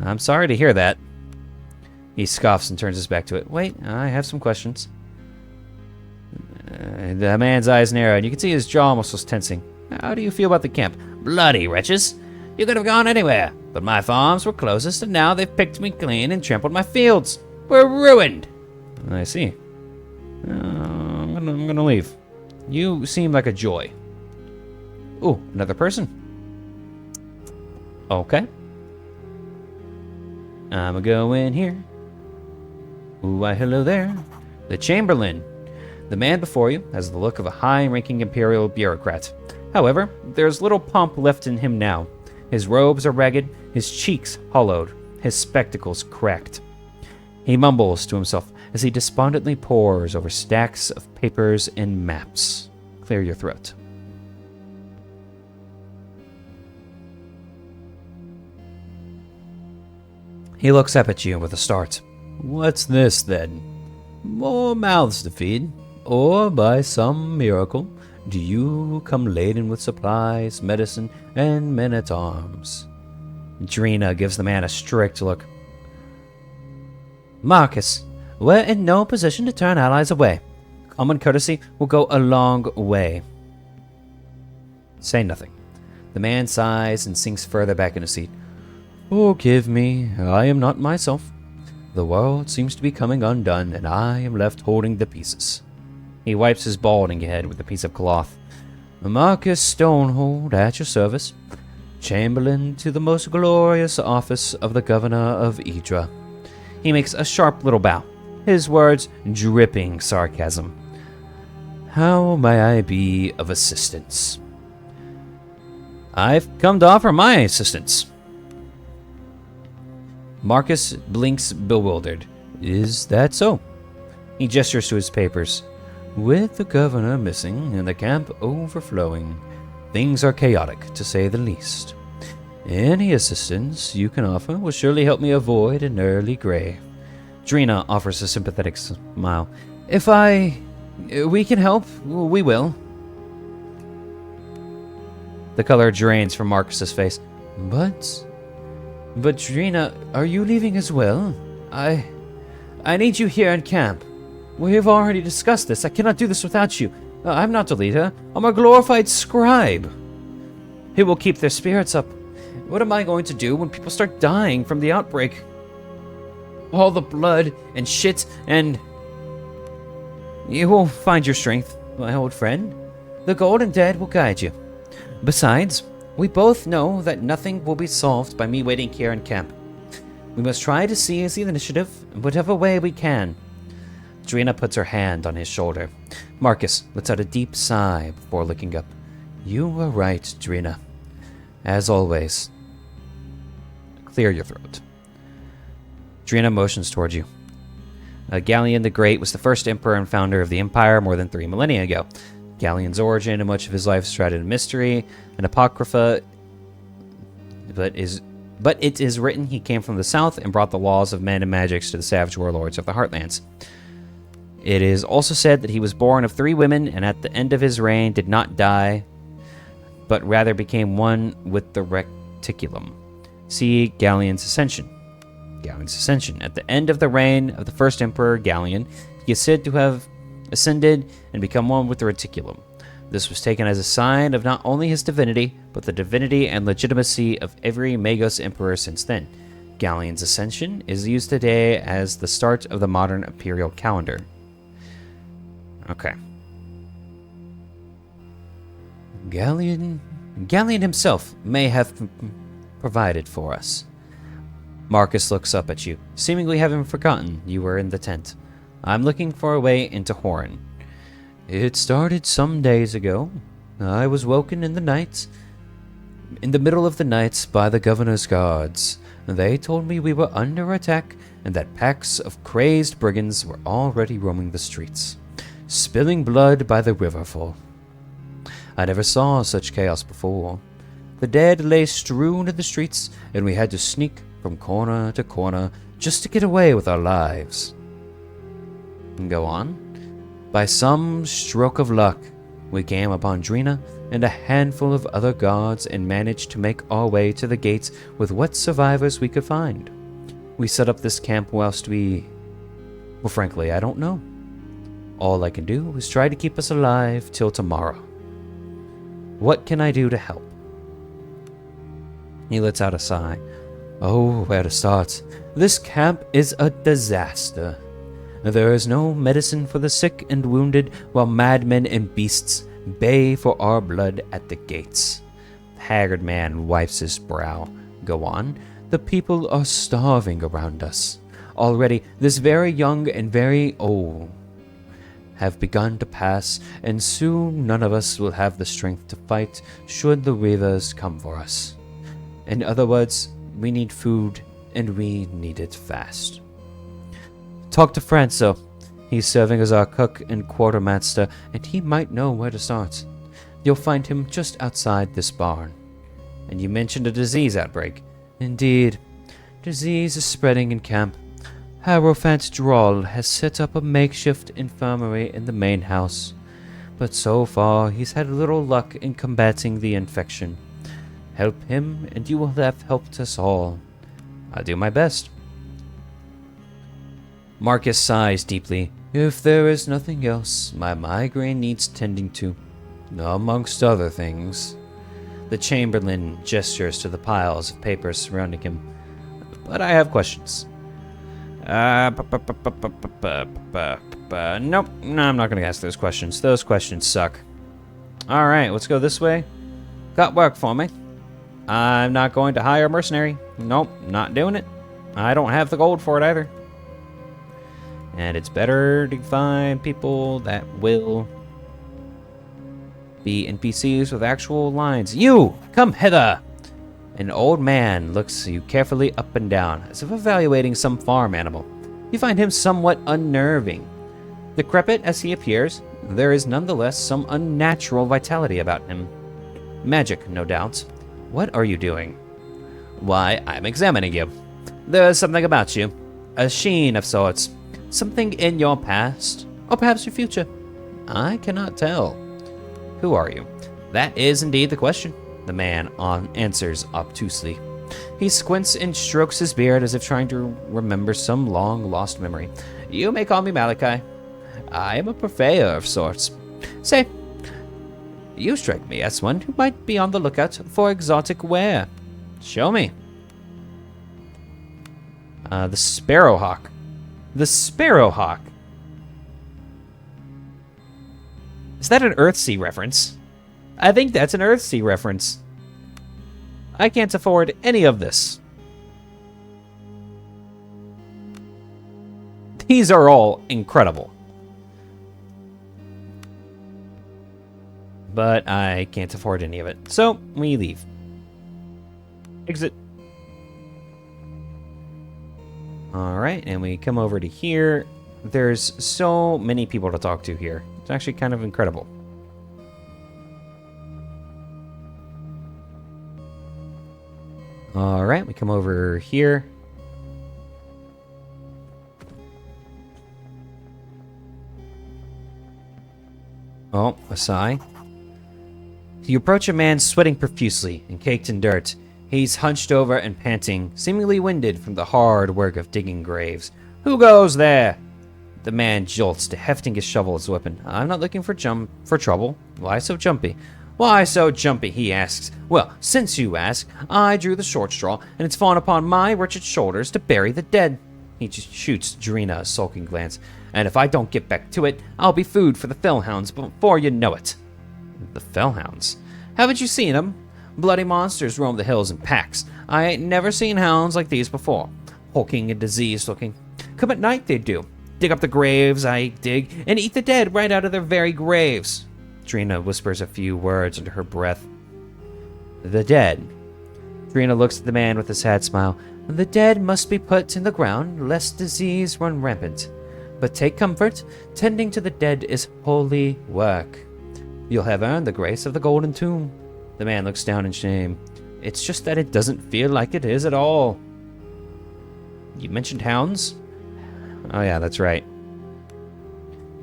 I'm sorry to hear that. He scoffs and turns his back to it. Wait, I have some questions. The man's eyes narrow, and you can see his jaw almost was tensing. How do you feel about the camp? Bloody wretches. You could have gone anywhere, but my farms were closest, and now they've picked me clean and trampled my fields. We're ruined. I see. I'm gonna leave. You seem like a joy. Ooh, another person. Okay. I'ma go in here. Ooh, why hello there. The Chamberlain. The man before you has the look of a high-ranking imperial bureaucrat. However, there's little pomp left in him now. His robes are ragged, his cheeks hollowed, his spectacles cracked. He mumbles to himself as he despondently pores over stacks of papers and maps. Clear your throat. He looks up at you with a start. What's this, then? More mouths to feed? Or, by some miracle, do you come laden with supplies, medicine, and men-at-arms? Drina gives the man a strict look. Marcus, we're in no position to turn allies away. Common courtesy will go a long way. Say nothing. The man sighs and sinks further back in his seat. Forgive me, I am not myself. The world seems to be coming undone, and I am left holding the pieces. He wipes his balding head with a piece of cloth. Marcus Stonehold, at your service. Chamberlain to the most glorious office of the governor of Idra. He makes a sharp little bow, his words dripping sarcasm. How may I be of assistance? I've come to offer my assistance. Marcus blinks bewildered. Is that so? He gestures to his papers. With the governor missing and the camp overflowing, things are chaotic, to say the least. Any assistance you can offer will surely help me avoid an early grave. Drina offers a sympathetic smile. If we can help, we will. The color drains from Marcus's face. But Drina, are you leaving as well? I need you here in camp. We have already discussed this. I cannot do this without you. I'm not a leader. I'm a glorified scribe. Who will keep their spirits up? What am I going to do when people start dying from the outbreak? All the blood and shit and... You will find your strength, my old friend. The Golden Dead will guide you. Besides, we both know that nothing will be solved by me waiting here in camp. We must try to seize the initiative in whatever way we can. Drina puts her hand on his shoulder. Marcus lets out a deep sigh before looking up. You were right, Drina. As always. Clear your throat. Drina motions toward you. Gallian the Great was the first emperor and founder of the Empire more than 3 millennia ago. Gallian's origin and much of his life shrouded in mystery and apocrypha, but it is written he came from the south and brought the laws of men and magics to the savage warlords of the Heartlands. It is also said that he was born of 3 women and at the end of his reign did not die, but rather became one with the reticulum. See Gallian's Ascension. Gallien's ascension. At the end of the reign of the first Emperor Gallian, he is said to have ascended and become one with the reticulum. This was taken as a sign of not only his divinity, but the divinity and legitimacy of every Magos emperor since then. Gallien's ascension is used today as the start of the modern imperial calendar. Okay. Gallian himself may have provided for us. Marcus looks up at you, seemingly having forgotten you were in the tent. I'm looking for a way into Horin. It started some days ago. I was woken in the middle of the night by the governor's guards. They told me we were under attack and that packs of crazed brigands were already roaming the streets, spilling blood by the riverfall. I never saw such chaos before. The dead lay strewn in the streets, and we had to sneak from corner to corner just to get away with our lives. Go on. By some stroke of luck, we came upon Drina and a handful of other guards and managed to make our way to the gates with what survivors we could find. We set up this camp whilst well, frankly, I don't know. All I can do is try to keep us alive till tomorrow. What can I do to help? He lets out a sigh. Oh, where to start? This camp is a disaster. There is no medicine for the sick and wounded, while madmen and beasts bay for our blood at the gates. The haggard man wipes his brow. Go on. The people are starving around us. Already, this very young and very old have begun to pass, and soon none of us will have the strength to fight should the reavers come for us. In other words, we need food, and we need it fast. Talk to Franco. He's serving as our cook and quartermaster, and he might know where to start. You'll find him just outside this barn. And you mentioned a disease outbreak. Indeed, disease is spreading in camp. Hierophant Droll has set up a makeshift infirmary in the main house, but so far he's had little luck in combating the infection. Help him, and you will have helped us all. I'll do my best. Marcus sighs deeply. If there is nothing else, my migraine needs tending to, amongst other things. The Chamberlain gestures to the piles of papers surrounding him. But I have questions. Nope, no, I'm not going to ask those questions. Those questions suck. Alright, let's go this way. Got work for me. I'm not going to hire a mercenary. Nope, not doing it. I don't have the gold for it either. And it's better to find people that will be NPCs with actual lines. You! Come hither! An old man looks you carefully up and down, as if evaluating some farm animal. You find him somewhat unnerving. Decrepit as he appears, there is nonetheless some unnatural vitality about him. Magic, no doubt. What are you doing? Why, I'm examining you. There's something about you. A sheen of sorts. Something in your past, or perhaps your future. I cannot tell. Who are you? That is indeed the question. The man answers obtusely. He squints and strokes his beard as if trying to remember some long-lost memory. You may call me Malachi. I am a purveyor of sorts. Say, you strike me as one who might be on the lookout for exotic ware. Show me. The Sparrowhawk. The Sparrowhawk. Is that an Earthsea reference? I think that's an Earthsea reference. I can't afford any of this. These are all incredible. But I can't afford any of it. So, we leave. Exit. Alright, and we come over to here. There's so many people to talk to here. It's actually kind of incredible. Alright, we come over here. Oh, a sigh. You approach a man sweating profusely and caked in dirt. He's hunched over and panting, seemingly winded from the hard work of digging graves. Who goes there? The man jolts to hefting his shovel as a weapon. I'm not looking for trouble. Why so jumpy? Why so jumpy, he asks. Well, since you ask, I drew the short straw, and it's fallen upon my wretched shoulders to bury the dead. He just shoots Drina a sulking glance. And if I don't get back to it, I'll be food for the fellhounds before you know it. The fellhounds? Haven't you seen 'em? Bloody monsters roam the hills in packs. I ain't never seen hounds like these before. Hulking and diseased looking. Come at night, they do. Dig up the graves I dig, and eat the dead right out of their very graves. Drina whispers a few words under her breath. The dead. Drina looks at the man with a sad smile. The dead must be put in the ground, lest disease run rampant. But take comfort, tending to the dead is holy work. You'll have earned the grace of the golden tomb. The man looks down in shame. It's just that it doesn't feel like it is at all. You mentioned hounds? Oh yeah, that's right.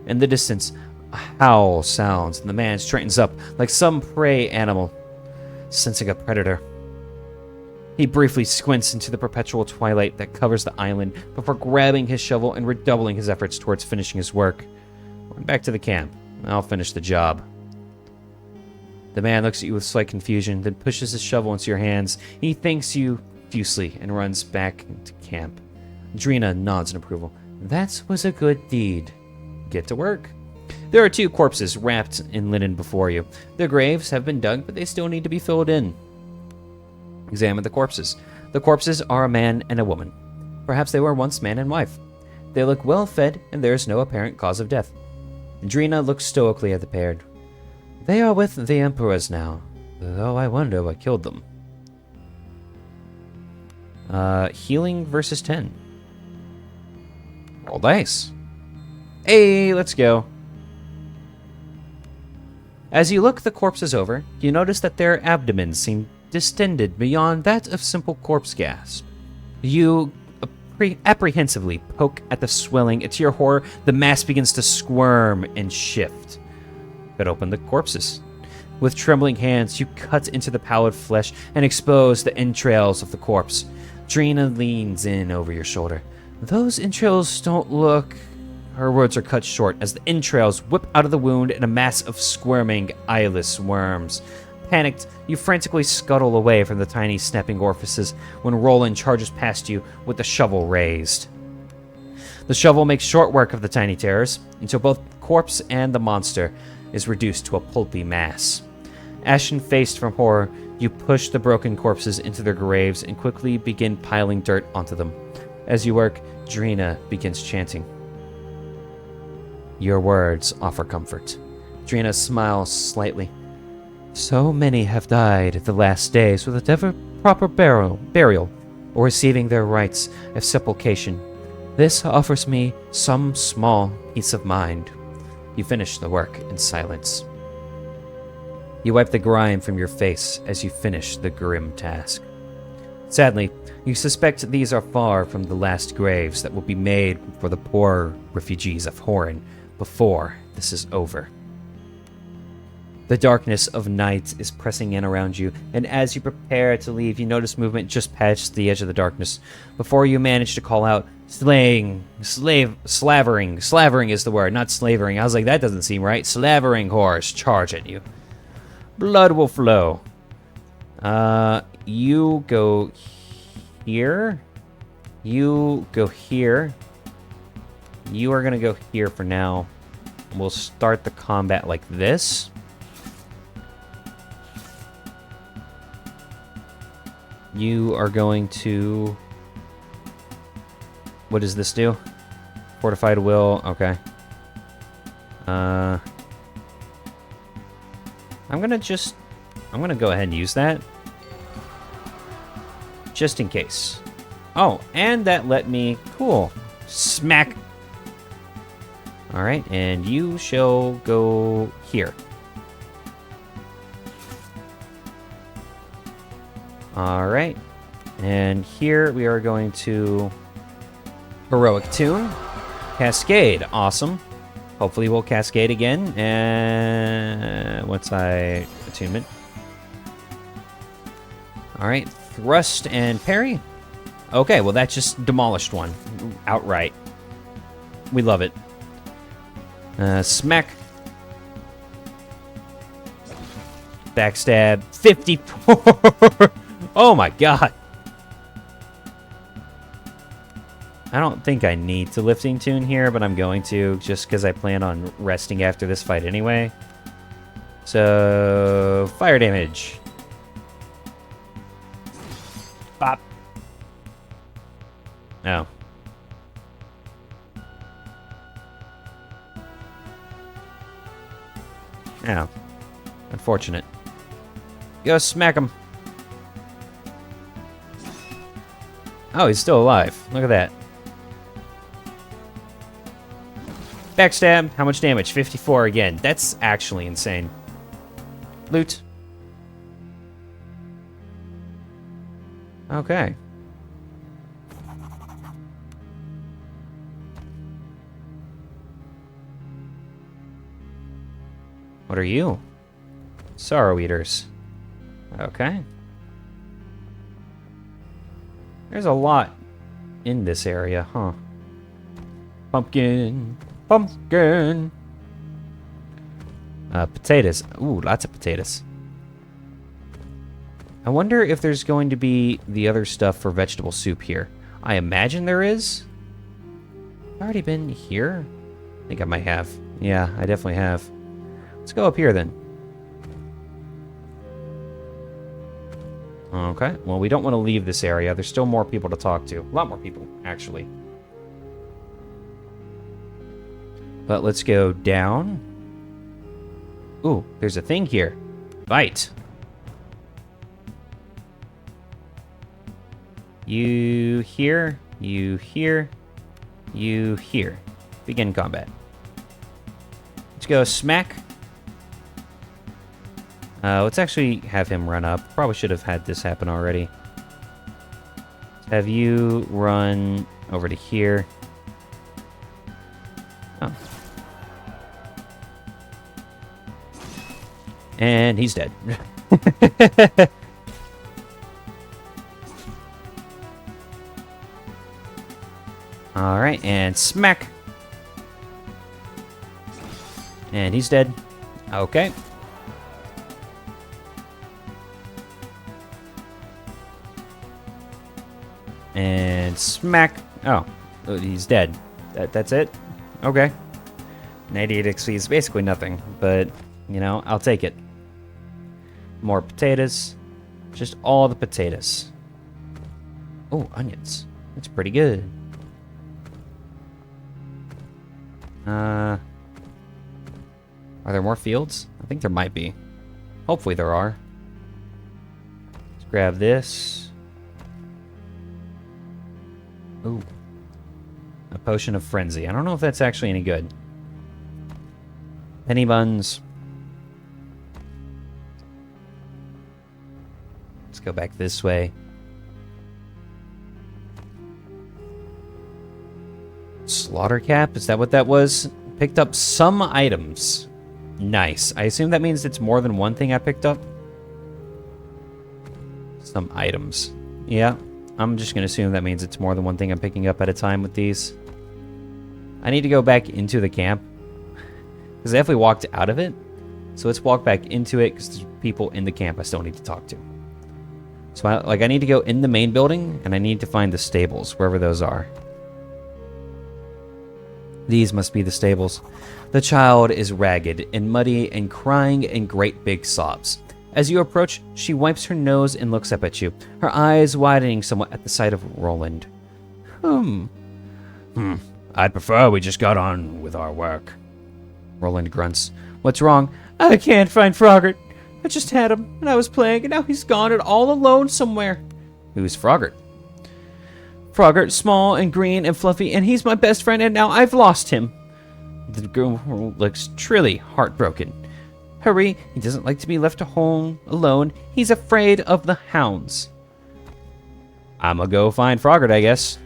In the distance, a howl sounds, and the man straightens up like some prey animal, sensing a predator. He briefly squints into the perpetual twilight that covers the island before grabbing his shovel and redoubling his efforts towards finishing his work. Run back to the camp. I'll finish the job. The man looks at you with slight confusion, then pushes his shovel into your hands. He thanks you profusely and runs back to camp. Drina nods in approval. That was a good deed. Get to work. There are 2 corpses wrapped in linen before you. Their graves have been dug, but they still need to be filled in. Examine the corpses. The corpses are a man and a woman. Perhaps they were once man and wife. They look well fed, and there is no apparent cause of death. Drina looks stoically at the pair. They are with the Emperors now, though I wonder what killed them. Healing versus 10. Roll dice. Hey, let's go. As you look the corpses over, you notice that their abdomens seem distended beyond that of simple corpse gasp. You apprehensively poke at the swelling, and to your horror, the mass begins to squirm and shift. But open the corpses. With trembling hands, you cut into the pallid flesh and expose the entrails of the corpse. Drina leans in over your shoulder. Those entrails don't look... Her words are cut short as the entrails whip out of the wound in a mass of squirming, eyeless worms. Panicked, you frantically scuttle away from the tiny snapping orifices when Roland charges past you with the shovel raised. The shovel makes short work of the tiny terrors until both the corpse and the monster is reduced to a pulpy mass. Ashen-faced from horror, you push the broken corpses into their graves and quickly begin piling dirt onto them. As you work, Drina begins chanting. Your words offer comfort. Drina smiles slightly. So many have died the last days without ever proper burial or receiving their rites of sepulchration. This offers me some small peace of mind. You finish the work in silence. You wipe the grime from your face as you finish the grim task. Sadly, you suspect these are far from the last graves that will be made for the poor refugees of Horin before this is over. The darkness of night is pressing in around you, and as you prepare to leave, you notice movement just past the edge of the darkness. Before you manage to call out, slavering is the word, not slavering. I was like, that doesn't seem right. Slavering horse charge at you. Blood will flow. You go here. You go here. You are going to go here for now. We'll start the combat like this. You are going to... What does this do? Fortified will. Okay. I'm going to go ahead and use that. Just in case. Oh, and that let me... Cool. Smack. Alright, and you shall go here. Alright. And here we are going to... Heroic Tune. Cascade. Awesome. Hopefully we'll cascade again. And... What's my attunement? Alright. thrust and parry. Okay, well that just demolished one outright. We love it. Smack. Backstab. 54. Oh my god. I don't think I need to lifting tune here, but I'm going to just because I plan on resting after this fight anyway. So, fire damage. Bop. Oh. Oh. Unfortunate. Go smack him. Oh, he's still alive. Look at that. Backstab. How much damage? 54 again. That's actually insane. Loot. Okay. What are you? Sorrow Eaters. Okay. There's a lot in this area, huh? Pumpkin. Pumpkin. Potatoes. Ooh, lots of potatoes. I wonder if there's going to be the other stuff for vegetable soup here. I imagine there is. I've already been here? I think I might have. Yeah, I definitely have. Let's go up here then. Okay, well, we don't want to leave this area. There's still more people to talk to. A lot more people, actually. But let's go down. Ooh, there's a thing here. Bite. You here, you here, you here. Begin combat. Let's go smack. Let's actually have him run up. Probably should have had this happen already. Have you run over to here. Oh. And he's dead. Alright, and smack. And he's dead. Okay. And smack. Oh, he's dead. That's it? Okay. 98 XP is basically nothing, but, you know, I'll take it. More potatoes. Just all the potatoes. Oh, onions. That's pretty good. Are there more fields? I think there might be. Hopefully there are. Let's grab this. Ooh. A potion of frenzy. I don't know if that's actually any good. Penny buns. Let's go back this way. Slaughter cap? Is that what that was? Picked up some items. Nice. I assume that means it's more than one thing I picked up. Some items. Yeah. I'm just going to assume that means it's more than one thing I'm picking up at a time with these. I need to go back into the camp. Because I definitely walked out of it. So let's walk back into it because there's people in the camp I still need to talk to. So I need to go in the main building and I need to find the stables, wherever those are. These must be the stables. The child is ragged and muddy and crying in great big sobs. As you approach, she wipes her nose and looks up at you, her eyes widening somewhat at the sight of Roland. I'd prefer we just got on with our work. Roland grunts. What's wrong? I can't find Frogert. I just had him, and I was playing, and now he's gone and all alone somewhere. Who's Frogert? Froggert's small and green and fluffy, and he's my best friend, and now I've lost him. The girl looks truly heartbroken. Hurry, he doesn't like to be left home alone. He's afraid of the hounds. I'ma go find Frogert, I guess.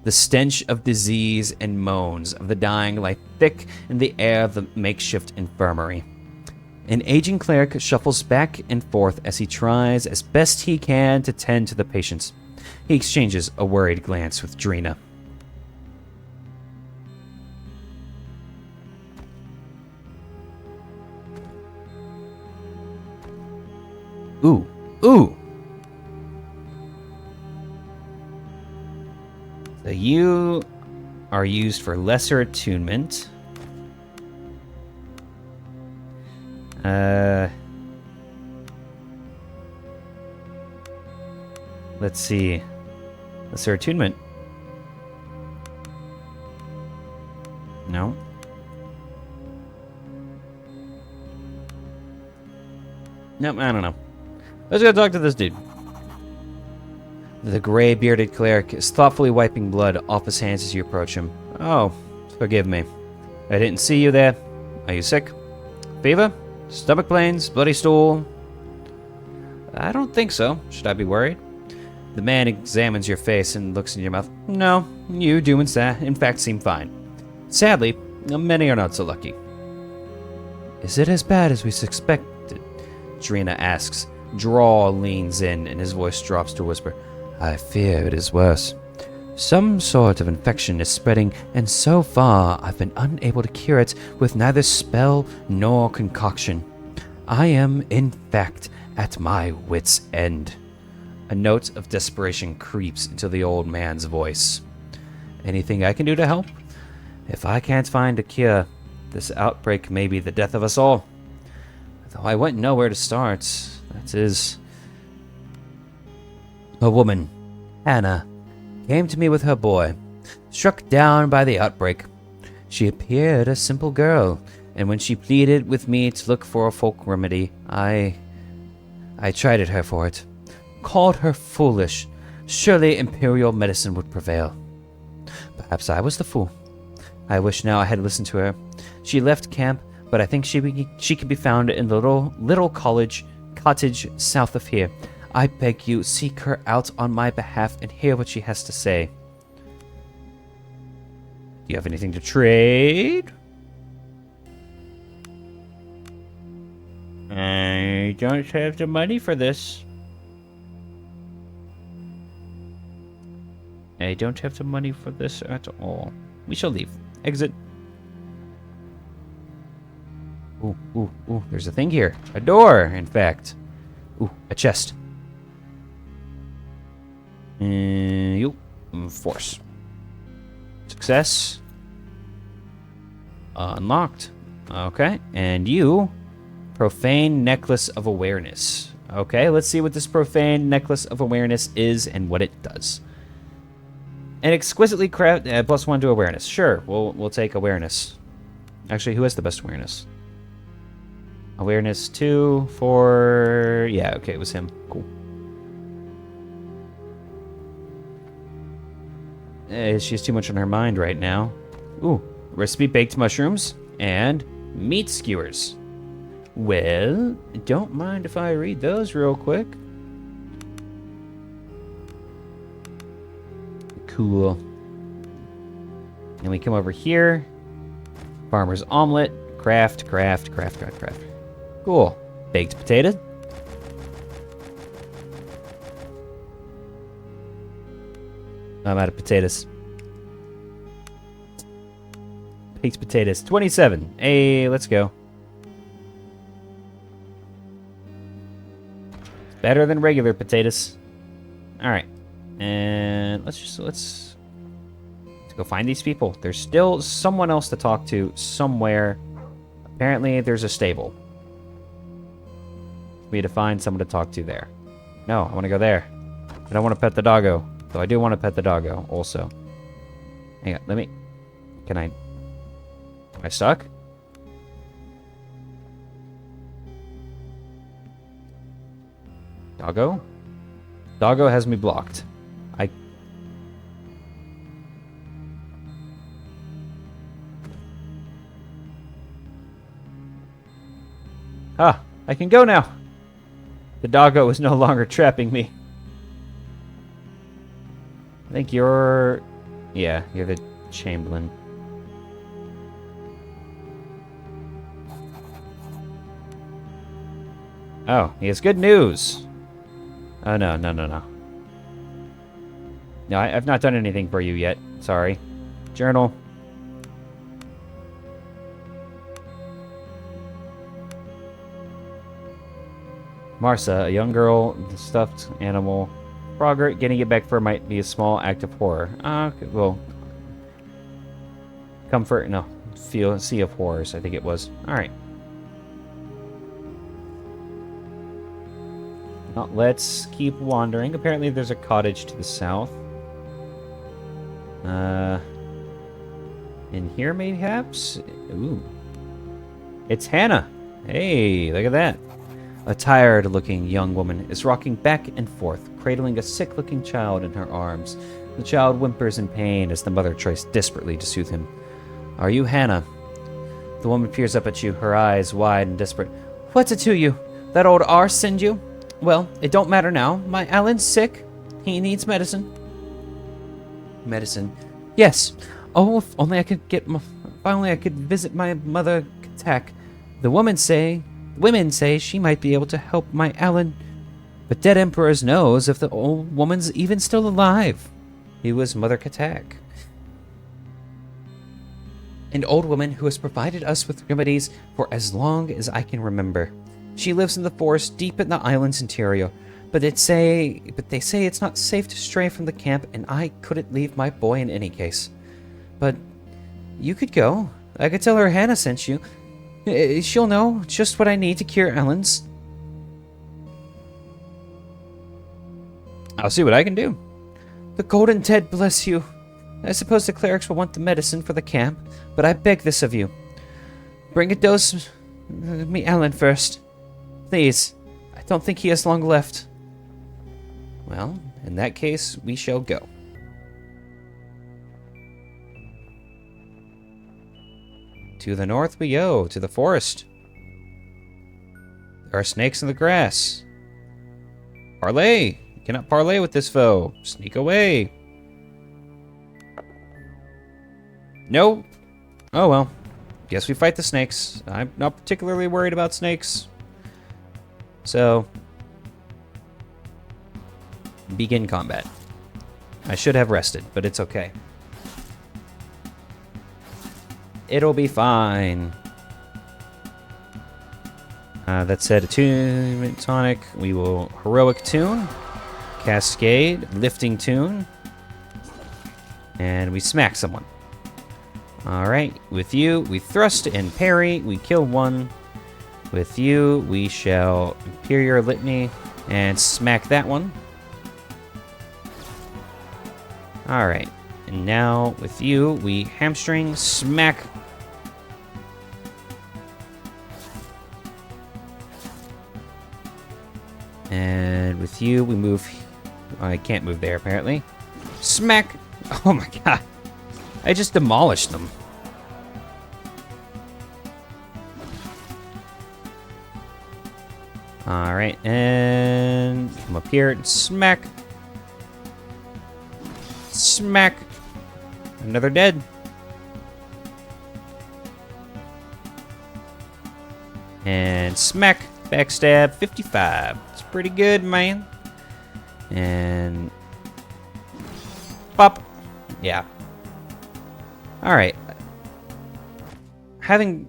The stench of disease and moans of the dying lie thick in the air of the makeshift infirmary. An aging cleric shuffles back and forth as he tries as best he can to tend to the patients. He exchanges a worried glance with Drina. Ooh, ooh! So you are used for lesser attunement. Let's see. Lesser attunement. No. Nope, I don't know. Let's go talk to this dude. The gray-bearded cleric is thoughtfully wiping blood off his hands as you approach him. Oh, forgive me. I didn't see you there. Are you sick? Fever? Stomach pains? Bloody stool? I don't think so. Should I be worried? The man examines your face and looks in your mouth. No, you do in fact seem fine. Sadly, many are not so lucky. Is it as bad as we suspected? Drina asks. Draw leans in and his voice drops to a whisper. I fear it is worse. Some sort of infection is spreading, and so far I've been unable to cure it with neither spell nor concoction. I am, in fact, at my wit's end. A note of desperation creeps into the old man's voice. Anything I can do to help? If I can't find a cure, this outbreak may be the death of us all. Though I wouldn't know where to start. That is... A woman, Hannah, came to me with her boy, struck down by the outbreak. She appeared a simple girl, and when she pleaded with me to look for a folk remedy, I chided her for it. Called her foolish. Surely imperial medicine would prevail. Perhaps I was the fool. I wish now I had listened to her. She left camp, but I think she can be found in the little cottage south of here. I beg you, seek her out on my behalf and hear what she has to say. Do you have anything to trade? I don't have the money for this. I don't have the money for this at all. We shall leave. Exit. Ooh, ooh, ooh. There's a thing here. A door, in fact. Ooh, a chest. Force. Success. Unlocked. Okay. And you. Profane Necklace of Awareness. Okay, let's see what this Profane Necklace of Awareness is and what it does. An exquisitely crafted +1 to awareness. Sure, we'll take awareness. Actually, who has the best awareness? Awareness 2 for... Yeah, okay, it was him. Cool. She has too much on her mind right now. Ooh, recipe baked mushrooms and meat skewers. Well, don't mind if I read those real quick. Cool. And we come over here. Farmer's omelet. Craft. Cool. Baked potato. I'm out of potatoes. Baked potatoes. 27. Hey, let's go. Better than regular potatoes. Alright. And let's go find these people. There's still someone else to talk to somewhere. Apparently there's a stable. We need to find someone to talk to there. No, I want to go there. I don't want to pet the doggo. Though I do want to pet the doggo also. Hang on, let me... Am I stuck? Doggo? Doggo has me blocked. I can go now. The doggo is no longer trapping me. I think you're... Yeah, you're the Chamberlain. Oh, he has good news. Oh, no, no, no, no. No, I've not done anything for you yet. Sorry. Journal. Marsa, a young girl, stuffed animal. Frogger, getting it back for her might be a small act of horror. Okay, well. Comfort, no. Sea of Horrors, I think it was. Alright. Well, let's keep wandering. Apparently there's a cottage to the south. In here, mayhaps? Ooh. It's Hannah. Hey, look at that. A tired-looking young woman is rocking back and forth, cradling a sick-looking child in her arms. The child whimpers in pain as the mother tries desperately to soothe him. Are you Hannah? The woman peers up at you, her eyes wide and desperate. What's it to you? That old arse send you? Well, it don't matter now. My Alan's sick. He needs medicine. Medicine? Yes. Oh, if only I could visit my mother Katak. The women say she might be able to help my Alan. But dead emperors knows if the old woman's even still alive. He was Mother Katak. An old woman who has provided us with remedies for as long as I can remember. She lives in the forest deep in the island's interior, but they say it's not safe to stray from the camp, and I couldn't leave my boy in any case. But you could go. I could tell her Hannah sent you. She'll know just what I need to cure Alan's. I'll see what I can do. The Golden Ted bless you. I suppose the clerics will want the medicine for the camp, but I beg this of you. Bring a dose me Alan first. Please. I don't think he has long left. Well, in that case, we shall go. To the north we go, to the forest. There are snakes in the grass. Parley! You cannot parley with this foe. Sneak away. No. Oh well. Guess we fight the snakes. I'm not particularly worried about snakes. So, begin combat. I should have rested, but it's okay. It'll be fine. That said, attunement tonic. We will heroic tune, cascade, lifting tune, and we smack someone. Alright, with you, we thrust and parry, we kill one. With you, we shall Imperial Litany and smack that one. Alright, and now with you, we hamstring, smack. And with you, we move. I can't move there, apparently. Smack! Oh my god. I just demolished them. Alright, and come up here and smack. Smack. Another dead. And smack. Backstab 55. It's pretty good, man. And pop. Yeah. Alright. Having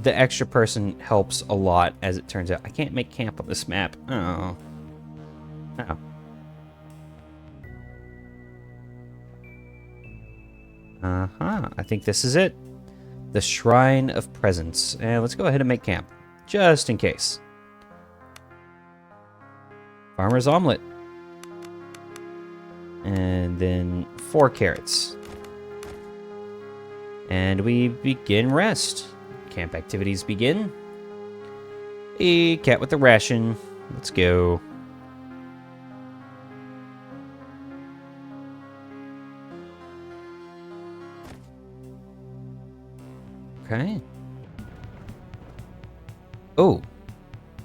the extra person helps a lot, as it turns out. I can't make camp on this map. Oh. Oh. Uh-huh. I think this is it. The Shrine of Presence. And let's go ahead and make camp. Just in case. Farmer's Omelet. And then 4 carrots. And we begin rest. Camp activities begin. A cat with a ration. Let's go. Okay. Oh.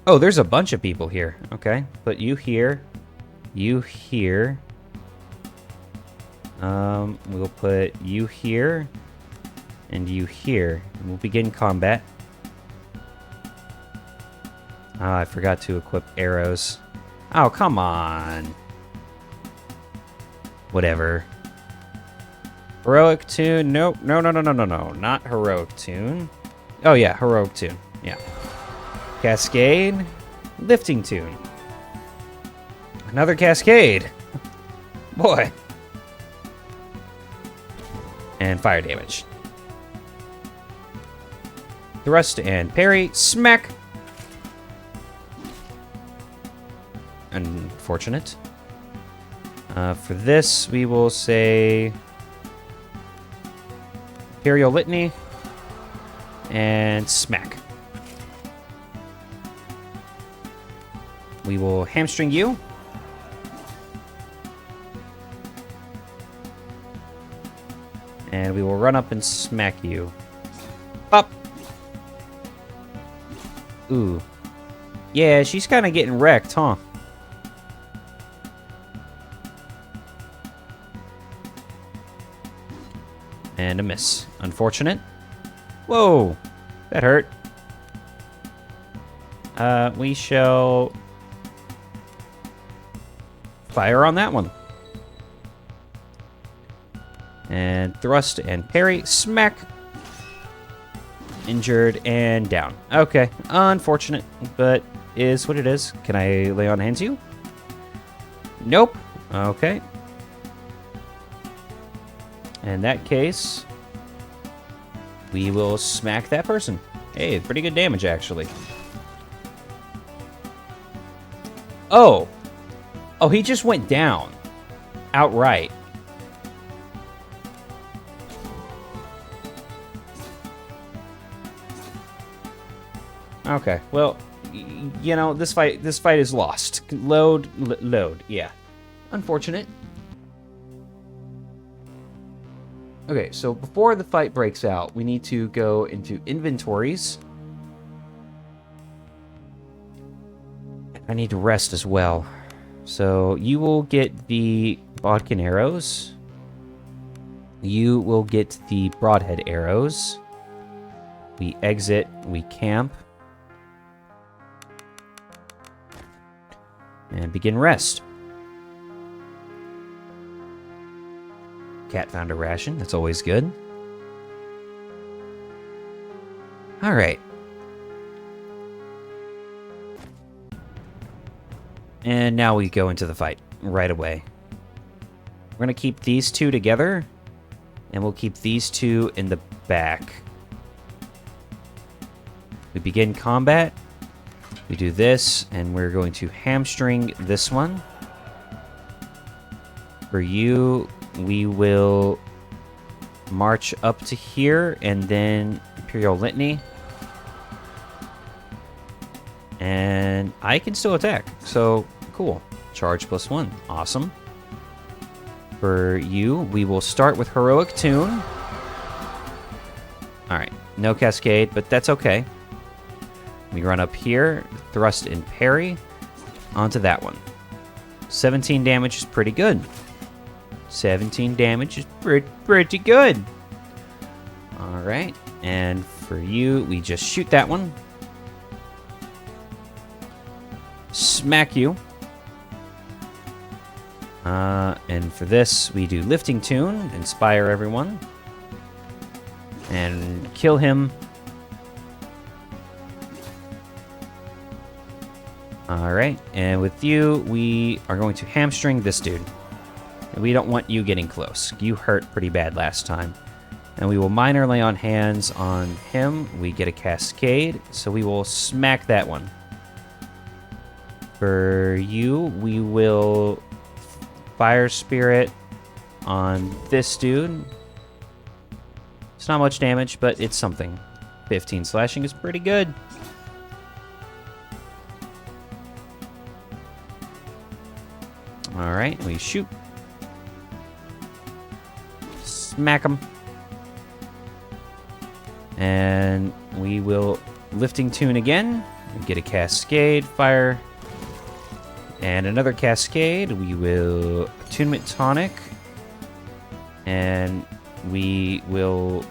Oh, there's a bunch of people here. Okay. Put you here. You here. We'll put you here. And you here. And we'll begin combat. Oh, I forgot to equip arrows. Oh, come on. Whatever. Heroic tune. Nope. No. Not heroic tune. Oh, yeah. Heroic tune. Yeah. Cascade. Lifting tune. Another cascade. Boy. And fire damage. Thrust and parry. Smack. Unfortunate. For this, we will say Imperial Litany and smack. We will hamstring you. And we will run up and smack you. Up. Ooh. Yeah, she's kind of getting wrecked, huh? And a miss. Unfortunate. Whoa. That hurt. We shall fire on that one. And thrust and parry. Smack. Injured and down. Okay. Unfortunate, but is what it is. Can I lay on hands you? Nope. Okay. In that case, we will smack that person. Hey, pretty good damage, actually. Oh. Oh, he just went down. Outright. Okay, well, you know, this fight is lost. Load, yeah. Unfortunate. Okay, so before the fight breaks out, we need to go into inventories. I need to rest as well. So you will get the bodkin arrows. You will get the broadhead arrows. We exit, we camp. And begin rest. Cat found a ration. That's always good. All right. And now we go into the fight right away. We're going to keep these two together. And we'll keep these two in the back. We begin combat. We do this, and we're going to hamstring this one. For you, we will march up to here, and then Imperial Litany. And I can still attack, so cool. Charge +1, awesome. For you, we will start with Heroic Tune. Alright, no Cascade, but that's okay. We run up here, thrust and parry onto that one. 17 damage is pretty good. 17 damage is pretty good. Alright, and for you, we just shoot that one. Smack you. And for this, we do Lifting Tune, inspire everyone. And kill him. Alright, and with you, we are going to hamstring this dude. We don't want you getting close. You hurt pretty bad last time. And we will minor lay on hands on him. We get a cascade, so we will smack that one. For you, we will fire spirit on this dude. It's not much damage, but it's something. 15 slashing is pretty good. Alright, we shoot. Smack him. And we will Lifting Tune again. We get a cascade, fire. And another cascade. We will Attunement Tonic. And we will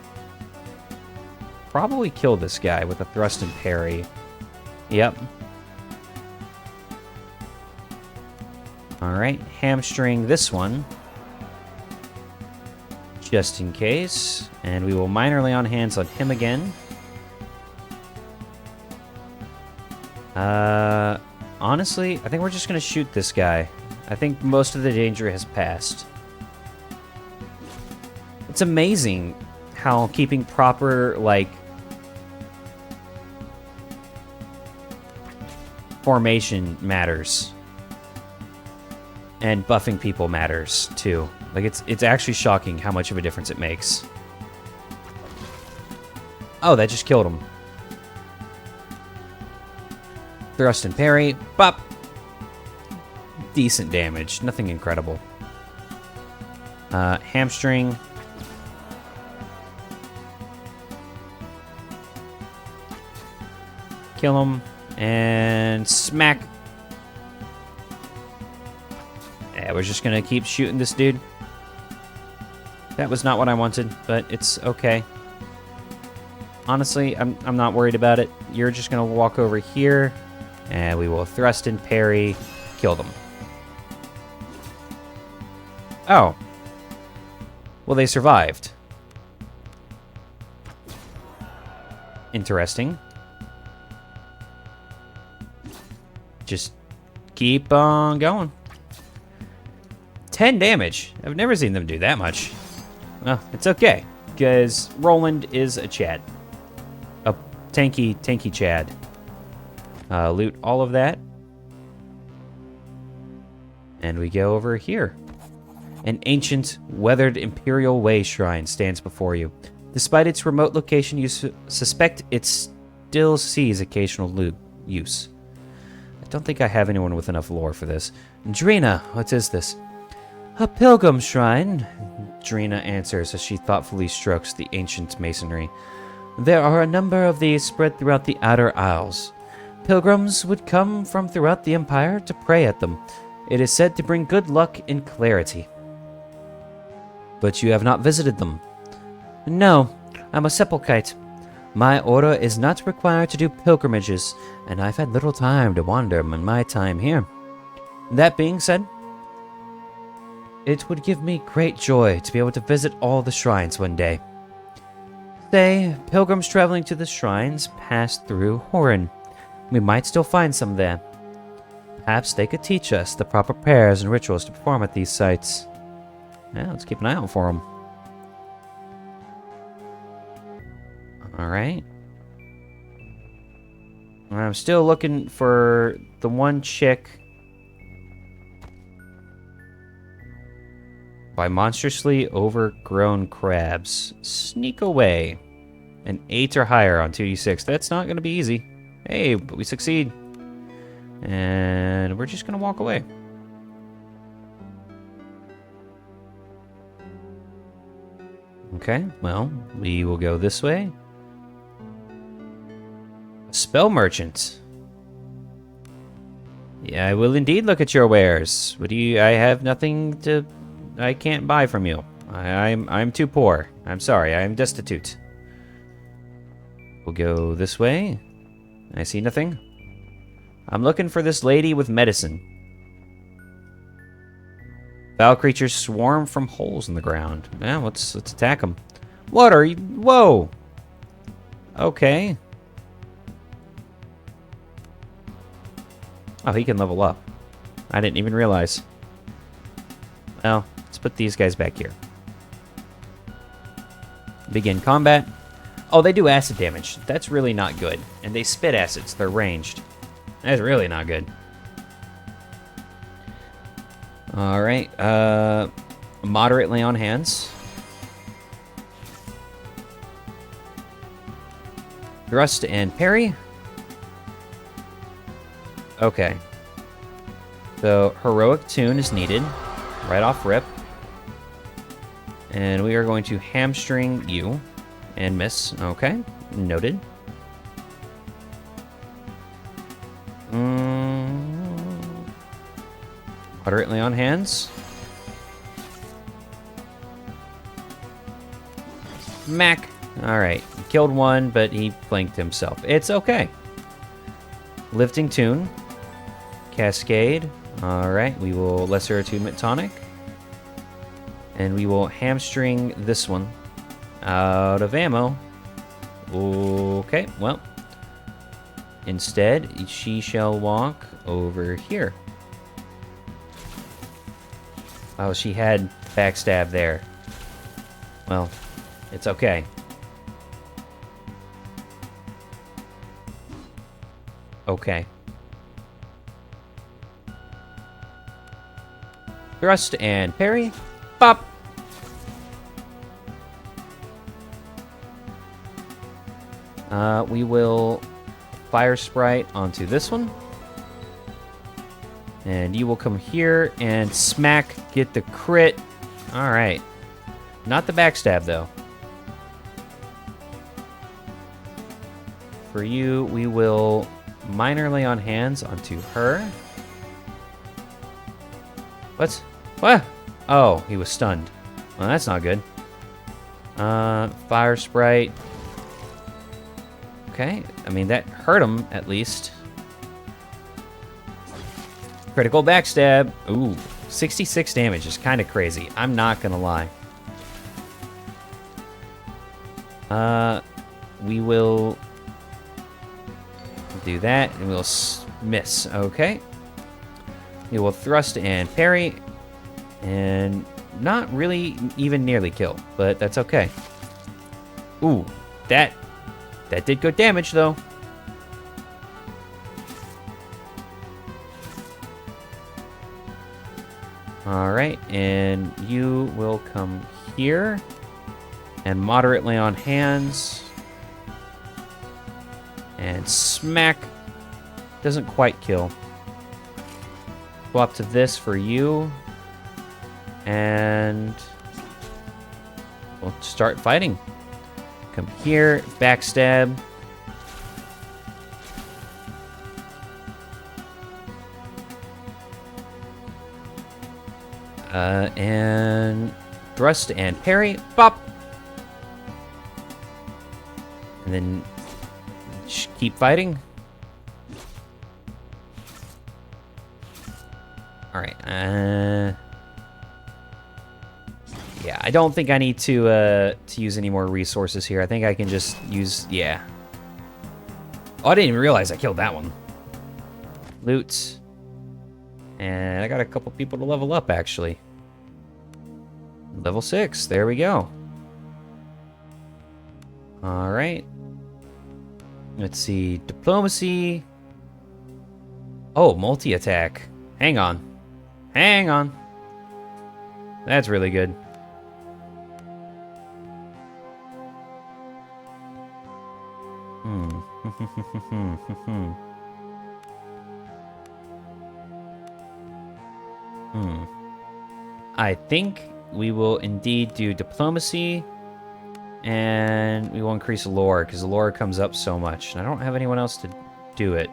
probably kill this guy with a thrust and parry. Yep. Alright, hamstring this one. Just in case. And we will minor lay on hands on him again. Honestly, I think we're just going to shoot this guy. I think most of the danger has passed. It's amazing how keeping proper, like, formation matters. And buffing people matters, too. Like, it's actually shocking how much of a difference it makes. Oh, that just killed him. Thrust and parry. Bop! Decent damage. Nothing incredible. Hamstring. Kill him. And smack. Yeah, we're just gonna keep shooting this dude. That was not what I wanted, but it's okay. Honestly, I'm not worried about it. You're just gonna walk over here, and we will thrust and parry, kill them. Oh. Well, they survived. Interesting. Just keep on going. 10 damage. I've never seen them do that much. Well, it's okay, because Roland is a Chad. A tanky Chad. Loot all of that. And we go over here. An ancient, weathered Imperial Way shrine stands before you. Despite its remote location, you suspect it still sees occasional use. I don't think I have anyone with enough lore for this. Drina, what is this? A pilgrim shrine, Drina answers as she thoughtfully strokes the ancient masonry. There are a number of these spread throughout the outer isles. Pilgrims would come from throughout the Empire to pray at them. It is said to bring good luck and clarity. But you have not visited them. No, I'm a sepulchite. My order is not required to do pilgrimages, and I've had little time to wander in my time here. That being said, it would give me great joy to be able to visit all the shrines one day. Say, pilgrims traveling to the shrines pass through Horin. We might still find some there. Perhaps they could teach us the proper prayers and rituals to perform at these sites. Yeah, let's keep an eye out for them. Alright. I'm still looking for the one chick. By monstrously overgrown crabs. Sneak away. An 8 or higher on 2d6. That's not going to be easy. Hey, but we succeed. And we're just going to walk away. Okay, well, we will go this way. Spell merchant. Yeah, I will indeed look at your wares. What do you? I have nothing to. I can't buy from you. I'm too poor. I'm sorry. I am destitute. We'll go this way. I see nothing. I'm looking for this lady with medicine. Foul creatures swarm from holes in the ground. Yeah, let's attack them. What are you? Whoa. Okay. Oh, he can level up. I didn't even realize. Well, let's put these guys back here. Begin combat. Oh, they do acid damage. That's really not good. And they spit acids. They're ranged. That's really not good. Alright. Moderately on hands. Thrust and parry. Okay. So, heroic tune is needed. Right off rip. And we are going to hamstring you. And miss. Okay. Noted. Moderately on hands. Mac. Alright. Killed one, but he flanked himself. It's okay. Lifting tune. Cascade. Alright, we will Lesser Attunement Tonic. And we will hamstring this one. Out of ammo. Okay, well. Instead, she shall walk over here. Oh, she had backstab there. Well, it's okay. Okay. Thrust and parry. Pop! We will Fire Sprite onto this one. And you will come here and smack, get the crit. Alright. Not the backstab, though. For you, we will Minor Lay on Hands onto her. What? What? Oh, he was stunned. Well, that's not good. Fire Sprite. Okay, I mean, that hurt him, at least. Critical backstab. Ooh, 66 damage is kind of crazy. I'm not gonna lie. We will do that, and we'll miss. Okay. We will thrust and parry, and not really even nearly kill, but that's okay. Ooh, that did good damage, though. Alright, and you will come here. And moderately on hands. And smack. Doesn't quite kill. Swap to this for you. And we'll start fighting. Come here, backstab. And thrust and parry. Bop! And then keep fighting. Alright, yeah, I don't think I need to use any more resources here. I think I can just use... Yeah. Oh, I didn't even realize I killed that one. Loot. And I got a couple people to level up, actually. Level 6. There we go. Alright. Let's see. Diplomacy. Oh, multi-attack. Hang on. Hang on. That's really good. I think we will indeed do diplomacy, and we will increase lore, because lore comes up so much, and I don't have anyone else to do it.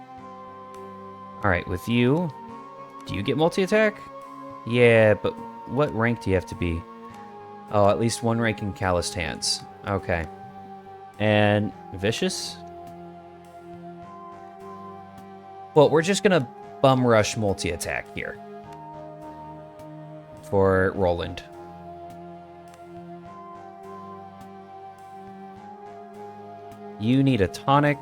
Alright, with you, do you get multi-attack? Yeah, but what rank do you have to be? Oh, at least one rank in calloused hands. Okay. And vicious? Well, we're just gonna bum rush multi-attack here. For Roland. You need a tonic.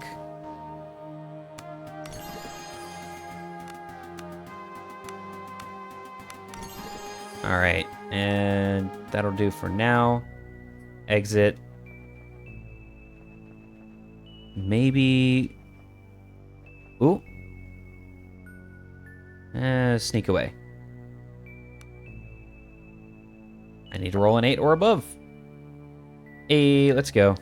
Alright, and that'll do for now. Exit. Maybe... Ooh. Sneak away. I need to roll an 8 or above. Hey, let's go.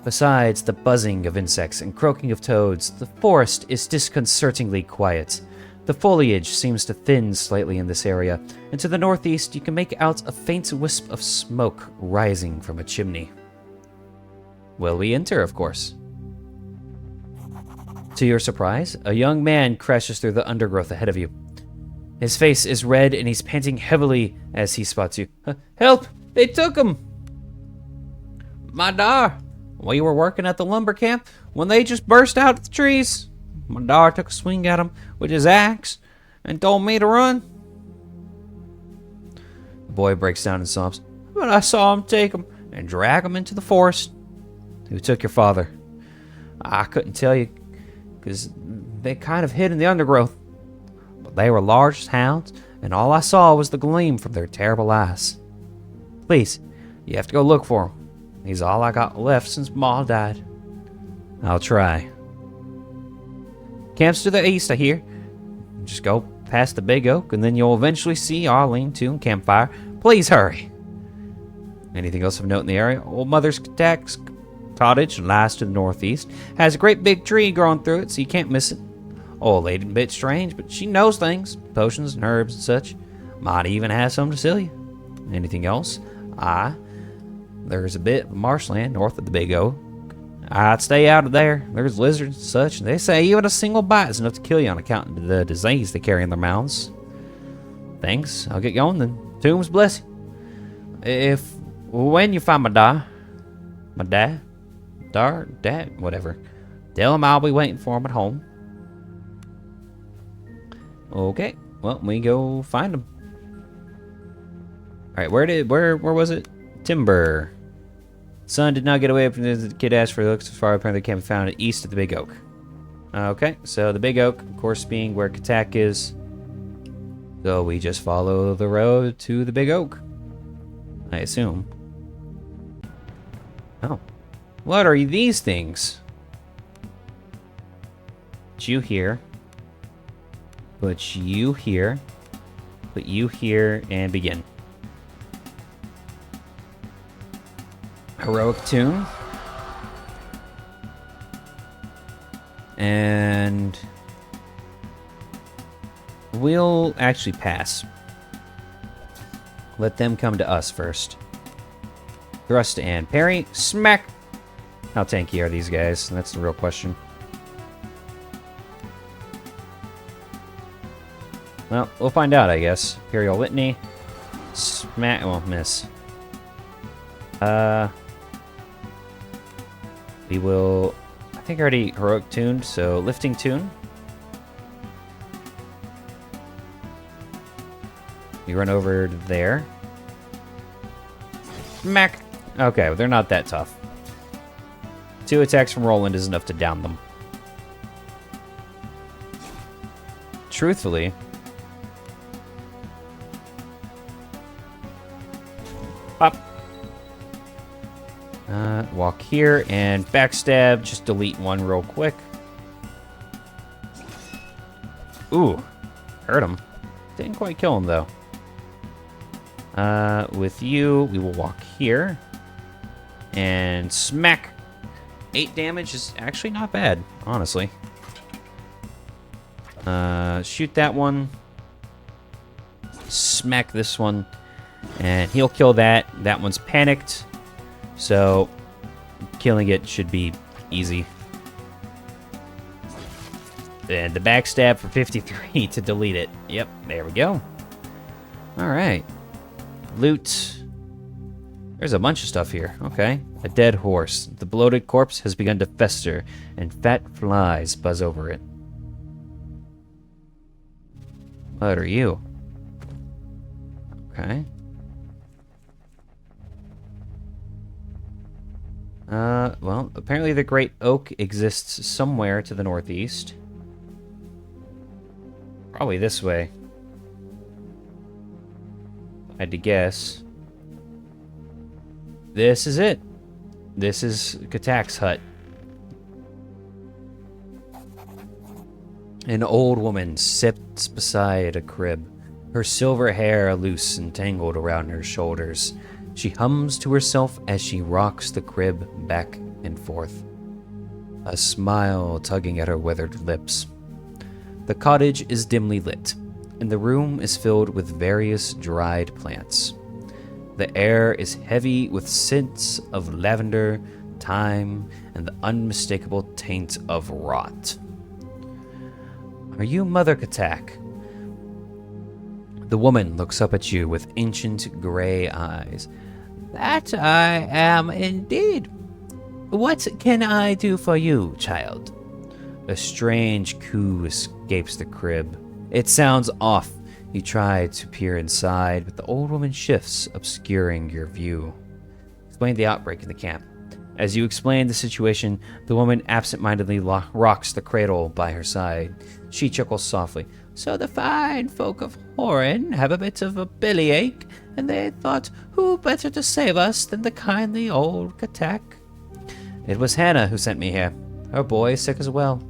Besides the buzzing of insects and croaking of toads, the forest is disconcertingly quiet. The foliage seems to thin slightly in this area, and to the northeast you can make out a faint wisp of smoke rising from a chimney. Well, we enter, of course. To your surprise, a young man crashes through the undergrowth ahead of you. His face is red and he's panting heavily as he spots you. Help! They took him! My dar, we were working at the lumber camp when they just burst out of the trees. My daughter took a swing at him with his axe and told me to run. The boy breaks down and sobs. But I saw him take him and drag him into the forest. Who took your father? I couldn't tell you, because they kind of hid in the undergrowth. But they were large as hounds, and all I saw was the gleam from their terrible eyes. Please, you have to go look for him. He's all I got left since Ma died. I'll try. Camp's to the east, I hear. Just go past the big oak, and then you'll eventually see our lean-to and campfire. Please hurry. Anything else of note in the area? Old Mother's cottage lies to the northeast. Has a great big tree growing through it, so you can't miss it. Old lady a bit strange, but she knows things. Potions and herbs and such. Might even have some to sell you. Anything else? There's a bit of marshland north of the Big O. I'd stay out of there. There's lizards and such, and they say even a single bite is enough to kill you on account of the disease they carry in their mouths. Thanks. I'll get going then. Tombs bless you. When you find my dad, whatever, tell him I'll be waiting for him at home. Okay. Well, we go find him. All right. Where was it? Timber. Son did not get away from the kid asked for looks as far apparently can be found east of the Big Oak. Okay, so the Big Oak, of course, being where Katak is. So we just follow the road to the Big Oak, I assume. Oh. What are these things? Put you here. Put you here. Put you here and begin. Heroic tune. And we'll actually pass. Let them come to us first. Thrust and parry. Smack! How tanky are these guys? That's the real question. Well, we'll find out, I guess. Imperial Litany. Smack. Well, miss. We will, I think I already heroic tuned, so lifting tune. We run over to there. Smack! Okay, well, they're not that tough. 2 attacks from Roland is enough to down them. Truthfully, up. Walk here and backstab. Just delete one real quick. Ooh, hurt him. Didn't quite kill him though. With you, we will walk here and smack. 8 damage is actually not bad, honestly. Shoot that one. Smack this one. And he'll kill that. That one's panicked. So, killing it should be easy. And the backstab for 53 to delete it. Yep, there we go. Alright. Loot. There's a bunch of stuff here. Okay. A dead horse. The bloated corpse has begun to fester, and fat flies buzz over it. What are you? Okay. Well, apparently the Great Oak exists somewhere to the northeast. Probably this way. I had to guess. This is it. This is Katak's hut. An old woman sits beside a crib, her silver hair loose and tangled around her shoulders. She hums to herself as she rocks the crib back and forth, a smile tugging at her withered lips. The cottage is dimly lit, and the room is filled with various dried plants. The air is heavy with scents of lavender, thyme, and the unmistakable taint of rot. Are you Mother Katak? The woman looks up at you with ancient gray eyes. That I am indeed. What can I do for you, child? A strange coo escapes the crib. It sounds off. You try to peer inside, but the old woman shifts, obscuring your view. Explain the outbreak in the camp. As you explain the situation, the woman absent-mindedly rocks the cradle by her side. She chuckles softly. So the fine folk of Horan have a bit of a bellyache, and they thought, who better to save us than the kindly old Katak? It was Hannah who sent me here. Her boy is sick as well.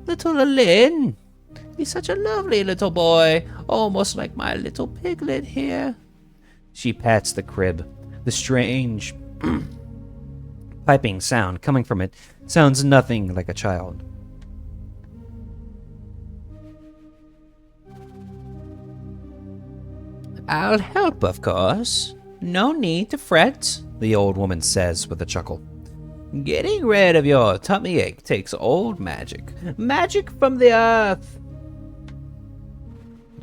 Little Lynn! He's such a lovely little boy, almost like my little piglet here. She pats the crib. The strange piping sound coming from it sounds nothing like a child. I'll help, of course. No need to fret, the old woman says with a chuckle. Getting rid of your tummy ache takes old magic. Magic from the earth.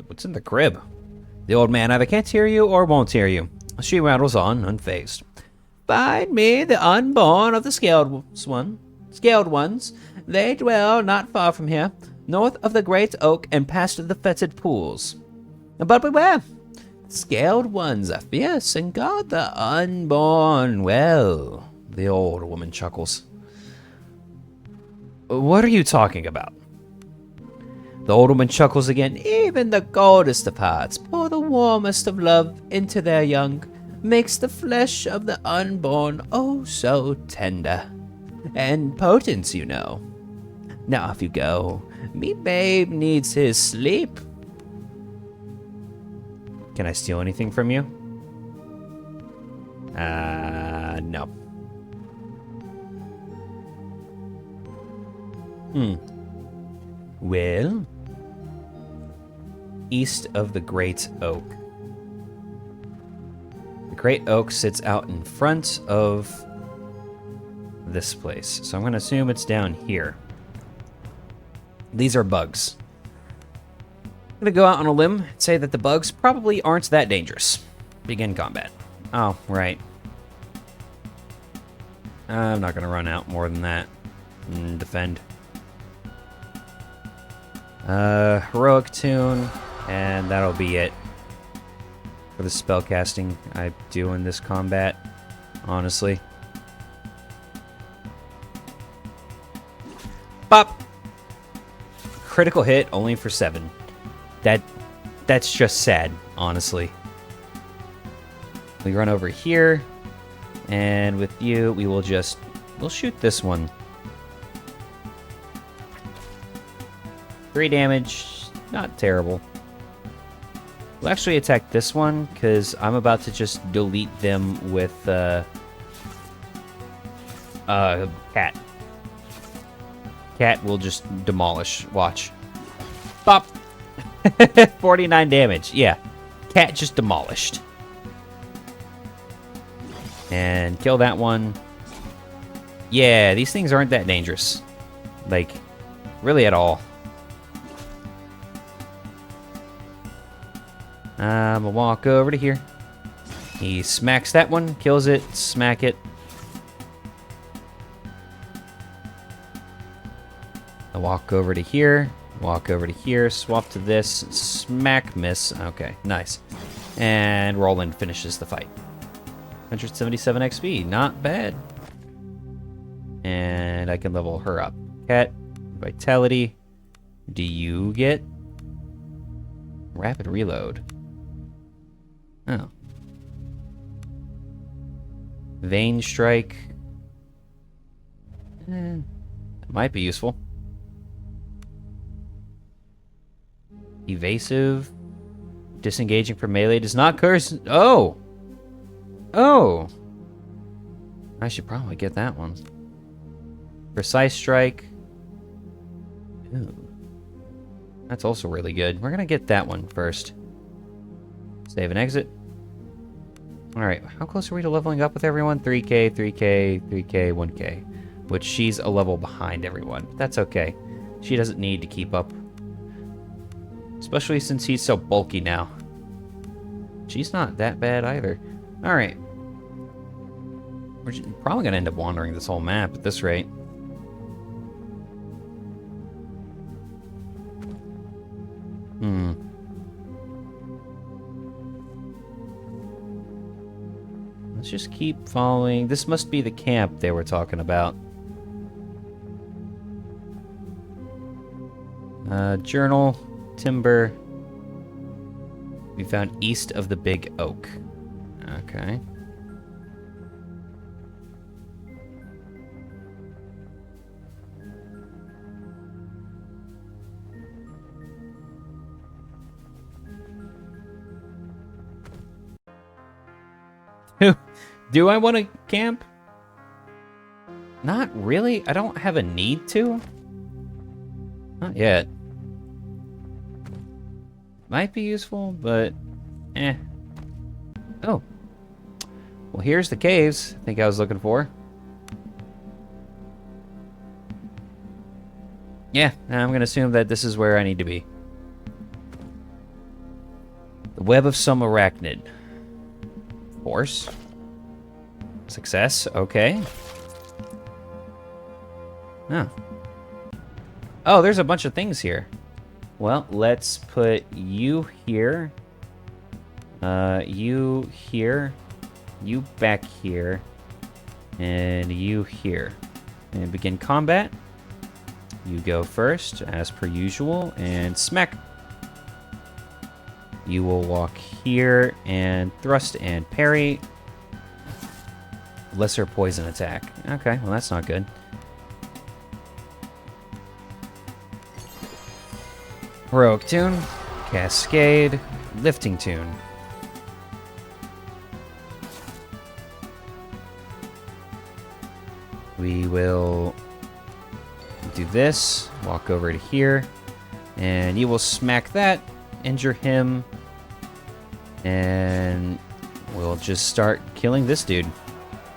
What's in the crib? The old man either can't hear you or won't hear you. She rattles on, unfazed. Find me the unborn of the scaled ones. They dwell not far from here, north of the great oak and past the fetid pools. But beware! Scaled ones are fierce and guard the unborn well. The old woman chuckles. What are you talking about? The old woman chuckles again. Even the coldest of hearts pour the warmest of love into their young, makes the flesh of the unborn oh so tender. And potent, you know. Now off you go. Me babe needs his sleep. Can I steal anything from you? No. Well, east of the Great Oak. The Great Oak sits out in front of this place. So I'm going to assume it's down here. These are bugs. I'm going to go out on a limb and say that the bugs probably aren't that dangerous. Begin combat. Oh, right. I'm not going to run out more than that. Defend. Heroic tune, and that'll be it for the spellcasting I do in this combat, honestly. Bop! Critical hit only for 7. That's just sad, honestly. We run over here, and with you, we'll shoot this one. 3 damage, not terrible. We'll actually attack this one, because I'm about to just delete them with, Cat. Cat will just demolish. Watch. Bop! 49 damage. Yeah. Cat just demolished. And kill that one. Yeah, these things aren't that dangerous. Like, really at all. I'm gonna walk over to here. He smacks that one, kills it, smack it. I walk over to here, swap to this, smack, miss. Okay, nice. And Roland finishes the fight. 177 XP, not bad. And I can level her up. Cat, vitality. Do you get rapid reload? Oh. Vein strike. That might be useful. Evasive. Disengaging from melee does not curse. Oh! Oh! I should probably get that one. Precise strike. Ooh. That's also really good. We're gonna get that one first. Save and exit. Alright, how close are we to leveling up with everyone? 3k, 3k, 3k, 1k. Which she's a level behind everyone. That's okay. She doesn't need to keep up. Especially since he's so bulky now. She's not that bad either. Alright. We're probably going to end up wandering this whole map at this rate. Hmm. Let's just keep following. This must be the camp they were talking about. Journal, timber. We found east of the big oak. Okay. Do I want to camp? Not really. I don't have a need to. Not yet. Might be useful, but eh. Oh. Well, here's the caves I think I was looking for. Yeah, I'm going to assume that this is where I need to be. The web of some arachnid. Force. Success, okay. Oh. Oh, there's a bunch of things here. Well, let's put you here. You here. You back here. And you here. And begin combat. You go first, as per usual, and smack. You will walk here and thrust and parry. Lesser poison attack. Okay, well that's not good. Heroic tune, cascade, lifting tune. We will do this, walk over to here, and you will smack that, injure him, and we'll just start killing this dude.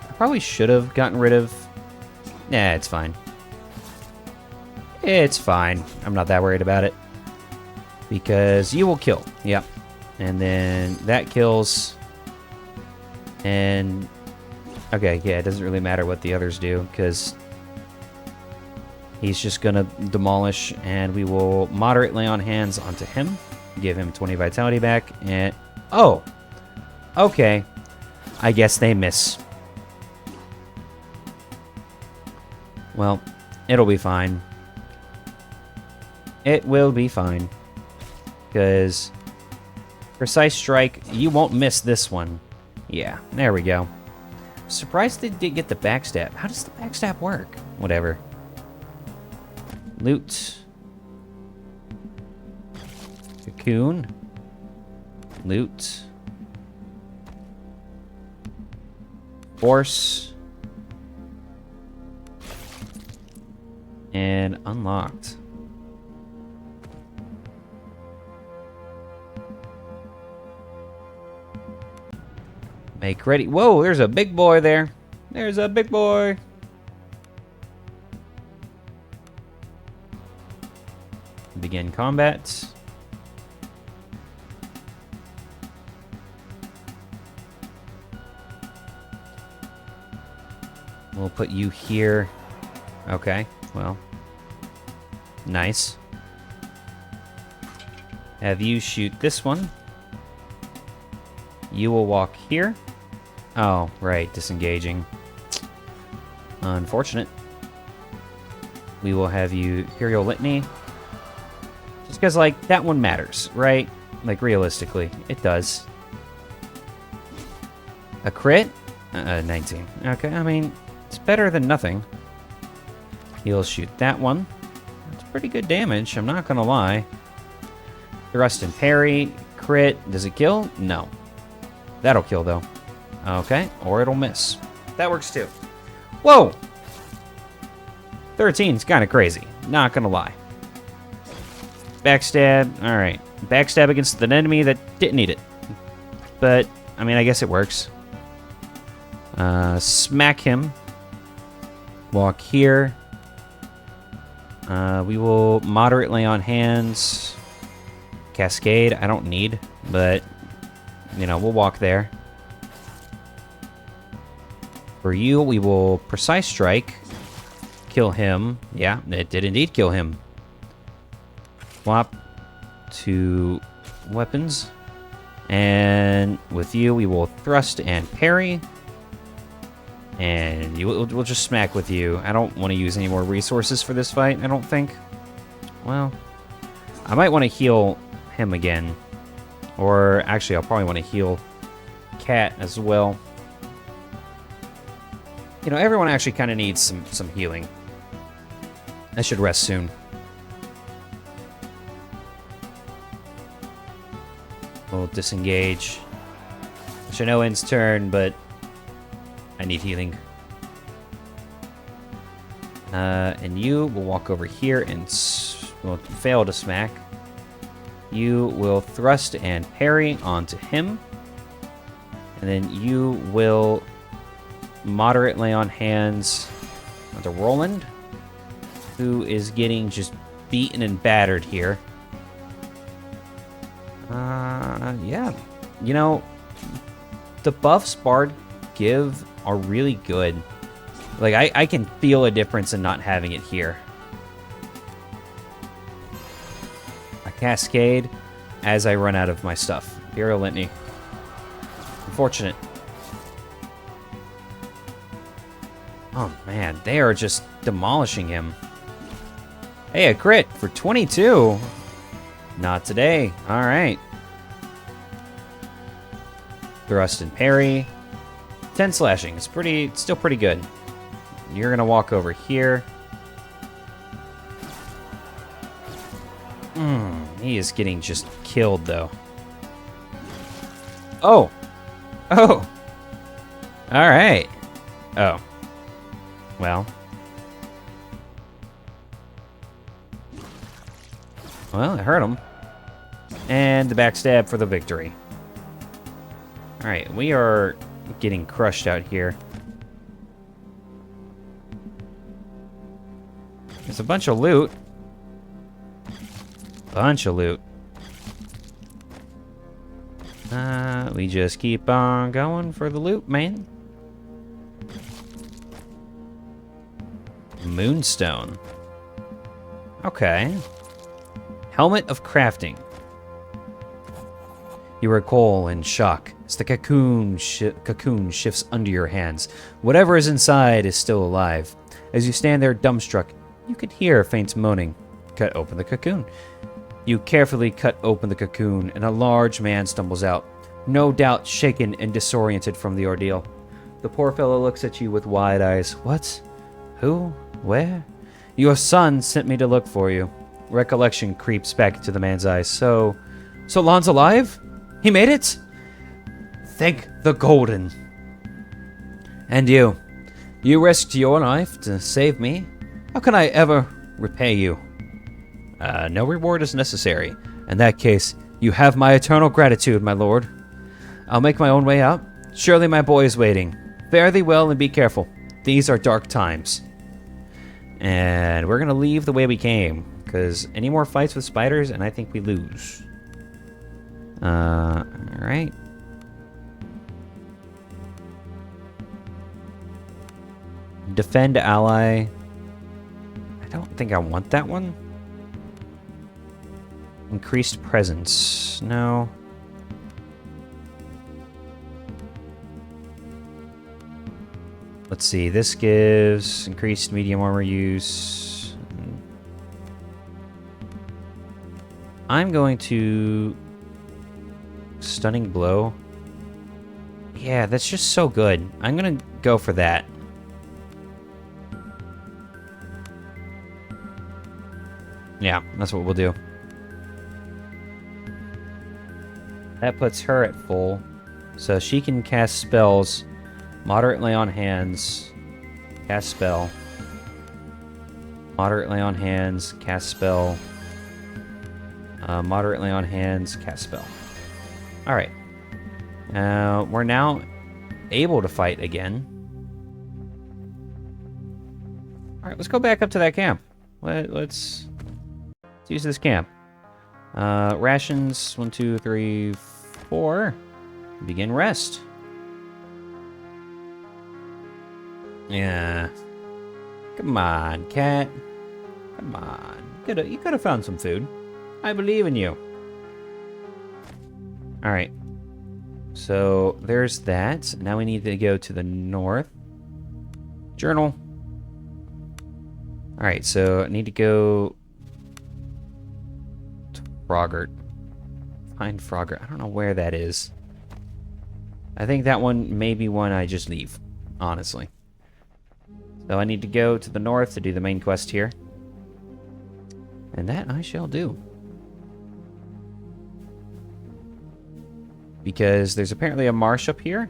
I probably should have gotten rid of... Nah, it's fine. It's fine. I'm not that worried about it. Because you will kill. Yep. And then that kills. And... Okay, yeah, it doesn't really matter what the others do, because he's just gonna demolish, and we will moderate lay on hands onto him. Give him 20 vitality back, and... Oh! Okay. I guess they miss. Well, it'll be fine. It will be fine. Because precise strike, you won't miss this one. Yeah, there we go. Surprised they did get the backstab. How does the backstab work? Whatever. Loot. Cocoon. Loot. Force. And unlocked. Make ready. Whoa, there's a big boy there. There's a big boy. Begin combat. We'll put you here. Okay, well. Nice. Have you shoot this one. You will walk here. Oh, right, disengaging. Unfortunate. We will have you Imperial Litany. Just because, like, that one matters, right? Like, realistically, it does. A crit? 19. Okay, I mean, it's better than nothing. He'll shoot that one. That's pretty good damage, I'm not gonna lie. Thrust and parry. Crit. Does it kill? No. That'll kill, though. Okay, or it'll miss. That works, too. Whoa! 13 is kind of crazy. Not gonna lie. Backstab. Alright. Backstab against an enemy that didn't need it. But, I mean, I guess it works. Smack him. Walk here. We will moderate lay on hands. Cascade, I don't need, but, you know, we'll walk there. For you, we will precise strike. Kill him. Yeah, it did indeed kill him. Flop. to weapons. And with you, we will thrust and parry. And we'll just smack with you. I don't want to use any more resources for this fight, I don't think. Well, I might want to heal him again. Or actually, I'll probably want to heal Cat as well. You know, everyone actually kind of needs some healing. I should rest soon. We'll disengage. Which I know ends turn, but I need healing. And you will walk over here and will fail to smack. You will thrust and parry onto him. And then you will moderate lay on hands onto Roland, who is getting just beaten and battered here. Yeah. You know, the buffs Bard give are really good. Like, I can feel a difference in not having it here. A Cascade as I run out of my stuff. Imperial Litany. Unfortunate. Oh, man. They are just demolishing him. Hey, a crit for 22. Not today. All right. Thrust and parry. 10 slashing. It's still pretty good. You're gonna walk over here. He is getting just killed, though. Oh! Oh! Alright. Oh. Well. Well, it hurt him. And the backstab for the victory. Alright, we are getting crushed out here. There's a bunch of loot. Bunch of loot. We just keep on going for the loot, man. Moonstone. Okay. Helmet of Crafting. You recoil in shock as the cocoon shifts under your hands. Whatever is inside is still alive. As you stand there dumbstruck, you could hear a faint moaning. Cut open the cocoon. You carefully cut open the cocoon, and a large man stumbles out, no doubt shaken and disoriented from the ordeal. The poor fellow looks at you with wide eyes. What? Who? Where? Your son sent me to look for you. Recollection creeps back into the man's eyes. So Lon's alive? He made it? Thank the Golden. And you risked your life to save me? How can I ever repay you? No reward is necessary. In that case, you have my eternal gratitude, my lord. I'll make my own way out. Surely my boy is waiting. Fare thee well and be careful. These are dark times. And we're going to leave the way we came, because any more fights with spiders, and I think we lose. Alright. Defend ally. I don't think I want that one. Increased presence. No. Let's see. This gives increased medium armor use. I'm going to... Stunning blow. Yeah, that's just so good. I'm going to go for that. Yeah, that's what we'll do. That puts her at full. So she can cast spells. Moderate lay on hands. Cast spell. Moderate lay on hands. Cast spell. Moderate lay on hands. Cast spell. Alright. We're now able to fight again. Alright, let's go back up to that camp. Let's use this camp. Rations, 1, 2, 3, 4. Begin rest. Yeah. Come on, cat. Come on. You could have found some food. I believe in you. Alright. So, there's that. Now we need to go to the north. Journal. Alright, so I need to go to Frogurt. Find Frogurt. I don't know where that is. I think that one may be one I just leave, honestly. So I need to go to the north to do the main quest here. And that I shall do. Because there's apparently a marsh up here.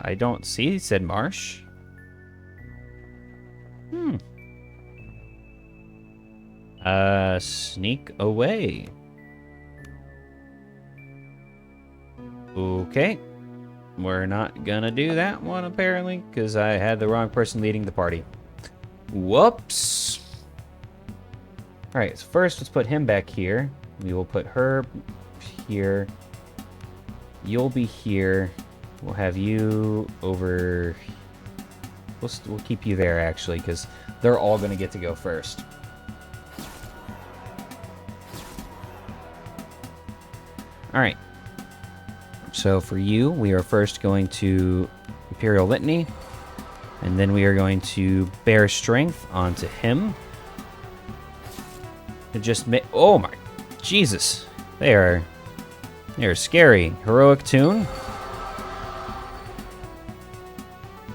I don't see said marsh. Sneak away. Okay. We're not gonna do that one, apparently, because I had the wrong person leading the party. Whoops. Alright, so first let's put him back here. We will put her here. You'll be here. We'll have you over... We'll keep you there, actually, because they're all going to get to go first. Alright. So for you, we are first going to Imperial Litany. And then we are going to Bear Strength onto him. And just oh my... Jesus. They are scary. Heroic Tune.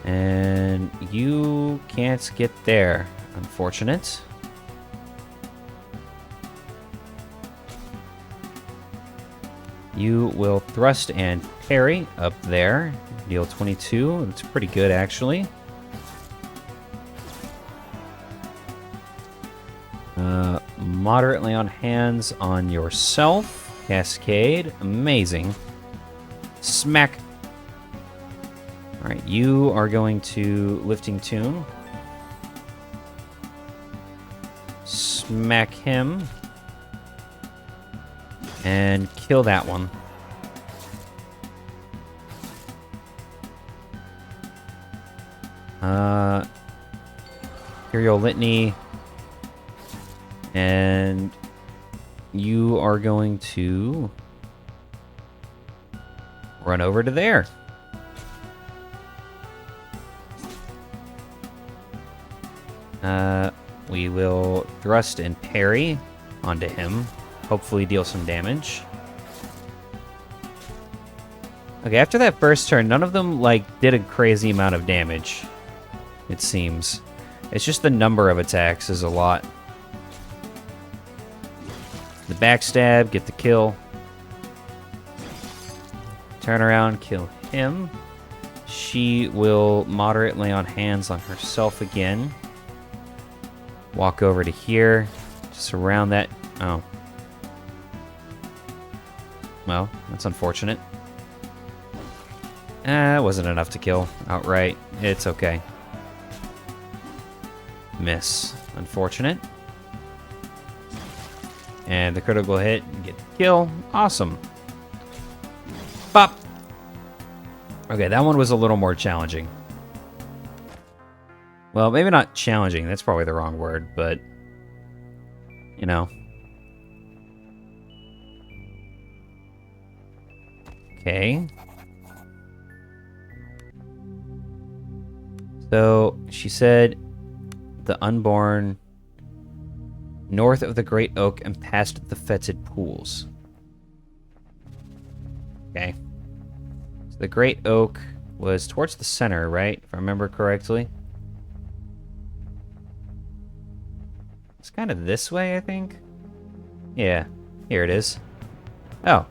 And you can't get there. Unfortunate. You will thrust and parry up there. Deal 22. That's pretty good, actually. Moderately on hands on yourself. Cascade. Amazing. Smack. Alright, you are going to Lifting Tune. Smack him. And kill that one. Imperial Litany. And you are going to run over to there. We will thrust and parry onto him. Hopefully deal some damage. Okay, after that first turn, none of them, like, did a crazy amount of damage. It seems. It's just the number of attacks is a lot. The backstab, get the kill. Turn around, kill him. She will moderately on hands on herself again. Walk over to here. Just around that. Oh. Well, that's unfortunate. It wasn't enough to kill outright. It's okay. Miss. Unfortunate. And the critical hit, get the kill. Awesome. Bop! Okay, that one was a little more challenging. Well, maybe not challenging. That's probably the wrong word, but... You know. Okay. So, she said... The Unborn... North of the Great Oak and past the Fetid Pools. Okay. So the Great Oak was towards the center, right? If I remember correctly. It's kind of this way, I think. Yeah, here it is. Oh.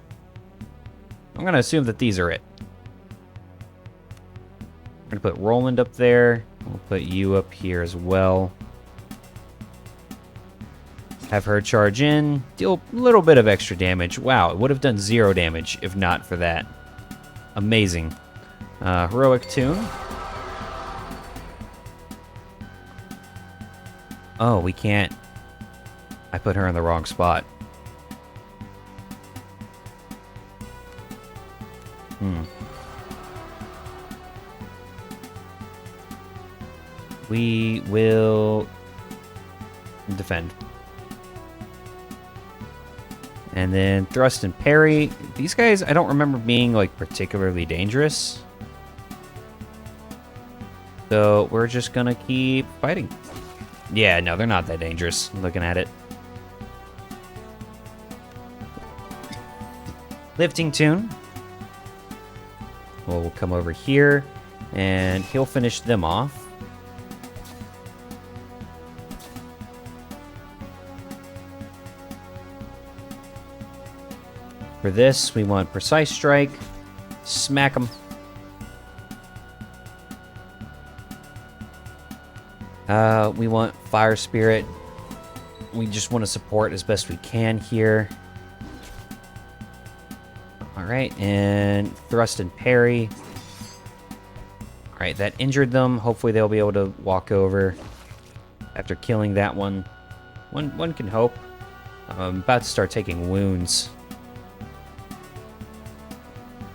I'm going to assume that these are it. I'm going to put Roland up there. We'll put you up here as well. Have her charge in. Deal a little bit of extra damage. Wow, it would have done 0 damage if not for that. Amazing. Heroic Tune. Oh, we can't. I put her in the wrong spot. We will defend. And then thrust and parry. These guys, I don't remember being, like, particularly dangerous. So we're just gonna keep fighting. Yeah, no, they're not that dangerous, looking at it. Lifting tune. We'll come over here, and he'll finish them off. For this, we want Precise Strike. Smack him. We want Fire Spirit. We just want to support as best we can here. Alright, and Thrust and Parry. Alright, that injured them. Hopefully they'll be able to walk over after killing that one. One can hope. I'm about to start taking wounds.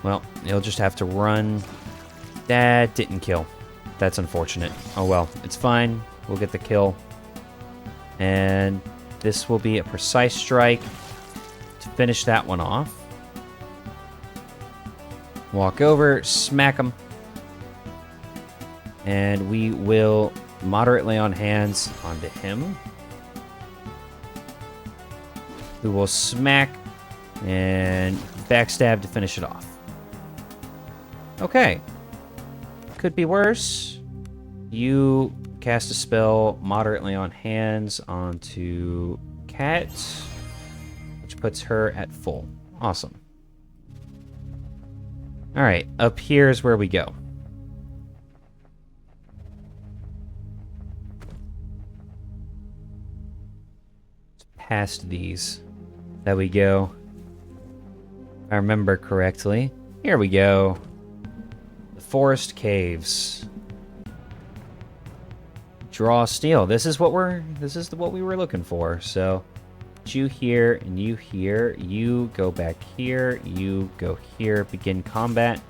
Well, he'll just have to run. That didn't kill. That's unfortunate. Oh well, it's fine. We'll get the kill. And this will be a Precise Strike to finish that one off. Walk over, smack him. And we will moderately on hands onto him. We will smack and backstab to finish it off. Okay. Could be worse. You cast a spell moderately on hands onto Cat, which puts her at full. Awesome. Alright, up here is where we go. It's past these that we go. If I remember correctly. Here we go. The Forest Caves. Draw steel. This is what we were looking for. So you here and you here. You go back here. You go here. Begin combat.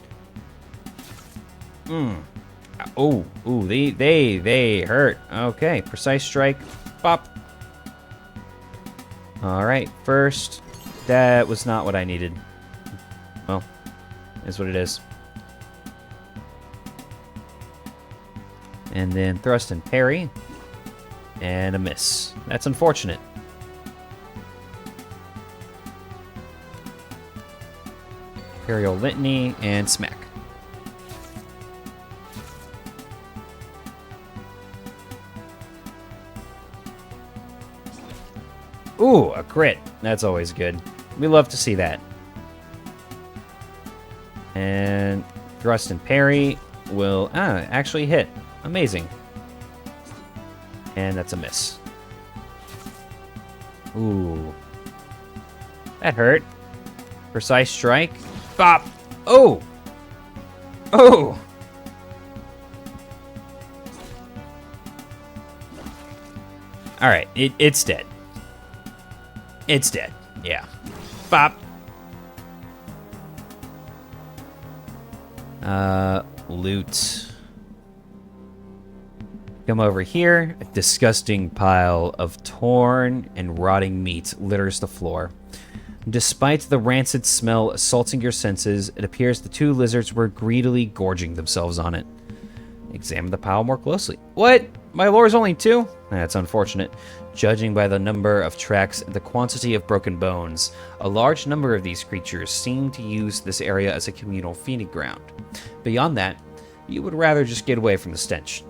Oh, they hurt. Okay, Precise Strike. Bop. All right, first. That was not what I needed. Well, is what it is. And then thrust and parry. And a miss. That's unfortunate. Imperial Litany and smack. Ooh, a crit. That's always good. We love to see that. And thrust and parry will actually hit. Amazing. And that's a miss. Ooh. That hurt. Precise Strike. Bop. Oh! Oh! Alright, it's dead. It's dead. Yeah. Bop. Loot. Come over here. A disgusting pile of torn and rotting meat litters the floor. Despite the rancid smell assaulting your senses, it appears the two lizards were greedily gorging themselves on it. Examine the pile more closely. What? My lore is only 2? That's unfortunate. Judging by the number of tracks and the quantity of broken bones, a large number of these creatures seem to use this area as a communal feeding ground. Beyond that, you would rather just get away from the stench.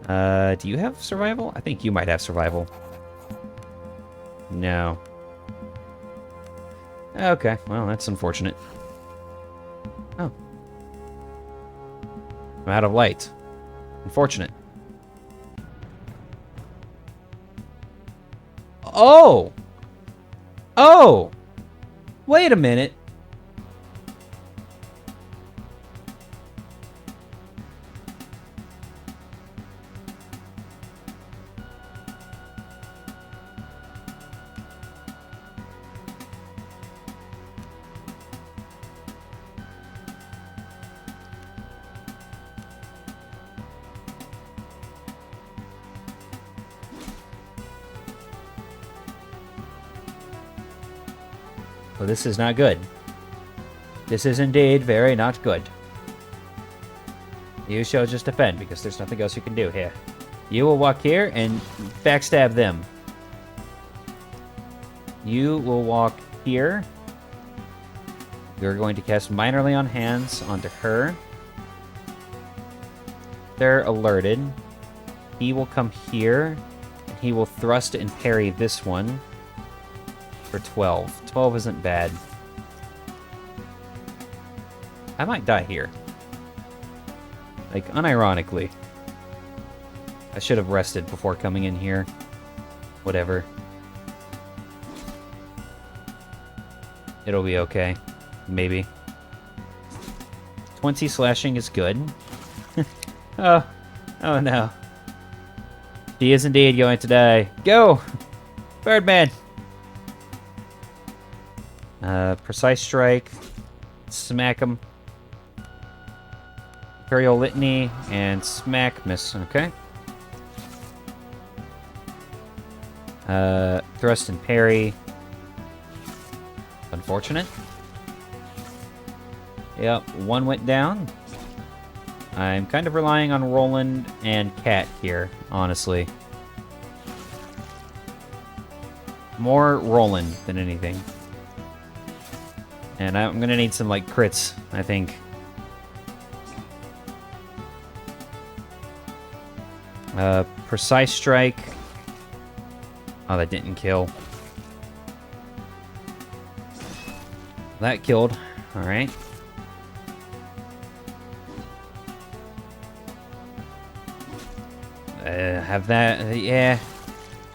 Do you have survival? I think you might have survival. No. Okay, well, that's unfortunate. Oh. I'm out of light. Unfortunate. Oh! Oh! Wait a minute. Well, this is not good. This is indeed very not good. You shall just defend, because there's nothing else you can do here. You will walk here and backstab them. You will walk here. You're going to cast Minor Lay on Hands onto her. They're alerted. He will come here, and he will thrust and parry this one for 12. 12 isn't bad. I might die here. Like, unironically. I should have rested before coming in here. Whatever. It'll be okay. Maybe. 20 slashing is good. Oh. Oh no. He is indeed going to die. Go! Birdman! Precise strike. Smack him. Imperial Litany and smack. Miss. Okay. Thrust and parry. Unfortunate. Yep, one went down. I'm kind of relying on Roland and Cat here, honestly. More Roland than anything. And I'm gonna need some, like, crits, I think. Precise strike. Oh, that didn't kill. That killed. Alright. Have that. Yeah.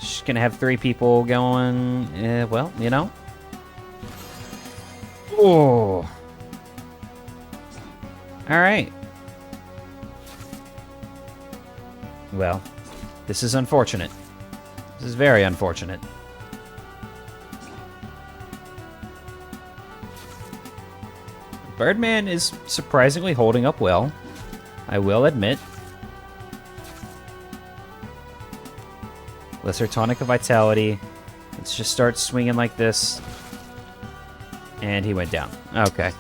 Just gonna have 3 people going. Well, you know. Oh. Alright. Well, this is unfortunate. This is very unfortunate. Birdman is surprisingly holding up well, I will admit. Lesser Tonic of Vitality. Let's just start swinging like this. And he went down. Okay.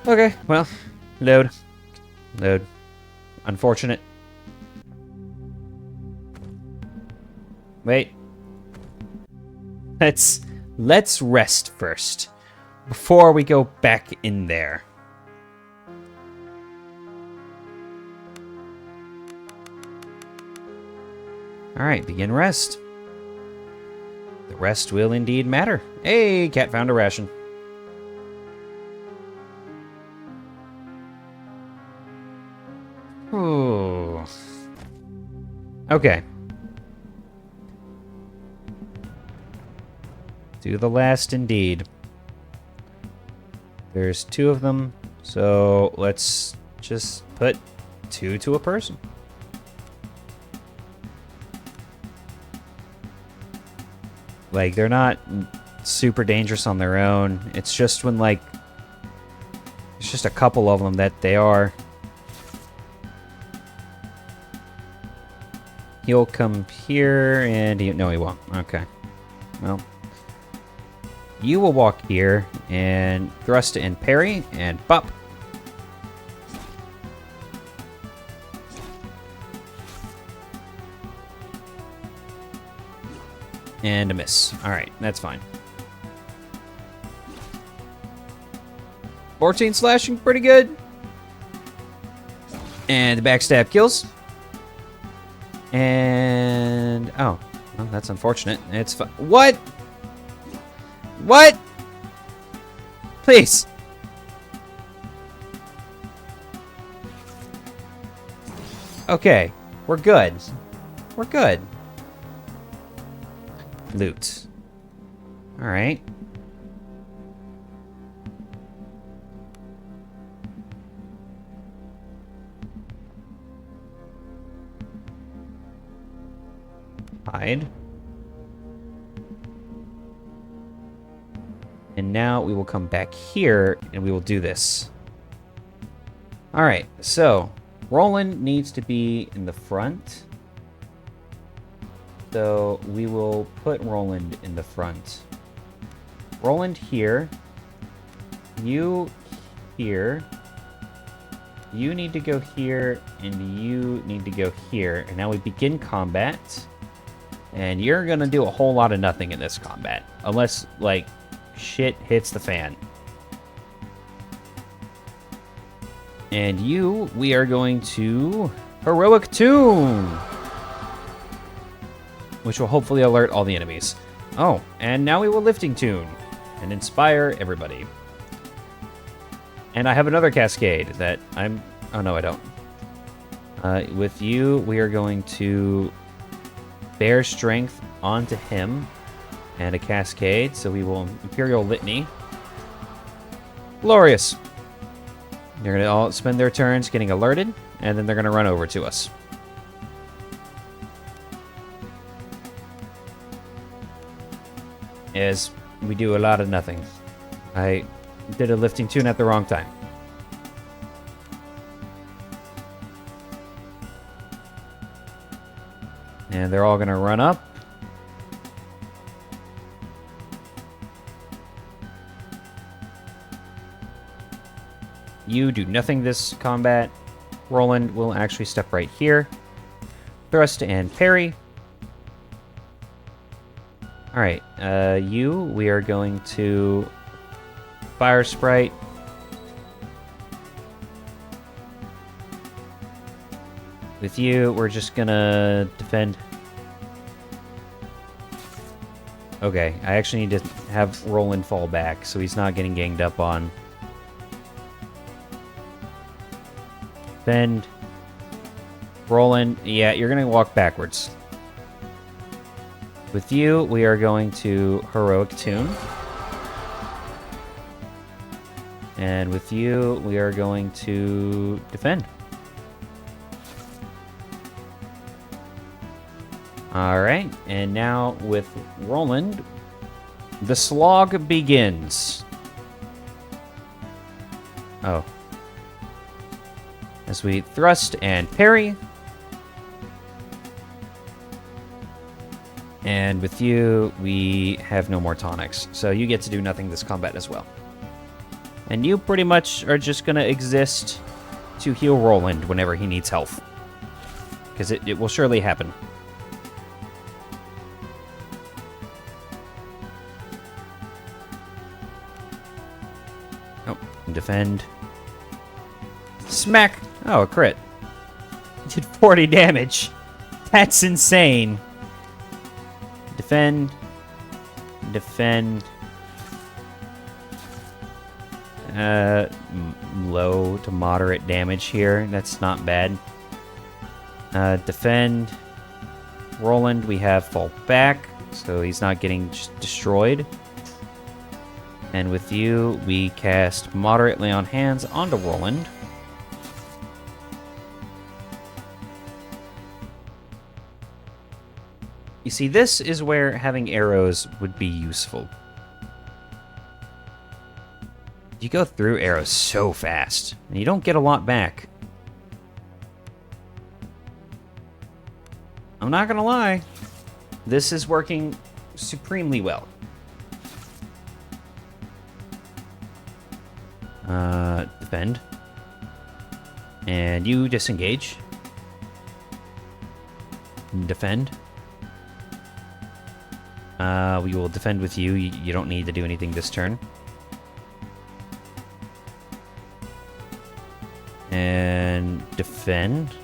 Okay, well, load. Load. Unfortunate. Wait. Let's rest first before we go back in there. All right, begin rest. The rest will indeed matter. Hey, Cat found a ration. Ooh. Okay. Do the last indeed. There's 2 of them, so let's just put 2 to a person. Like, they're not super dangerous on their own. It's just when, like, it's just a couple of them that they are. He'll come here, and no, he won't. Okay. Well. You will walk here, and thrust and parry, and bop. And a miss. Alright, that's fine. 14 slashing, pretty good. And the backstab kills. And... oh, well, that's unfortunate. It's fine. What? What? Please. Okay, we're good. We're good. Loot. Alright. Hide. And now we will come back here and we will do this. Alright, so Roland needs to be in the front. So we will put Roland in the front. Roland here. You here. You need to go here, and you need to go here. And now we begin combat. And you're gonna do a whole lot of nothing in this combat. Unless, like, shit hits the fan. And you, we are going to Heroic Tune! Which will hopefully alert all the enemies. Oh, and now we will Lifting Tune. And inspire everybody. And I have another cascade that I'm... Oh, no, I don't. With you, we are going to bear strength onto him. And a cascade, so we will Imperial Litany. Glorious! They're going to all spend their turns getting alerted, and then they're going to run over to us. As we do a lot of nothing. I did a Lifting Tune at the wrong time. And they're all going to run up. You do nothing this combat. Roland will actually step right here. Thrust and parry. Alright, you, we are going to Fire Sprite. With you, we're just gonna defend. Okay, I actually need to have Roland fall back, so he's not getting ganged up on. Defend. Roland, yeah, you're gonna walk backwards. With you, we are going to Heroic Tune. And with you, we are going to defend. Alright, and now with Roland, the slog begins. Oh. As we thrust and parry. And with you, we have no more tonics. So you get to do nothing this combat as well. And you pretty much are just going to exist to heal Roland whenever he needs health. Because it will surely happen. Oh, defend. Smack! Oh, a crit. Did 40 damage. That's insane. Defend. Defend. Low to moderate damage here. That's not bad. Defend. Roland, we have fall back, so he's not getting destroyed. And with you, we cast moderately on hands onto Roland. You see, this is where having arrows would be useful. You go through arrows so fast, and you don't get a lot back. I'm not gonna lie, this is working supremely well. Defend. And you disengage. Defend. We will defend with you. You don't need to do anything this turn. And defend.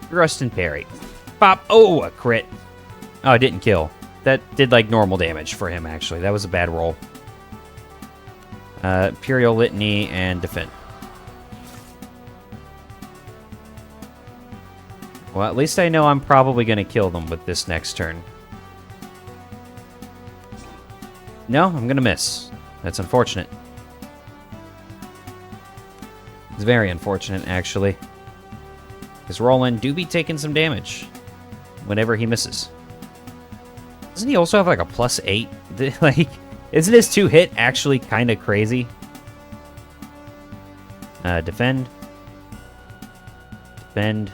Thrust and parry. Pop! Oh, a crit. Oh, it didn't kill. That did like normal damage for him, actually. That was a bad roll. Imperial Litany and defend. Well, at least I know I'm probably going to kill them with this next turn. No, I'm going to miss. That's unfortunate. It's very unfortunate, actually. Because Roland do be taking some damage whenever he misses. Doesn't he also have like a +8? Like, isn't his 2-hit actually kind of crazy? Defend. Defend.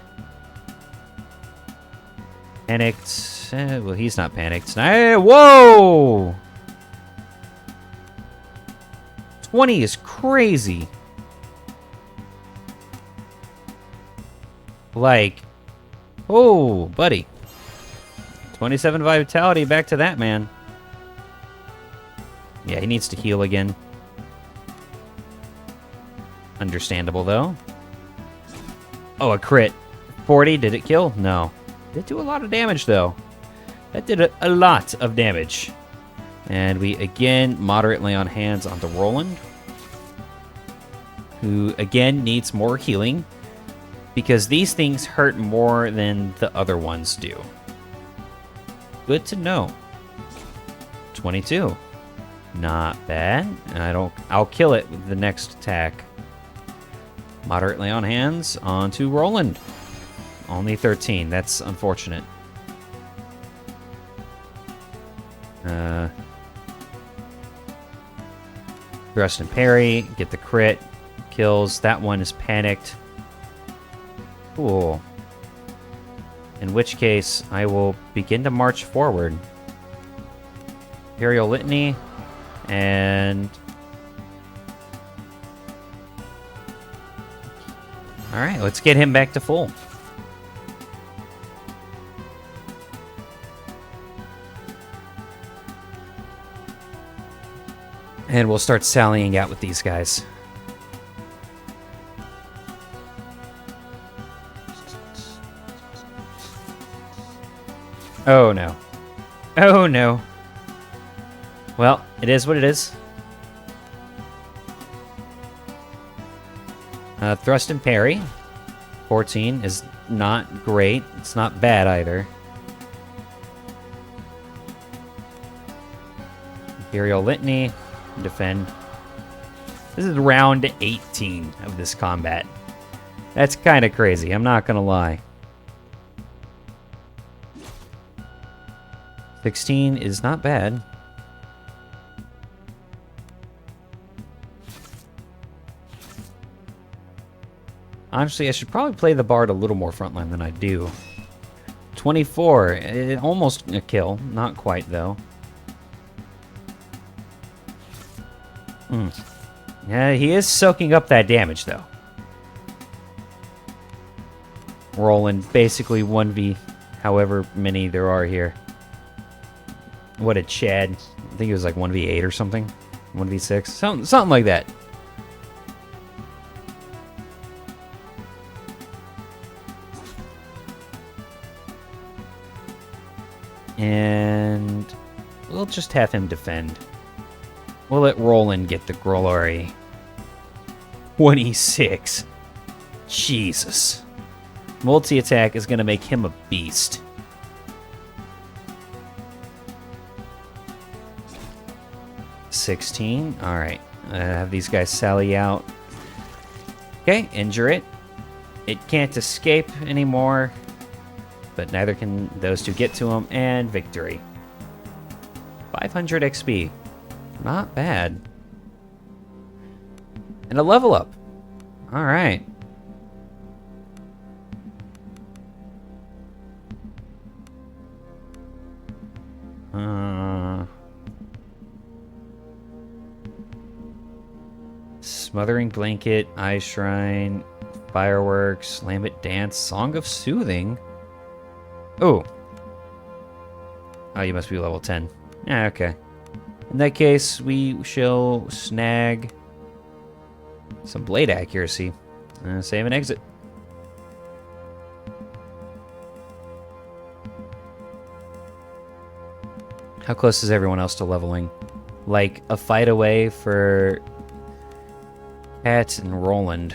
Panicked. Well, he's not panicked. Whoa! 20 is crazy. Like, oh, buddy. 27 vitality, back to that, man. Yeah, he needs to heal again. Understandable, though. Oh, a crit. 40, did it kill? No. Did do a lot of damage, though. That did a lot of damage. And we, again, moderately on hands onto Roland, who, again, needs more healing, because these things hurt more than the other ones do. Good to know. 22. Not bad. I'll kill it with the next attack. Moderately on hands, onto Roland. Only 13. That's unfortunate. Thrust and parry, get the crit, kills. That one is panicked. Cool. In which case, I will begin to march forward. Imperial Litany, and... Alright, let's get him back to full. And we'll start sallying out with these guys. Oh no. Oh no. Well, it is what it is. Thrust and parry. 14 is not great. It's not bad either. Imperial Litany. Defend. This is round 18 of this combat. That's kind of crazy, I'm not gonna lie. 16 is not bad. Honestly, I should probably play the Bard a little more frontline than I do. 24, almost a kill. Not quite, though. Yeah, he is soaking up that damage, though. Roland, basically 1v however many there are here. What a Chad. I think it was like 1v8 or something. 1v6. Something like that. And we'll just have him defend. We'll let Roland get the glory. 26. Jesus. Multi-attack is going to make him a beast. $16. Alright. Have these guys sally out. Okay, injure it. It can't escape anymore. But neither can those two get to him. And victory. 500 XP. Not bad. And a level up. Alright. Smothering Blanket, Eye Shrine, Fireworks, Lambent Dance, Song of Soothing. Oh. Oh, you must be level 10. Yeah, okay. In that case, we shall snag some blade accuracy. Save and exit. How close is everyone else to leveling? Like a fight away for Pat and Roland.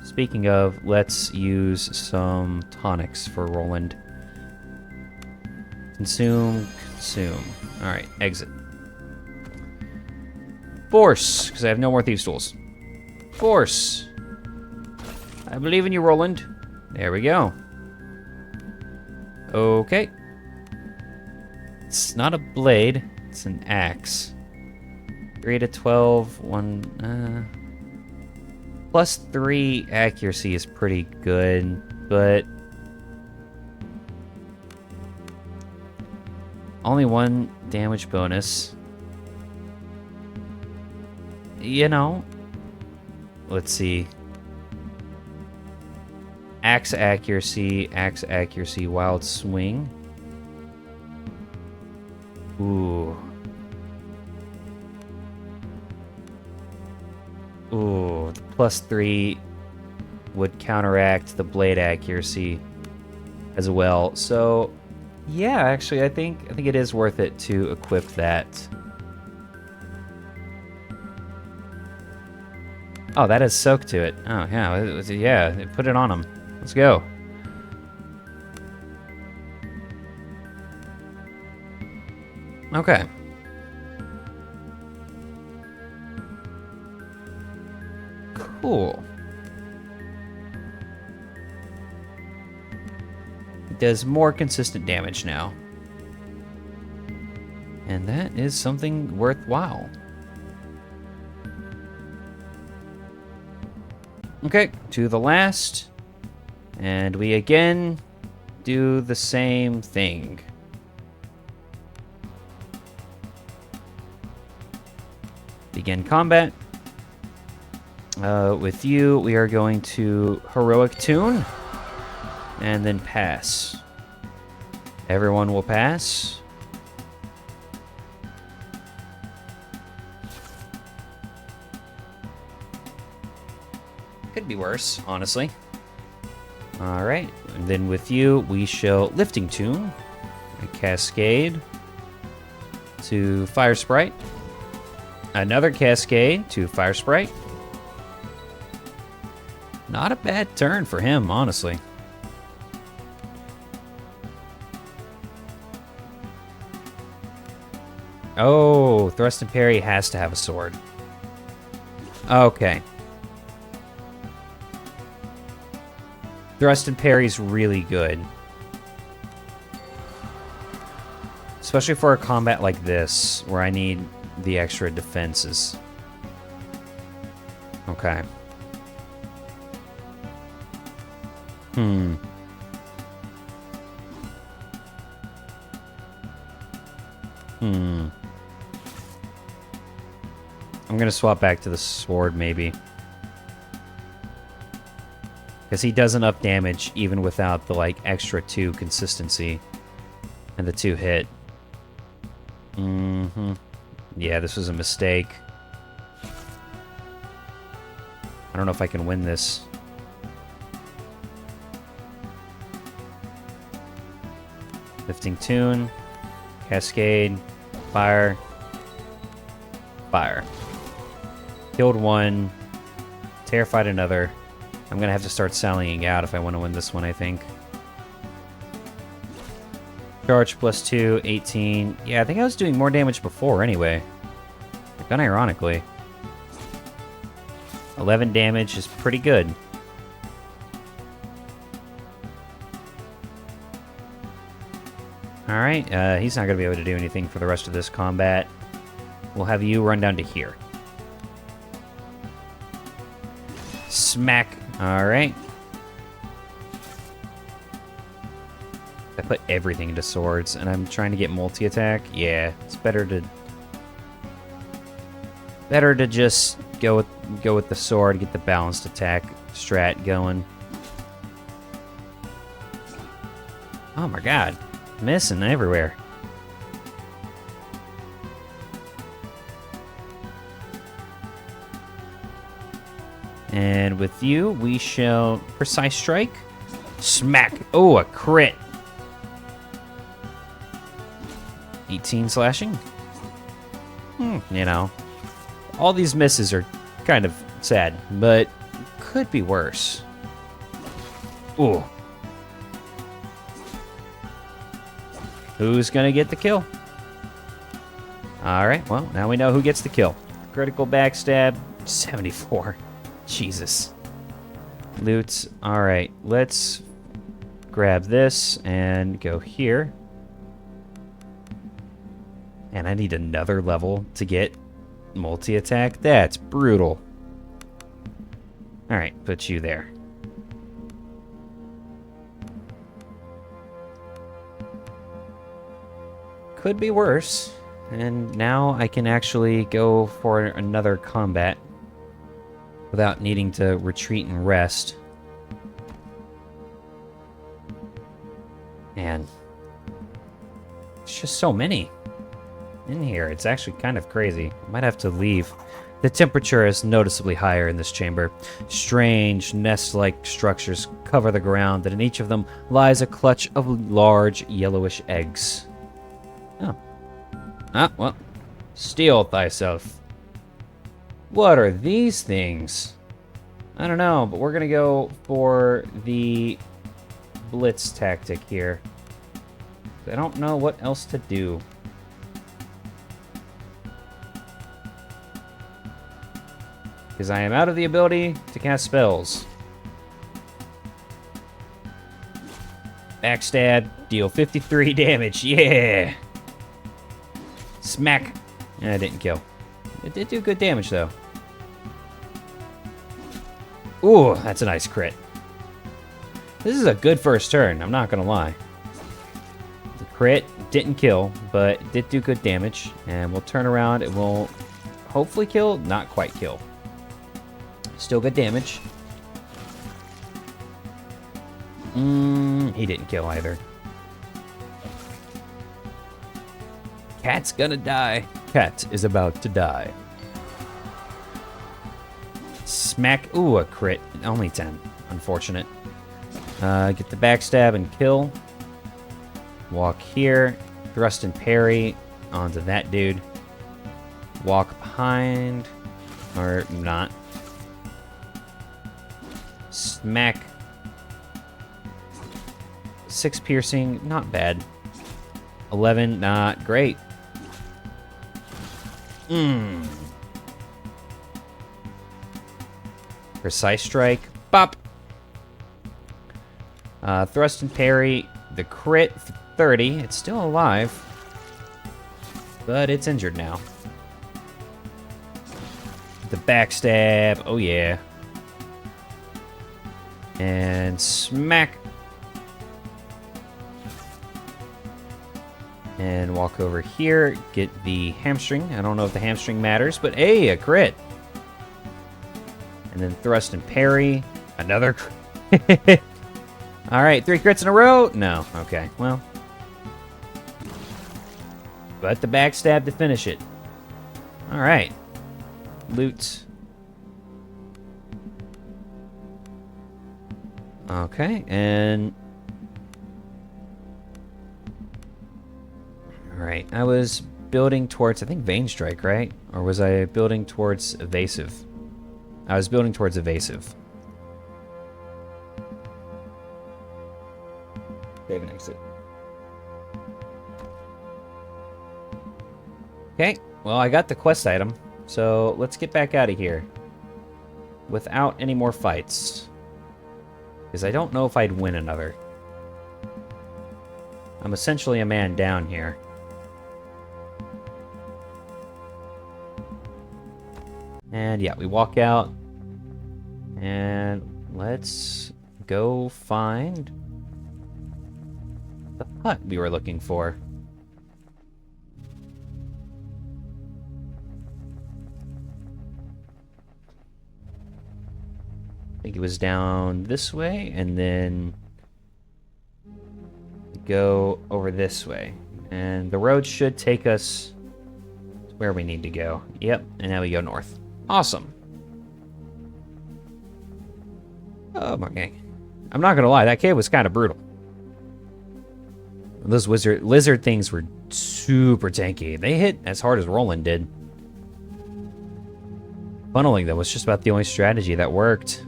Speaking of, let's use some tonics for Roland. Consume. Alright, exit. Force, because I have no more Thieves' Tools. Force. I believe in you, Roland. There we go. Okay. It's not a blade, it's an axe. 3 to 12, +3 accuracy is pretty good, but only 1 damage bonus. You know, let's see. Axe accuracy, wild swing. Ooh. Ooh, the +3 would counteract the blade accuracy as well. So, yeah, actually, I think it is worth it to equip that. Oh, that has soak to it. Oh, yeah, put it on him. Let's go. Okay. Cool. It does more consistent damage now. And that is something worthwhile. Okay, to the last. And we again do the same thing. Begin combat. With you, we are going to Heroic Tune. And then pass. Everyone will pass. Could be worse, honestly. Alright, and then with you, we shall Lifting Tune, a Cascade to Fire Sprite, another Cascade to Fire Sprite. Not a bad turn for him, honestly. Oh, Thrust and Parry has to have a sword. Okay. Thrust and Parry's really good. Especially for a combat like this, where I need the extra defenses. Okay. I'm gonna swap back to the sword, maybe. Because he does enough damage even without the, like, extra 2 consistency. And the 2 hit. Yeah, this was a mistake. I don't know if I can win this. Lifting Tune. Cascade. Fire. Fire. Killed one. Terrified another. I'm gonna have to start sallying out if I want to win this one, I think. Charge +2, 18. Yeah, I think I was doing more damage before anyway. Unironically. 11 damage is pretty good. Alright, he's not gonna be able to do anything for the rest of this combat. We'll have you run down to here. Smack. Alright. I put everything into swords, and I'm trying to get multi-attack. Yeah, it's better to just go with the sword, get the balanced attack strat going. Oh my god. Missing everywhere. And with you, we shall Precise Strike. Smack. Oh, a crit. 18 slashing. You know, all these misses are kind of sad, but could be worse. Ooh. Who's gonna get the kill? Alright, well, now we know who gets the kill. Critical backstab, 74. Jesus. Loot. Alright, let's grab this and go here. And I need another level to get multi-attack. That's brutal. Alright, put you there. Could be worse. And now I can actually go for another combat without needing to retreat and rest. Man. It's just so many in here. It's actually kind of crazy. I might have to leave. The temperature is noticeably higher in this chamber. Strange, nest-like structures cover the ground, and in each of them lies a clutch of large, yellowish eggs. Oh. Ah, well. Steel thyself. What are these things? I don't know, but we're gonna go for the blitz tactic here. I don't know what else to do. Because I am out of the ability to cast spells. Backstab, deal 53 damage, yeah! Smack! I didn't kill. It did do good damage, though. Ooh, that's a nice crit. This is a good first turn, I'm not gonna lie. The crit didn't kill, but did do good damage. And we'll turn around and we'll hopefully kill, not quite kill. Still good damage. He didn't kill either. Cat's gonna die. Cat is about to die. Smack. Ooh, a crit. Only 10. Unfortunate. Get the backstab and kill. Walk here. Thrust and parry onto that dude. Walk behind. Or not. Smack. 6 piercing. Not bad. 11. Not great. Precise strike. Bop. Thrust and parry. The crit. 30. It's still alive. But it's injured now. The backstab. Oh, yeah. And smack. And walk over here. Get the hamstring. I don't know if the hamstring matters, but hey, a crit. And then thrust and parry. Another crit. Alright, 3 crits in a row? No. Okay, well. But the backstab to finish it. Alright. Loot. Okay, and... Alright, I was building towards, I think, Vein Strike, right? Or was I building towards Evasive? I was building towards Evasive. Save and exit. Okay, well, I got the quest item, so let's get back out of here. Without any more fights. Because I don't know if I'd win another. I'm essentially a man down here. And yeah, we walk out. And let's go find the hut we were looking for. I think it was down this way, and then go over this way. And the road should take us to where we need to go. Yep, and now we go north. Awesome. Oh my god. I'm not gonna lie, that cave was kind of brutal. Those lizard things were super tanky. They hit as hard as Roland did. Funneling, though, was just about the only strategy that worked.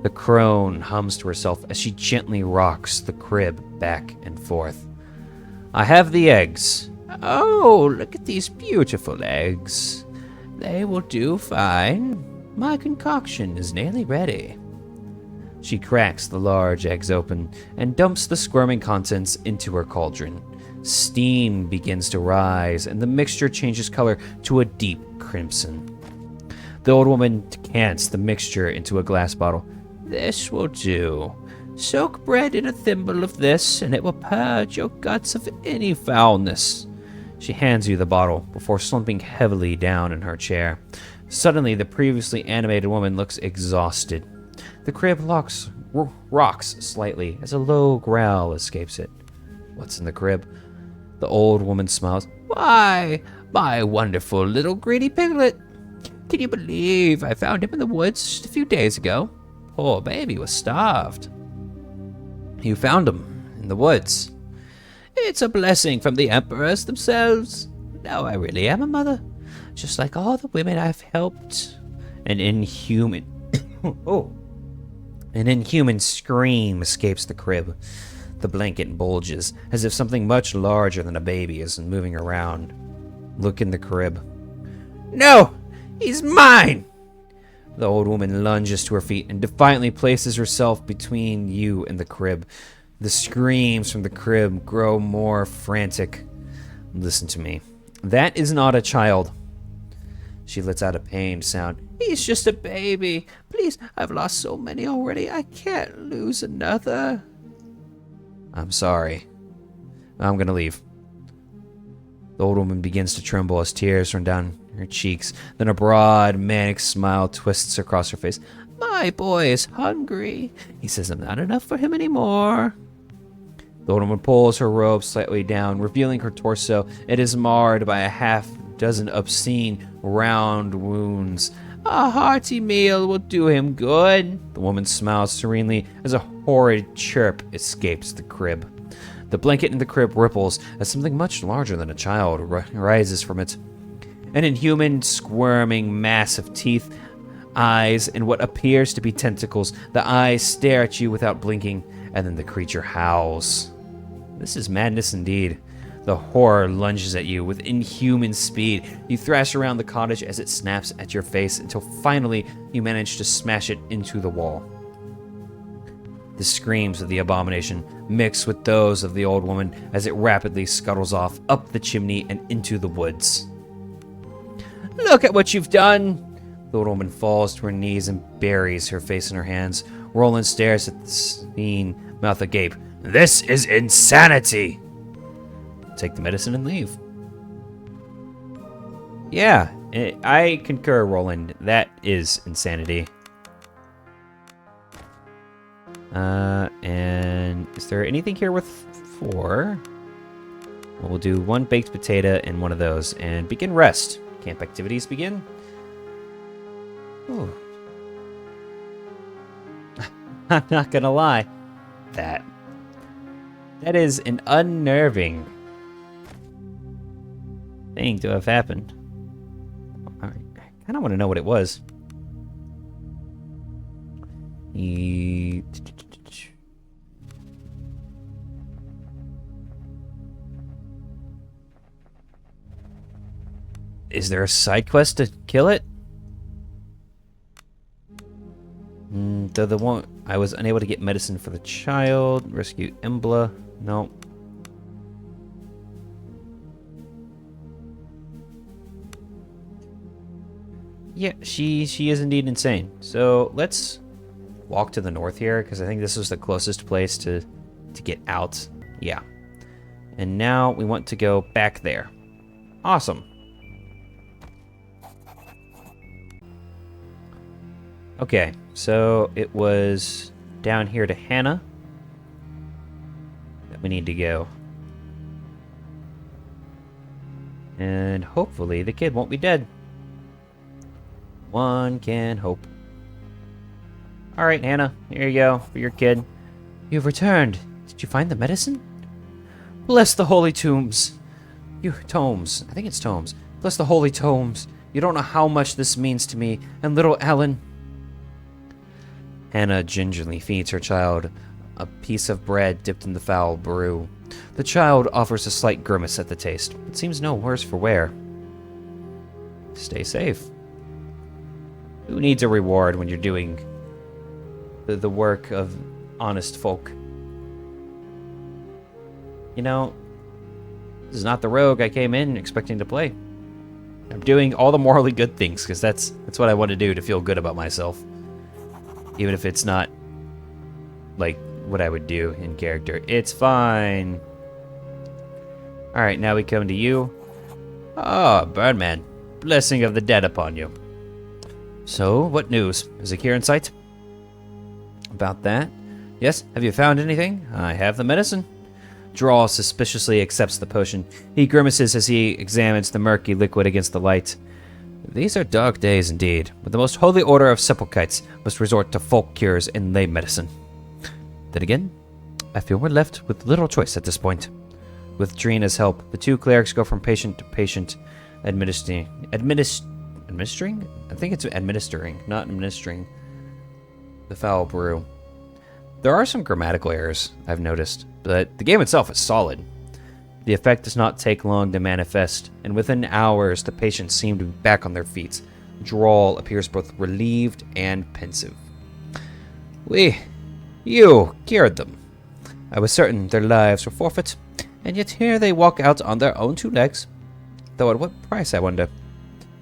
The crone hums to herself as she gently rocks the crib back and forth. I have the eggs. Oh, look at these beautiful eggs. They will do fine. My concoction is nearly ready. She cracks the large eggs open and dumps the squirming contents into her cauldron. Steam begins to rise and the mixture changes color to a deep crimson. The old woman decants the mixture into a glass bottle. This will do. Soak bread in a thimble of this, and it will purge your guts of any foulness. She hands you the bottle before slumping heavily down in her chair. Suddenly, the previously animated woman looks exhausted. The crib rocks slightly as a low growl escapes it. What's in the crib? The old woman smiles. Why, my wonderful little greedy piglet. Can you believe I found him in the woods just a few days ago? Poor baby was starved. You found him in the woods. It's a blessing from the emperors themselves. Now I really am a mother, just like all the women I've helped. An inhuman scream escapes the crib. The blanket bulges, as if something much larger than a baby is moving around. Look in the crib. No! He's mine! The old woman lunges to her feet and defiantly places herself between you and the crib. The screams from the crib grow more frantic. Listen to me. That is not a child. She lets out a pained sound. He's just a baby. Please, I've lost so many already. I can't lose another. I'm sorry. I'm gonna leave. The old woman begins to tremble as tears run down her cheeks. Then a broad, manic smile twists across her face. My boy is hungry. He says I'm not enough for him anymore. The old woman pulls her robe slightly down, revealing her torso. It is marred by a half-dozen obscene, round wounds. A hearty meal will do him good. The woman smiles serenely as a horrid chirp escapes the crib. The blanket in the crib ripples as something much larger than a child rises from it. An inhuman, squirming mass of teeth, eyes, and what appears to be tentacles. The eyes stare at you without blinking, and then the creature howls. This is madness indeed. The horror lunges at you with inhuman speed. You thrash around the cottage as it snaps at your face until finally you manage to smash it into the wall. The screams of the abomination mix with those of the old woman as it rapidly scuttles off up the chimney and into the woods. Look at what you've done! The old woman falls to her knees and buries her face in her hands. Roland stares at the scene, mouth agape. This is insanity! Take the medicine and leave. Yeah, I concur, Roland. That is insanity. And is there anything here with 4? Well, we'll do 1 baked potato and 1 of those, and begin rest. Camp activities begin. Ooh. I'm not gonna lie. That is an unnerving thing to have happened. I kind of want to know what it was. Is there a side quest to kill it? The one I was unable to get medicine for the child. Rescue Embla. No. Yeah, she is indeed insane. So let's walk to the north here, because I think this was the closest place to get out. Yeah. And now we want to go back there. Awesome. Okay, so it was down here to Hannah that we need to go. And hopefully the kid won't be dead. One can hope. Alright, Hannah, here you go for your kid. You've returned. Did you find the medicine? Bless the holy tombs. Tomes. I think it's tomes. Bless the holy tomes. You don't know how much this means to me and little Ellen. Hannah gingerly feeds her child a piece of bread dipped in the foul brew. The child offers a slight grimace at the taste, but seems no worse for wear. Stay safe. Who needs a reward when you're doing the work of honest folk? You know, this is not the rogue I came in expecting to play. I'm doing all the morally good things, because that's what I want to do to feel good about myself. Even if it's not, like, what I would do in character. It's fine. Alright, now we come to you. Ah, Birdman. Blessing of the dead upon you. So, what news? Is Akira in sight? About that? Yes, have you found anything? I have the medicine. Draw suspiciously accepts the potion. He grimaces as he examines the murky liquid against the light. These are dark days indeed, but the most holy order of sepulchites must resort to folk cures and lay medicine. Then again, I feel we're left with little choice at this point. With Drina's help, the two clerics go from patient to patient, administering? I think it's administering, not administering the foul brew. There are some grammatical errors, I've noticed, but the game itself is solid. The effect does not take long to manifest, and within hours the patients seem to be back on their feet. Drawl appears both relieved and pensive. You cured them. I was certain their lives were forfeit, and yet here they walk out on their own two legs. Though at what price, I wonder?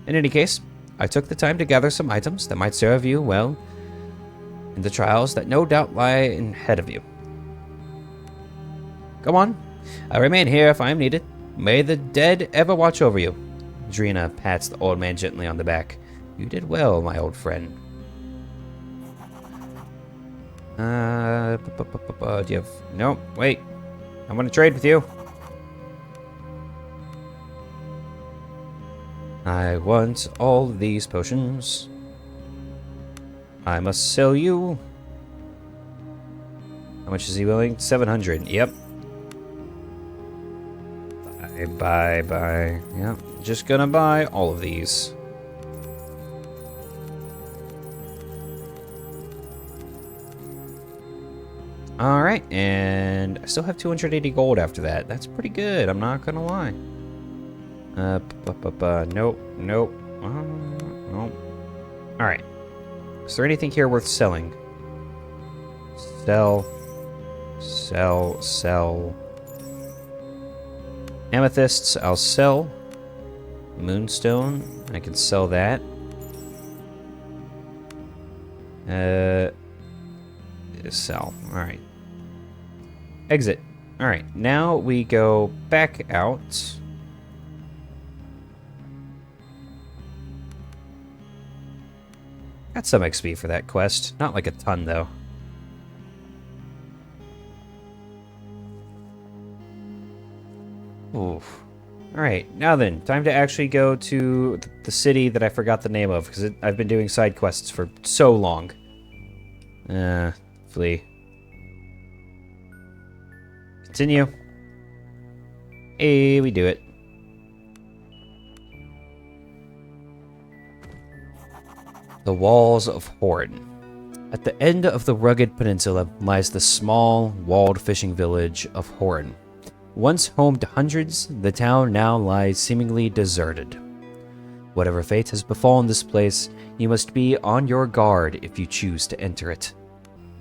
In any case, I took the time to gather some items that might serve you well in the trials that no doubt lie ahead of you. Come on, I'll remain here if I am needed. May the dead ever watch over you. Drina pats the old man gently on the back. You did well, my old friend. Do you have... No, wait. I want to trade with you. I want all these potions. I must sell you. How much is he willing? 700. Yep. Buy. Yep. Just gonna buy all of these. Alright, and I still have 280 gold after that. That's pretty good, I'm not gonna lie. Nope. Nope. Alright. Is there anything here worth selling? Sell. Amethysts, I'll sell. Moonstone, I can sell that. Sell. Alright. Exit. Alright, now we go back out. Got some XP for that quest. Not like a ton, though. Oof. Alright, now then, time to actually go to the city that I forgot the name of, because I've been doing side quests for so long. Flee. Continue. Hey, we do it. The Walls of Horin. At the end of the rugged peninsula lies the small, walled fishing village of Horin. Once home to hundreds, the town now lies seemingly deserted. Whatever fate has befallen this place, you must be on your guard if you choose to enter it.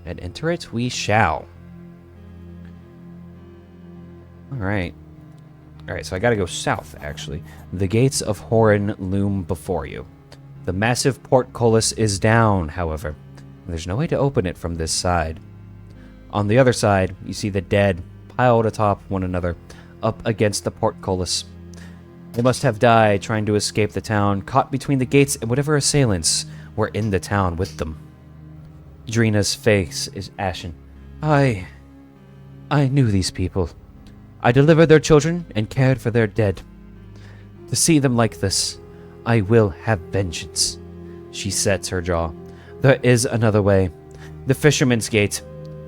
And enter it we shall. Alright, so I gotta go south, actually. The gates of Horin loom before you. The massive portcullis is down, however. There's no way to open it from this side. On the other side, you see the dead piled atop one another, up against the portcullis. They must have died trying to escape the town, caught between the gates and whatever assailants were in the town with them. Drina's face is ashen. I knew these people. I delivered their children and cared for their dead. To see them like this, I will have vengeance. She sets her jaw. There is another way. The Fisherman's Gate.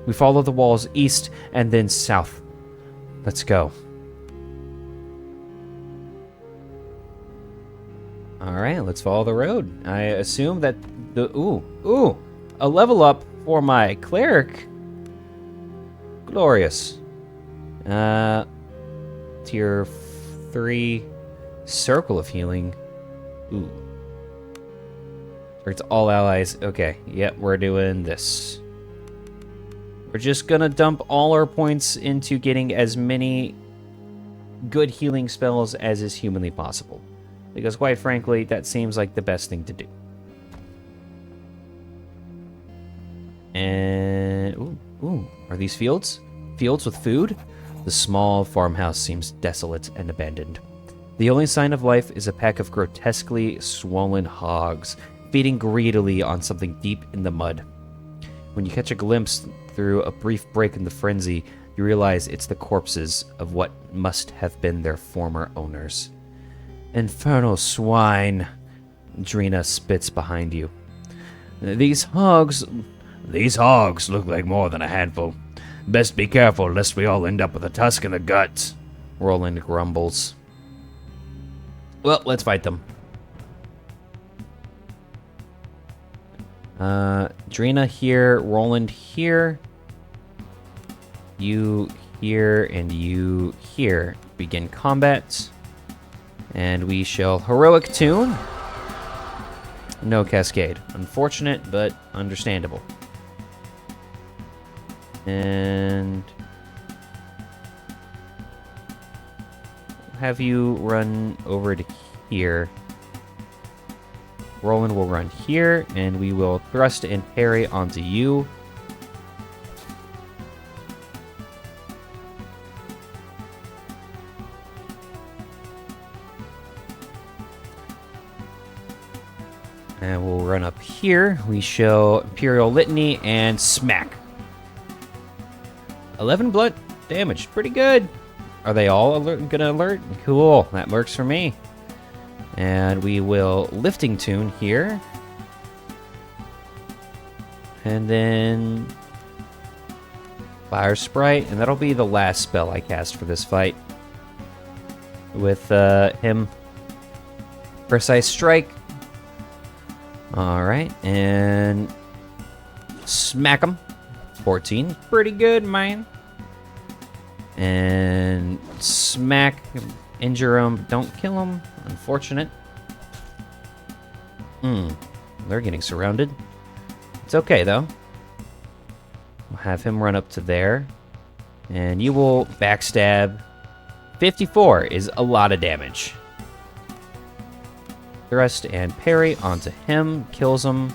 We follow the walls east and then south. Let's go. Alright, let's follow the road. I assume that the... Ooh! A level up for my cleric. Glorious. Tier 3 Circle of Healing. Ooh. It's all allies. Okay, yep, we're doing this. We're just gonna dump all our points into getting as many good healing spells as is humanly possible. because quite frankly, that seems like the best thing to do. And are these fields? Fields with food? The small farmhouse seems desolate and abandoned. The only sign of life is a pack of grotesquely swollen hogs, feeding greedily on something deep in the mud. When you catch a glimpse through a brief break in the frenzy, you realize it's the corpses of what must have been their former owners. Infernal swine, Drina spits behind you. These hogs look like more than a handful. Best be careful lest we all end up with a tusk in the gut, Roland grumbles. Well, let's fight them. Drina here, Roland here. You here and you here. Begin combat. And we shall heroic tune. No cascade. Unfortunate, but understandable. And have you run over to here. Roland will run here, and we will thrust and parry onto you. And we'll run up here. We show Imperial Litany and smack. 11 blunt damage. Pretty good. Are they all gonna alert? Cool. That works for me. And we will lifting tune here. And then Fire Sprite. And that'll be the last spell I cast for this fight. With him. Precise Strike. Alright. And smack him. 14. Pretty good, man. And smack. Injure him. Don't kill him. Unfortunate. They're getting surrounded. It's okay, though. We'll have him run up to there. And you will backstab. 54 is a lot of damage. Thrust and parry onto him. Kills him.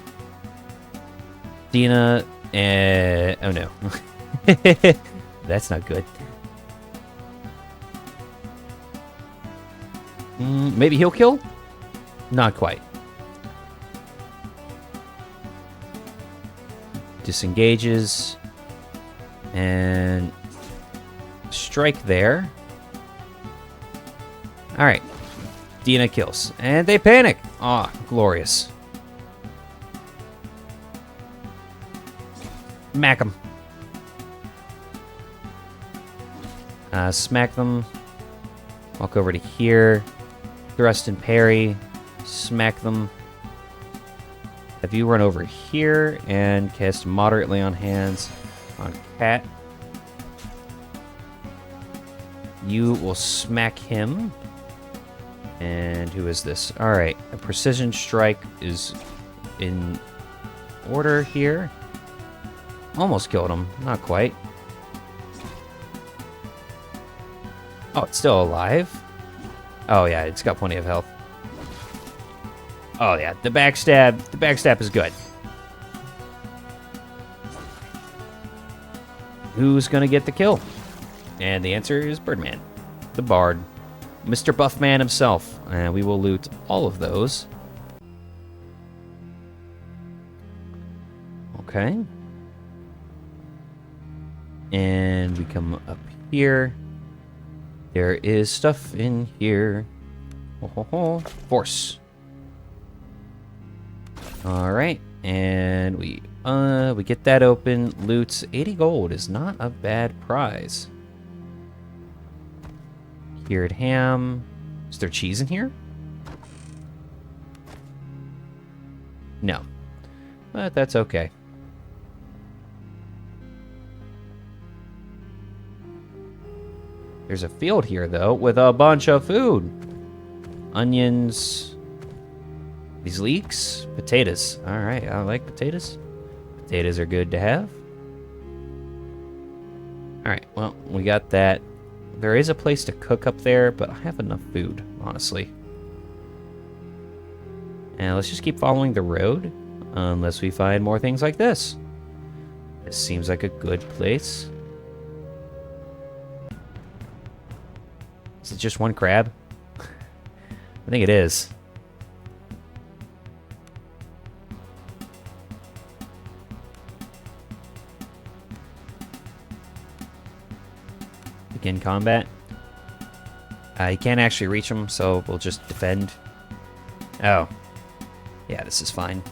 Dina. Oh, no. That's not good. Maybe he'll kill? Not quite. Disengages. And strike there. Alright. Dina kills. And they panic. Ah, glorious. Smack them. Smack them. Walk over to here. Thrust and parry. Smack them. Have you run over here and cast moderately on hands on Cat. You will smack him. And who is this? Alright, a precision strike is in order here. Almost killed him. Not quite. Oh, it's still alive? Oh, yeah, it's got plenty of health. Oh, yeah, the backstab is good. Who's gonna get the kill? And the answer is Birdman, the Bard, Mr. Buffman himself. And we will loot all of those. Okay. And we come up here. There is stuff in here. Ho, ho, ho. Force. Alright. And we get that open. Loot. 80 gold is not a bad prize. Cured ham. Is there cheese in here? No. But that's okay. There's a field here, though, with a bunch of food. Onions. These leeks? Potatoes. Alright, I like potatoes. Potatoes are good to have. Alright, well, we got that. There is a place to cook up there, but I have enough food, honestly. And let's just keep following the road unless we find more things like this. This seems like a good place. Is it just one crab? I think it is. Begin combat. You can't actually reach them, so we'll just defend. Oh. Yeah, this is fine.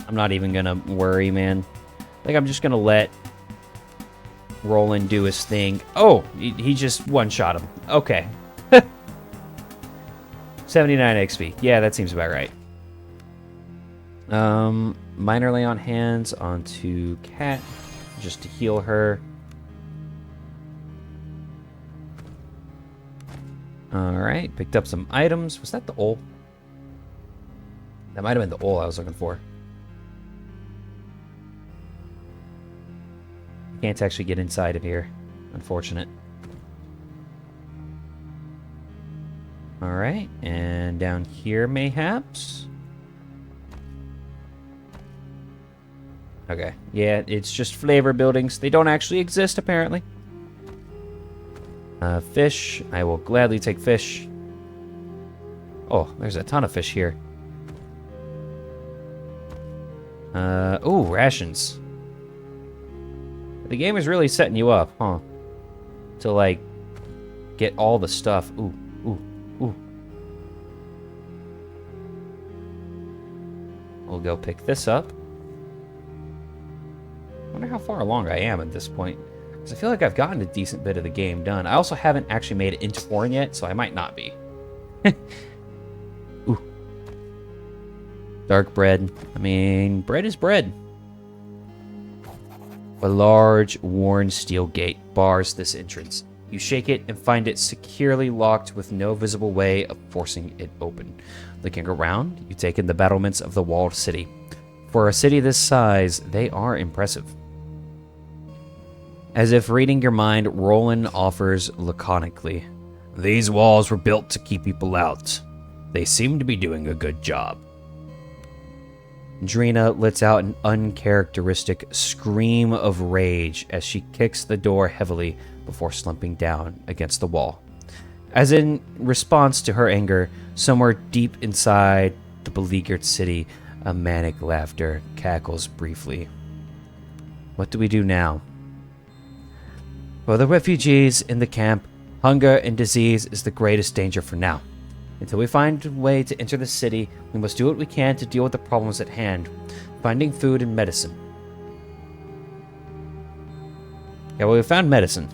I'm not even gonna worry, man. I think I'm just gonna let Roland do his thing. Oh, he just one-shot him. Okay. 79 XP. Yeah, that seems about right. Minor lay on hands onto Cat, just to heal her. Alright, picked up some items. Was that the ole? That might have been the ole I was looking for. Can't actually get inside of here. Unfortunate. Alright, and down here mayhaps? Okay, yeah, it's just flavor buildings. They don't actually exist, apparently. Fish. I will gladly take fish. Oh, there's a ton of fish here. Ooh, rations. The game is really setting you up, huh? To, like, get all the stuff. Ooh, ooh, ooh. We'll go pick this up. I wonder how far along I am at this point. Because I feel like I've gotten a decent bit of the game done. I also haven't actually made it into Orin yet, so I might not be. Ooh. Dark bread. I mean, bread is bread. A large, worn steel gate bars this entrance. You shake it and find it securely locked with no visible way of forcing it open. Looking around, you take in the battlements of the walled city. For a city this size, they are impressive. As if reading your mind, Roland offers laconically. These walls were built to keep people out. They seem to be doing a good job. Drina lets out an uncharacteristic scream of rage as she kicks the door heavily before slumping down against the wall. As in response to her anger, somewhere deep inside the beleaguered city, a manic laughter cackles briefly. What do we do now? For the refugees in the camp, hunger and disease is the greatest danger for now. Until we find a way to enter the city, we must do what we can to deal with the problems at hand, finding food and medicine. Yeah, well, we found medicine.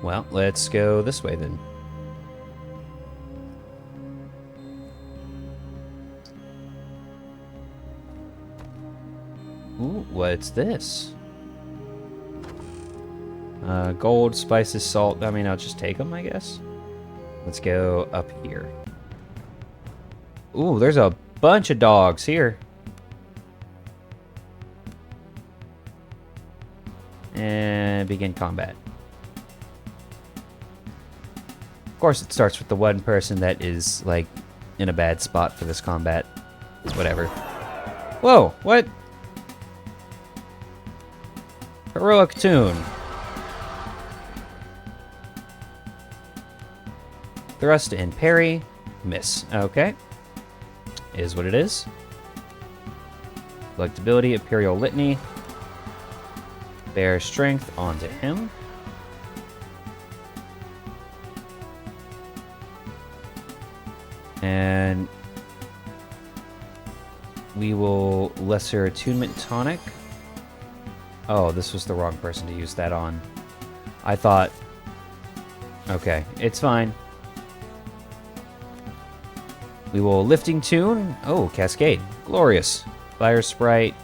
Well, let's go this way then. Ooh, what's this? Gold, spices, salt. I mean, I'll just take them, I guess. Let's go up here. Ooh, there's a bunch of dogs here. And begin combat. Of course, it starts with the one person that is, like, in a bad spot for this combat. Whatever. Whoa, what? Heroic tune. Thrust and parry. Miss. Okay. Is what it is. Collectability, Imperial Litany. Bear strength onto him. And we will Lesser Attunement Tonic. Oh, this was the wrong person to use that on. I thought... Okay, it's fine. We will Lifting Tune. Oh, Cascade. Glorious. Fire Sprite.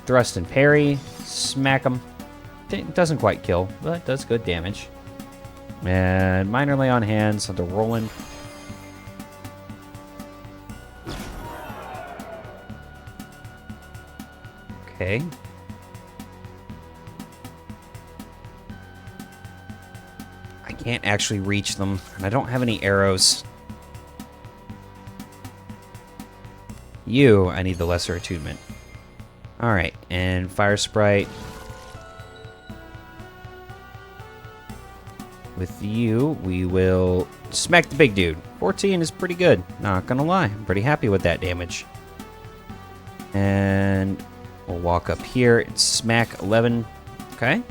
Thrust and parry. Smack 'em. It doesn't quite kill, but it does good damage. And minor lay on hands onto Roland. Okay. I can't actually reach them, and I don't have any arrows. I need the lesser attunement. Alright, and Fire Sprite. With you, we will smack the big dude. 14 is pretty good, not gonna lie. I'm pretty happy with that damage. And we'll walk up here and smack 11. Okay.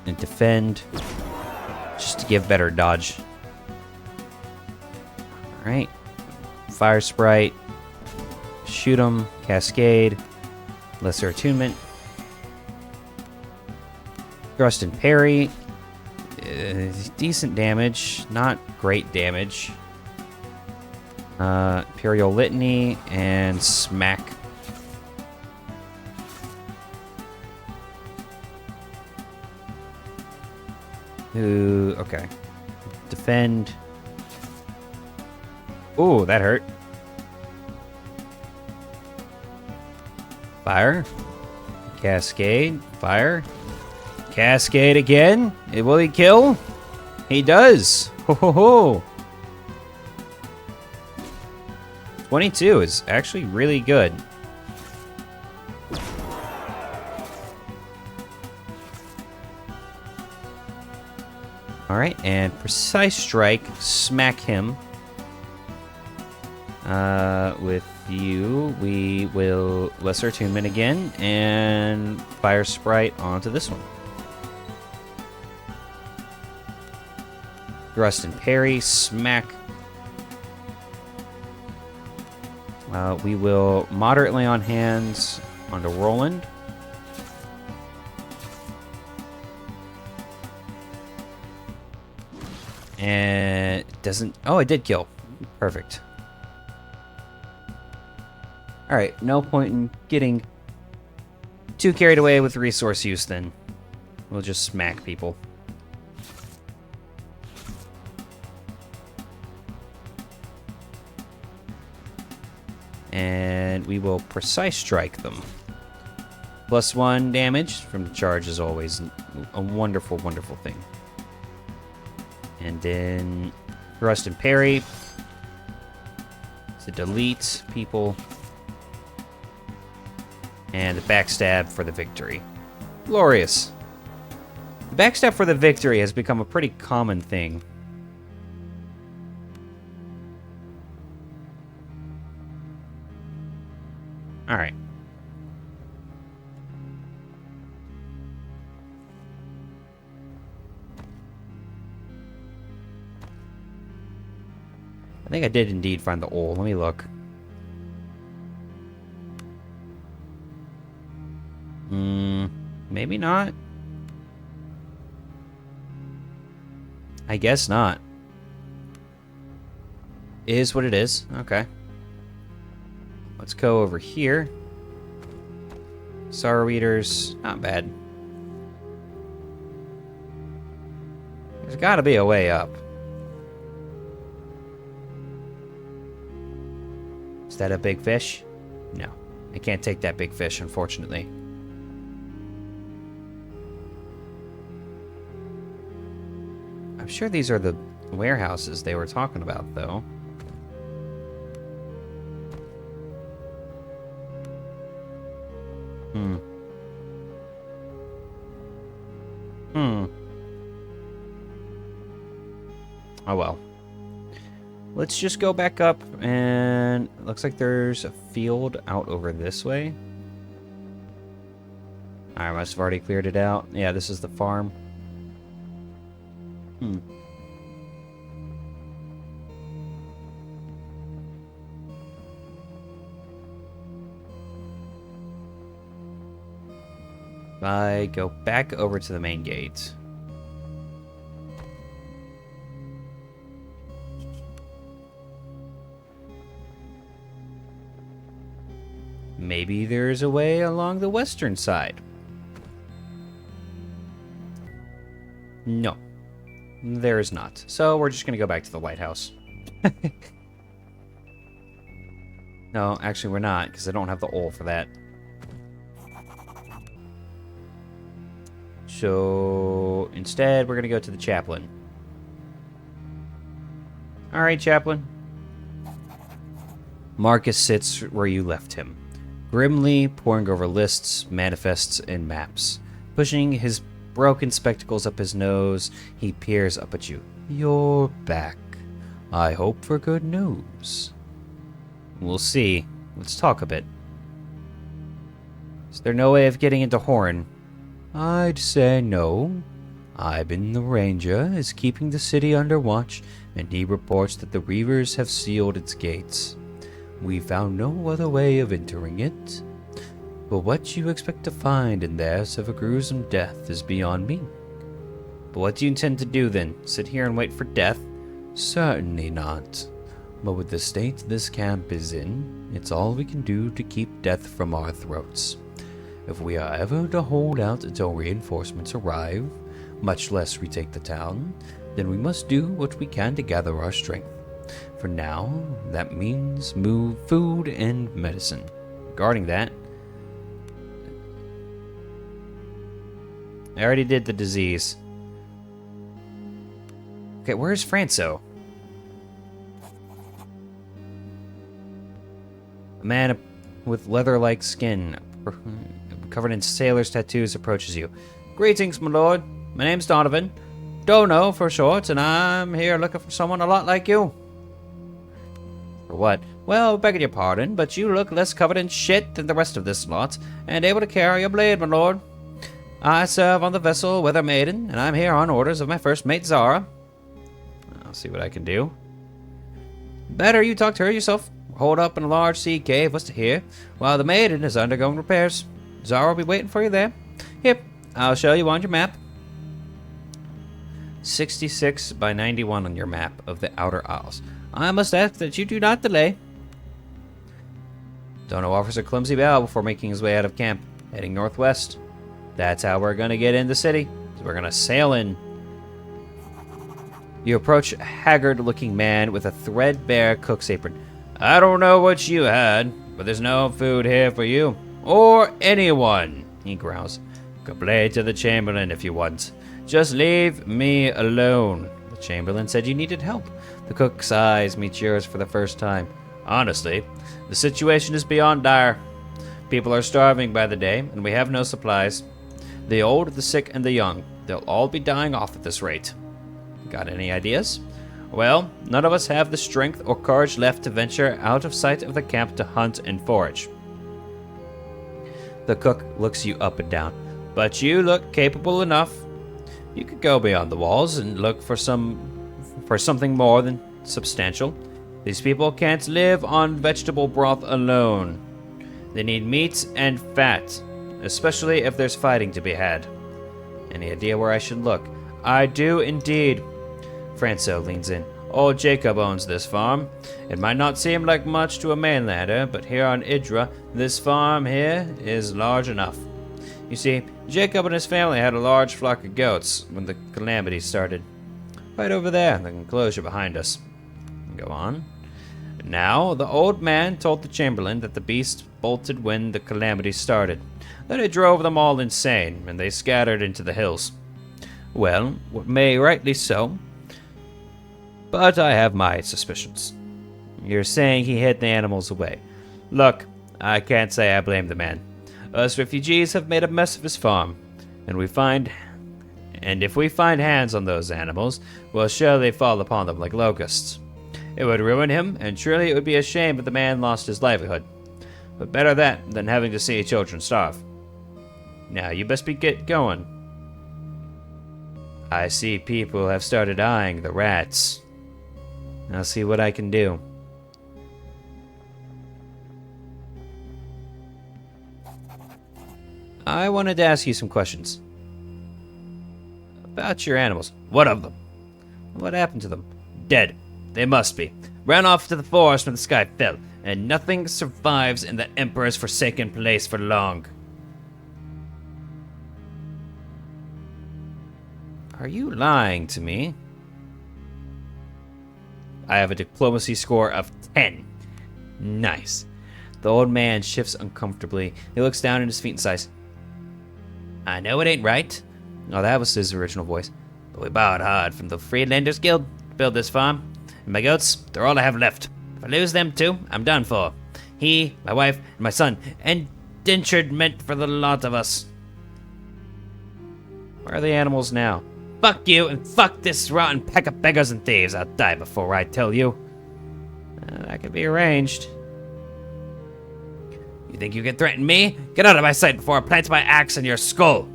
And defend. Just to give better dodge. Alright. Fire Sprite. Shoot him. Cascade. Lesser Attunement. Thrust and Parry. Decent damage. Not great damage. Imperial Litany. And Smack. Okay. Defend. Ooh, that hurt. Fire. Cascade. Fire. Cascade again. Will he kill? He does. Ho ho ho. 22 is actually really good. Alright, and Precise Strike, smack him. With you, we will Lesser Attunement again, and Fire Sprite onto this one. Thrust and Parry, smack. We will Moderately on hands onto Roland. And it doesn't... Oh, it did kill. Perfect. Alright, no point in getting too carried away with resource use then. We'll just smack people. And we will Precise Strike them. +1 damage from the charge is always a wonderful, wonderful thing. And then Thrust and Parry to delete people. And the Backstab for the victory. Glorious. The Backstab for the victory has become a pretty common thing. Alright. I think I did indeed find the ore. Let me look. Maybe not. I guess not. Is what it is. Okay. Let's go over here. Sorrow Eaters. Not bad. There's gotta be a way up. Is that a big fish? No. I can't take that big fish, unfortunately. I'm sure these are the warehouses they were talking about, though. Oh well. Let's just go back up, and it looks like there's a field out over this way. I must have already cleared it out. Yeah, this is the farm. If I go back over to the main gate. Maybe there's a way along the western side. No, there is not. So we're just going to go back to the lighthouse. No, actually we're not, because I don't have the oil for that. So instead, we're going to go to the chaplain. All right, chaplain. Marcus sits where you left him, grimly poring over lists, manifests, and maps. Pushing his broken spectacles up his nose, he peers up at you. You're back. I hope for good news. We'll see. Let's talk a bit. Is there no way of getting into Horn? I'd say no. Ivan the Ranger is keeping the city under watch, and he reports that the Reavers have sealed its gates. We found no other way of entering it. But what you expect to find in there of a gruesome death is beyond me. But what do you intend to do then? Sit here and wait for death? Certainly not. But with the state this camp is in, it's all we can do to keep death from our throats. If we are ever to hold out until reinforcements arrive, much less retake the town, then we must do what we can to gather our strength. For now, that means move food and medicine. Regarding that, I already did the disease. Okay, where's Franco? A man with leather-like skin, covered in sailor's tattoos, approaches you. Greetings, my lord. My name's Donovan. Dono for short, and I'm here looking for someone a lot like you. For what? Well, begging your pardon, but you look less covered in shit than the rest of this lot, and able to carry a blade, my lord. I serve on the vessel Weather Maiden, and I'm here on orders of my first mate, Zara. I'll see what I can do. Better you talk to her yourself. We're holed up in a large sea cave west of here, while the Maiden is undergoing repairs. Zara will be waiting for you there. Here, I'll show you on your map. 66 by 91 on your map of the Outer Isles. I must ask that you do not delay. Dono offers a clumsy bow before making his way out of camp, heading northwest. That's how we're gonna get in the city. So we're gonna sail in. You approach a haggard-looking man with a threadbare cook's apron. I don't know what you had, but there's no food here for you. Or anyone, he growls. Complain to the Chamberlain if you want. Just leave me alone. The Chamberlain said you needed help. The cook's eyes meet yours for the first time. Honestly, the situation is beyond dire. People are starving by the day, and we have no supplies. The old, the sick, and the young. They'll all be dying off at this rate. Got any ideas? Well, none of us have the strength or courage left to venture out of sight of the camp to hunt and forage. The cook looks you up and down. But you look capable enough. You could go beyond the walls and look for something more than substantial. These people can't live on vegetable broth alone. They need meat and fat, especially if there's fighting to be had. Any idea where I should look? I do indeed. Franco leans in. Old Jacob owns this farm. It might not seem like much to a mainlander, but here on Idra, this farm here is large enough. You see, Jacob and his family had a large flock of goats when the calamity started. Right over there, the enclosure behind us. Go on. Now, the old man told the Chamberlain that the beast bolted when the calamity started. That it drove them all insane, and they scattered into the hills. Well, may rightly so, but I have my suspicions. You're saying he hid the animals away. Look, I can't say I blame the man. Us refugees have made a mess of his farm, and if we find hands on those animals, we'll surely fall upon them like locusts. It would ruin him, and surely it would be a shame if the man lost his livelihood. But better that than having to see children starve. Now, you best get going. I see people have started eyeing the rats. I'll see what I can do. I wanted to ask you some questions. About your animals. What of them? What happened to them? Dead. They must be. Ran off to the forest when the sky fell. and nothing survives in the Emperor's forsaken place for long. Are you lying to me? I have a diplomacy score of 10. Nice. The old man shifts uncomfortably. He looks down at his feet and sighs. I know it ain't right. Oh, that was his original voice. But we borrowed hard from the Freelanders Guild to build this farm. And my goats, they're all I have left. If I lose them too, I'm done for. He, my wife, and my son, indentured meant for the lot of us. Where are the animals now? Fuck you, and fuck this rotten pack of beggars and thieves. I'll die before I tell you. That could be arranged. You think you can threaten me? Get out of my sight before I plant my axe in your skull.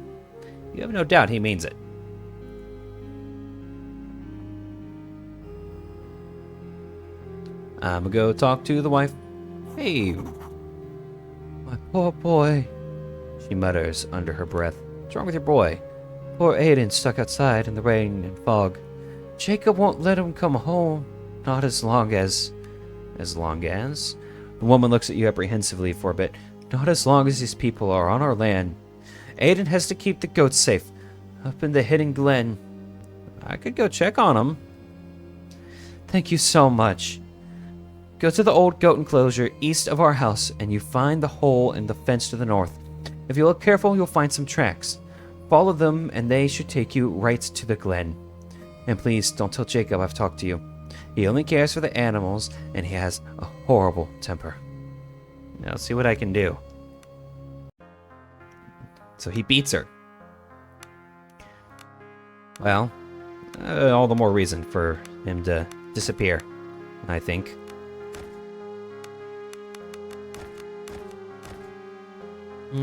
You have no doubt he means it. I'm gonna go talk to the wife. Hey, my poor boy, she mutters under her breath. What's wrong with your boy? Poor Aiden stuck outside in the rain and fog. Jacob won't let him come home. Not as long as... As long as? The woman looks at you apprehensively for a bit. Not as long as these people are on our land. Aiden has to keep the goats safe. Up in the hidden glen. I could go check on them. Thank you so much. Go to the old goat enclosure east of our house and you find the hole in the fence to the north. If you look careful, you'll find some tracks. Follow them and they should take you right to the glen. And please don't tell Jacob I've talked to you. He only cares for the animals and he has a horrible temper. Now let's see what I can do. So he beats her. Well, all the more reason for him to disappear, I think.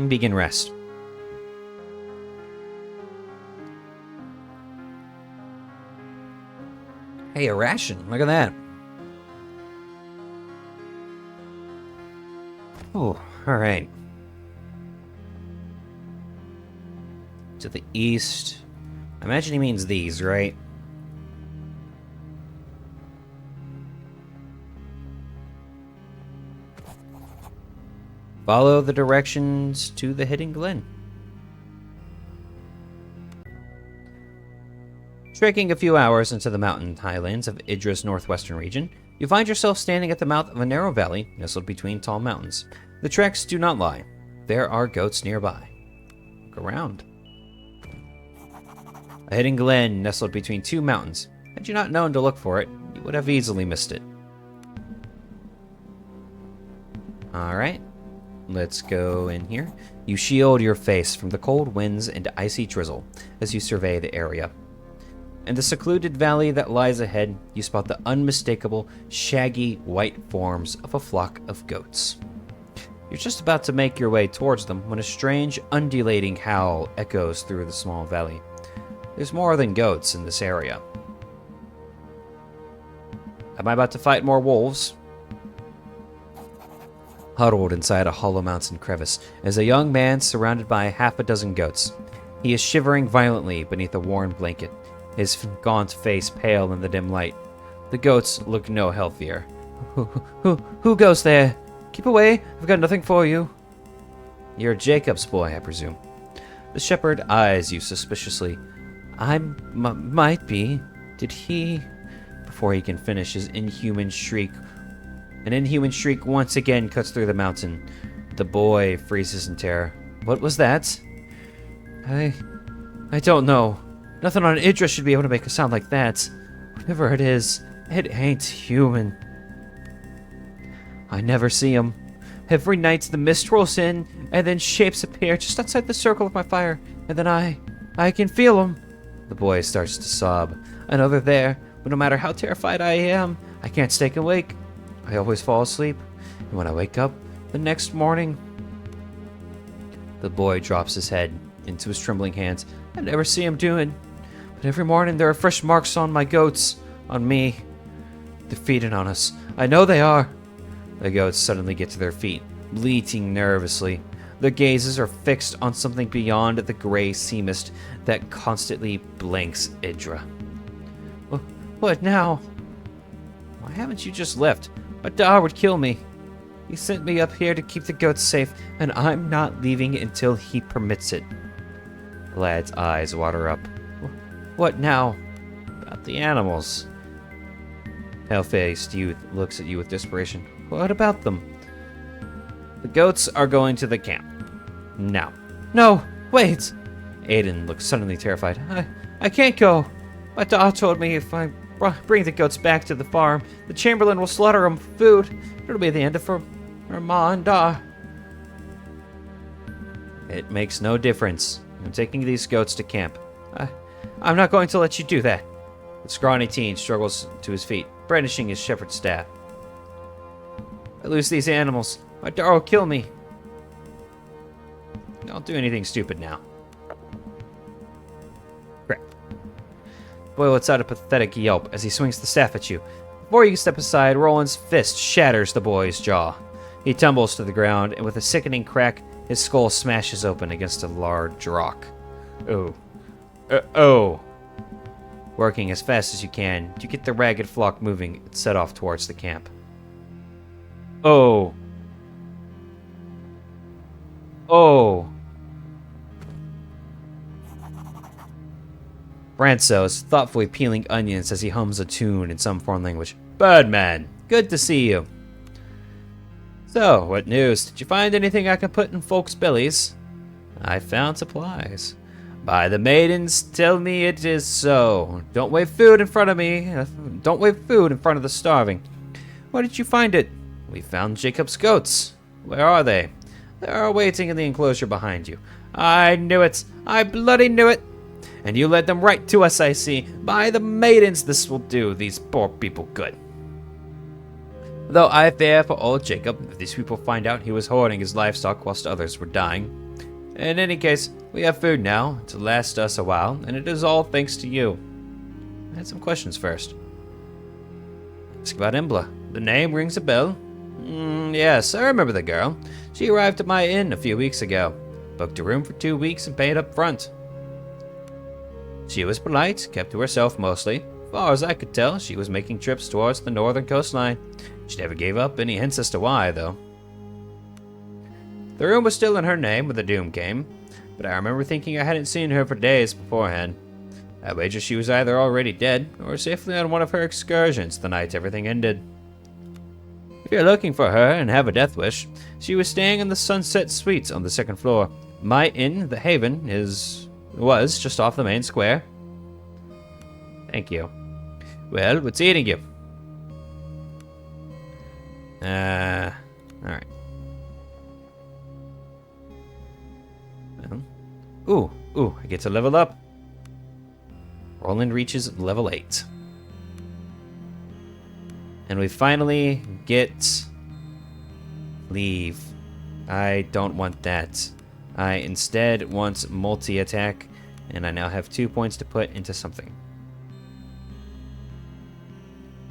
Begin rest. Hey, a ration. Look at that. Oh, alright. To the east. I imagine he means these, right? Follow the directions to the hidden glen. Trekking a few hours into the mountain highlands of Idra's northwestern region, you find yourself standing at the mouth of a narrow valley nestled between tall mountains. The tracks do not lie. There are goats nearby. Look around. A hidden glen nestled between two mountains. Had you not known to look for it, you would have easily missed it. Alright, let's go in here. You shield your face from the cold winds and icy drizzle as you survey the area. In the secluded valley that lies ahead, you spot the unmistakable, shaggy, white forms of a flock of goats. You're just about to make your way towards them when a strange, undulating howl echoes through the small valley. There's more than goats in this area. Am I about to fight more wolves? Huddled inside a hollow mountain crevice is a young man surrounded by half a dozen goats. He is shivering violently beneath a worn blanket, his gaunt face pale in the dim light. The goats look no healthier. Who goes there? Keep away, I've got nothing for you. You're Jacob's boy, I presume. The shepherd eyes you suspiciously. Might be. Did he... Before he can finish his inhuman shriek, an inhuman shriek once again cuts through the mountain. The boy freezes in terror. What was that? I don't know. Nothing on Idra should be able to make a sound like that. Whatever it is, it ain't human. I never see him. Every night the mist rolls in, and then shapes appear just outside the circle of my fire, and then I can feel them. The boy starts to sob. I know they're there, but no matter how terrified I am, I can't stay awake. I always fall asleep, and when I wake up the next morning... The boy drops his head into his trembling hands. I never see him doing. But every morning there are fresh marks on my goats, on me. They're feeding on us. I know they are. The goats suddenly get to their feet, bleating nervously. Their gazes are fixed on something beyond the gray sea mist that constantly blanks Idra. What now? Why haven't you just left? My dog would kill me. He sent me up here to keep the goats safe, and I'm not leaving until he permits it. The lad's eyes water up. What now? About the animals. Pale-faced youth looks at you with desperation. What about them? The goats are going to the camp. Now. No! Wait! Aiden looks suddenly terrified. I can't go. My dad told me if I bring the goats back to the farm, the Chamberlain will slaughter them for food. It'll be the end of her ma and da. It makes no difference. I'm taking these goats to camp. I'm not going to let you do that. The scrawny teen struggles to his feet, brandishing his shepherd's staff. If I lose these animals, my dad will kill me. Don't do anything stupid now. Crap. Boy lets out a pathetic yelp as he swings the staff at you. Before you can step aside, Roland's fist shatters the boy's jaw. He tumbles to the ground, and with a sickening crack, his skull smashes open against a large rock. Oh. Working as fast as you can, you get the ragged flock moving and set off towards the camp. Oh. Branso is thoughtfully peeling onions as he hums a tune in some foreign language. Birdman, good to see you. So, what news? Did you find anything I can put in folks' bellies? I found supplies. By the maidens, tell me it is so. Don't wave food in front of me. Don't wave food in front of the starving. Where did you find it? We found Jacob's goats. Where are they? They are waiting in the enclosure behind you. I knew it. I bloody knew it. And you led them right to us, I see. By the maidens, this will do these poor people good. Though I fear for old Jacob, if these people find out he was hoarding his livestock whilst others were dying. In any case, we have food now to last us a while, and it is all thanks to you. I had some questions first. Ask about Embla. The name rings a bell. Yes, I remember the girl. She arrived at my inn a few weeks ago. Booked a room for 2 weeks and paid up front. She was polite, kept to herself mostly. As far as I could tell, she was making trips towards the northern coastline. She never gave up any hints as to why, though. The room was still in her name when the doom came, but I remember thinking I hadn't seen her for days beforehand. I wager she was either already dead, or safely on one of her excursions the night everything ended. If you're looking for her and have a death wish, she was staying in the Sunset Suites on the 2nd floor. My inn, the Haven, was just off the main square. Thank you. Well, what's eating you? Alright. Well, ooh, I get to level up. Roland reaches level 8. And we finally get leave. I don't want that. I instead want multi-attack, and I now have 2 points to put into something.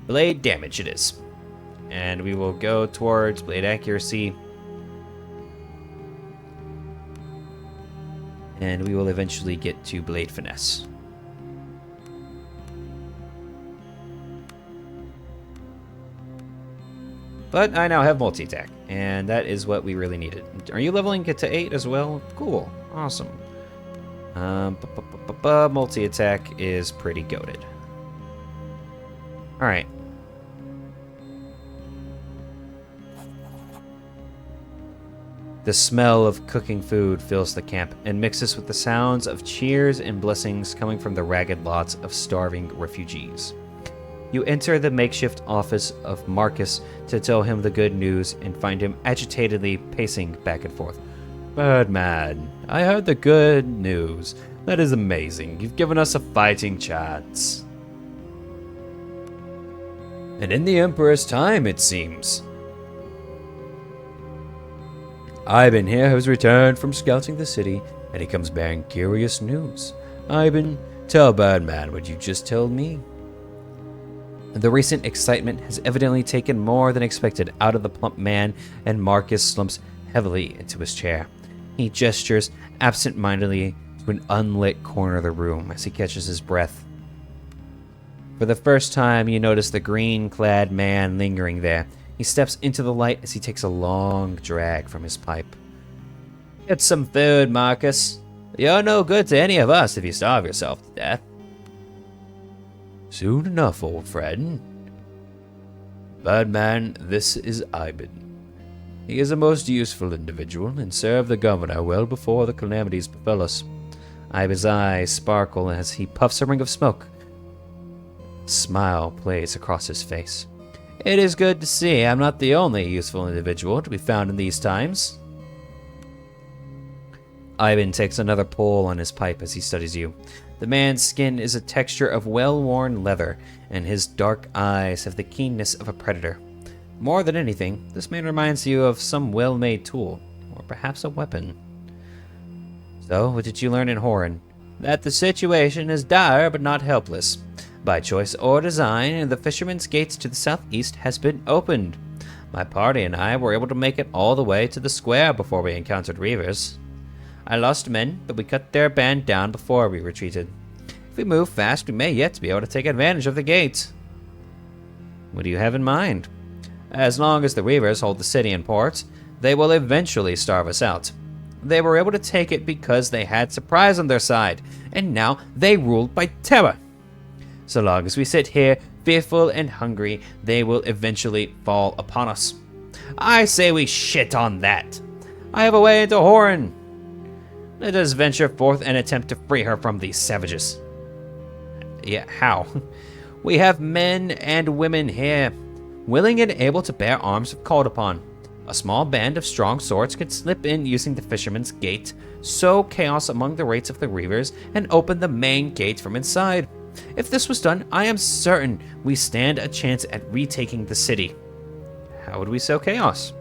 Blade damage it is. And we will go towards blade accuracy. And we will eventually get to blade finesse. But I now have multi-attack, and that is what we really needed. Are you leveling it to 8 as well? Cool. Awesome. Multi-attack is pretty goated. Alright. The smell of cooking food fills the camp and mixes with the sounds of cheers and blessings coming from the ragged lots of starving refugees. You enter the makeshift office of Marcus to tell him the good news and find him agitatedly pacing back and forth. Birdman, I heard the good news. That is amazing. You've given us a fighting chance. And in the Emperor's time, it seems. Ivan here has returned from scouting the city, and he comes bearing curious news. Ivan, tell Birdman what you just told me. The recent excitement has evidently taken more than expected out of the plump man, and Marcus slumps heavily into his chair. He gestures absent-mindedly to an unlit corner of the room as he catches his breath. For the first time, you notice the green-clad man lingering there. He steps into the light as he takes a long drag from his pipe. Get some food, Marcus. You're no good to any of us if you starve yourself to death. Soon enough, old friend. Birdman, this is Ivan. He is a most useful individual and served the governor well before the calamities befell us. Ivan's eyes sparkle as he puffs a ring of smoke. A smile plays across his face. It is good to see I'm not the only useful individual to be found in these times. Ivan takes another pull on his pipe as he studies you. The man's skin is a texture of well-worn leather, and his dark eyes have the keenness of a predator. More than anything, this man reminds you of some well-made tool, or perhaps a weapon. So, what did you learn in Horan? That the situation is dire but not helpless. By choice or design, the Fisherman's Gate to the southeast has been opened. My party and I were able to make it all the way to the square before we encountered Reavers. I lost men, but we cut their band down before we retreated. If we move fast, we may yet be able to take advantage of the gate. What do you have in mind? As long as the Reavers hold the city and port, they will eventually starve us out. They were able to take it because they had surprise on their side, and now they ruled by terror. So long as we sit here, fearful and hungry, they will eventually fall upon us. I say we shit on that. I have a way into Horan. Let us venture forth and attempt to free her from these savages. Yeah, how? We have men and women here, willing and able to bear arms if called upon. A small band of strong swords could slip in using the Fisherman's Gate, sow chaos among the rates of the Reavers, and open the main gate from inside. If this was done, I am certain we stand a chance at retaking the city. How would we sow chaos?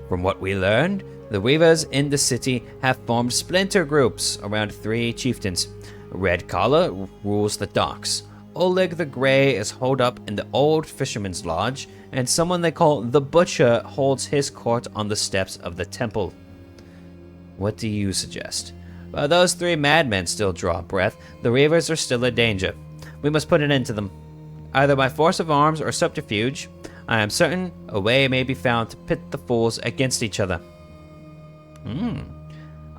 From what we learned, the Reavers in the city have formed splinter groups around 3 chieftains. Red Collar rules the docks. Oleg the Grey is holed up in the old Fisherman's Lodge, and someone they call the Butcher holds his court on the steps of the temple. What do you suggest? While those 3 madmen still draw breath, the Reavers are still a danger. We must put an end to them. Either by force of arms or subterfuge, I am certain a way may be found to pit the fools against each other.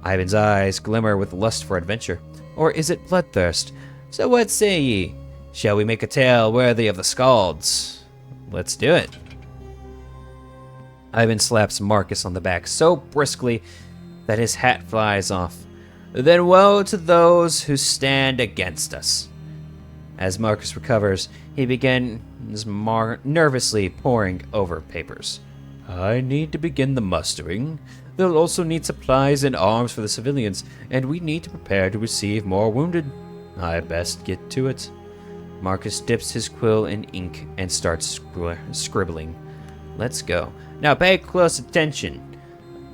Ivan's eyes glimmer with lust for adventure. Or is it bloodthirst? So what say ye? Shall we make a tale worthy of the Skalds? Let's do it. Ivan slaps Marcus on the back so briskly that his hat flies off. Then woe to those who stand against us. As Marcus recovers, he begins nervously poring over papers. I need to begin the mustering. They'll also need supplies and arms for the civilians, and we need to prepare to receive more wounded. I best get to it. Marcus dips his quill in ink and starts scribbling. Let's go. Now pay close attention.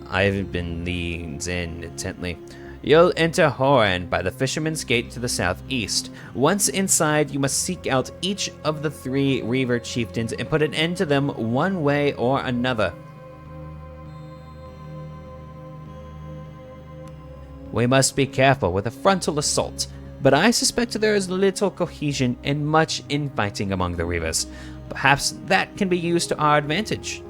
Ivan leans in intently. You'll enter Horan by the Fisherman's Gate to the southeast. Once inside, you must seek out each of the 3 Reaver chieftains and put an end to them one way or another. We must be careful with a frontal assault, but I suspect there is little cohesion and much infighting among the Reavers. Perhaps that can be used to our advantage.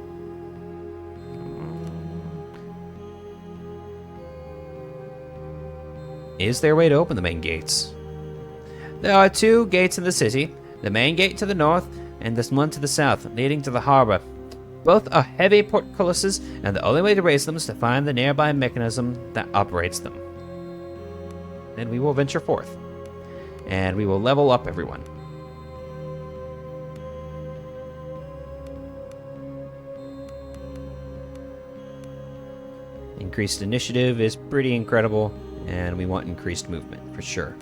Is there a way to open the main gates? There are 2 gates in the city, the main gate to the north and this one to the south, leading to the harbor. Both are heavy portcullises, and the only way to raise them is to find the nearby mechanism that operates them. Then we will venture forth, and we will level up everyone. Increased initiative is pretty incredible, and we want increased movement for sure.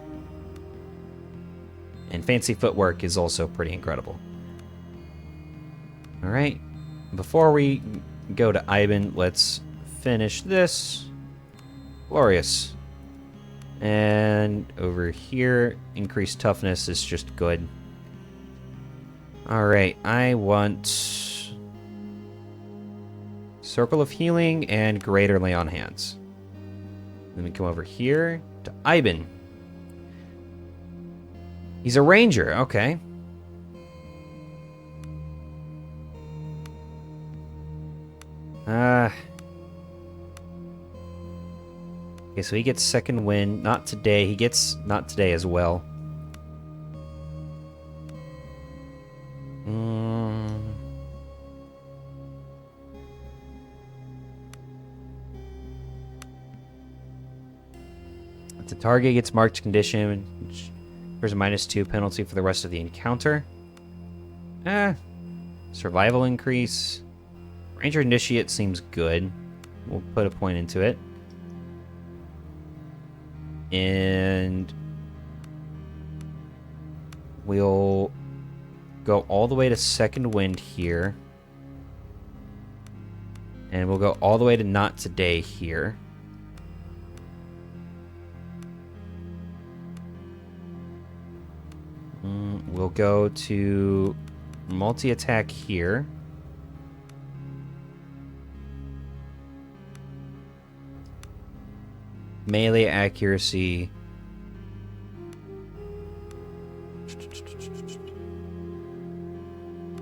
And fancy footwork is also pretty incredible. Alright, before we go to Ivan, let's finish this. Glorious. And over here, increased toughness is just good. Alright, I want Circle of Healing and Greater Lay on Hands. Then we come over here to Ivan. He's a ranger, okay. Okay, so he gets second wind. Not today. He gets not today as well. If the target gets marked condition, there's a -2 penalty for the rest of the encounter. Survival increase. Ranger Initiate seems good. We'll put a point into it. And we'll go all the way to second wind here. And we'll go all the way to not today here. We'll go to multi-attack here. Melee accuracy.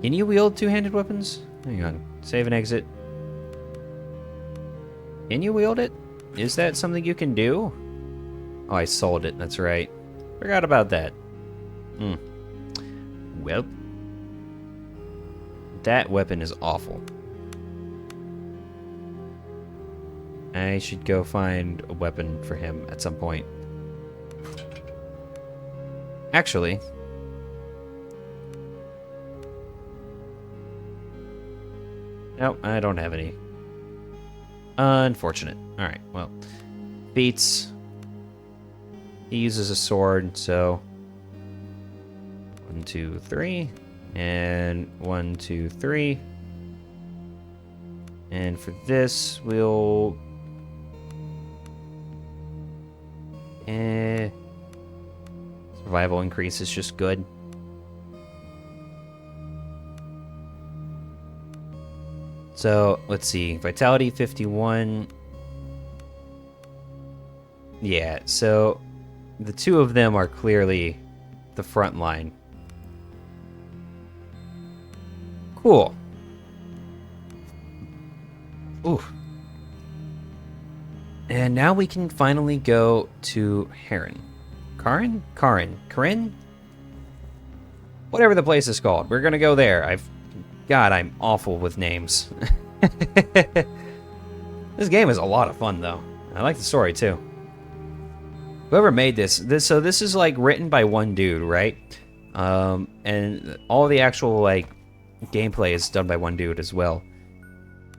Can you wield two-handed weapons? Hang on. Save and exit. Can you wield it? Is that something you can do? Oh, I sold it. That's right. Forgot about that. Well, that weapon is awful. I should go find a weapon for him at some point. Actually, no, I don't have any. Unfortunate. Alright, well. Feats. He uses a sword, so 1, 2, 3. And 1, 2, 3. And for this, we'll... survival increase is just good. So, let's see. Vitality 51. Yeah, so the two of them are clearly the front line. Cool. Ooh. And now we can finally go to Heron. Corinne? Whatever the place is called. We're gonna go there. God, I'm awful with names. This game is a lot of fun, though. I like the story, too. Whoever made this is, like, written by one dude, right? And all the actual, like, gameplay is done by one dude as well.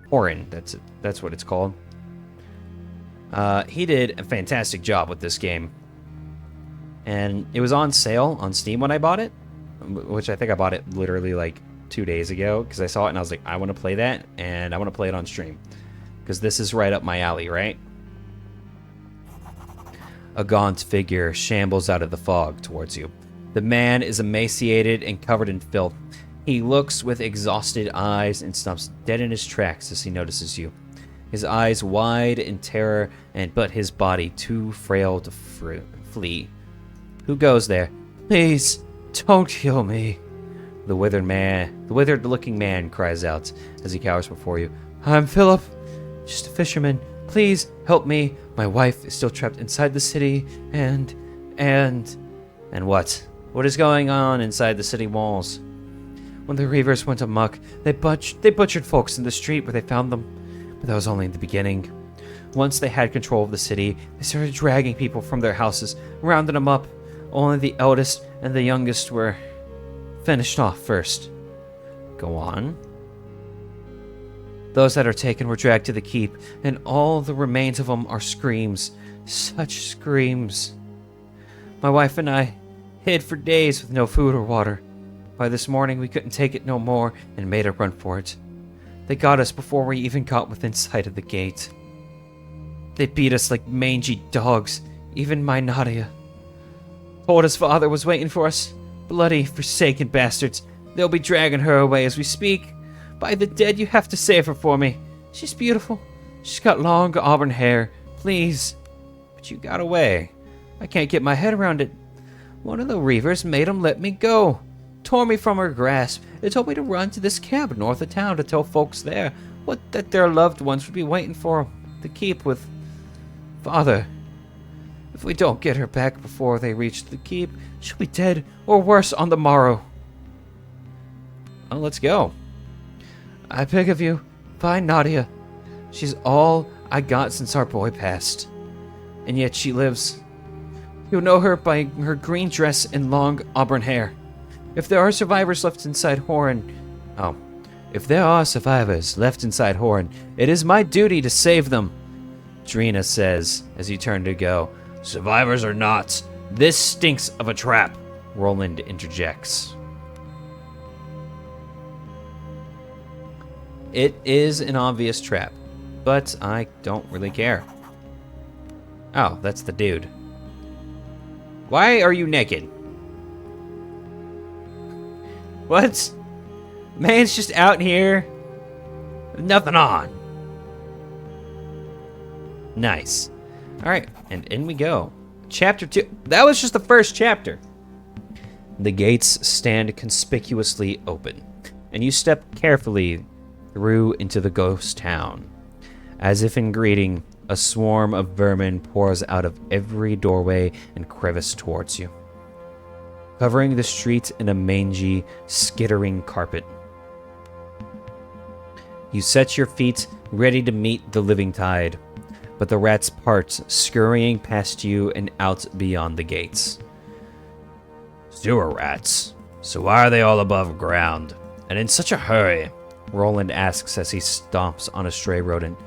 Orin, that's what it's called. He did a fantastic job with this game. And it was on sale on Steam when I bought it, which I think I bought it literally, like, 2 days ago, because I saw it and I was like, I want to play that, and I want to play it on stream, because this is right up my alley, right? A gaunt figure shambles out of the fog towards you. The man is emaciated and covered in filth. He looks with exhausted eyes and stops dead in his tracks as he notices you. His eyes wide in terror, but his body too frail to flee. Who goes there? Please, don't kill me. The withered-looking man cries out as he cowers before you. I'm Philip, just a fisherman. Please help me. My wife is still trapped inside the city, and what? What is going on inside the city walls? When the Reavers went amok, they butchered folks in the street where they found them. But that was only the beginning. Once they had control of the city, they started dragging people from their houses, rounding them up. Only the eldest and the youngest were finished off first. Go on. Those that are taken were dragged to the keep, and all the remains of them are screams. Such screams. My wife and I hid for days with no food or water. By this morning, we couldn't take it no more and made a run for it. They got us before we even got within sight of the gate. They beat us like mangy dogs, even my Nadia. Told his father was waiting for us. Bloody, forsaken bastards. They'll be dragging her away as we speak. By the dead, you have to save her for me. She's beautiful. She's got long auburn hair. Please. But you got away. I can't get my head around it. One of the Reavers made him let me go. Tore me from her grasp. They told me to run to this camp north of town to tell folks there that their loved ones would be waiting for them to keep with Father. If we don't get her back before they reach the keep, she'll be dead or worse on the morrow. Oh, let's go. I beg of you, find Nadia. She's all I got since our boy passed. And yet she lives. You'll know her by her green dress and long auburn hair. If there are survivors left inside Horn... Oh. If there are survivors left inside Horn, it is my duty to save them. Drina says, as you turn to go. Survivors or not, this stinks of a trap. Roland interjects. It is an obvious trap, but I don't really care. Oh, that's the dude. Why are you naked? What? Man's just out here with nothing on. Nice. Alright, and in we go. Chapter 2. That was just the first chapter. The gates stand conspicuously open, and you step carefully through into the ghost town. As if in greeting, a swarm of vermin pours out of every doorway and crevice towards you, covering the street in a mangy, skittering carpet. You set your feet ready to meet the living tide, but the rats part, scurrying past you and out beyond the gates. Sewer rats? So why are they all above ground? And in such a hurry? Roland asks as he stomps on a stray rodent.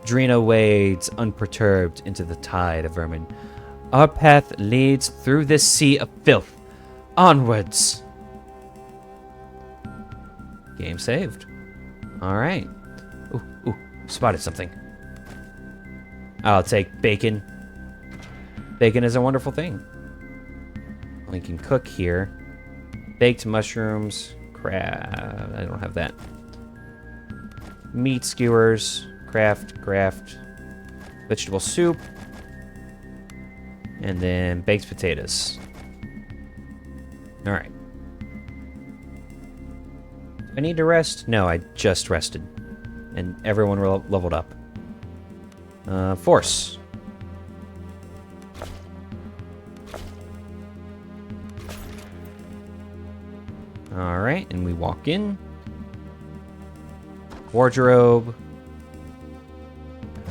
Drina wades unperturbed into the tide of vermin. Our path leads through this sea of filth. Onwards! Game saved. Alright. Ooh, spotted something. I'll take bacon. Bacon is a wonderful thing. We can cook here. Baked mushrooms. Crab. I don't have that. Meat skewers. Craft. Vegetable soup. And then baked potatoes. Alright. Do I need to rest? No, I just rested. And everyone leveled up. Force. Alright, and we walk in. Wardrobe.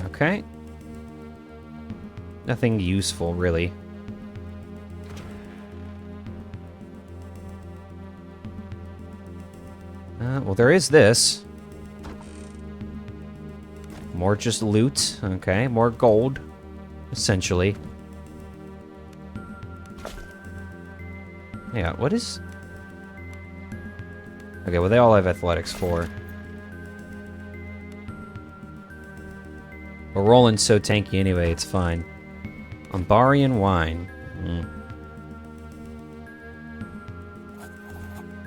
Okay. Nothing useful, really. Well, there is this. More just loot. Okay, more gold. Essentially. Yeah, what is... Okay, well, they all have athletics 4. But Roland's so tanky anyway, it's fine. Umbarian wine.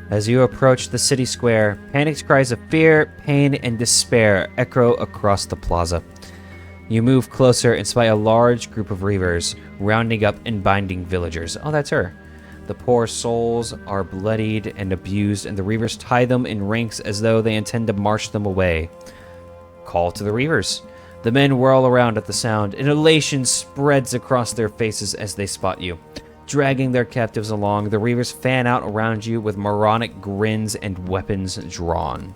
As you approach the city square, panicked cries of fear, pain, and despair echo across the plaza. You move closer and spy a large group of reavers, rounding up and binding villagers. Oh, that's her. The poor souls are bloodied and abused, and the reavers tie them in ranks as though they intend to march them away. Call to the reavers. The men whirl around at the sound, and elation spreads across their faces as they spot you. Dragging their captives along, the reavers fan out around you with moronic grins and weapons drawn.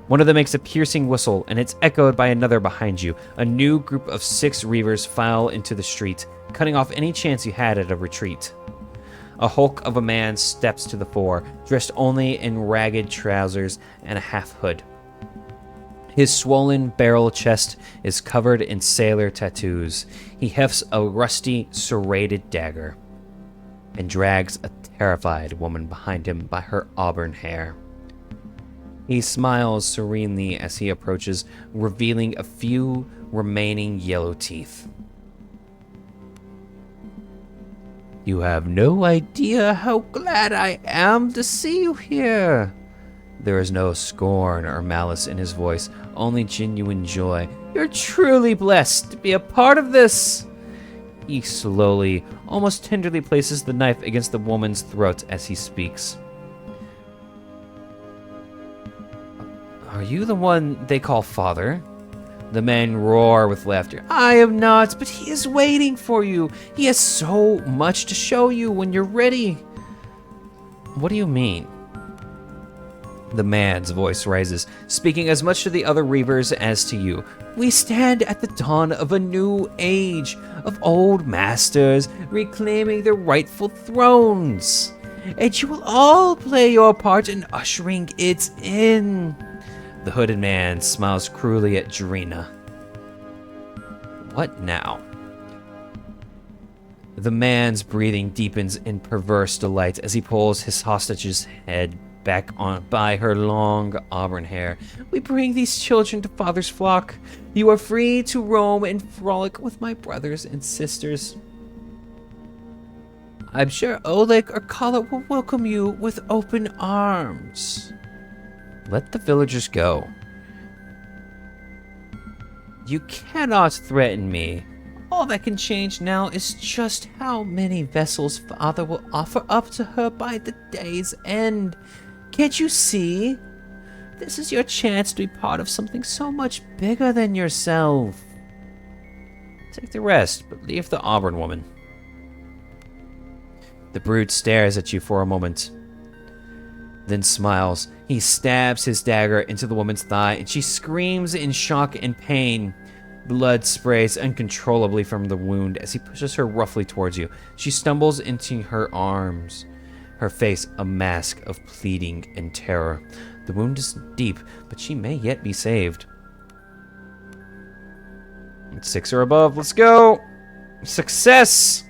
One of them makes a piercing whistle, and it's echoed by another behind you. A new group of 6 reavers file into the street, cutting off any chance you had at a retreat. A hulk of a man steps to the fore, dressed only in ragged trousers and a half hood. His swollen barrel chest is covered in sailor tattoos. He hefts a rusty, serrated dagger and drags a terrified woman behind him by her auburn hair. He smiles serenely as he approaches, revealing a few remaining yellow teeth. You have no idea how glad I am to see you here. There is no scorn or malice in his voice, only genuine joy. You're truly blessed to be a part of this. He slowly, almost tenderly places the knife against the woman's throat as he speaks. Are you the one they call father? The men roar with laughter. I am not, but he is waiting for you. He has so much to show you when you're ready. What do you mean? The man's voice rises, speaking as much to the other Reavers as to you. We stand at the dawn of a new age, of old masters reclaiming their rightful thrones. And you will all play your part in ushering it in. The hooded man smiles cruelly at Drina. What now? The man's breathing deepens in perverse delight as he pulls his hostage's head back on by her long auburn hair. We bring these children to Father's flock. You are free to roam and frolic with my brothers and sisters. I'm sure Oleg or Kala will welcome you with open arms. Let the villagers go. You cannot threaten me. All that can change now is just how many vessels Father will offer up to her by the day's end. Can't you see? This is your chance to be part of something so much bigger than yourself. Take the rest, but leave the Auburn woman. The brute stares at you for a moment, then smiles. He stabs his dagger into the woman's thigh, and she screams in shock and pain. Blood sprays uncontrollably from the wound as he pushes her roughly towards you. She stumbles into her arms, her face a mask of pleading and terror. The wound is deep, but she may yet be saved. 6 or above, let's go! Success!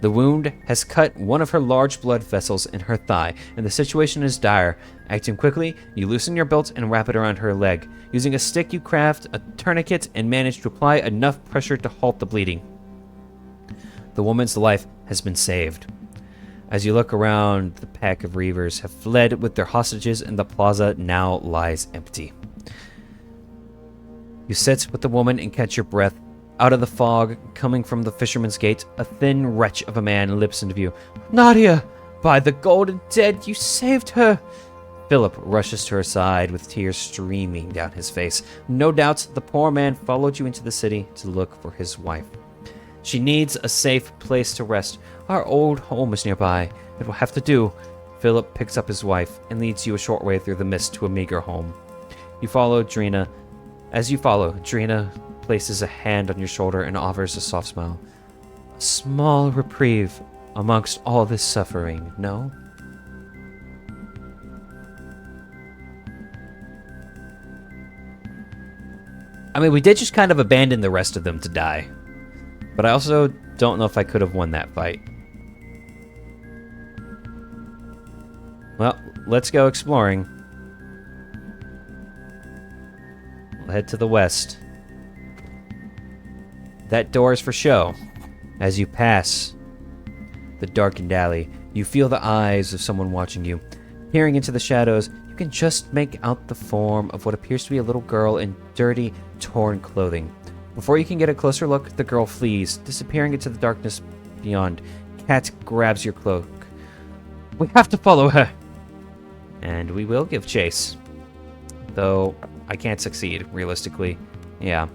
The wound has cut one of her large blood vessels in her thigh, and the situation is dire. Acting quickly, you loosen your belt and wrap it around her leg. Using a stick, you craft a tourniquet and manage to apply enough pressure to halt the bleeding. The woman's life has been saved. As you look around, the pack of Reavers have fled with their hostages, and the plaza now lies empty. You sit with the woman and catch your breath. Out of the fog, coming from the fisherman's gate, a thin wretch of a man leaps into view. Nadia! By the golden dead, you saved her! Philip rushes to her side with tears streaming down his face. No doubt the poor man followed you into the city to look for his wife. She needs a safe place to rest. Our old home is nearby. It will have to do. Philip picks up his wife and leads you a short way through the mist to a meager home. You follow Drina. As you follow, Drina places a hand on your shoulder and offers a soft smile. A small reprieve amongst all this suffering, no? I mean, we did just kind of abandon the rest of them to die. But I also don't know if I could have won that fight. Well, let's go exploring. We'll head to the west. That door is for show. As you pass the darkened alley, you feel the eyes of someone watching you. Peering into the shadows, you can just make out the form of what appears to be a little girl in dirty, torn clothing. Before you can get a closer look, the girl flees, disappearing into the darkness beyond. Cat grabs your cloak. We have to follow her! And we will give chase. Though, I can't succeed, realistically. Yeah.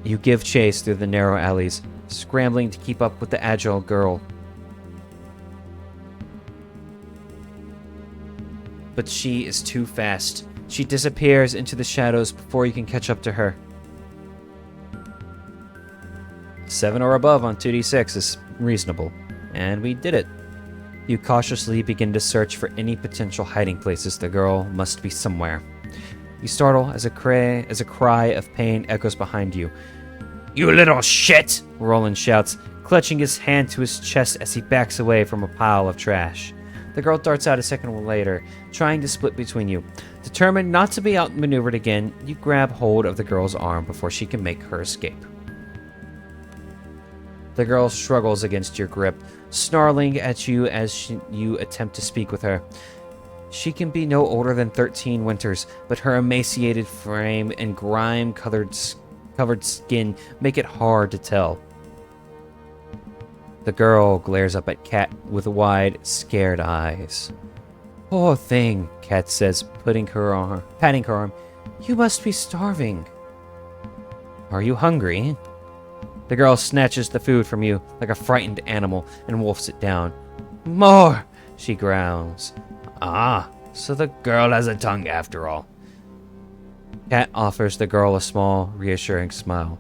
You give chase through the narrow alleys, scrambling to keep up with the agile girl. But she is too fast. She disappears into the shadows before you can catch up to her. 7 or above on 2d6 is reasonable. And we did it. You cautiously begin to search for any potential hiding places. The girl must be somewhere. You startle as a cry of pain echoes behind you. You little shit! Roland shouts, clutching his hand to his chest as he backs away from a pile of trash. The girl darts out a second later, trying to split between you. Determined not to be outmaneuvered again, you grab hold of the girl's arm before she can make her escape. The girl struggles against your grip, snarling at you as you attempt to speak with her. She can be no older than 13 winters, but her emaciated frame and grime-covered skin make it hard to tell. The girl glares up at Kat with wide, scared eyes. Poor thing, Kat says, patting her arm. You must be starving. Are you hungry? The girl snatches the food from you like a frightened animal and wolfs it down. More, she growls. Ah, so the girl has a tongue after all. Cat offers the girl a small, reassuring smile.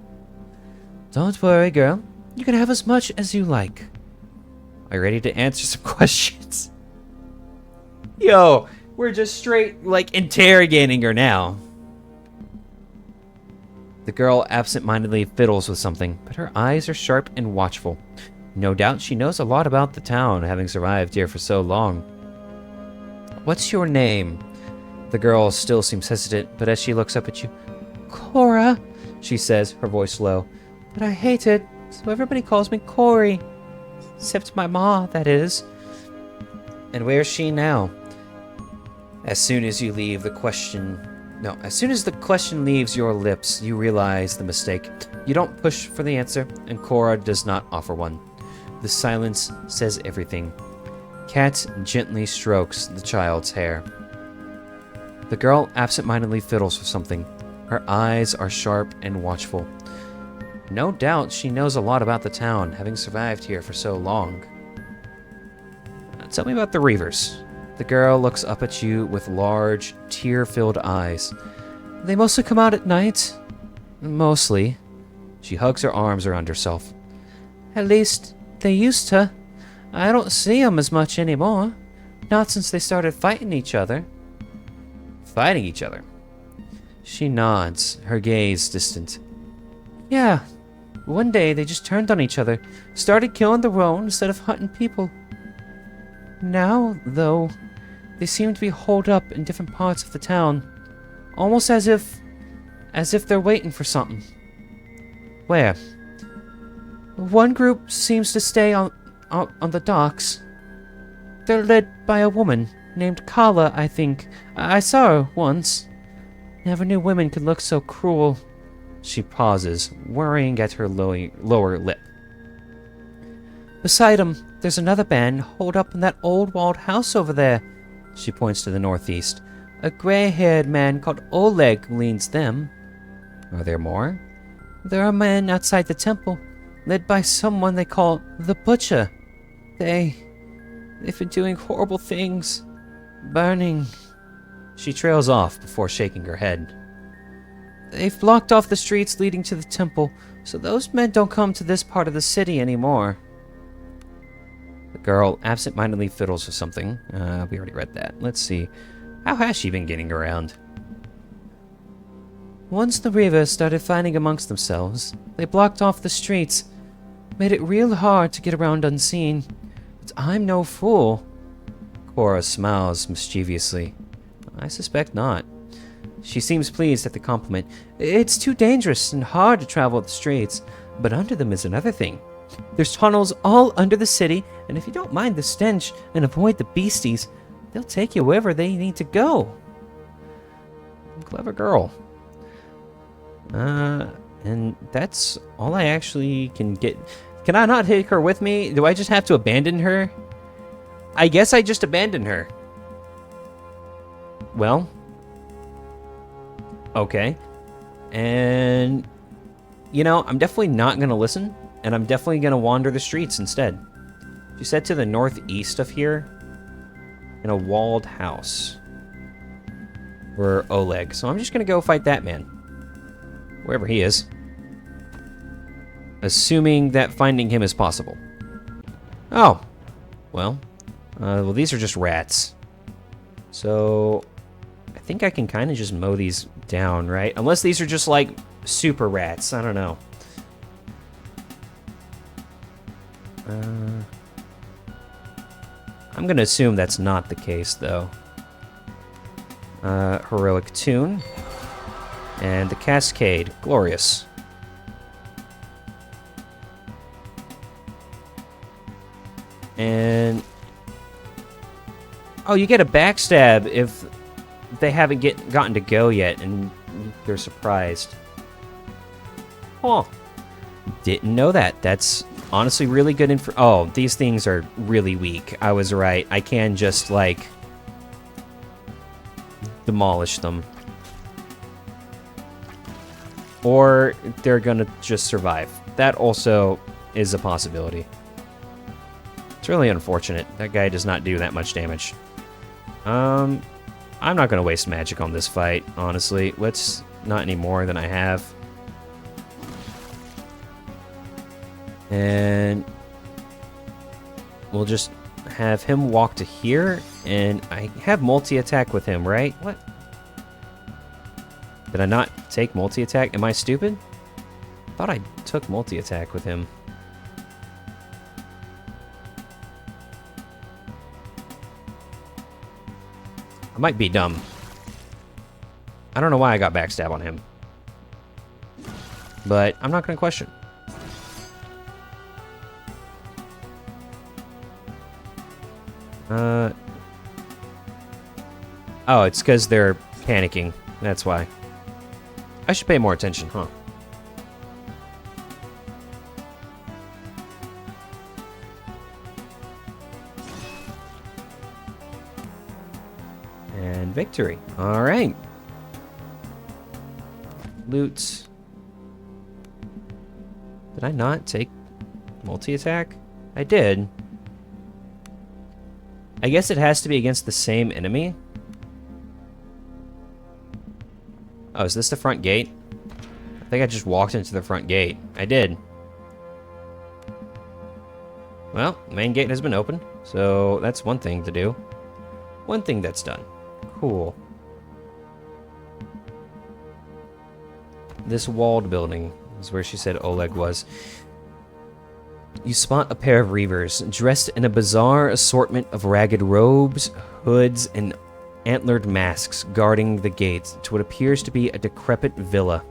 Don't worry, girl. You can have as much as you like. Are you ready to answer some questions? Yo, we're just straight, like, interrogating her now. The girl absent-mindedly fiddles with something, but her eyes are sharp and watchful. No doubt she knows a lot about the town, having survived here for so long. What's your name? The girl still seems hesitant, but as she looks up at you, Cora, she says, her voice low. But I hate it, so everybody calls me Cory. Except my ma, that is. And where's she now? As soon as the question leaves your lips, you realize the mistake. You don't push for the answer, and Cora does not offer one. The silence says everything. Cat gently strokes the child's hair. The girl absent-mindedly fiddles with something. Her eyes are sharp and watchful. No doubt she knows a lot about the town, having survived here for so long. Tell me about the Reavers. The girl looks up at you with large, tear-filled eyes. They mostly come out at night. Mostly. She hugs her arms around herself. At least, they used to. I don't see them as much anymore. Not since they started fighting each other. Fighting each other? She nods, her gaze distant. Yeah. One day they just turned on each other, started killing the roan instead of hunting people. Now, though, they seem to be holed up in different parts of the town, almost as if they're waiting for something. Where? One group seems to stay on the docks. They're led by a woman named Kala, I think. I saw her once. Never knew women could look so cruel. She pauses, worrying at her lower lip. Beside him, there's another band holed up in that old walled house over there. She points to the northeast. A gray-haired man called Oleg leads them. Are there more? There are men outside the temple, led by someone they call the Butcher. They've been doing horrible things. Burning. She trails off before shaking her head. They've blocked off the streets leading to the temple, so those men don't come to this part of the city anymore. The girl absent-mindedly fiddles with something. We already read that. Let's see. How has she been getting around? Once the Reavers started fighting amongst themselves, they blocked off the streets, made it real hard to get around unseen. But I'm no fool. Cora smiles mischievously. I suspect not. She seems pleased at the compliment. It's too dangerous and hard to travel the streets, but under them is another thing. There's tunnels all under the city, and if you don't mind the stench and avoid the beasties, they'll take you wherever they need to go. Clever girl. And that's all I actually can get. Can I not take her with me? Do I just have to abandon her? I guess I just abandoned her. Well. Okay. And, you know, I'm definitely not going to listen, and I'm definitely going to wander the streets instead. She said to the northeast of here, in a walled house. For Oleg. So I'm just going to go fight that man. Wherever he is. Assuming that finding him is possible. Oh. Well, these are just rats. So, I think I can kind of just mow these down, right? Unless these are just, like, super rats. I don't know. I'm going to assume that's not the case, though. Heroic Tune. And the Cascade. Glorious. And... oh, you get a backstab if they haven't gotten to go yet, and they're surprised. Oh, didn't know that. That's honestly really good info. Oh, these things are really weak. I was right. I can just, like, demolish them. Or they're gonna just survive. That also is a possibility. It's really unfortunate. That guy does not do that much damage. I'm not gonna waste magic on this fight, honestly. Let's not any more than I have. And we'll just have him walk to here, and I have multi-attack with him, right? What? Did I not take multi-attack? Am I stupid? I thought I took multi-attack with him. I might be dumb. I don't know why I got backstab on him. But I'm not going to question. Oh, it's because they're panicking. That's why. I should pay more attention, huh? And victory. All right. Loot. Did I not take multi-attack? I did. I guess it has to be against the same enemy. Oh, is this the front gate? I think I just walked into the front gate. I did. Well, the main gate has been opened, so that's one thing to do. One thing that's done. Cool. This walled building is where she said Oleg was. You spot a pair of reavers, dressed in a bizarre assortment of ragged robes, hoods, and antlered masks, guarding the gate to what appears to be a decrepit villa.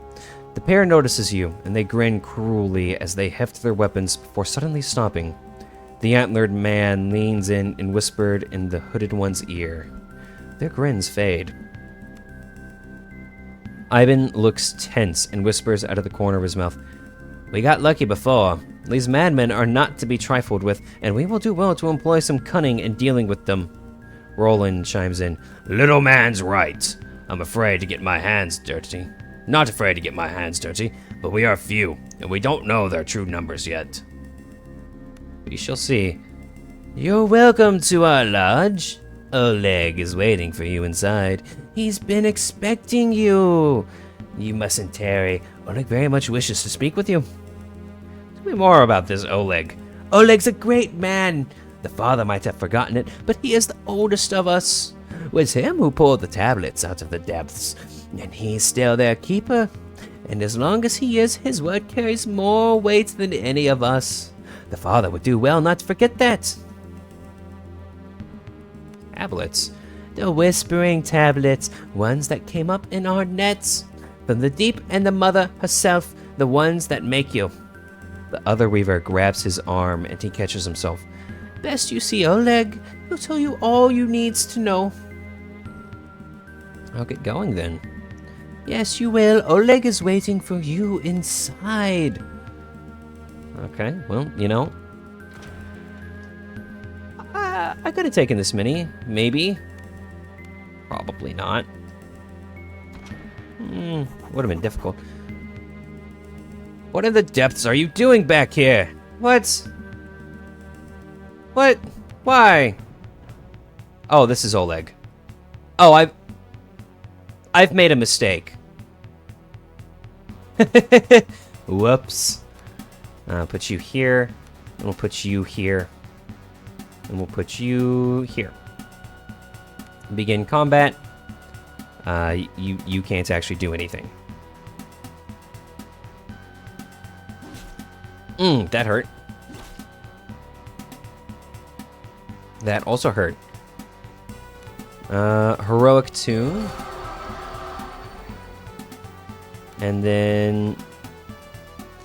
The pair notices you, and they grin cruelly as they heft their weapons before suddenly stopping. The antlered man leans in and whispered in the hooded one's ear. Their grins fade. Ivan looks tense and whispers out of the corner of his mouth, "We got lucky before. These madmen are not to be trifled with, and we will do well to employ some cunning in dealing with them." Roland chimes in, "Little man's right. I'm afraid to get my hands dirty. Not afraid to get my hands dirty, but we are few, and we don't know their true numbers yet." We shall see. You're welcome to our lodge. Oleg is waiting for you inside. He's been expecting you. You mustn't tarry. Oleg very much wishes to speak with you. Tell me more about this Oleg. Oleg's a great man. The father might have forgotten it, but he is the oldest of us. It was him who pulled the tablets out of the depths, and he's still their keeper. And as long as he is, his word carries more weight than any of us. The father would do well not to forget that. Tablets. The whispering tablets, ones that came up in our nets. From the deep and the mother herself, the ones that make you. The other weaver grabs his arm and he catches himself. Best you see Oleg. He'll tell you all you needs to know. I'll get going then. Yes, you will. Oleg is waiting for you inside. Okay, well, you know. I could have taken this mini. Maybe. Probably not. Would have been difficult. What in the depths are you doing back here? What? What? Why? Oh, this is Oleg. Oh, I've made a mistake. Whoops. I'll put you here, and we'll put you here, and we'll put you here. Begin combat. You can't actually do anything. That hurt. That also hurt. Heroic tune. And then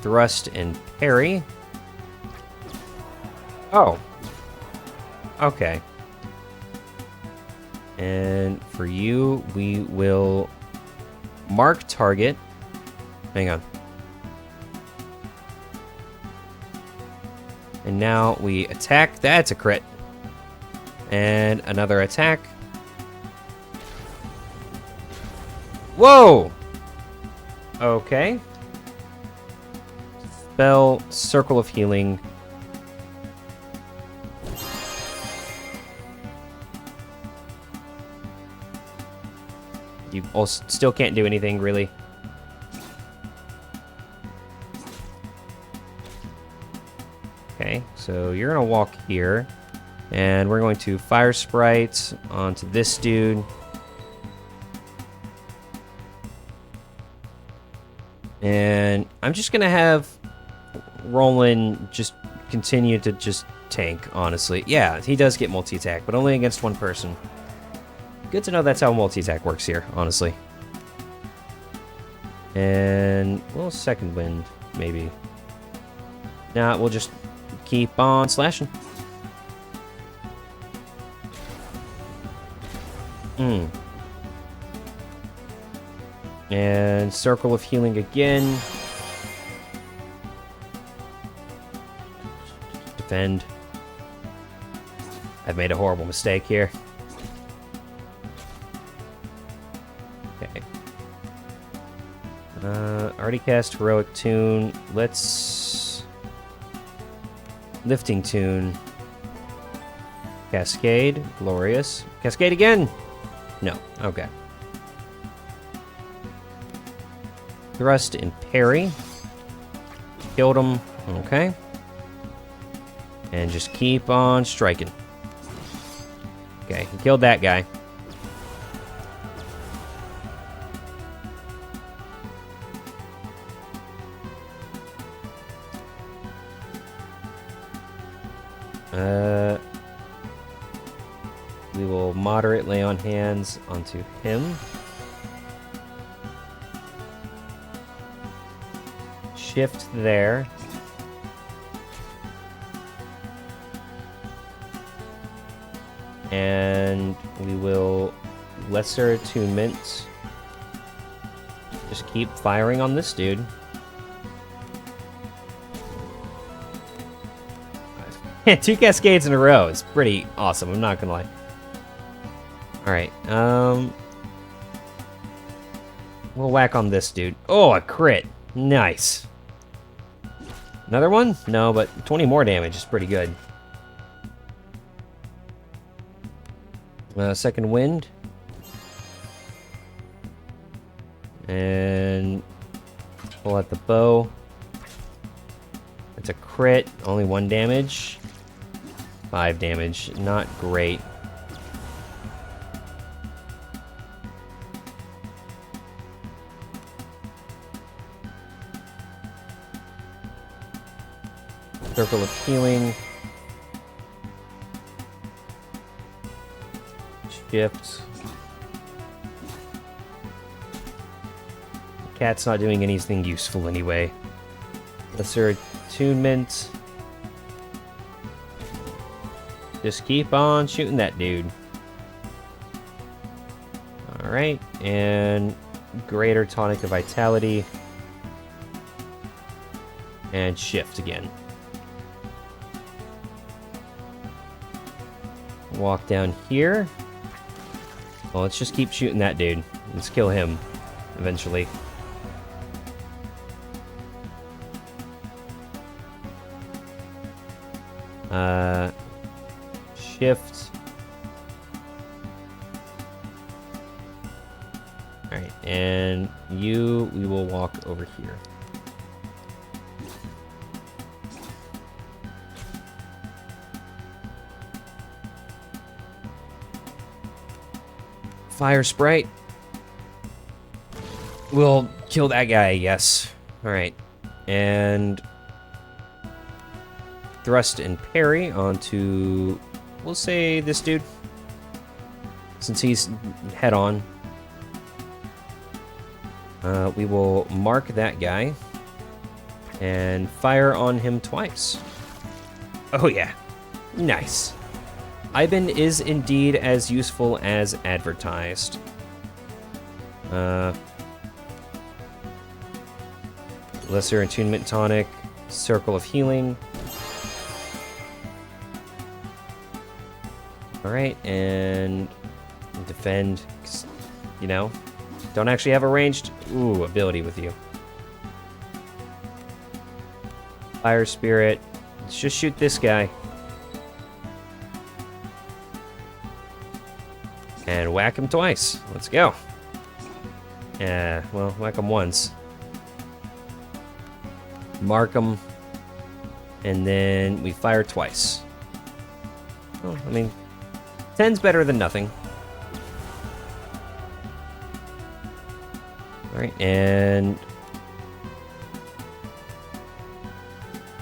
thrust and parry. Oh. Okay. And for you, we will mark target. Hang on. And now we attack. That's a crit. And another attack. Whoa! Okay. Dispel, Circle of Healing. You also still can't do anything, really. Okay, so you're going to walk here. And we're going to Fire Sprite onto this dude. And I'm just going to have Roland just continue to just tank, honestly. Yeah, he does get multi-attack, but only against one person. Good to know that's how multi-attack works here, honestly. And, well, second wind, maybe. Nah, we'll just keep on slashing. And Circle of Healing again. Defend. I've made a horrible mistake here. Okay. Already cast Heroic Tune. Let's... Lifting Tune. Cascade. Glorious. Cascade again! No. Okay. Thrust and parry. Killed him. Okay. And just keep on striking. Okay, he killed that guy. We will moderate lay on hands onto him. Shift there. And we will lesser attunement. Just keep firing on this dude. Two cascades in a row is pretty awesome, I'm not gonna lie. Alright, we'll whack on this dude. Oh, a crit. Nice. Another one? No, but 20 more damage is pretty good. Second wind. And pull out the bow. It's a crit, only 1 damage. 5 damage, not great. Circle of Healing. Shift. The cat's not doing anything useful anyway. Lesser attunement. Just keep on shooting that dude. Alright, and Greater Tonic of Vitality. And shift again. Walk down here. Well, let's just keep shooting that dude. Let's kill him eventually. Shift. Alright, and we will walk over here. Fire Sprite. We'll kill that guy, yes. Alright. And thrust and parry onto, we'll say, this dude. Since he's head on. We will mark that guy. And fire on him twice. Oh yeah. Nice. Ivan is indeed as useful as advertised. Lesser Attunement Tonic, Circle of Healing. Alright, and defend, you know, don't actually have a ranged, ability with you. Fire Spirit. Let's just shoot this guy. And whack him twice. Let's go. Yeah, well, whack him once. Mark him. And then we fire twice. Oh, I mean, 10's better than nothing. Alright, and...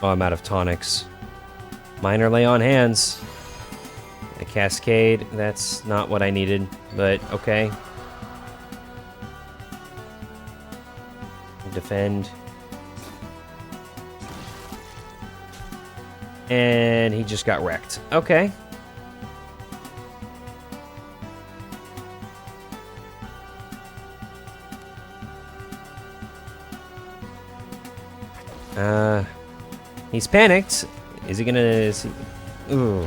oh, I'm out of tonics. Minor lay on hands. A cascade, that's not what I needed, but okay. Defend. And he just got wrecked. Okay. He's panicked. Is he gonna... ooh.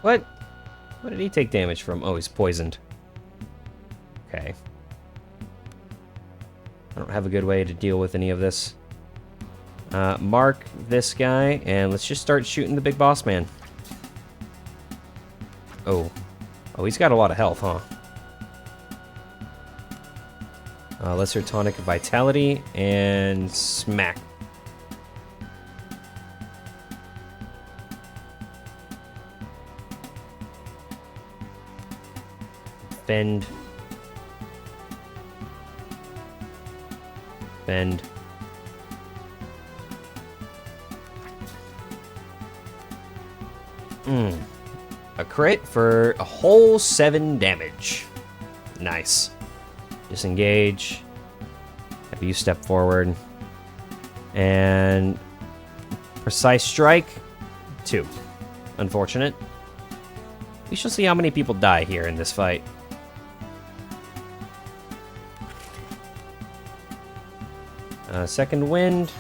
What? What did he take damage from? Oh, he's poisoned. Okay. I don't have a good way to deal with any of this. Mark this guy, and let's just start shooting the big boss man. Oh. Oh, he's got a lot of health, huh? Lesser tonic of vitality, and smack. Bend. Bend. A crit for a whole 7 damage. Nice. Disengage. Have you step forward. And precise strike. 2. Unfortunate. We shall see how many people die here in this fight. Second wind.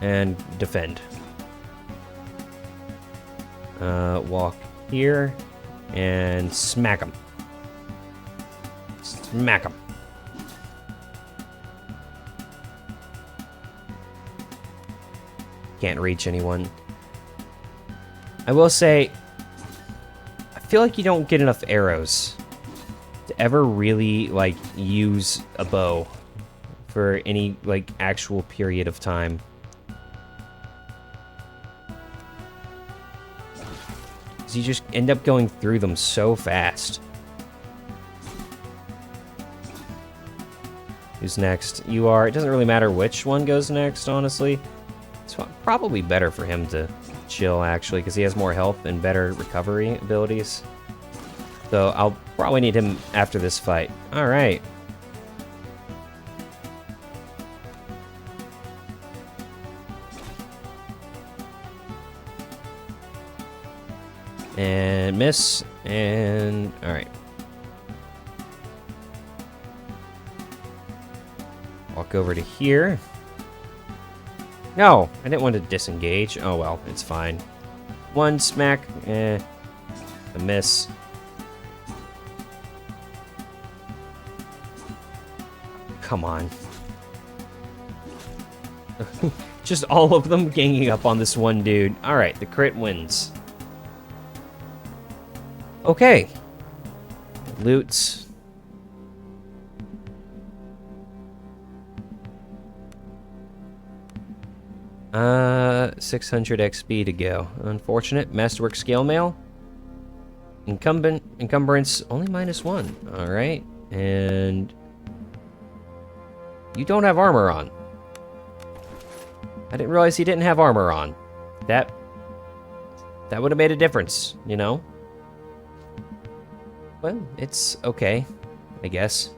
And defend. Walk here. And smack him. Smack him. Can't reach anyone. I will say, I feel like you don't get enough arrows to ever really, like, use a bow for any, like, actual period of time. So you just end up going through them so fast. Who's next? You are. It doesn't really matter which one goes next, honestly. It's probably better for him to chill, actually, because he has more health and better recovery abilities. So I'll probably need him after this fight. Alright. And miss. And... alright. Walk over to here. No, I didn't want to disengage. Oh well, it's fine. One smack, a miss. Come on. Just all of them ganging up on this one dude. Alright, the crit wins. Okay. Loot. 600 XP to go. Unfortunate. Masterwork scale mail. Encumbrance only -1. Alright. And you don't have armor on. I didn't realize he didn't have armor on. That would have made a difference, you know? Well, it's okay, I guess.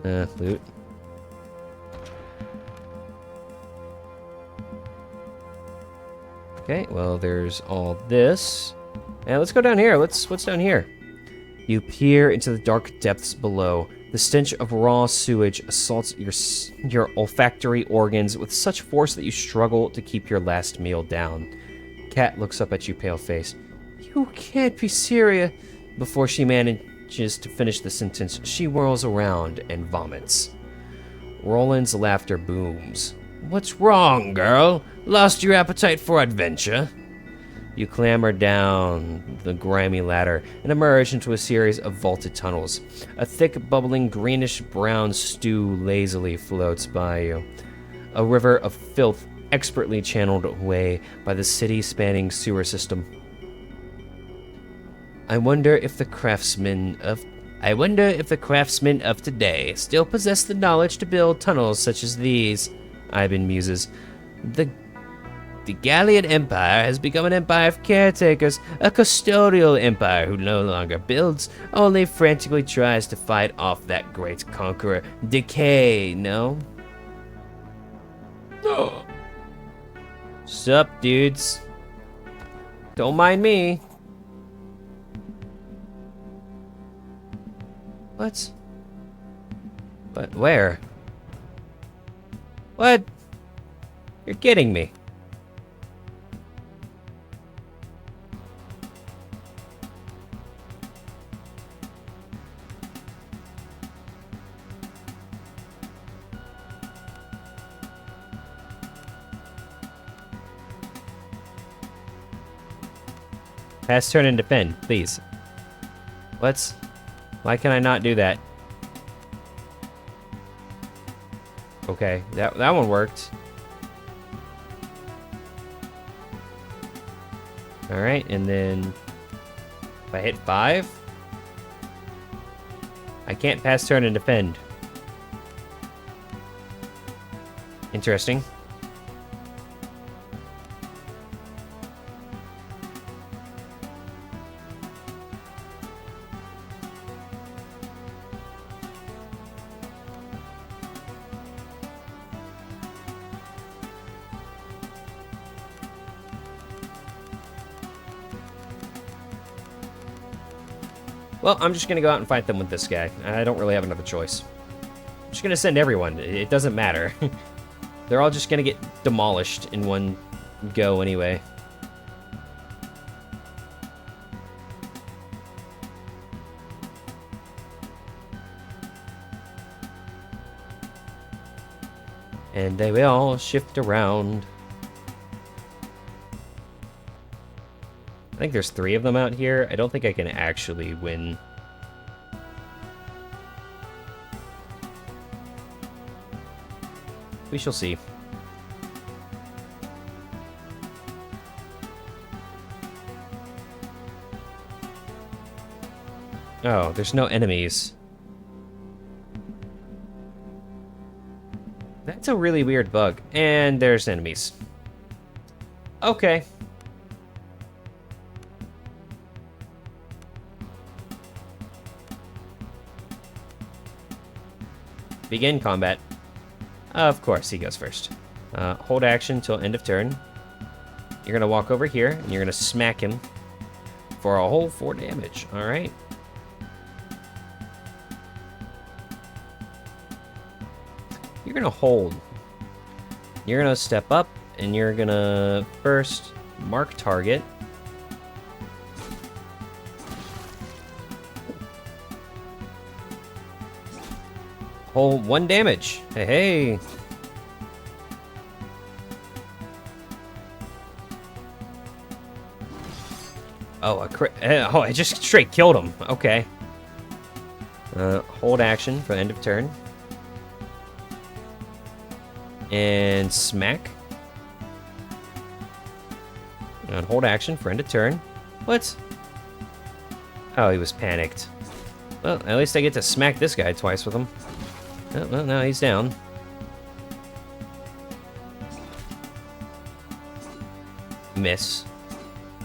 Loot. Okay, well, there's all this. And let's go down here. What's down here? You peer into the dark depths below. The stench of raw sewage assaults your olfactory organs with such force that you struggle to keep your last meal down. Cat looks up at you, pale-faced. You can't be serious. Before she manages to finish the sentence, she whirls around and vomits. Roland's laughter booms. What's wrong, girl? Lost your appetite for adventure? You clamber down the grimy ladder and emerge into a series of vaulted tunnels. A thick, bubbling, greenish-brown stew lazily floats by you. A river of filth expertly channeled away by the city-spanning sewer system. I wonder if the craftsmen of today still possess the knowledge to build tunnels such as these, Ivan muses. The Gallian Empire has become an empire of caretakers, a custodial empire who no longer builds, only frantically tries to fight off that great conqueror, decay, no? No. Sup, dudes? Don't mind me. What? What? Where? What? You're kidding me. Pass turn and defend, please. What's... Why can I not do that? Okay, that one worked. Alright, and then... If I hit 5... I can't pass turn and defend. Interesting. Well, I'm just gonna go out and fight them with this guy. I don't really have another choice. I'm just gonna send everyone. It doesn't matter. They're all just gonna get demolished in one go anyway. And they will all shift around. I think there's 3 of them out here. I don't think I can actually win. We shall see. Oh, there's no enemies. That's a really weird bug. And there's enemies. Okay. Begin combat. Of course, he goes first. Hold action till end of turn. You're gonna walk over here, and you're gonna smack him for a whole 4 damage. All right. You're gonna hold. You're gonna step up, and you're gonna first mark target. Hold 1 damage. Hey, hey. Oh, I just straight killed him. Okay. Hold action for the end of turn. And smack. And hold action for end of turn. What? Oh, he was panicked. Well, at least I get to smack this guy twice with him. Oh, well, now he's down. Miss.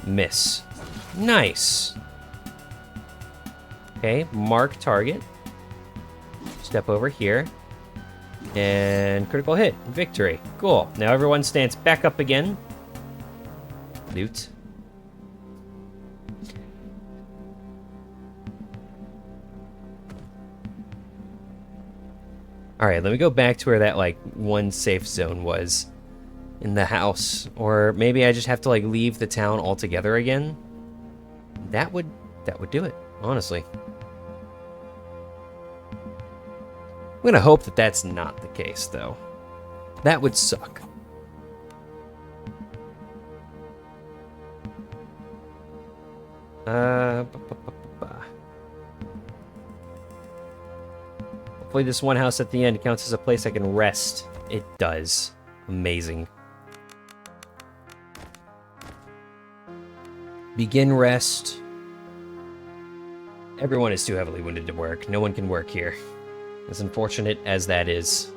Miss. Nice. Okay, mark target. Step over here. And critical hit. Victory. Cool. Now everyone stands back up again. Loot. Alright, let me go back to where that, like, one safe zone was. In the house. Or maybe I just have to, like, leave the town altogether again. That would do it, honestly. I'm gonna hope that that's not the case, though. That would suck. Hopefully this one house at the end counts as a place I can rest. It does. Amazing. Begin rest. Everyone is too heavily wounded to work. No one can work here. As unfortunate as that is.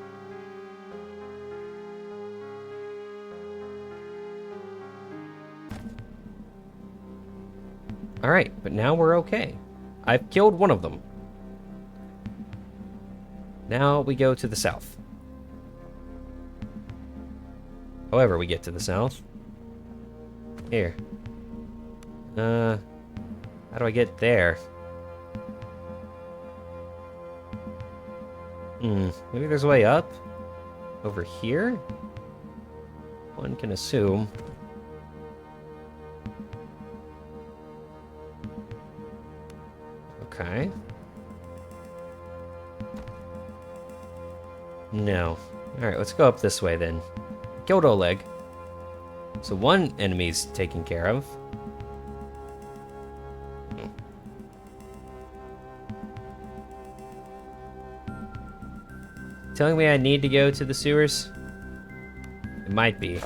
Alright, but now we're okay. I've killed one of them. Now we go to the south. However we get to the south. Here. How do I get there? Maybe there's a way up? Over here? One can assume. Okay. No. Alright, let's go up this way then. Killed Oleg. So one enemy's taken care of. Telling me I need to go to the sewers? It might be.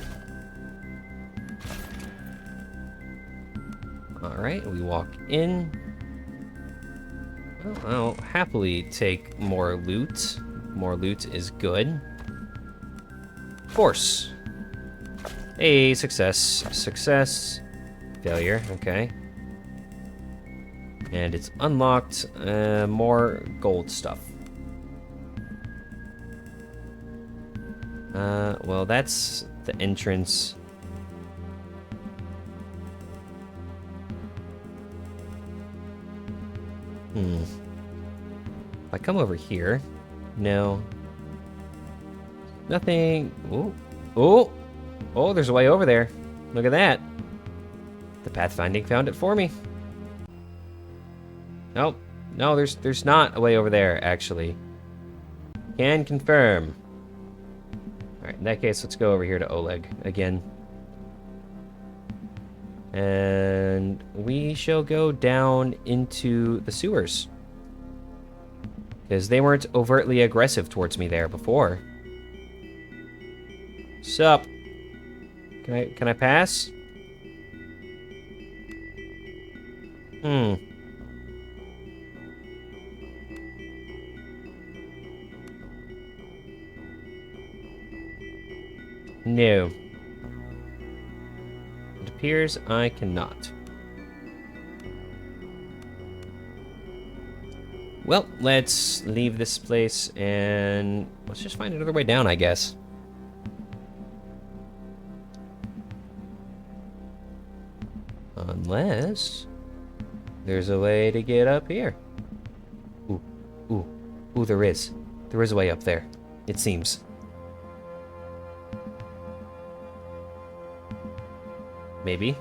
Alright, we walk in. Well, I'll happily take more loot. More loot is good. Of course. Hey, success. Success. Failure, okay. And it's unlocked. More gold stuff. Well, that's the entrance. If I come over here, no. Nothing. Oh, oh, oh! There's a way over there. Look at that. The pathfinding found it for me. Nope. No, there's not a way over there. Actually, can confirm. Alright, in that case, let's go over here to Oleg again. And we shall go down into the sewers. Because they weren't overtly aggressive towards me there before. Sup? Can I pass? No. It appears I cannot. Well, let's leave this place and let's just find another way down, I guess. Unless there's a way to get up here. Ooh, there is. There is a way up there, it seems. Maybe.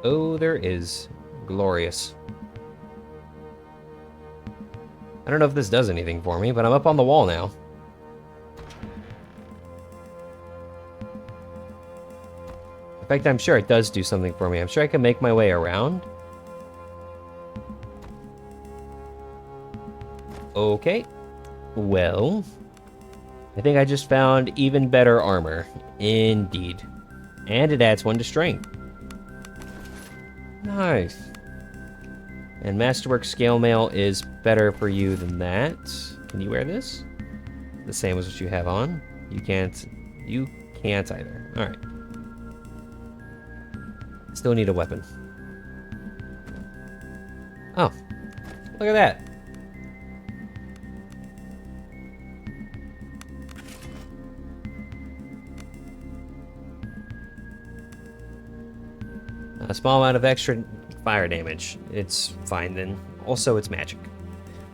Oh, there is. Glorious. I don't know if this does anything for me, but I'm up on the wall now. In fact, I'm sure it does do something for me. I'm sure I can make my way around. Okay. Well, I think I just found even better armor. Indeed. And it adds 1 to strength. Nice. And Masterwork Scale Mail is better for you than that. Can you wear this? The same as what you have on. You can't. You can't either. Alright. Still need a weapon. Oh. Look at that. A small amount of extra fire damage. It's fine then. Also, it's magic.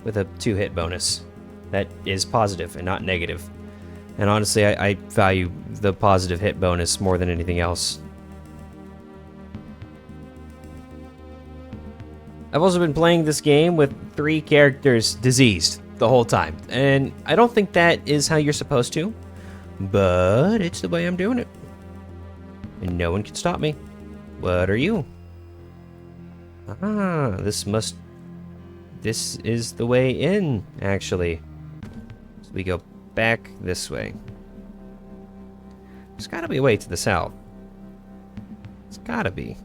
with a 2-hit bonus. That is positive and not negative. And honestly, I value the positive hit bonus more than anything else. I've also been playing this game with 3 characters diseased the whole time. And I don't think that is how you're supposed to. But it's the way I'm doing it. And no one can stop me. What are you? Ah, this is the way in, actually. So we go back this way. There's gotta be a way to the south. It's gotta be.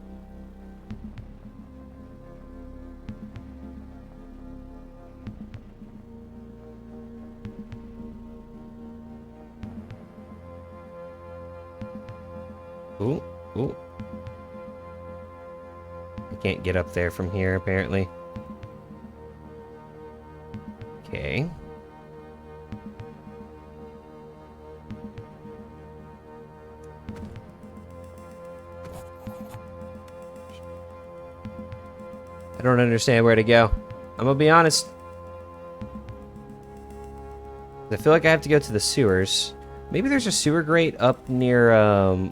Ooh, ooh. I can't get up there from here, apparently. Okay. I don't understand where to go. I'm gonna be honest. I feel like I have to go to the sewers. Maybe there's a sewer grate up near,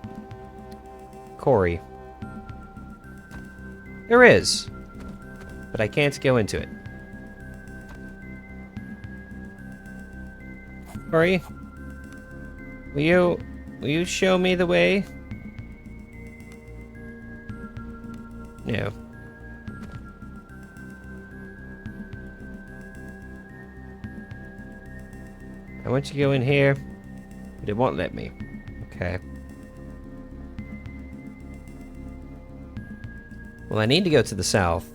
Corey. There is. But I can't go into it. Corey? Will you show me the way? No. I want you to go in here, but it won't let me. Okay. Well, I need to go to the south.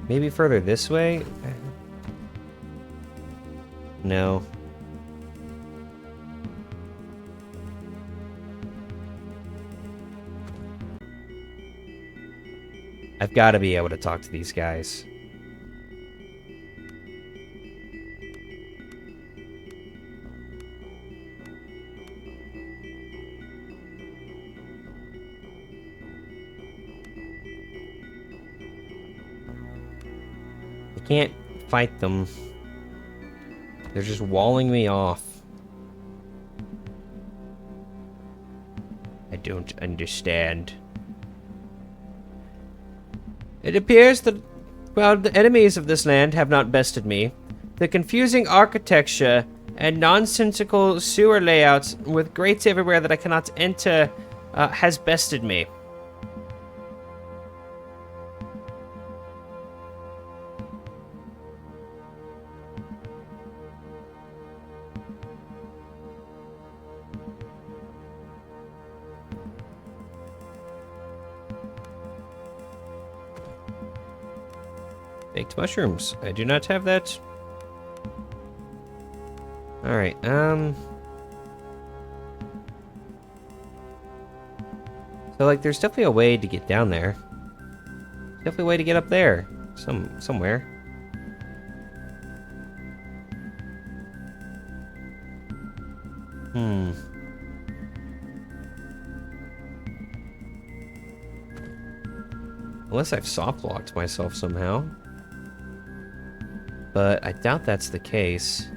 Maybe further this way? No. I've got to be able to talk to these guys. I can't fight them. They're just walling me off. I don't understand. It appears that, well, the enemies of this land have not bested me. The confusing architecture and nonsensical sewer layouts with grates everywhere that I cannot enter has bested me. Baked mushrooms. I do not have that. Alright, So, like, there's definitely a way to get down there. Definitely a way to get up there. Somewhere. Unless I've soft-locked myself somehow. But I doubt that's the case.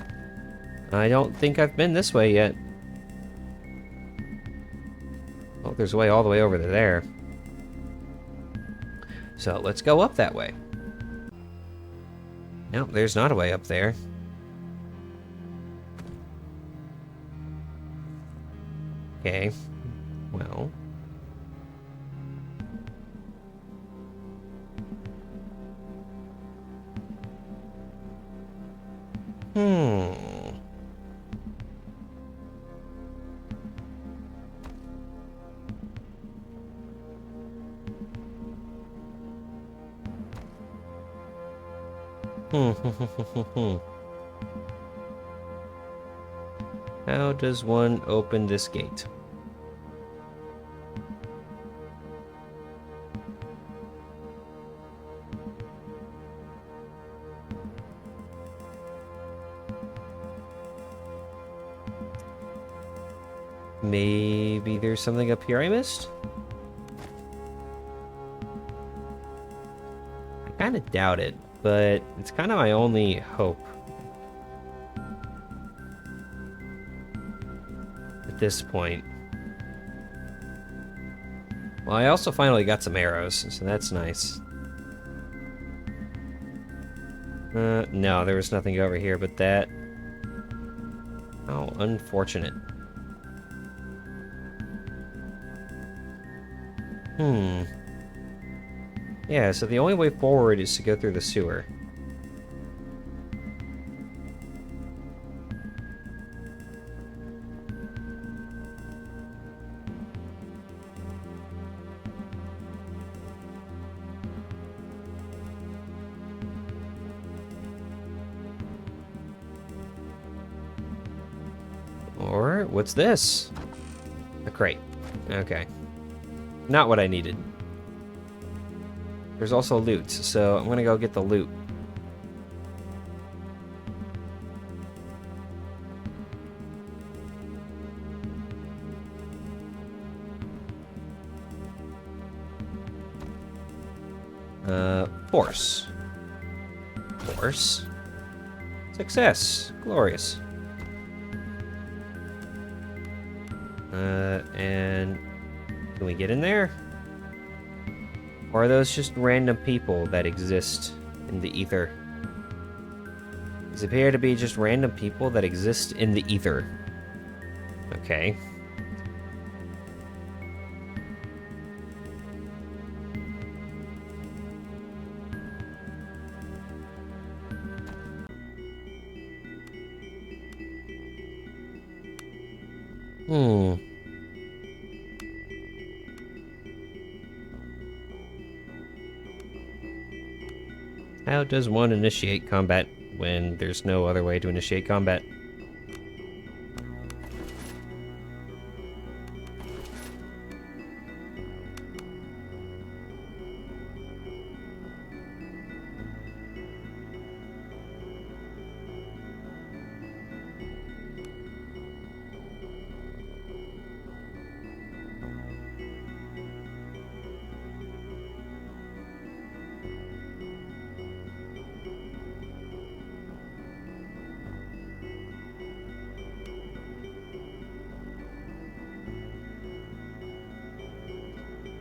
I don't think I've been this way yet. Oh, there's a way all the way over to there. So let's go up that way. Nope, there's not a way up there. Okay. Well. How does one open this gate? Maybe there's something up here I missed? I kind of doubt it, but it's kind of my only hope at this point. Well, I also finally got some arrows, so that's nice. No, there was nothing over here but that. Oh, unfortunate. Yeah, so the only way forward is to go through the sewer. Or, what's this? A crate. Okay. Not what I needed. There's also loot, so I'm gonna go get the loot. Force. Force. Success. Glorious. And can we get in there? Or are those just random people that exist in the ether? These appear to be just random people that exist in the ether. Okay. How does one initiate combat when there's no other way to initiate combat?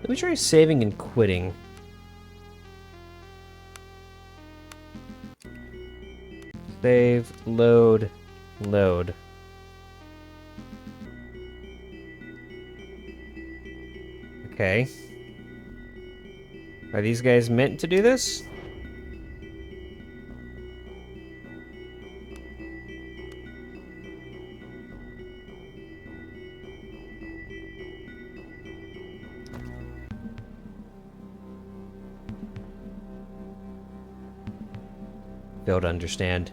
Let me try saving and quitting. Save, load, load. Okay. Are these guys meant to do this? Fail to understand.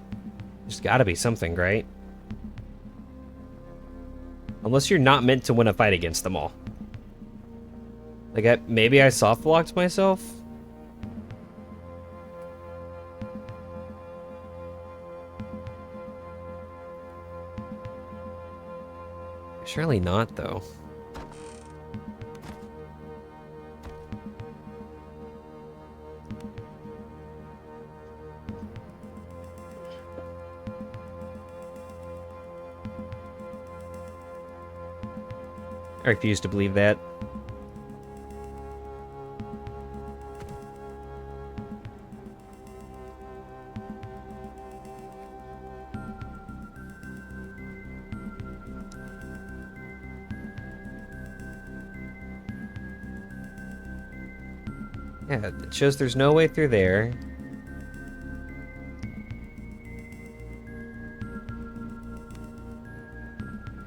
There's gotta be something, right? Unless you're not meant to win a fight against them all. Like, maybe I soft-locked myself? Surely not, though. I refuse to believe that. Yeah, it shows there's no way through there.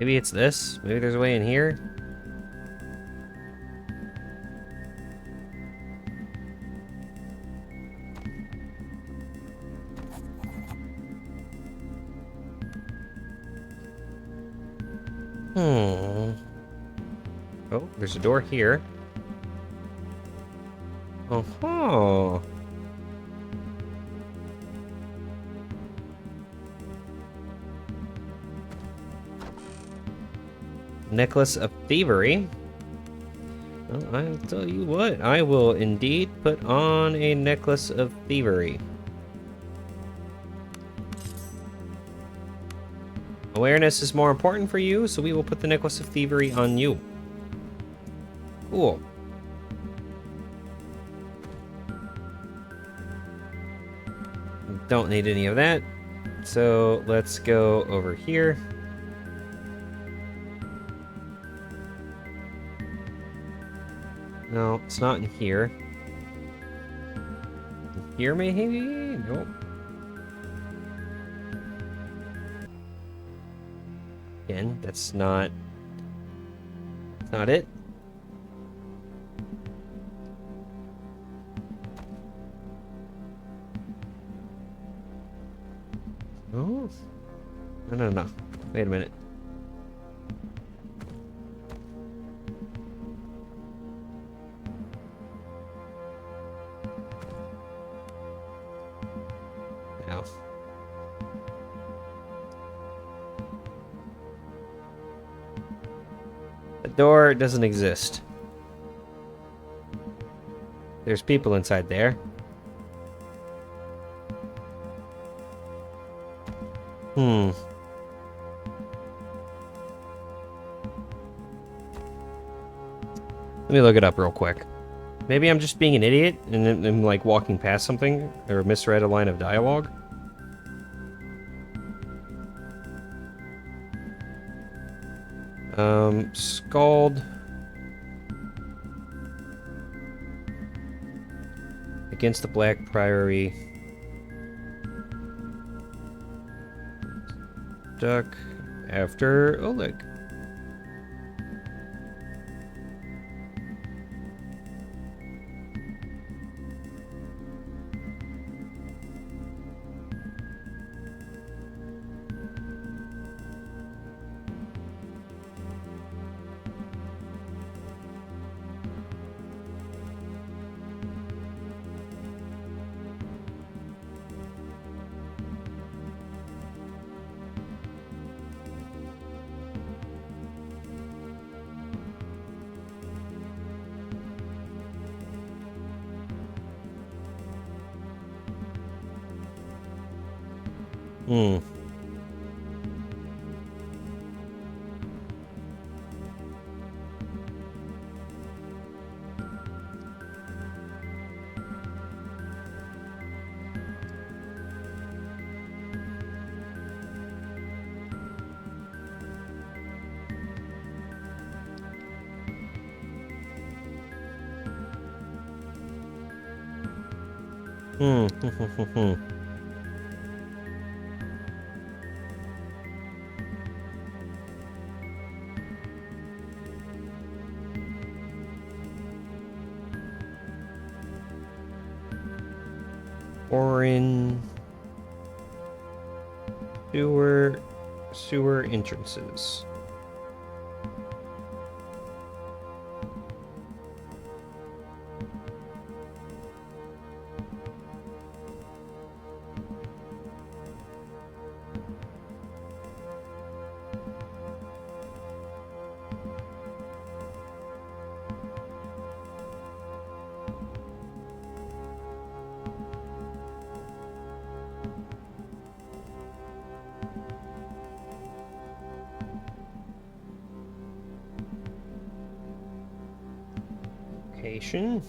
Maybe it's this? Maybe there's a way in here? Oh, there's a door here. Oh. Necklace of Thievery. Well, I'll tell you what, I will indeed put on a Necklace of Thievery. Awareness is more important for you, so we will put the Necklace of Thievery on you. Cool. Don't need any of that. So let's go over here. No, it's not in here. Here, maybe? Nope. Again, that's not it. Oh. No. Wait a minute. Now. The door doesn't exist. There's people inside there. Let me look it up real quick. Maybe I'm just being an idiot and then I'm like walking past something or misread a line of dialogue. Skald. Against the Black Priory. Duck after Oleg. Hmm. Foreign sewer entrances. Location.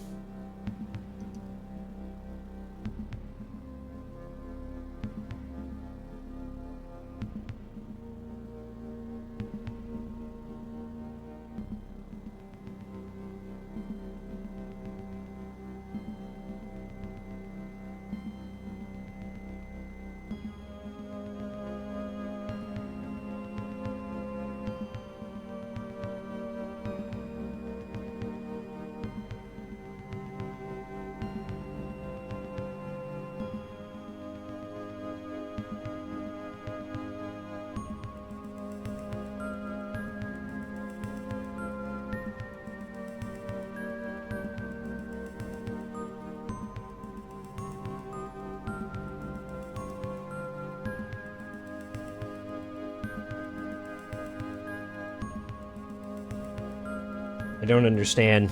I don't understand.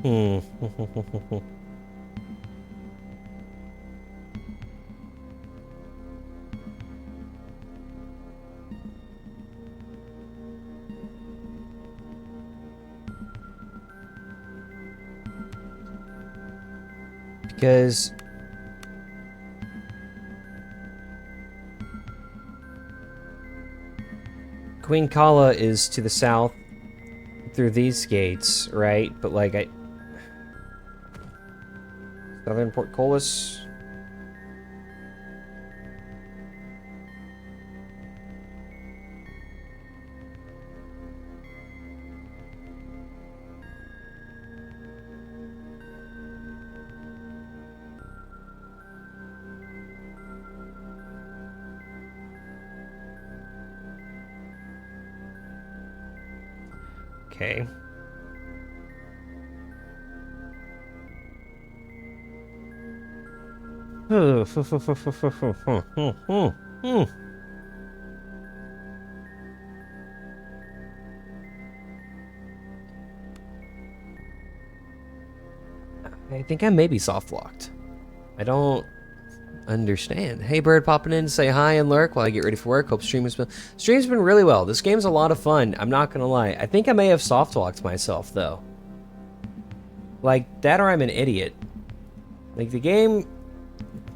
Hmm. Because Queen Kala is to the south through these gates, right? But like Southern Portcullis. Okay. I think I may be soft locked. I don't understand. Hey, bird, popping in to say hi and lurk while I get ready for work. Hope stream's been really well. This game's a lot of fun. I'm not gonna lie. I think I may have soft locked myself though. Like that, or I'm an idiot. Like the game,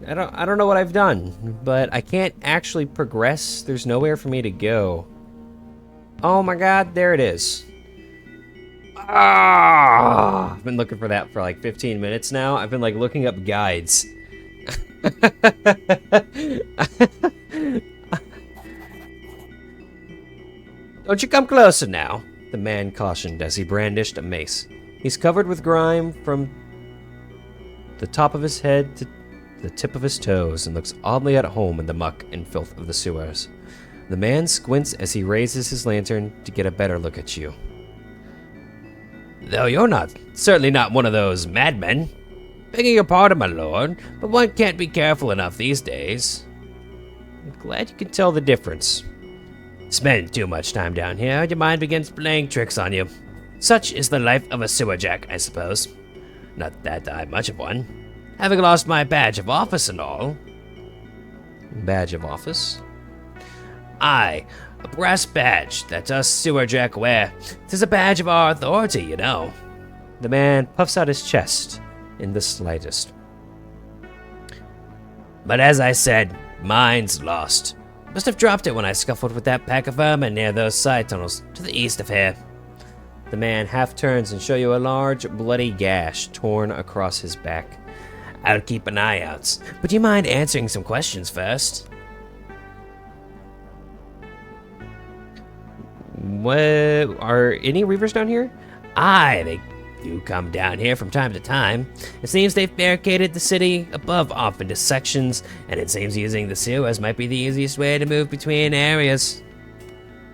I don't know what I've done, but I can't actually progress. There's nowhere for me to go. Oh my God, there it is. Ah! I've been looking for that for like 15 minutes now. I've been like looking up guides. Don't you come closer now, the man cautioned as he brandished a mace. He's covered with grime from the top of his head to the tip of his toes and looks oddly at home in the muck and filth of the sewers. The man squints as he raises his lantern to get a better look at you. Though you're certainly not one of those madmen. Begging your pardon, my lord, but one can't be careful enough these days. I'm glad you can tell the difference. Spend too much time down here, your mind begins playing tricks on you. Such is the life of a sewer jack, I suppose. Not that I'm much of one. Having lost my badge of office and all. Badge of office? Aye, a brass badge that us sewer jack wear. 'Tis a badge of our authority, you know. The man puffs out his chest in the slightest. But as I said, mine's lost. Must have dropped it when I scuffled with that pack of vermin near those side tunnels to the east of here. The man half turns and shows you a large bloody gash torn across his back. I'll keep an eye out, but do you mind answering some questions first? What, are any reavers down here? Aye, they do come down here from time to time. It seems they've barricaded the city above off into sections, and it seems using the sewers might be the easiest way to move between areas.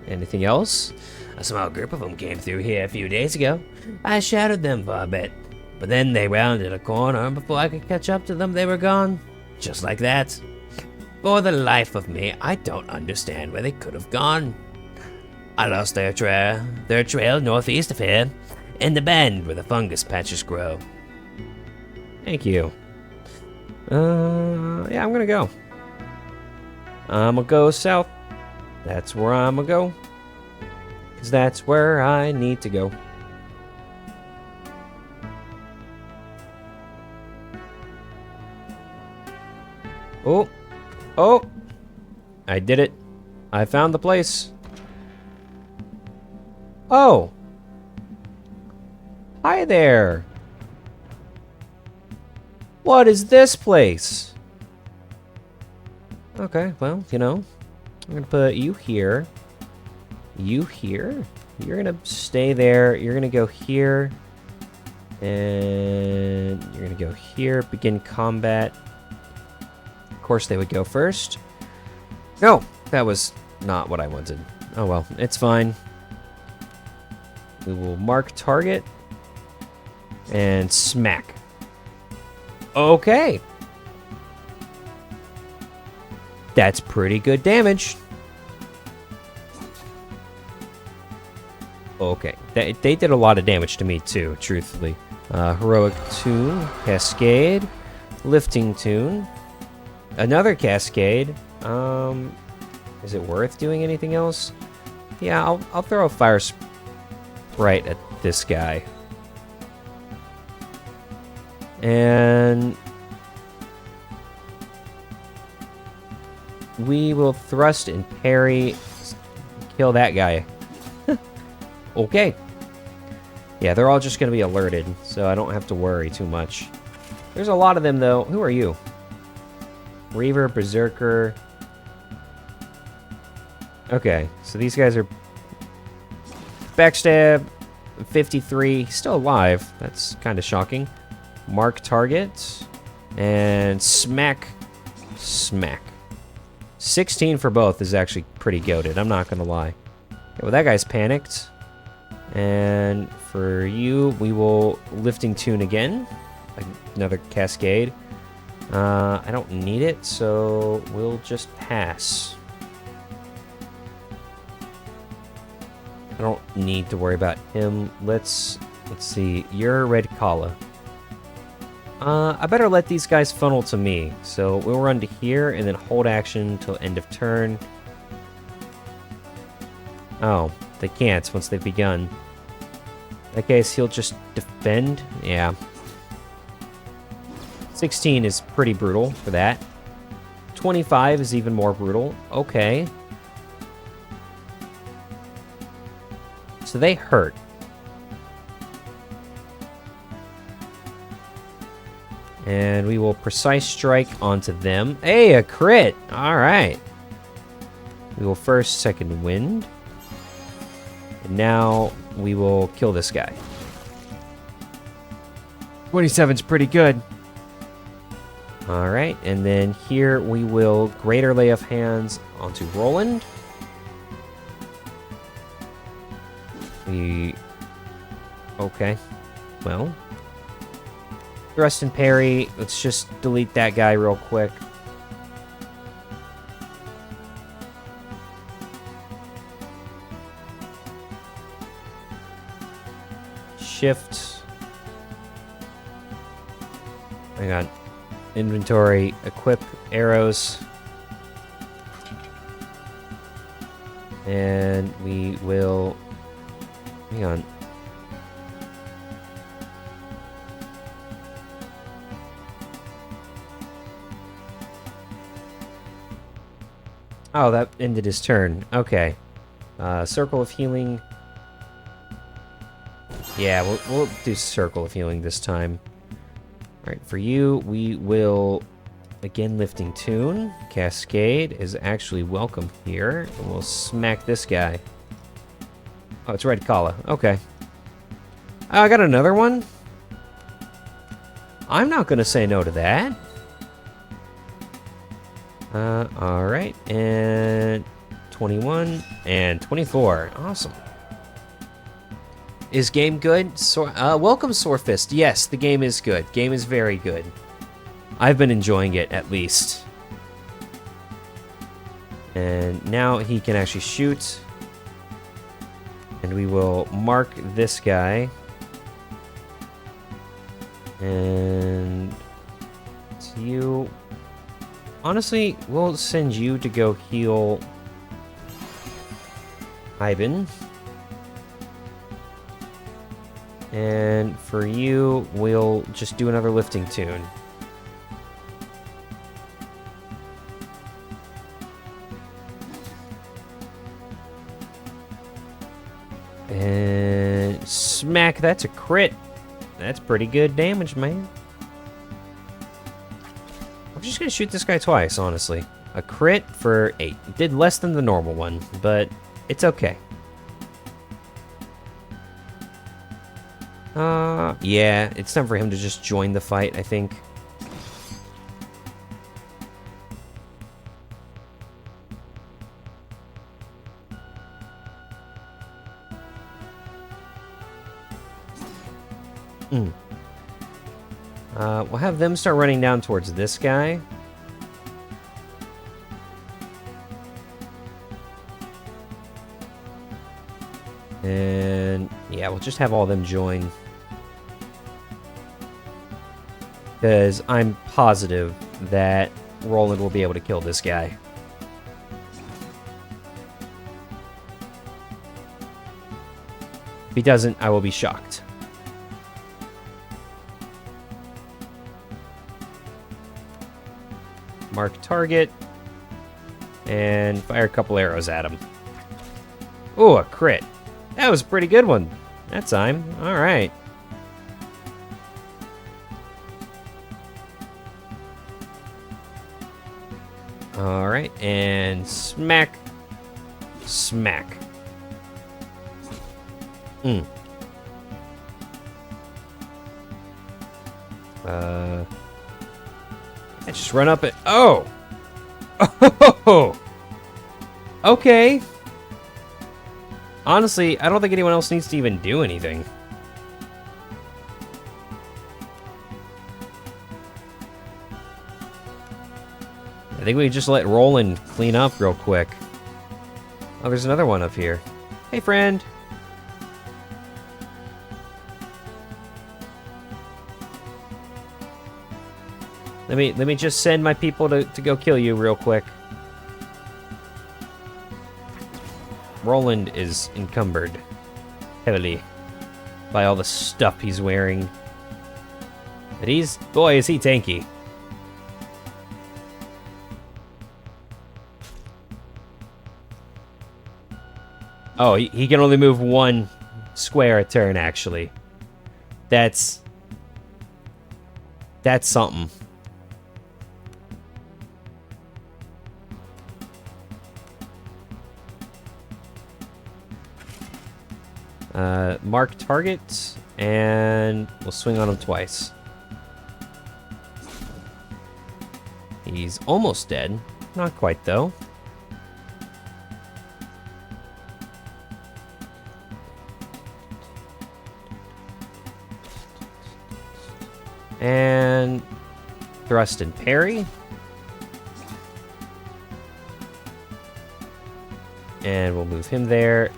Anything else? A small group of them came through here a few days ago. I shadowed them for a bit, but then they rounded a corner, and before I could catch up to them, they were gone. Just like that. For the life of me, I don't understand where they could have gone. I lost their trail northeast of here, in the bend where the fungus patches grow. Thank you. Yeah, I'm gonna go. I'm gonna go south. That's where I'm gonna go. 'Cause that's where I need to go. Oh. Oh. I did it. I found the place. Oh. Hi there. What is this place? Okay, well, you know, I'm gonna put you here. You here. You're gonna stay there. You're gonna go here. And you're gonna go here. Begin combat. Of course, they would go first. No, that was not what I wanted. Oh well, it's fine. We will mark target and smack. Okay. That's pretty good damage. Okay. They did a lot of damage to me too, truthfully. Heroic Tune, Cascade, Lifting Tune, another Cascade. Is it worth doing anything else? Yeah, I'll throw a Fire Sprite at this guy. And we will thrust and parry, kill that guy. Okay. Yeah, they're all just going to be alerted, so I don't have to worry too much. There's a lot of them, though. Who are you? Reaver, Berserker. Okay, so these guys are... Backstab, 53, still alive. That's kind of shocking. Mark target, and smack, smack. 16 for both is actually pretty goated, I'm not going to lie. Okay, well, that guy's panicked. And for you, we will Lifting Tune again. Another Cascade. I don't need it, so we'll just pass. I don't need to worry about him. Let's see. You're Red Kala. I better let these guys funnel to me. So we'll run to here and then hold action till end of turn. Oh, they can't once they've begun. In that case, he'll just defend. Yeah. 16 is pretty brutal for that. 25 is even more brutal. Okay. So they hurt. And we will Precise Strike onto them. Hey, a crit! Alright. We will first Second Wind. And now we will kill this guy. 27's pretty good. Alright, and then here we will Greater Lay of Hands onto Roland. Okay. Well. Thrust and parry. Let's just delete that guy real quick. Shift. Hang on. Inventory. Equip arrows. And we will... Hang on. Oh, that ended his turn. Okay. Circle of Healing. Yeah, we'll do Circle of Healing this time. Alright, for you, we will, again, Lifting Tune. Cascade is actually welcome here. And we'll smack this guy. Oh, it's Red Kala. Okay. Oh, I got another one? I'm not going to say no to that. Alright, and 21 and 24. Awesome. Is game good? Welcome, Sorefist. Yes, the game is good. Game is very good. I've been enjoying it, at least. And now he can actually shoot. And we will mark this guy. And it's you. Honestly, we'll send you to go heal Ivan. And for you, we'll just do another Lifting Tune. And smack, that's a crit. That's pretty good damage, man. I'm just gonna shoot this guy twice, honestly. A crit for 8. It did less than the normal one, but it's okay. Yeah, it's time for him to just join the fight, I think. We'll have them start running down towards this guy. And yeah, we'll just have all of them join. Because I'm positive that Roland will be able to kill this guy. If he doesn't, I will be shocked. Mark target. And fire a couple arrows at him. Ooh, a crit. That was a pretty good one that time. Alright. Alright, and smack. Smack. I just run up it. Oh! Oh! Okay. Honestly, I don't think anyone else needs to even do anything. I think we just let Roland clean up real quick. Oh, there's another one up here. Hey, friend. Let me just send my people to go kill you real quick. Roland is encumbered heavily by all the stuff he's wearing. But boy, is he tanky. Oh, he can only move one square a turn, actually. That's something. Mark target, and we'll swing on him twice. He's almost dead. Not quite, though. And thrust and parry. And we'll move him there.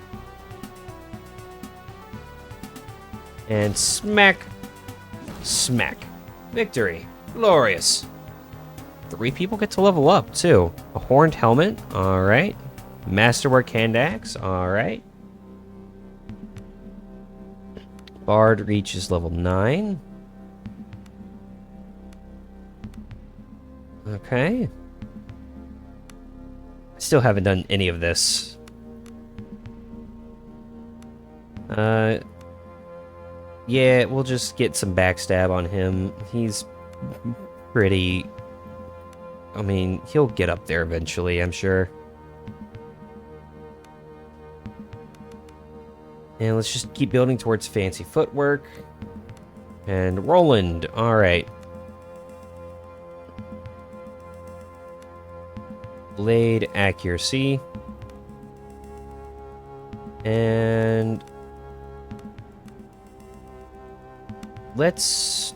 And smack. Smack. Victory. Glorious. 3 people get to level up, too. A horned helmet. Alright. Masterwork hand axe. Alright. Bard reaches level 9. Okay. Still haven't done any of this. Yeah, we'll just get some backstab on him. He's pretty... I mean, he'll get up there eventually, I'm sure. And let's just keep building towards fancy footwork. And Roland, alright. Blade accuracy. And... let's...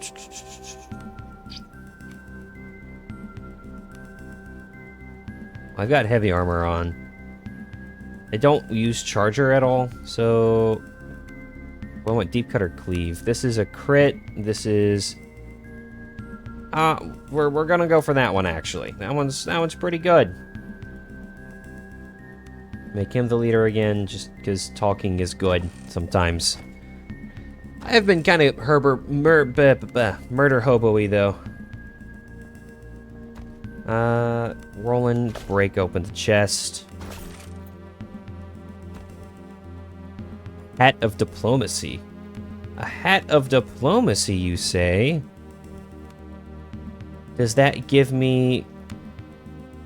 I've got heavy armor on. I don't use charger at all, so... well, I want deep cut or cleave. This is a crit. This is... we're gonna go for that one, actually. That one's pretty good. Make him the leader again, just because talking is good sometimes. I've been kind of murder hobo-y, though. Roland, break open the chest. Hat of Diplomacy. A hat of diplomacy, you say? Does that give me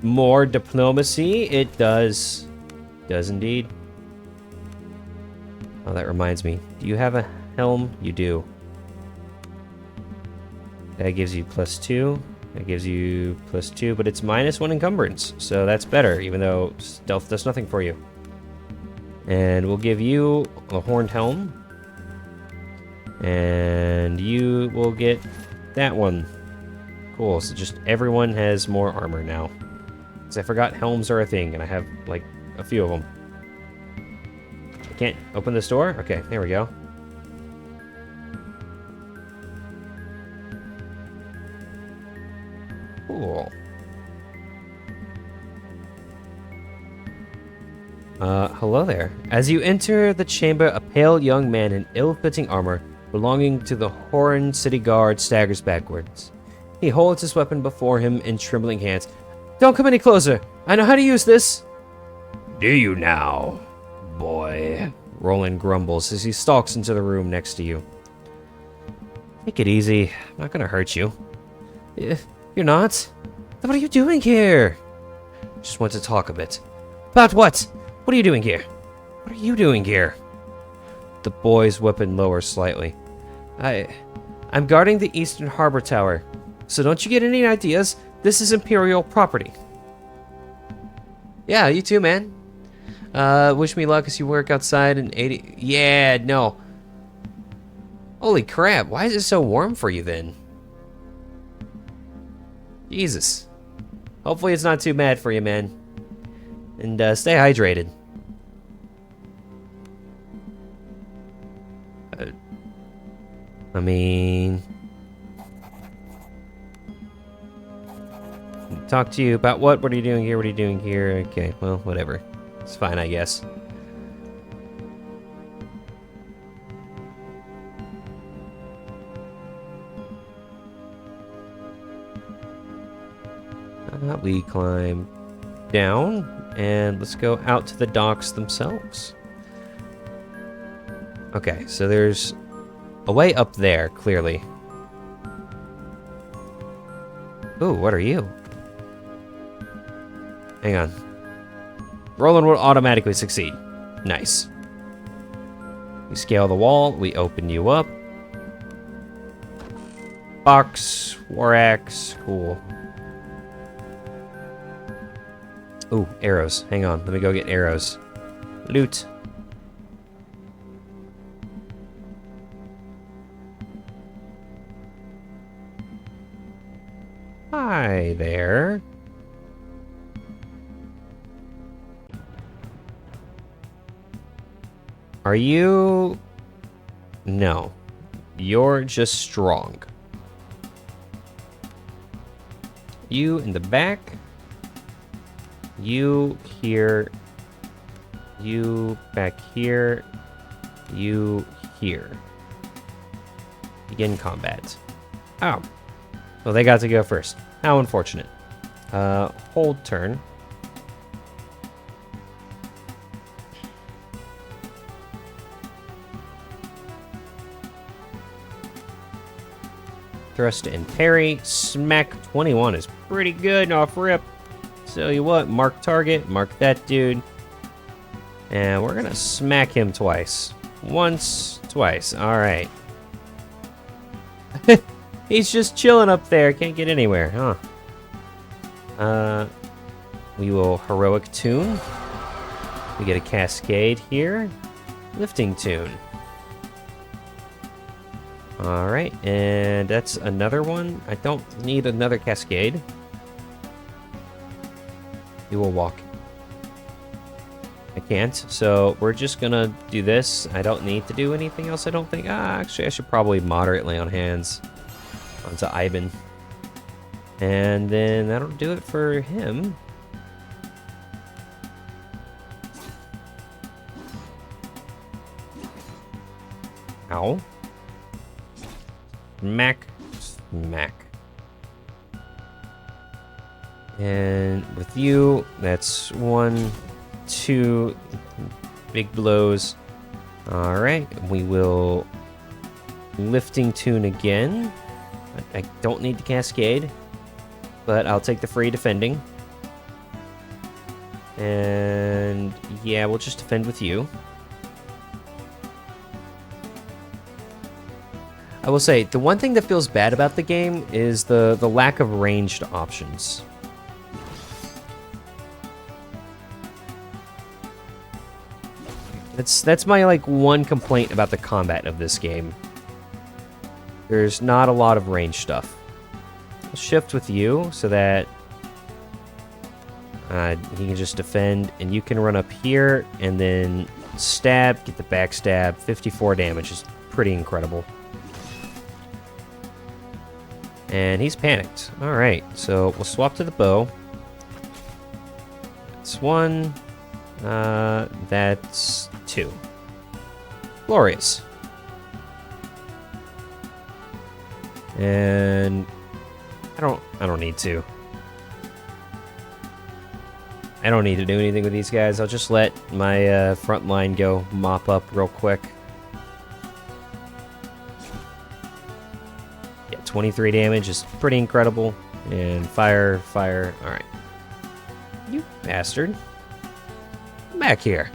more diplomacy? It does. Does indeed. Oh, that reminds me. Do you have a helm? You do. That gives you +2. That gives you +2, but it's -1 encumbrance, so that's better, even though stealth does nothing for you. And we'll give you a horned helm. And you will get that one. Cool, so just everyone has more armor now. Because I forgot helms are a thing, and I have, like, a few of them. I can't open this door? Okay, there we go. Cool. Hello there. As you enter the chamber, a pale young man in ill-fitting armor belonging to the Horan City Guard staggers backwards. He holds his weapon before him in trembling hands. Don't come any closer. I know how to use this. Do you now, boy? Roland grumbles as he stalks into the room next to you. Take it easy. I'm not gonna hurt you. You're not? Then what are you doing here? Just want to talk a bit. About what? What are you doing here? What are you doing here? The boy's weapon lowers slightly. I'm guarding the Eastern Harbor Tower. So don't you get any ideas? This is Imperial property. Yeah, you too, man. Wish me luck as you work outside in 80... Yeah, no. Holy crap, why is it so warm for you then? Jesus. Hopefully it's not too bad for you, man. And stay hydrated. I mean... Talk to you about what? What are you doing here? What are you doing here? Okay, well, whatever. It's fine, I guess. We climb down, and let's go out to the docks themselves. Okay, so there's a way up there, clearly. Ooh, what are you? Hang on. Roland will automatically succeed. Nice. We scale the wall, we open you up. Box, war axe, cool. Ooh, arrows. Hang on, let me go get arrows. Loot. Hi there. Are you... No. You're just strong. You in the back. You here. You back here. You here. Begin combat. Oh. Well, they got to go first. How unfortunate. Hold turn. Thrust and parry. Smack 21 is pretty good off rip. Tell you what, mark target, mark that dude. And we're gonna smack him twice. Once, twice. Alright. He's just chilling up there. Can't get anywhere, huh? We will heroic tune. We get a cascade here. Lifting tune. Alright, and that's another one. I don't need another cascade. We will walk. I can't, so we're just gonna do this. I don't need to do anything else, I don't think. Actually, I should probably moderately on hands onto Ivan. And then that'll do it for him. Ow. Smack. Smack. And with you, that's 1, 2 big blows. Alright, we will lifting tune again. I don't need the cascade, but I'll take the free defending. And yeah, we'll just defend with you. I will say, the one thing that feels bad about the game is the lack of ranged options. That's my, like, one complaint about the combat of this game. there's not a lot of range stuff. I'll shift with you so that he can just defend, and you can run up here and then stab, get the backstab. 54 damage is pretty incredible. And he's panicked. Alright, so we'll swap to the bow. That's 1. That's 2. Glorious. And I don't need to. I don't need to do anything with these guys. I'll just let my front line go mop up real quick. Yeah, 23 damage is pretty incredible. And fire, fire. Alright. You bastard. Come back here.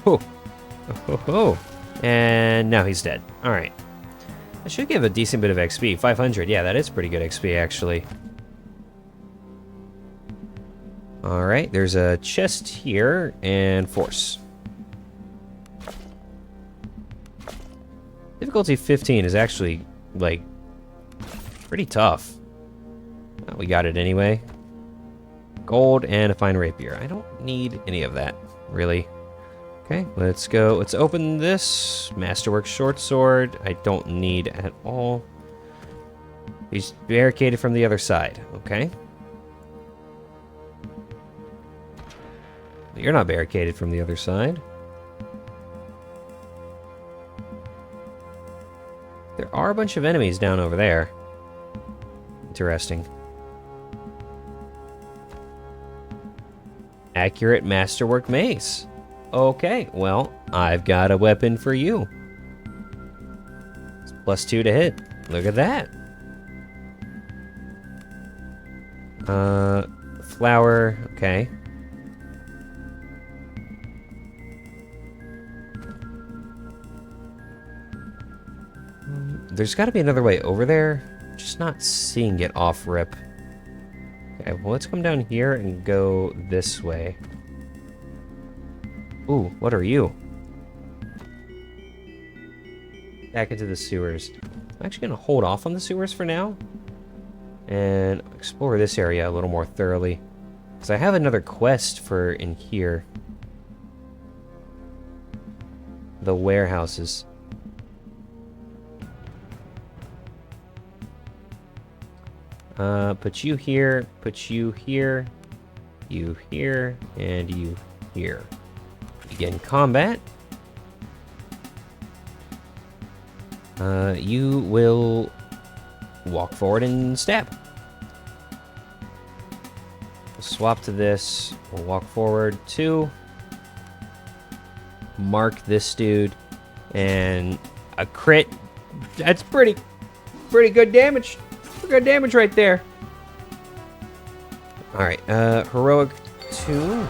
Oh. Oh, oh. And now he's dead. Alright. I should give a decent bit of XP. 500. Yeah, that is pretty good XP, actually. Alright, there's a chest here, and force. Difficulty 15 is actually, like, pretty tough. Well, we got it anyway. Gold and a fine rapier. I don't need any of that, really. Okay, let's go. Let's open this. Masterwork short sword. I don't need at all. He's barricaded from the other side. Okay. You're not barricaded from the other side. There are a bunch of enemies down over there. Interesting. Accurate masterwork mace. Okay, well, I've got a weapon for you. It's +2 to hit. Look at that. Flower, okay. There's got to be another way over there. Just not seeing it off rip. Okay, well, let's come down here and go this way. Ooh, what are you? Back into the sewers. I'm actually going to hold off on the sewers for now. And explore this area a little more thoroughly. Because I have another quest for in here. The warehouses. Put you here, you here, and you here. Begin combat. You will walk forward and stab. We'll swap to this. We'll walk forward to mark this dude, and a crit. That's pretty good damage. Good damage right there. All right, heroic 2.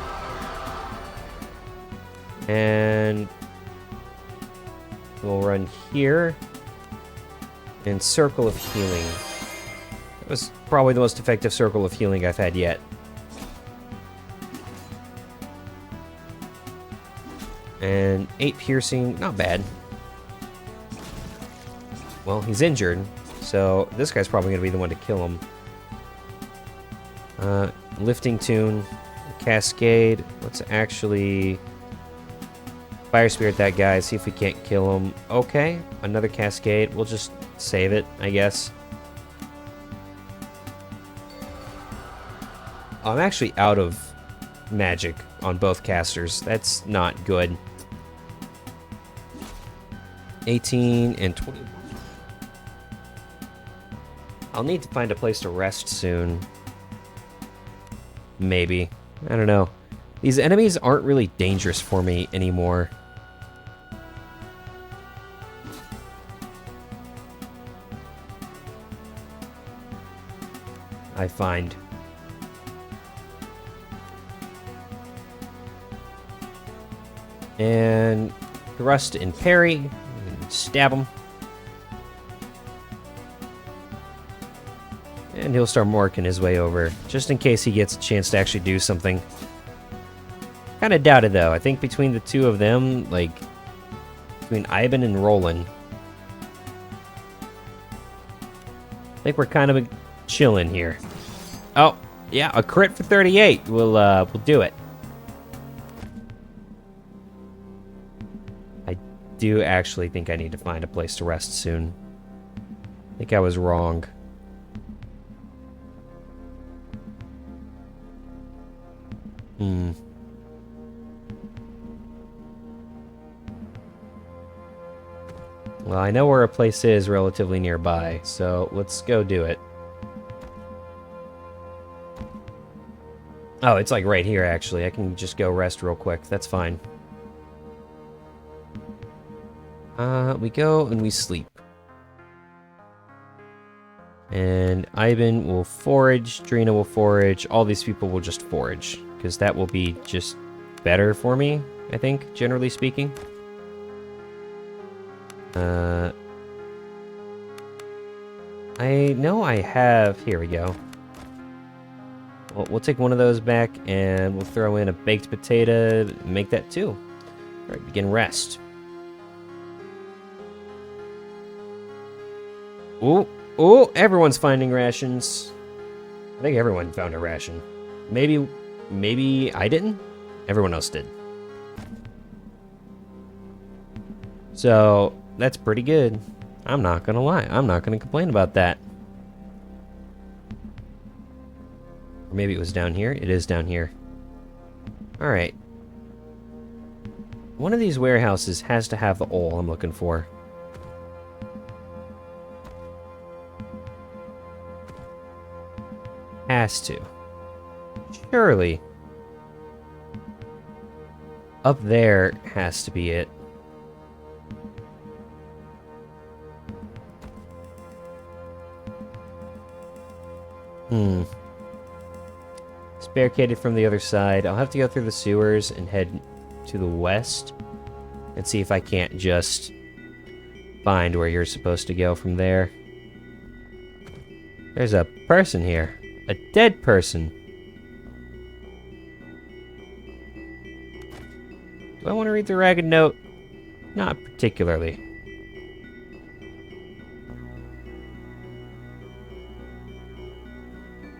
And we'll run here. And Circle of Healing. That was probably the most effective Circle of Healing I've had yet. And 8 piercing, not bad. Well, he's injured, so this guy's probably going to be the one to kill him. Lifting Tune, Cascade. Let's actually Fire Spirit that guy, see if we can't kill him. Okay, another Cascade. We'll just save it, I guess. I'm actually out of magic on both casters. That's not good. 18 and 20. I'll need to find a place to rest soon. Maybe. I don't know. These enemies aren't really dangerous for me anymore. I find. And thrust and parry. And stab him. And he'll start marking his way over, just in case he gets a chance to actually do something. Kind of doubt it, though. I think between the two of them, like, between Ivan and Roland, I think we're kind of chilling here. Oh, yeah, a crit for 38. We'll do it. I do actually think I need to find a place to rest soon. I think I was wrong. Well, I know where a place is relatively nearby, so let's go do it. Oh, it's like right here, actually. I can just go rest real quick. That's fine. We go and we sleep. And Ivan will forage, Drina will forage, all these people will just forage, because that will be just better for me, I think, generally speaking. I know I have... Here we go. Well, we'll take one of those back, and we'll throw in a baked potato, make that two. Alright, begin rest. Ooh, ooh, everyone's finding rations. I think everyone found a ration. Maybe I didn't? Everyone else did. So, that's pretty good. I'm not gonna lie. I'm not gonna complain about that. Or maybe it was down here. It is down here. Alright. One of these warehouses has to have the oil I'm looking for. Has to. Surely. Up there has to be it. It's barricaded from the other side. I'll have to go through the sewers and head to the west and see if I can't just find where you're supposed to go from there. There's a person here. A dead person. Do I want to read the ragged note? Not particularly.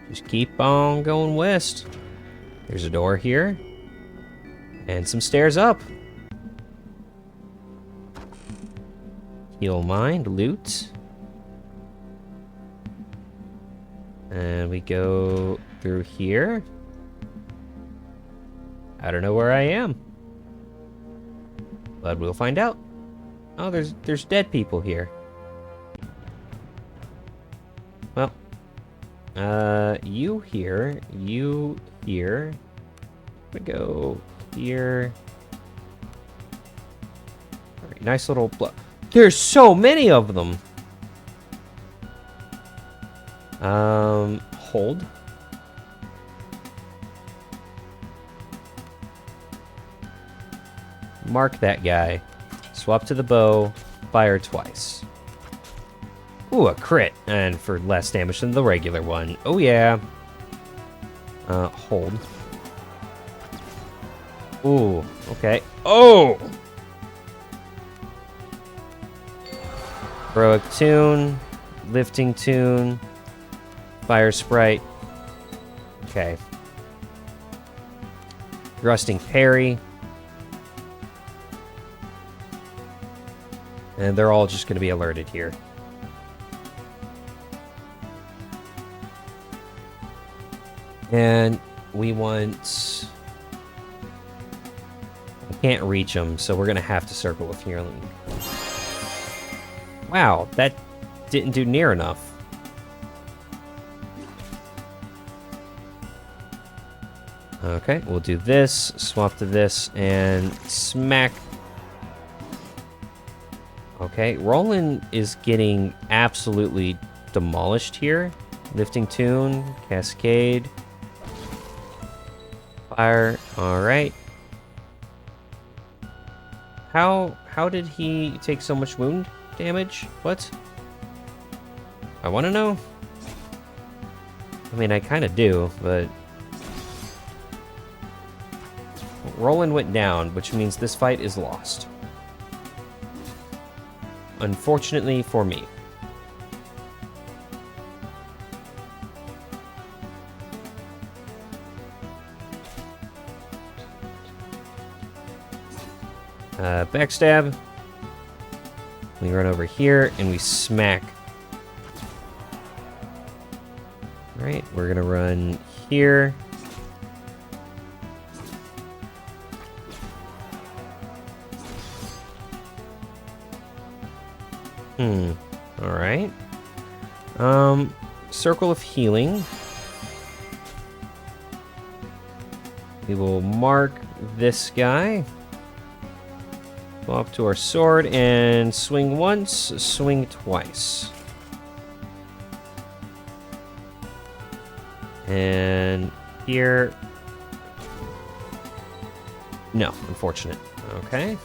Just keep on going west. There's a door here. And some stairs up. Heal mind, loot. And we go through here. I don't know where I am. But we'll find out. Oh, there's dead people here. Well, you here, you here. We go here. All right, nice little There's so many of them. Hold. Mark that guy. Swap to the bow. Fire twice. Ooh, a crit. And for less damage than the regular one. Oh, yeah. Hold. Ooh, okay. Oh! Heroic tune. Lifting tune. Fire sprite. Okay. Thrusting parry. And they're all just going to be alerted here. And we want... I can't reach them, so we're going to have to circle with Healing. Wow, that didn't do near enough. Okay, we'll do this, swap to this, and smack. Okay, Roland is getting absolutely demolished here. Lifting tune, cascade, fire. All right. How did he take so much wound damage? What? I want to know. I mean, I kind of do, but... Roland went down, which means this fight is lost. Unfortunately for me. Backstab. We run over here and we smack. Right, we're gonna run here. Alright. Circle of Healing. We will mark this guy. Go up to our sword and swing once, swing twice. And here... No, unfortunate. Okay.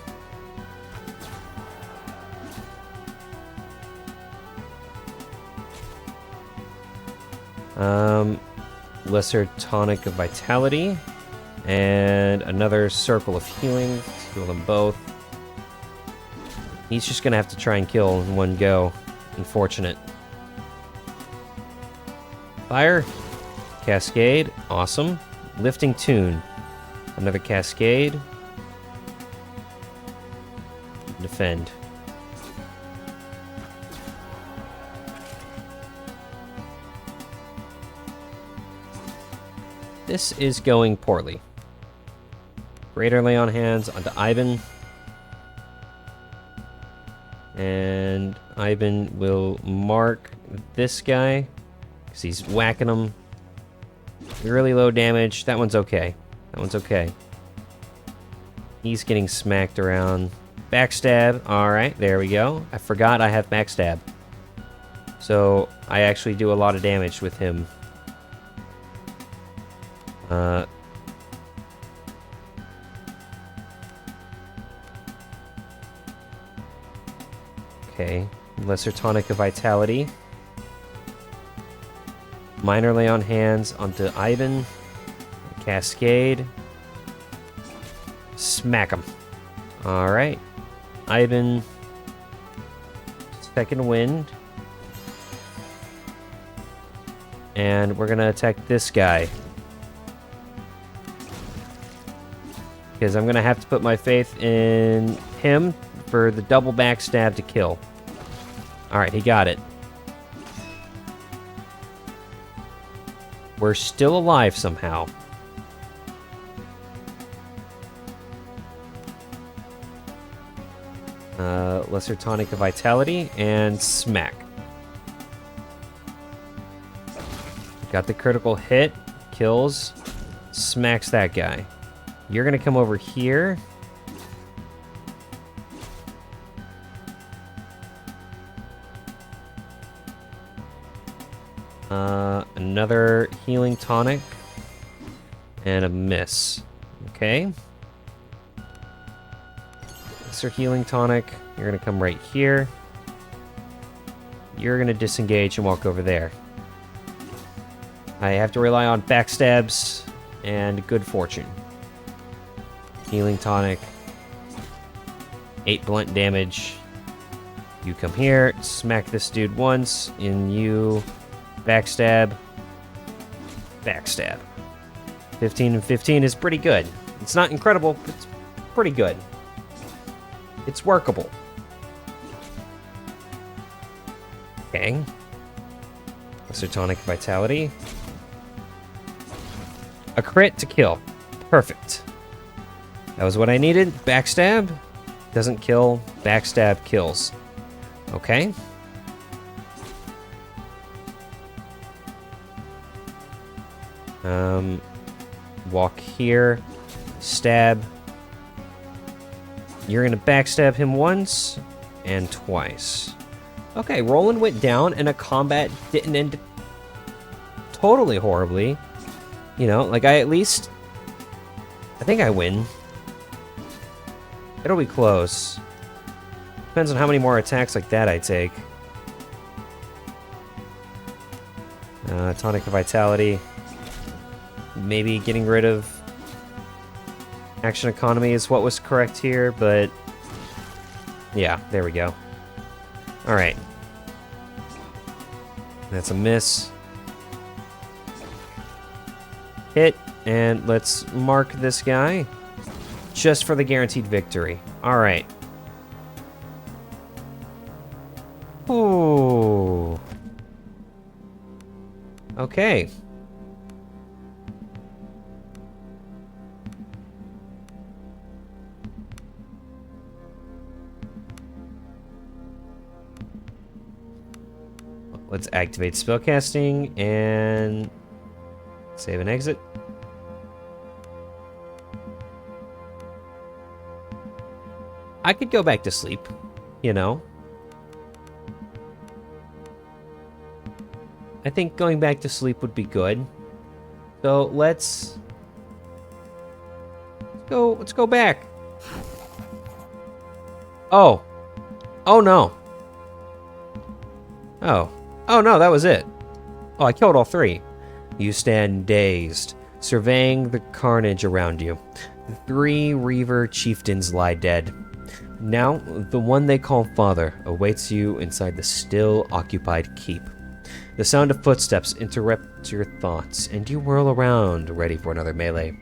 Lesser Tonic of Vitality. And another Circle of Healing. Heal them both. He's just gonna have to try and kill in one go. Unfortunate. Fire. Cascade. Awesome. Lifting Tune. Another Cascade. Defend. This is going poorly. Greater Lay on Hands onto Ivan. And Ivan will mark this guy, because he's whacking him. Really low damage. That one's okay. That one's okay. He's getting smacked around. Backstab. Alright, there we go. I forgot I have backstab. So, I actually do a lot of damage with him. Okay. Lesser Tonic of Vitality. Minor Lay on Hands onto Ivan. Cascade. Smack him. Alright. Ivan. Second Wind. And we're gonna attack this guy. Because I'm gonna have to put my faith in him for the double backstab to kill. Alright, he got it. We're still alive somehow. Lesser Tonic of Vitality and smack. Got the critical hit, kills, smacks that guy. You're gonna come over here. Another healing tonic and a miss. Okay. Lesser healing tonic. You're gonna come right here. You're gonna disengage and walk over there. I have to rely on backstabs and good fortune. Healing tonic. 8 blunt damage. You come here, smack this dude once, and you backstab. Backstab. 15 and 15 is pretty good. It's not incredible, but it's pretty good. It's workable. Okay. Lesser Tonic Vitality. A crit to kill. Perfect. That was what I needed. Backstab. Doesn't kill. Backstab kills. Okay. Walk here. Stab. You're gonna backstab him once and twice. Okay, Roland went down and a combat didn't end totally horribly. You know, like I think I win. It'll be close. Depends on how many more attacks like that I take. Tonic of Vitality. Maybe getting rid of Action Economy is what was correct here, but yeah, there we go. Alright. That's a miss. Hit, and let's mark this guy just for the guaranteed victory. Alright. Ooh. Okay. Let's activate spellcasting and save and exit. I could go back to sleep, you know. I think going back to sleep would be good. So let's go back. Oh. Oh no. Oh no, that was it. Oh, I killed all three. You stand dazed, surveying the carnage around you. The 3 Reaver chieftains lie dead. Now, the one they call Father awaits you inside the still occupied keep. The sound of footsteps interrupts your thoughts, and you whirl around, ready for another melee.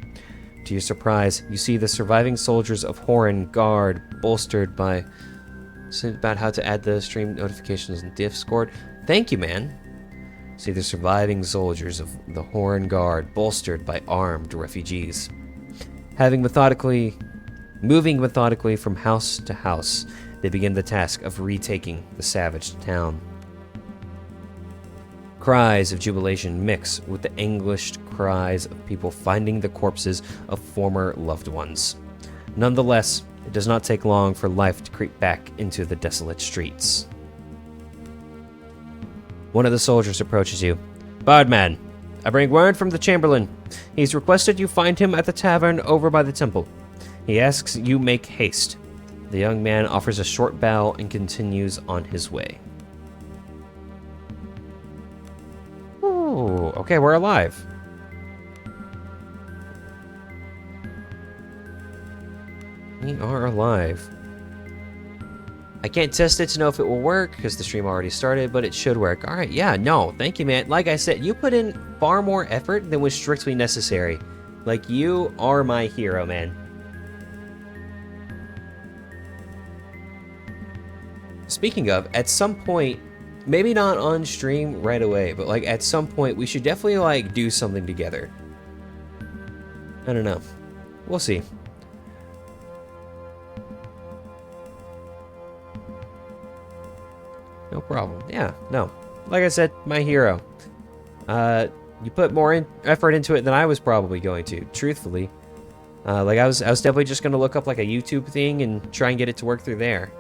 To your surprise, you see the surviving soldiers of Horan Guard, bolstered by... about how to add the stream notifications in Discord. Thank you, man. See the surviving soldiers of the Horan Guard, bolstered by armed refugees. Moving methodically from house to house, they begin the task of retaking the savaged town. Cries of jubilation mix with the anguished cries of people finding the corpses of former loved ones. Nonetheless, it does not take long for life to creep back into the desolate streets. One of the soldiers approaches you. Bardman, I bring word from the Chamberlain. He's requested you find him at the tavern over by the temple. He asks you make haste. The young man offers a short bow and continues on his way. Ooh, okay, we're alive. We are alive. I can't test it to know if it will work because the stream already started, but it should work. All right, yeah, no, thank you, man. Like I said, you put in far more effort than was strictly necessary. Like, you are my hero, man. Speaking of, at some point, maybe not on stream right away, but like at some point, we should definitely like do something together. I don't know. We'll see. No problem. Yeah, no. Like I said, my hero. You put more effort into it than I was probably going to, truthfully. Like I was definitely just gonna look up like a YouTube thing and try and get it to work through there.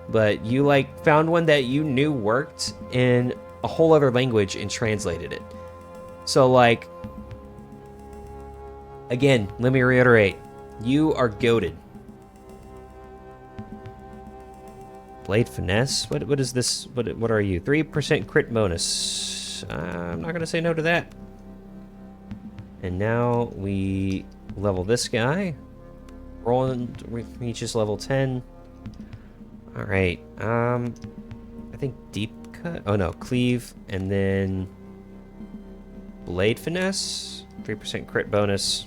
But you like found one that you knew worked in a whole other language and translated it. So like, again, let me reiterate, you are goated. Blade Finesse? What is this? What are you? 3% crit bonus. I'm not gonna say no to that. And now we level this guy. Roland reaches level 10. Alright, I think Deep Cut? Oh no, Cleave, and then Blade Finesse, 3% crit bonus.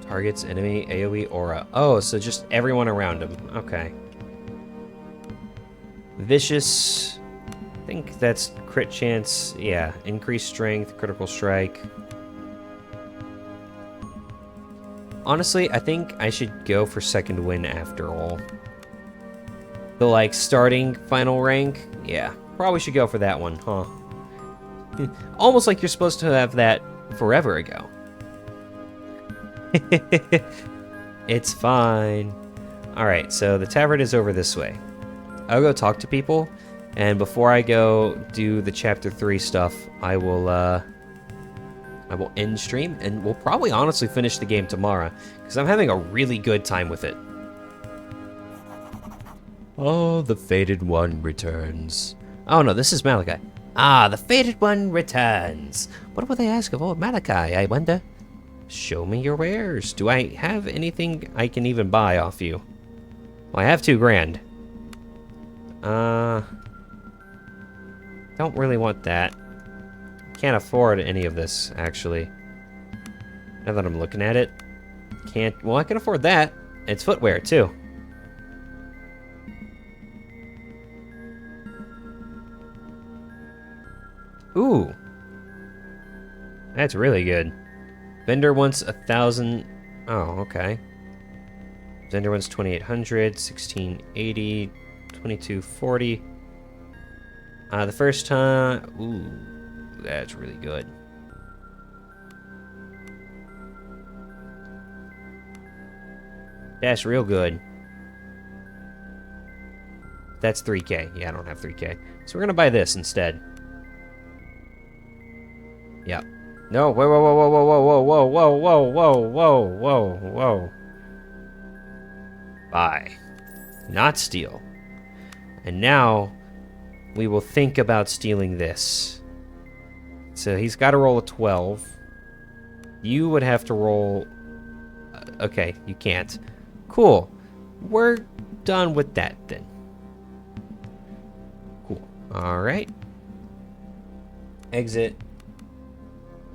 Targets enemy AoE aura. Oh, so just everyone around him. Okay. Vicious. I think that's crit chance. Yeah, increased strength, critical strike. Honestly, I think I should go for second win after all. The like starting final rank. Yeah, probably should go for that one, huh? Almost like you're supposed to have that forever ago. It's fine. Alright, so the tavern is over this way. I'll go talk to people, and before I go do the chapter 3 stuff, I will end stream, and we'll probably honestly finish the game tomorrow, because I'm having a really good time with it. Oh, the fated one returns. Oh no, this is Malachi. Ah, the fated one returns. What will they ask of old Malachi, I wonder? Show me your wares. Do I have anything I can even buy off you? Well, I have 2 grand. Don't really want that. Can't afford any of this, actually. Now that I'm looking at it. Can't... Well, I can afford that. It's footwear, too. Ooh. That's really good. Vendor wants 1,000... Oh, okay. Vendor wants 2,800, 1,680, 2,240. The first time... Ooh, that's really good. That's real good. That's 3K. Yeah, I don't have 3K. So we're gonna buy this instead. Yep. No, whoa, whoa, whoa, whoa, whoa, whoa, whoa, whoa, whoa, whoa, whoa, whoa. Buy. Not steal. And now, we will think about stealing this. So he's got to roll a 12. You would have to roll... okay, you can't. Cool. We're done with that then. Cool. Alright. Exit.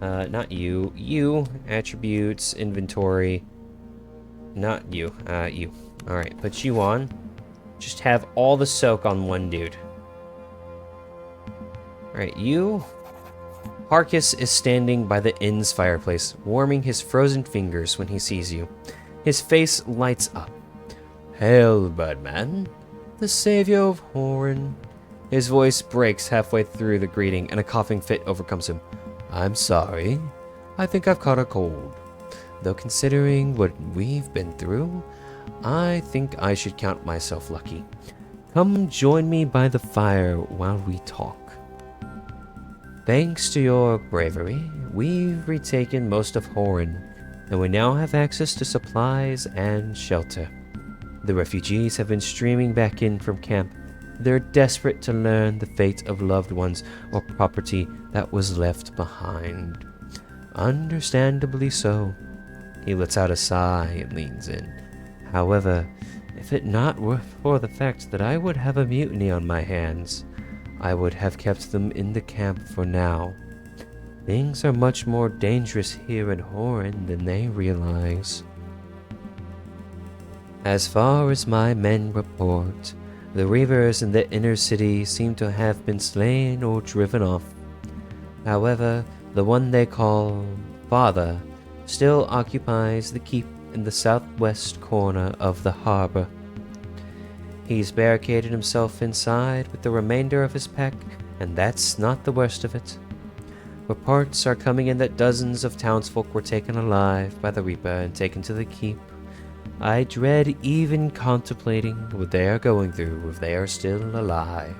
Not you. You. Attributes. Inventory. Not you. You. Alright, put you on. Just have all the soak on one dude. Alright, you. Harkis is standing by the inn's fireplace, warming his frozen fingers when he sees you. His face lights up. Hail, Birdman, the savior of Horan. His voice breaks halfway through the greeting, and a coughing fit overcomes him. I'm sorry. I think I've caught a cold. Though considering what we've been through, I think I should count myself lucky. Come join me by the fire while we talk. Thanks to your bravery, we've retaken most of Horan, and we now have access to supplies and shelter. The refugees have been streaming back in from camp. They're desperate to learn the fate of loved ones or property that was left behind. Understandably so. He lets out a sigh and leans in. However, if it not were for the fact that I would have a mutiny on my hands, I would have kept them in the camp for now. Things are much more dangerous here in Horan than they realize. As far as my men report, the reavers in the inner city seem to have been slain or driven off. However, the one they call Father still occupies the keep in the southwest corner of the harbor. He's barricaded himself inside with the remainder of his pack, and that's not the worst of it. Reports are coming in that dozens of townsfolk were taken alive by the Reaper and taken to the keep. I dread even contemplating what they are going through if they are still alive.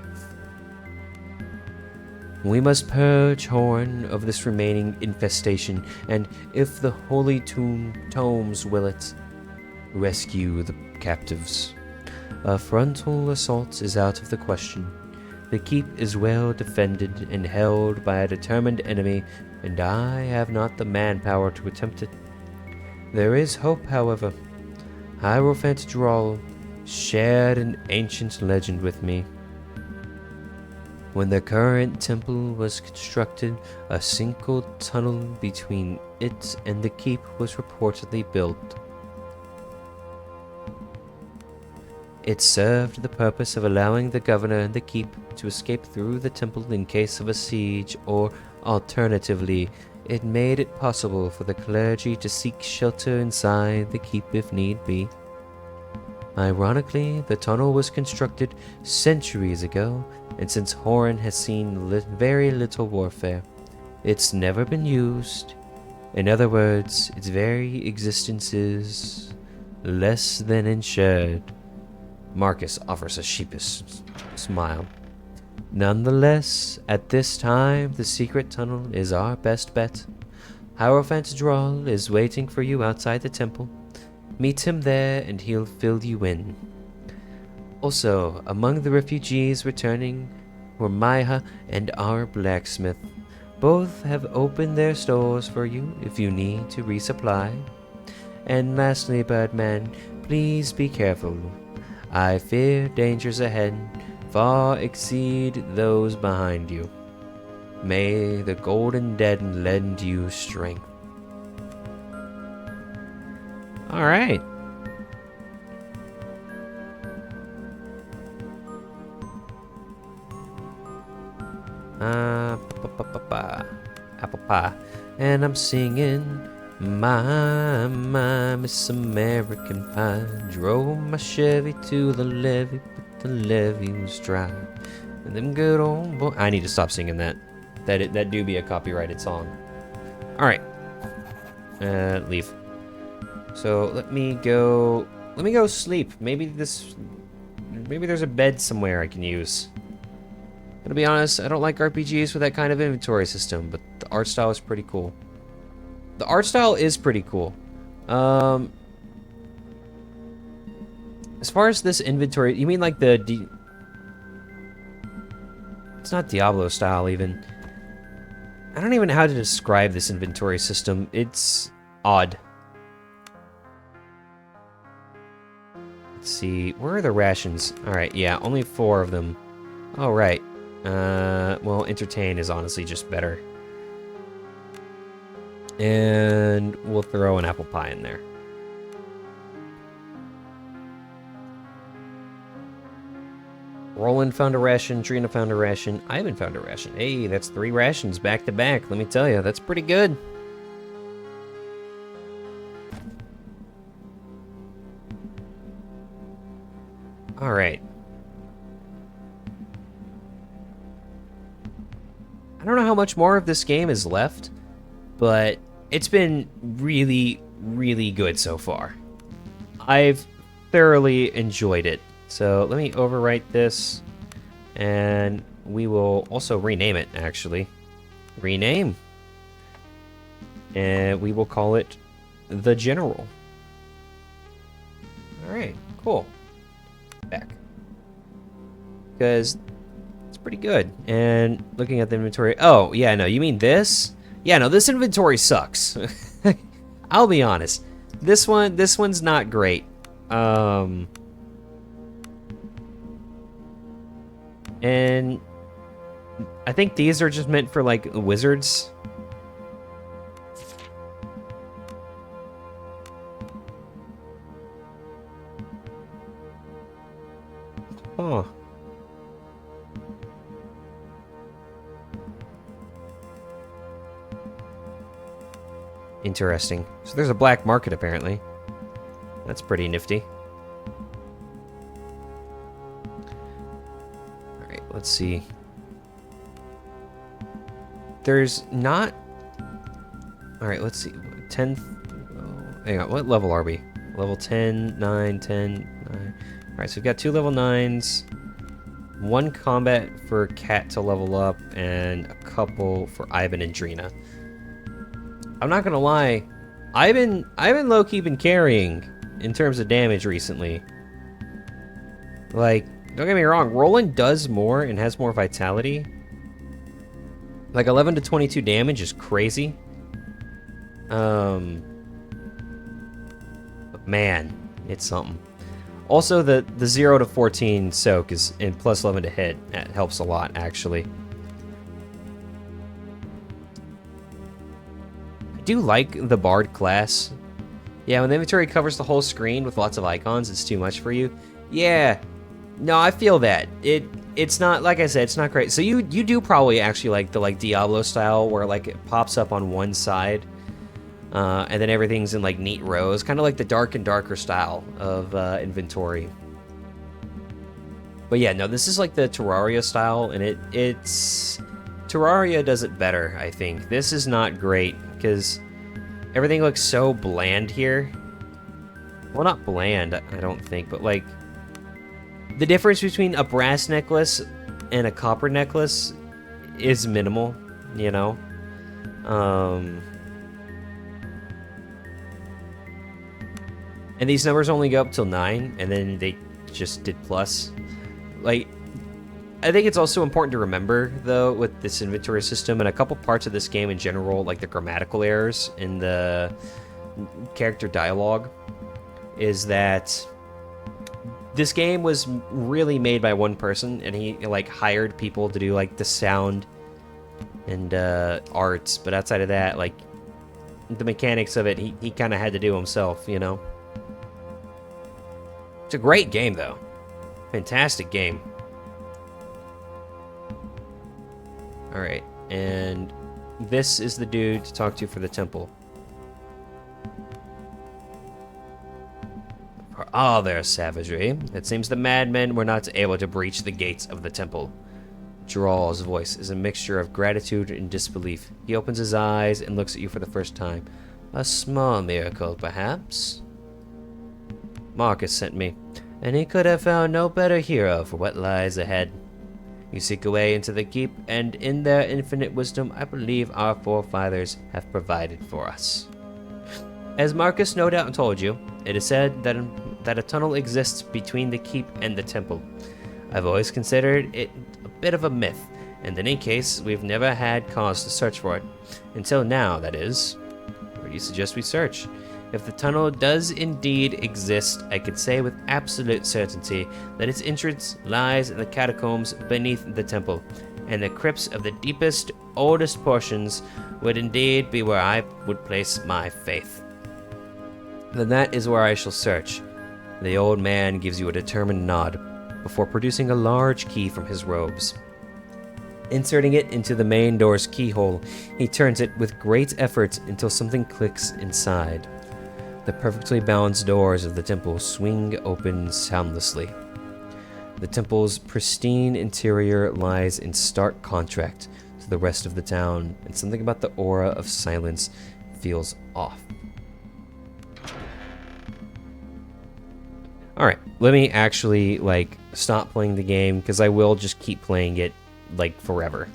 We must purge Horn of this remaining infestation, and if the holy tomes will it, rescue the captives. A frontal assault is out of the question. The keep is well defended and held by a determined enemy, and I have not the manpower to attempt it. There is hope, however. Hierophant Droll shared an ancient legend with me. When the current temple was constructed, a single tunnel between it and the keep was reportedly built. It served the purpose of allowing the governor and the keep to escape through the temple in case of a siege, or alternatively, it made it possible for the clergy to seek shelter inside the keep if need be. Ironically, the tunnel was constructed centuries ago, and since Horan has seen very little warfare, it's never been used. In other words, its very existence is less than insured. Marcus offers a sheepish smile. Nonetheless, at this time, the secret tunnel is our best bet. Hierophant Droll is waiting for you outside the temple. Meet him there and he'll fill you in. Also, among the refugees returning were Maya and our blacksmith. Both have opened their stores for you if you need to resupply. And lastly, Birdman, please be careful. I fear dangers ahead far exceed those behind you. May the Golden Dead lend you strength. Alright. Apple pie. And I'm singing my Miss American Pie. Drove my Chevy to the levee, but the levee was dry. And them good old boy. I need to stop singing that. That do be a copyrighted song. Alright. Leave. So let me go sleep. Maybe there's a bed somewhere I can use. But to be honest, I don't like RPGs with that kind of inventory system, but the art style is pretty cool. The art style is pretty cool. As far as this inventory, you mean like it's not Diablo style even. I don't even know how to describe this inventory system. It's odd. Let's see, where are the rations? Alright, yeah, only 4 of them. Oh, right. Well, entertain is honestly just better. And we'll throw an apple pie in there. Roland found a ration, Trina found a ration, Ivan found a ration. Hey, that's 3 rations back to back, let me tell you, that's pretty good. Alright. I don't know how much more of this game is left, but it's been really, really good so far. I've thoroughly enjoyed it. So let me overwrite this, and we will also rename it, actually. Rename. And we will call it The General. Alright, cool. Back. Because it's pretty good. And looking at the inventory... Oh, yeah, no, you mean this? Yeah, no, this inventory sucks. I'll be honest. This one's not great. And I think these are just meant for, like, wizards. Huh. Interesting. So there's a black market, apparently. That's pretty nifty. Alright, let's see. There's not... Alright, let's see. 10th... Oh, hang on, what level are we? Level 10, 9, 10, 9... Alright, so we've got 2 level 9s, 1 combat for Cat to level up, and a couple for Ivan and Drina. I'm not gonna lie, I've been low-key been carrying in terms of damage recently. Like, don't get me wrong, Roland does more and has more vitality. Like, 11 to 22 damage is crazy. But man, it's something. Also, the 0 to 14 soak is in plus 11 to hit. That helps a lot, actually. I do like the Bard class. Yeah, when the inventory covers the whole screen with lots of icons, it's too much for you. Yeah. No, I feel that. It's not, like I said, it's not great. So you do probably actually like the Diablo style where like it pops up on one side. And then everything's in like neat rows, kind of like the dark and darker style of inventory. But yeah, no, this is like the Terraria style, and it's Terraria does it better, I think. This is not great because everything looks so bland here. Well, not bland, I don't think, but like the difference between a brass necklace and a copper necklace is minimal, you know. And these numbers only go up till 9, and then they just did plus. Like, I think it's also important to remember, though, with this inventory system and a couple parts of this game in general, like the grammatical errors in the character dialogue, is that this game was really made by one person, and he like hired people to do like the sound and arts, but outside of that, like the mechanics of it, he kind of had to do himself, you know. It's a great game, though. Fantastic game. All right, and this is the dude to talk to for the temple. For all their savagery, it seems the madmen were not able to breach the gates of the temple. Drawl's voice is a mixture of gratitude and disbelief. He opens his eyes and looks at you for the first time. A small miracle, perhaps? Marcus sent me, and he could have found no better hero for what lies ahead. You seek a way into the keep, and in their infinite wisdom, I believe our forefathers have provided for us. As Marcus no doubt told you, it is said that a tunnel exists between the keep and the temple. I've always considered it a bit of a myth, and in any case, we've never had cause to search for it. Until now, that is. Where do you suggest we search? If the tunnel does indeed exist, I could say with absolute certainty that its entrance lies in the catacombs beneath the temple, and the crypts of the deepest, oldest portions would indeed be where I would place my faith. Then that is where I shall search. The old man gives you a determined nod, before producing a large key from his robes. Inserting it into the main door's keyhole, he turns it with great effort until something clicks inside. The perfectly balanced doors of the temple swing open soundlessly. The temple's pristine interior lies in stark contrast to the rest of the town, and something about the aura of silence feels off. Alright, let me actually, like, stop playing the game, because I will just keep playing it, like, forever.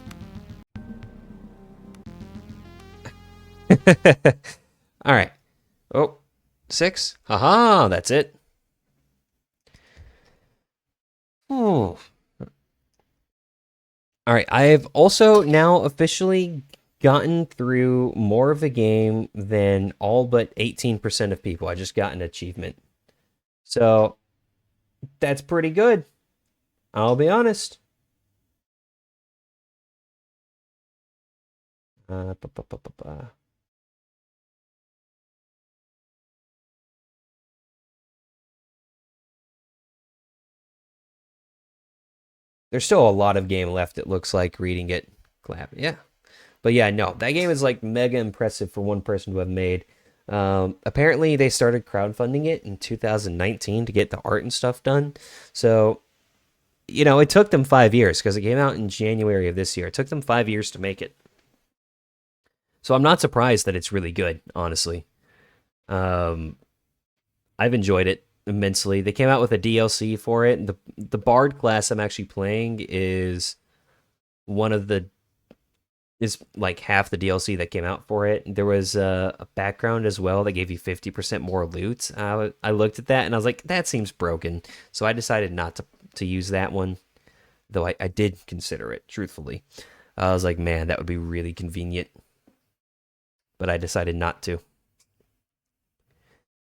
Alright. Oh. 6? Haha, that's it. Oh. Alright, I have also now officially gotten through more of the game than all but 18% of people. I just got an achievement. So, that's pretty good. I'll be honest. There's still a lot of game left, it looks like, reading it. Clap. Yeah. But yeah, no, that game is like mega impressive for one person to have made. Apparently, they started crowdfunding it in 2019 to get the art and stuff done. So, you know, it took them 5 years because it came out in January of this year. It took them 5 years to make it. So I'm not surprised that it's really good, honestly. I've enjoyed it immensely. They came out with a DLC for it. The Bard class I'm actually playing is like half the DLC that came out for it. There was a background as well that gave you 50% more loot. I looked at that and I was like, that seems broken. So I decided not to use that one, though I did consider it, truthfully. I was like, man, that would be really convenient. But I decided not to.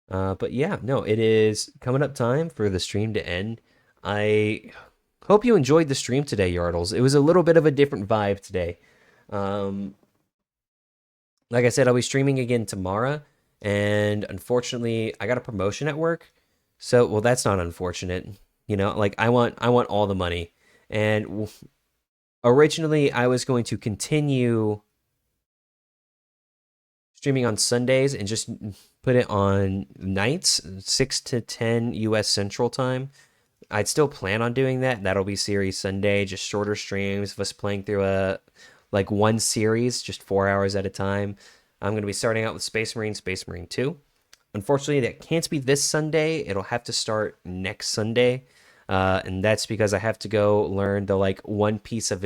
But yeah, no, it is coming up time for the stream to end. I hope you enjoyed the stream today, Yardles. It was a little bit of a different vibe today. Like I said, I'll be streaming again tomorrow, and unfortunately, I got a promotion at work. So, well, that's not unfortunate. You know, like I want all the money. And originally, I was going to continue streaming on Sundays and just put it on nights, 6 to 10 US Central Time. I'd still plan on doing that. That'll be Series Sunday, just shorter streams of us playing through one series, just 4 hours at a time. I'm going to be starting out with Space Marine 2. Unfortunately, that can't be this Sunday. It'll have to start next Sunday. And that's because I have to go learn the one piece of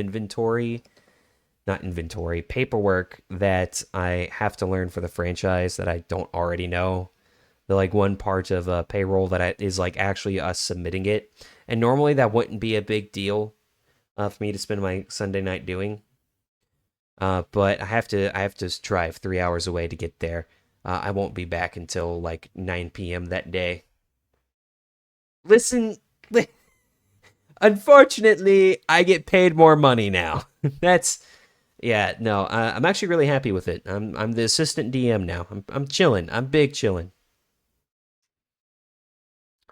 paperwork that I have to learn for the franchise that I don't already know. the like one part of payroll that is like actually us submitting it. And normally that wouldn't be a big deal for me to spend my Sunday night doing. But I have to drive 3 hours away to get there. I won't be back until like 9 p.m. that day. Listen, unfortunately, I get paid more money now. That's yeah, no, I'm actually really happy with it. I'm the assistant DM now. I'm chilling. I'm big chilling.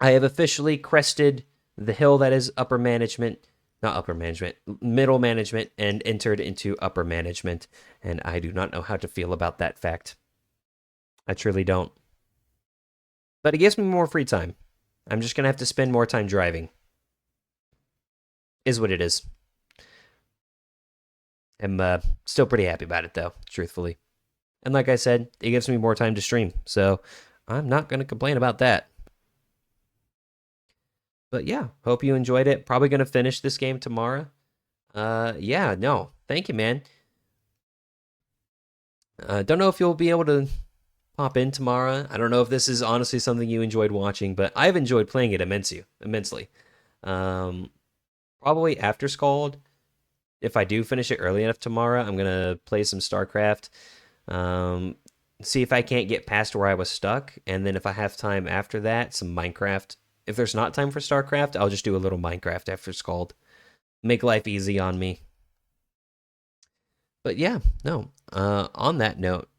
I have officially crested the hill that is upper management, not upper management, middle management, and entered into upper management. And I do not know how to feel about that fact. I truly don't. But it gives me more free time. I'm just gonna have to spend more time driving. Is what it is. I'm still pretty happy about it though, truthfully. And like I said, it gives me more time to stream, so I'm not gonna complain about that. But yeah, hope you enjoyed it. Probably gonna finish this game tomorrow. Yeah, no, thank you, man. Don't know if you'll be able to pop in tomorrow. I don't know if this is honestly something you enjoyed watching, but I've enjoyed playing it immensely. Probably after Skald, if I do finish it early enough tomorrow, I'm gonna play some StarCraft. See if I can't get past where I was stuck, and then if I have time after that, some Minecraft. If there's not time for StarCraft, I'll just do a little Minecraft after Skald. Make life easy on me. But yeah, no. On that note,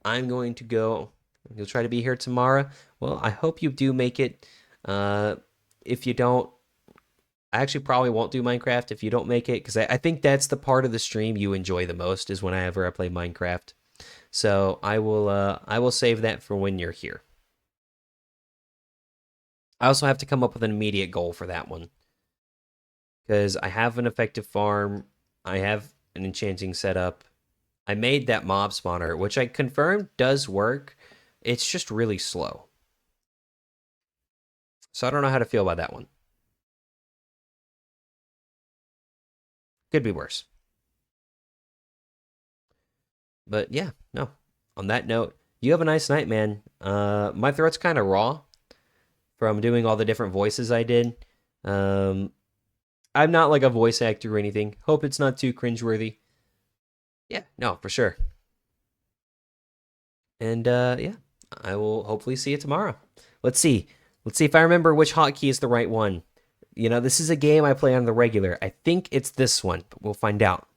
I'm going to go. You'll try to be here tomorrow. Well, I hope you do make it. If you don't, I actually probably won't do Minecraft if you don't make it, because I think that's the part of the stream you enjoy the most is whenever I play Minecraft. So I will save that for when you're here. I also have to come up with an immediate goal for that one, because I have an effective farm, I have an enchanting setup. I made that mob spawner, which I confirmed does work. It's just really slow. So I don't know how to feel about that one. Could be worse. But yeah, no. On that note, you have a nice night, man. My throat's kind of raw from doing all the different voices I did. I'm not like a voice actor or anything. Hope it's not too cringeworthy. Yeah, no, for sure. And yeah, I will hopefully see you tomorrow. Let's see. Let's see if I remember which hotkey is the right one. You know, this is a game I play on the regular. I think it's this one, but we'll find out.